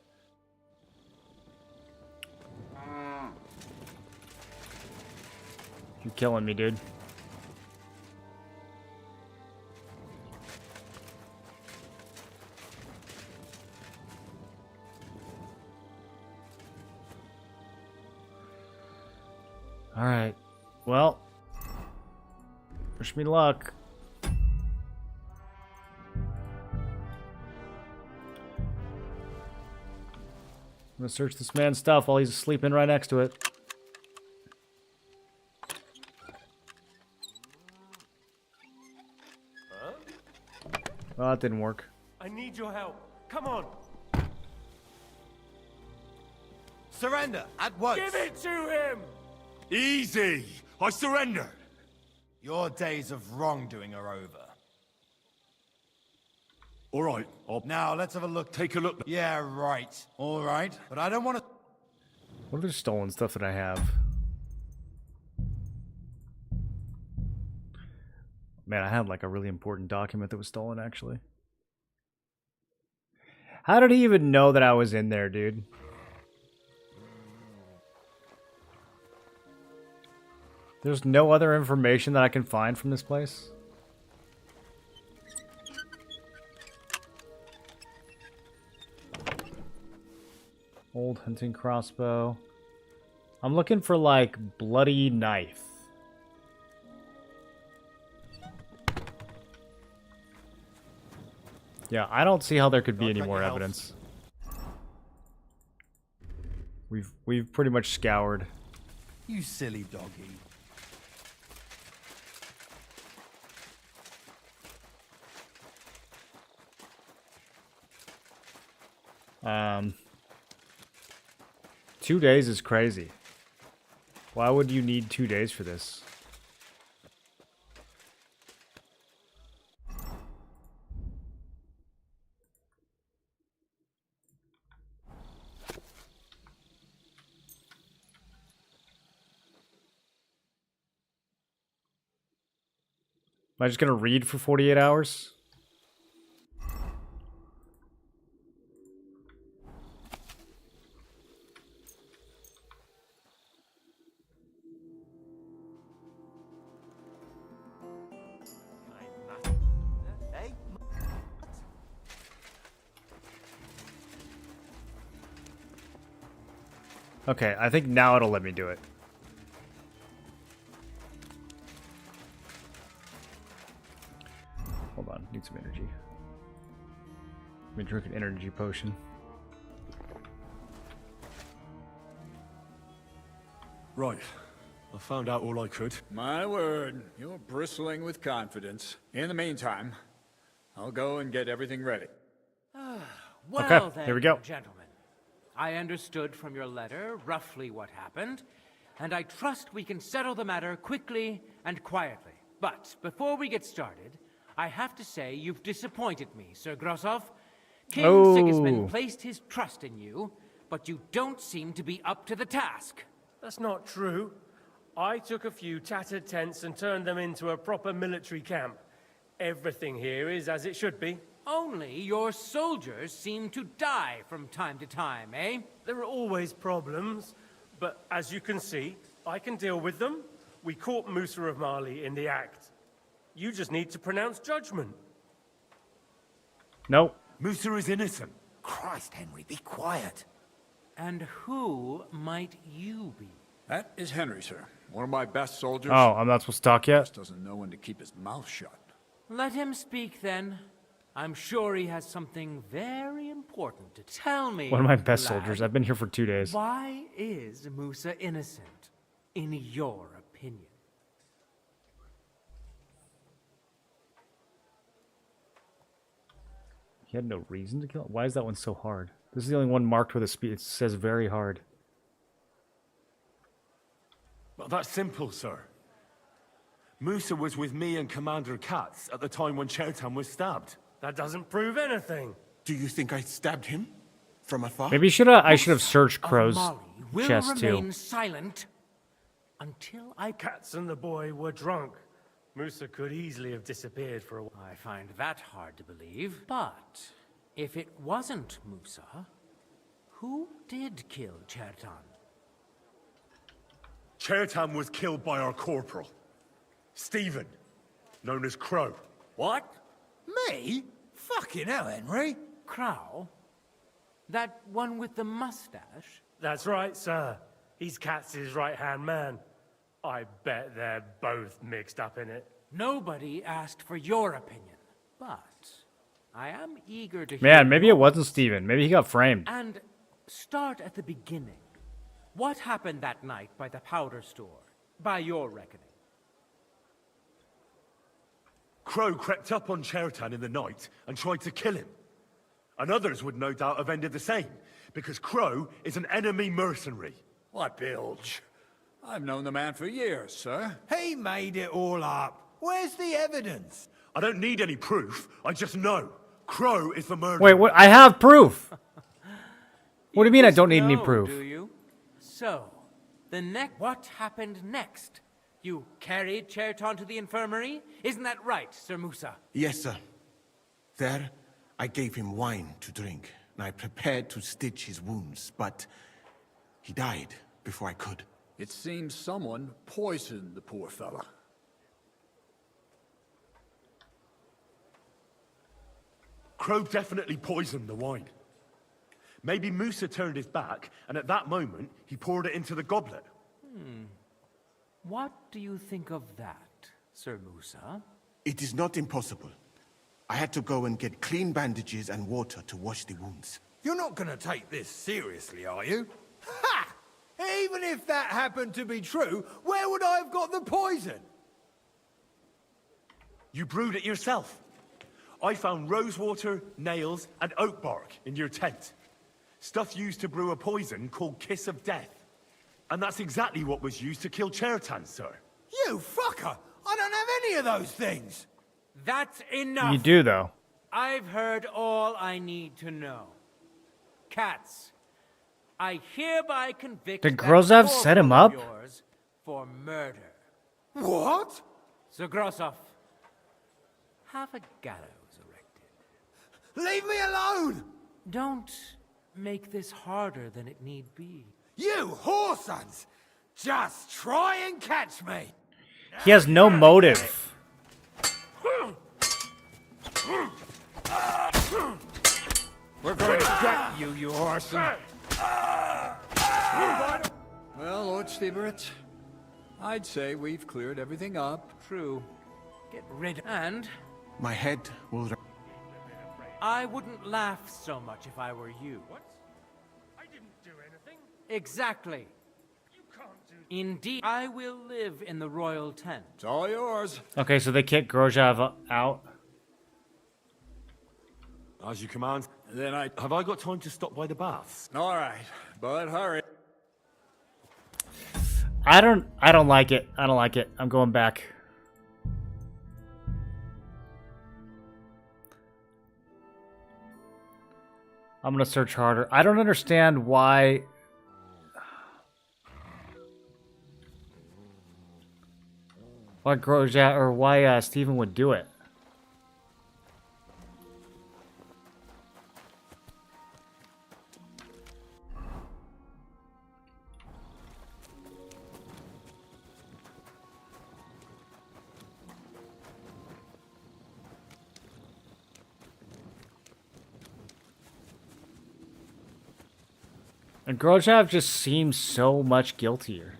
You're killing me, dude. Alright. Well. Wish me luck. I'm gonna search this man's stuff while he's sleeping right next to it. Well, that didn't work. I need your help. Come on. Surrender, at once! Give it to him! Easy! I surrender! Your days of wrongdoing are over. All right, Now, let's have a look. Take a look. Yeah, right. All right. But I don't want to... What other stolen stuff that I have? Man, I had like a really important document that was stolen, actually. How did he even know that I was in there, dude? There's no other information that I can find from this place? Old hunting crossbow. I'm looking for, like, bloody knife. Yeah, I don't see how there could be any more evidence. We've pretty much scoured. You silly doggy. Um, 2 days is crazy. Why would you need 2 days for this? Am I just gonna read for 48 hours? Okay, I think now it'll let me do it. Hold on, need some energy. Let me drink an energy potion. Right. I found out all I could. My word, you're bristling with confidence. In the meantime, I'll go and get everything ready. Well, Okay, then, here we go. Gentlemen, I understood from your letter roughly what happened, and I trust we can settle the matter quickly and quietly. But before we get started, I have to say you've disappointed me, Sir Grosov. King Sigismund placed his trust in you, but you don't seem to be up to the task. That's not true. I took a few tattered tents and turned them into a proper military camp. Everything here is as it should be. Only your soldiers seem to die from time to time, eh? There are always problems, but as you can see, I can deal with them. We caught Musa of Mali in the act. You just need to pronounce judgment. Nope. Musa is innocent. Christ, Henry, be quiet. And who might you be? That is Henry, sir. One of my best soldiers. Oh, I'm not supposed to talk yet? Just doesn't know when to keep his mouth shut. Let him speak then. I'm sure he has something very important to tell me. One of my best lad. soldiers. I've been here for 2 days. Why is Musa innocent, in your opinion? He had no reason to kill him? Why is that one so hard? This is the only one marked with a speed. It says very hard. Well, that's simple, sir. Musa was with me and Commander Katz at the time when Chertan was stabbed. That doesn't prove anything. Do you think I stabbed him? From afar? Maybe I should have searched Crow's will chest remain too. silent until I... Katz and the boy were drunk. Musa could easily have disappeared for a while. I find that hard to believe. But if it wasn't Musa, who did kill Chertan? Chertan was killed by our corporal, Stephen, known as Crow. What? Me? Fucking hell, Henry. Crow? That one with the mustache? That's right, sir. He's Katz's right-hand man. I bet they're both mixed up in it. Nobody asked for your opinion, but I am eager to hear... Man, maybe it wasn't Steven. Maybe he got framed. And start at the beginning. What happened that night by the powder store, by your reckoning? Crow crept up on Chertan in the night and tried to kill him. And others would no doubt have ended the same. Because Crow is an enemy mercenary. What bilge? I've known the man for years, sir. He made it all up. Where's the evidence? I don't need any proof. I just know. Crow is the murderer. Wait, what? I have proof. What do you mean I don't need any know, proof? Do you? So, what happened next? You carried Cherton to the infirmary? Isn't that right, Sir Musa? Yes, sir. There, I gave him wine to drink, and I prepared to stitch his wounds, but he died before I could. It seems someone poisoned the poor fella. Crow definitely poisoned the wine. Maybe Musa turned his back, and at that moment, he poured it into the goblet. What do you think of that, Sir Musa? It is not impossible. I had to go and get clean bandages and water to wash the wounds. You're not gonna take this seriously, are you? Ha! Even if that happened to be true, where would I have got the poison? You brewed it yourself. I found rosewater, nails, and oak bark in your tent. Stuff used to brew a poison called Kiss of Death. And that's exactly what was used to kill Chertan, sir. You fucker! I don't have any of those things! That's enough! You do, though. I've heard all I need to know. Cats, I hereby convict Did that Grozov set him up? corporal of yours for murder. What? Sir Grosov, have a gallows erected. Leave me alone! Don't make this harder than it need be. You whoresons! Just try and catch me! He has no motive. We're going to get you, you horseman. Well, Lord Stieberitz, I'd say we've cleared everything up. True. Get rid of... And My head will... I wouldn't laugh so much if I were you. What? I didn't do anything. Exactly. You can't do... Indeed, I will live in the royal tent. It's all yours. Okay, so they kick Grozov out. As you command. Then Have I got time to stop by the baths? All right, but hurry. I don't like it. I don't like it. I'm going back. I'm gonna search harder. I don't understand why... Why Grozov, or why Stephen would do it. And Grozov just seems so much guiltier.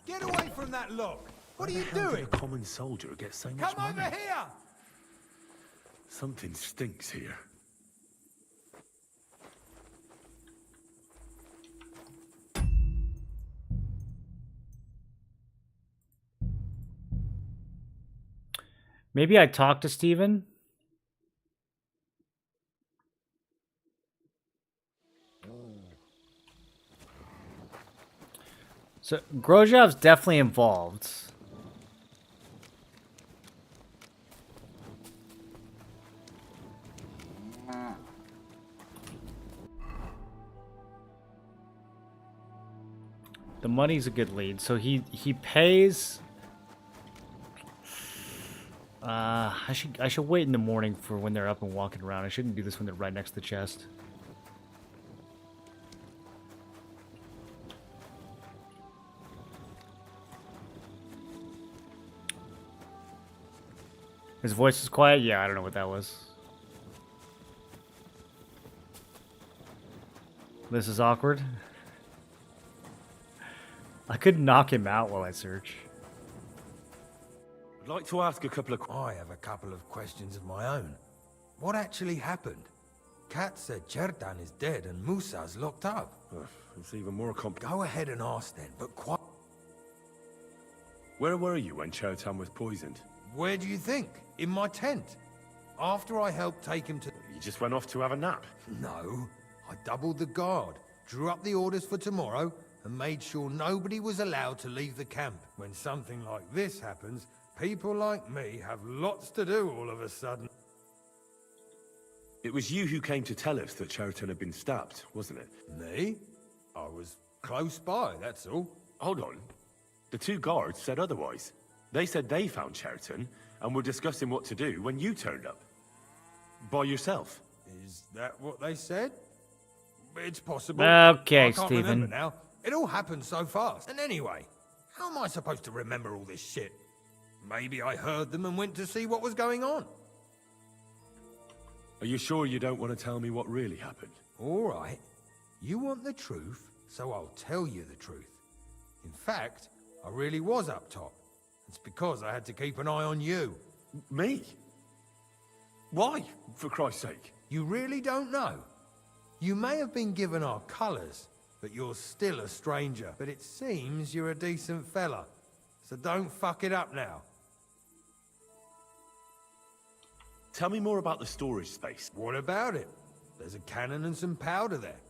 Get away from that lock! What are you How doing? did a common soldier get so much Come money? over here! Something stinks here. Maybe I talked to Stephen? So, Grozov's definitely involved. The money's a good lead. So he pays... I should wait in the morning for when they're up and walking around. I shouldn't do this when they're right next to the chest. His voice is quiet? Yeah, I don't know what that was. This is awkward. I could knock him out while I search. I'd like to ask a couple of... I have a couple of questions of my own. What actually happened? Kat said Chertan is dead and Musa's locked up. It's even more Go ahead and ask then, but quite... Where were you when Chertan was poisoned? Where do you think? In my tent. After I helped take him to... You just went off to have a nap? No. I doubled the guard, drew up the orders for tomorrow, and made sure nobody was allowed to leave the camp. When something like this happens, people like me have lots to do all of a sudden. It was you who came to tell us that Chertan had been stabbed, wasn't it? Me? I was close by, that's all. Hold on. The two guards said otherwise. They said they found Chertan and were discussing what to do when you turned up. By yourself. Is that what they said? It's possible. Okay, I can't Stephen. remember now. It all happened so fast. And anyway, how am I supposed to remember all this shit? Maybe I heard them and went to see what was going on. Are you sure you don't want to tell me what really happened? All right. You want the truth, so I'll tell you the truth. In fact, I really was up top. It's because I had to keep an eye on you. Me? Why, for Christ's sake? You really don't know? You may have been given our colours, but you're still a stranger. But it seems you're a decent fella, so don't fuck it up now. Tell me more about the storage space. What about it? There's a cannon and some powder there.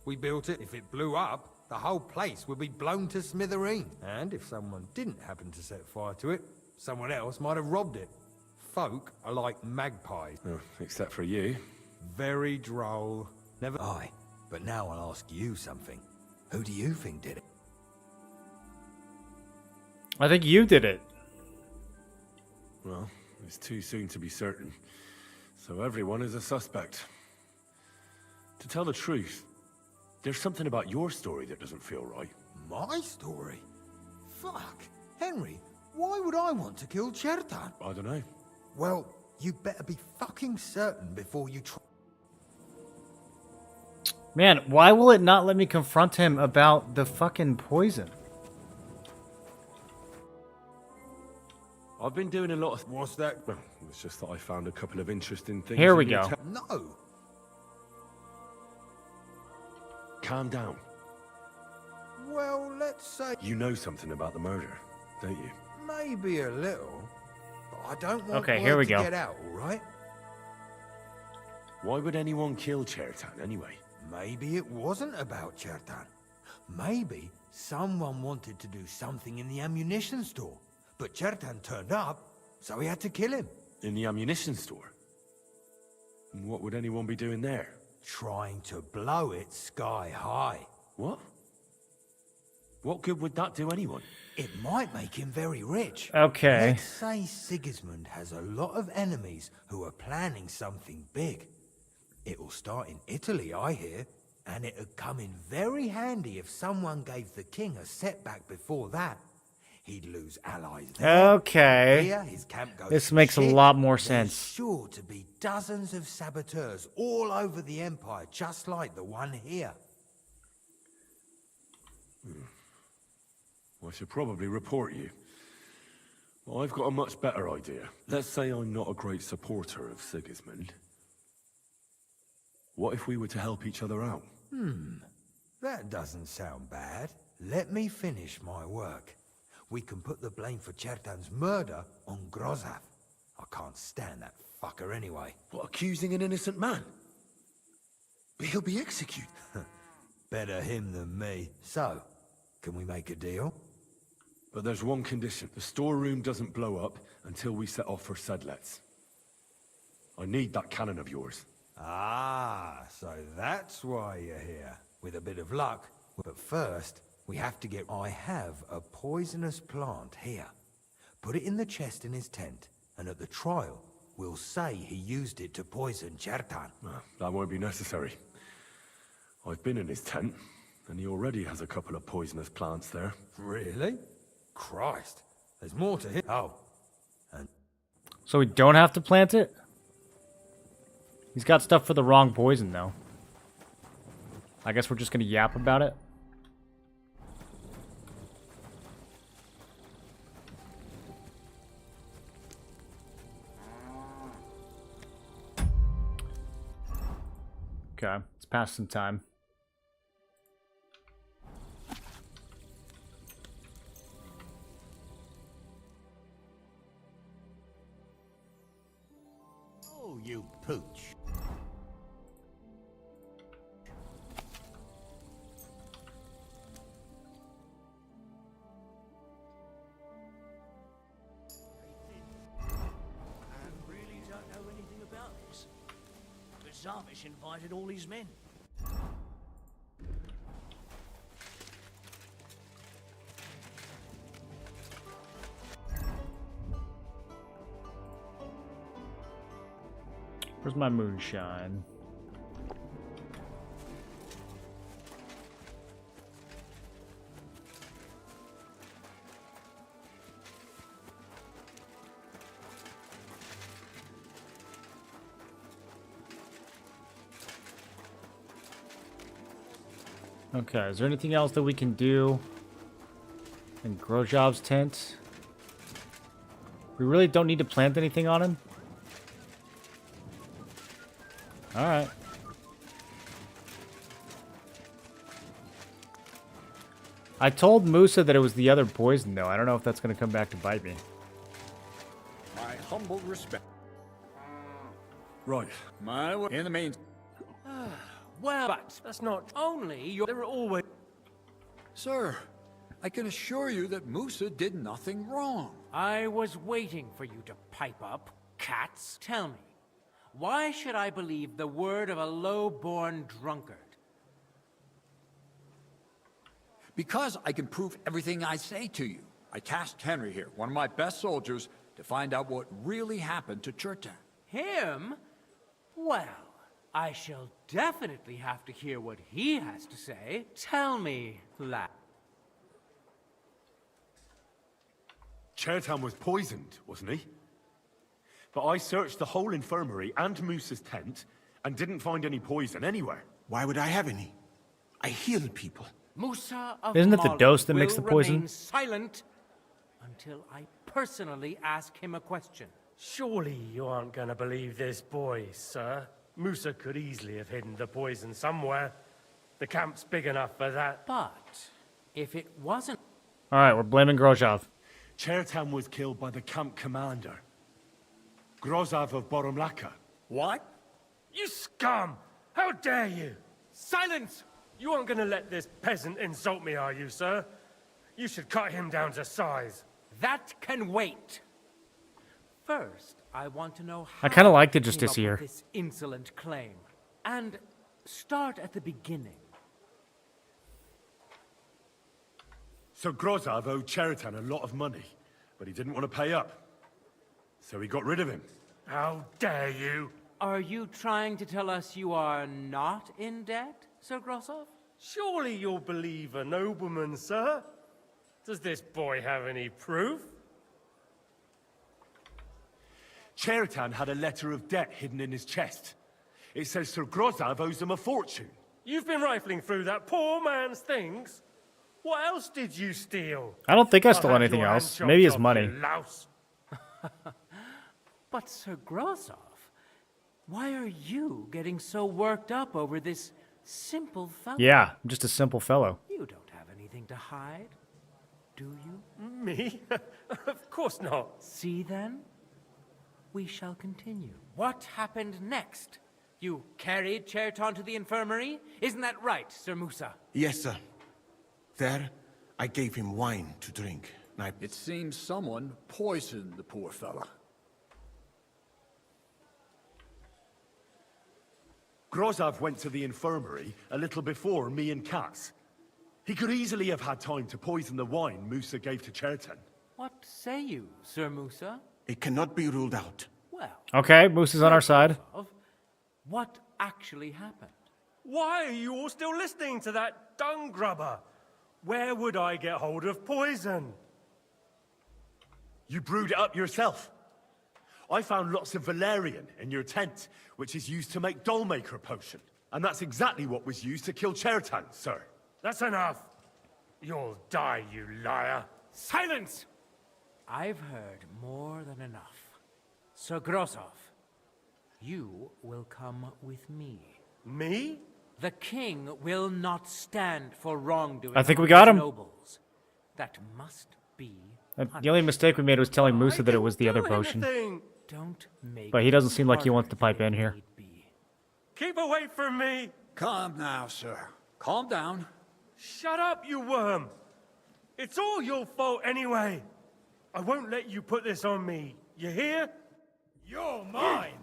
We built it. If it blew up, the whole place would be blown to smithereens. And if someone didn't happen to set fire to it, someone else might have robbed it. Folk are like magpies. Oh, except for you. Very droll. Never... Aye, but now I'll ask you something. Who do you think did it? I think you did it. Well, it's too soon to be certain. So everyone is a suspect. To tell the truth, there's something about your story that doesn't feel right. My story? Fuck. Henry, why would I want to kill Chertan? I don't know. Well, you better be fucking certain before you try. Man, why will it not let me confront him about the fucking poison? I've been doing a lot of... What's that? Well, it's just that I found a couple of interesting things. Here we in your go. No. Calm down. Well, let's say... You know something about the murder, don't you? Maybe a little. But I don't want Okay, here we to go. get out, all right? Why would anyone kill Chertan anyway? Maybe it wasn't about Chertan. Maybe someone wanted to do something in the ammunition store. But Chertan turned up, so we had to kill him. In the ammunition store? And what would anyone be doing there? Trying to blow it sky high. What? What good would that do anyone? It might make him very rich. Okay. Let's say Sigismund has a lot of enemies who are planning something big. It will start in Italy, I hear, and it'd come in very handy if someone gave the king a setback before that. He'd lose allies there. Okay. Here, his camp goes This to makes a shit. lot more There's sense. sure to be dozens of saboteurs all over the Empire, just like the one here. I should probably report you. I've got a much better idea. Let's say I'm not a great supporter of Sigismund. What if we were to help each other out? That doesn't sound bad. Let me finish my work. We can put the blame for Chertan's murder on Grozhav. I can't stand that fucker anyway. What, accusing an innocent man? But he'll be executed. Better him than me. So, can we make a deal? But there's one condition. The storeroom doesn't blow up until we set off for Sedlets. I need that cannon of yours. Ah, so that's why you're here. With a bit of luck. But first, we have to get... I have a poisonous plant here. Put it in the chest in his tent, and at the trial, we'll say he used it to poison Chertan. That won't be necessary. I've been in his tent, and he already has a couple of poisonous plants there. Really? Christ. There's more to him. Oh. And So we don't have to plant it? He's got stuff for the wrong poison, though. I guess we're just gonna yap about it. Okay, let's pass some time. Oh, you pooch. Really don't know anything about this. But Zarvish invited all his men. Where's my moonshine? Okay, is there anything else that we can do in Grozhov's tent? We really don't need to plant anything on him? Alright. I told Musa that it was the other poison, though. I don't know if that's going to come back to bite me. My humble respect. Right. My in the main. Well, but that's not only your... There are always... Sir, I can assure you that Musa did nothing wrong. I was waiting for you to pipe up, cats. Tell me, why should I believe the word of a low-born drunkard? Because I can prove everything I say to you. I tasked Henry here, one of my best soldiers, to find out what really happened to Chertan. Him? Well, I shall definitely have to hear what he has to say. Tell me, lad. Chertan was poisoned, wasn't he? But I searched the whole infirmary and Musa's tent and didn't find any poison anywhere. Why would I have any? I heal people. Musa of Isn't it the Mali dose that makes will the poison? remain silent until I personally ask him a question. Surely you aren't going to believe this boy, sir. Musa could easily have hidden the poison somewhere. The camp's big enough for that. But if it wasn't... Alright, we're blaming Grozhov. Chertan was killed by the camp commander, Grozov of Boromlaka. What? You scum! How dare you! Silence! You aren't going to let this peasant insult me, are you, sir? You should cut him down to size. That can wait. First, I want to know how I kinda like the you came justice up here. with this insolent claim. And start at the beginning. So Grozov owed Chertan a lot of money, but he didn't want to pay up. So he got rid of him. How dare you! Are you trying to tell us you are not in debt, Sir Grosov? Surely you'll believe a nobleman, sir? Does this boy have any proof? Chertan had a letter of debt hidden in his chest. It says Sir Grozov owes him a fortune. You've been rifling through that poor man's things? What else did you steal? I don't think I I'll stole have anything your else. hand Maybe his chopped off, money. you louse. But Sir Grosov, why are you getting so worked up over this simple fellow? Yeah, I'm just a simple fellow. You don't have anything to hide, do you? Me? Of course not. See then? We shall continue. What happened next? You carried Chertan to the infirmary? Isn't that right, Sir Musa? Yes, sir. There, I gave him wine to drink. It seems someone poisoned the poor fella. Grozov went to the infirmary a little before me and Katz. He could easily have had time to poison the wine Musa gave to Chertan. What say you, Sir Musa? It cannot be ruled out. Well, Okay, Moose is on our side. what actually happened? Why are you all still listening to that dung grubber? Where would I get hold of poison? You brewed it up yourself. I found lots of valerian in your tent, which is used to make Dollmaker potion. And that's exactly what was used to kill Chertan, sir. That's enough. You'll die, you liar. Silence! I've heard more than enough. Sir Grosov, you will come with me. Me? The king will not stand for wrongdoing. I think we among got his him. Nobles. That must be. The only mistake we made was telling Musa that it was the other potion. Don't make But he doesn't seem like he wants to pipe in here. Keep away from me! Calm now, sir. Calm down. Shut up, you worm! It's all your fault anyway. I won't let you put this on me. You hear? You're mine!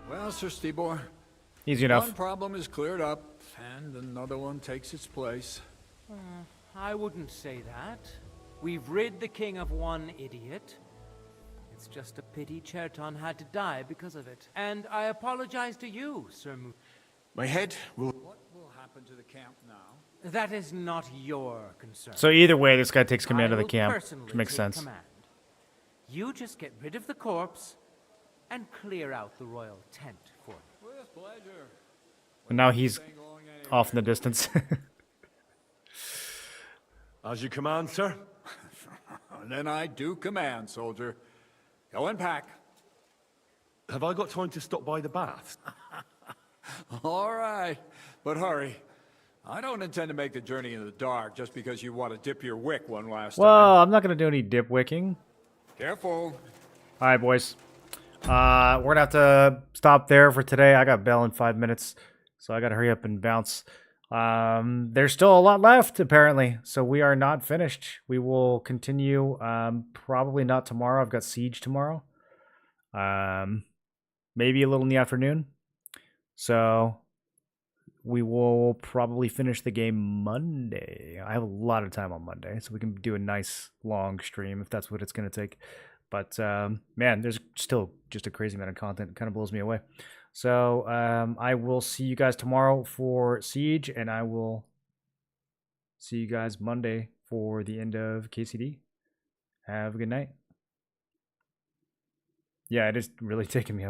Well, Sir Stibor, Easy enough. one problem is cleared up, and another one takes its place. I wouldn't say that. We've rid the king of one idiot. It's just a pity Cherton had to die because of it. And I apologize to you, Sir Mu. My head will... What will happen to the camp now? That is not your concern. So either way, this guy takes command I of the will camp, personally which makes take sense. command. You just get rid of the corpse and clear out the royal tent for me. With pleasure. And now he's off in the distance. As you command, sir. Then I do command, soldier. Go and pack. Have I got time to stop by the baths? All right, but hurry. I don't intend to make the journey in the dark just because you want to dip your wick one last time. Well, I'm not going to do any dip wicking. Careful. All right, boys. We're going to have to stop there for today. I got bell in 5 minutes, so I got to hurry up and bounce. There's still a lot left, apparently, so we are not finished. We will continue, probably not tomorrow. I've got Siege tomorrow. Maybe a little in the afternoon. So we will probably finish the game Monday. I have a lot of time on Monday, so we can do a nice long stream if that's what it's going to take. But, man, there's still just a crazy amount of content. It kind of blows me away. So I will see you guys tomorrow for Siege, and I will see you guys Monday for the end of KCD. Have a good night. Yeah, it is really taking me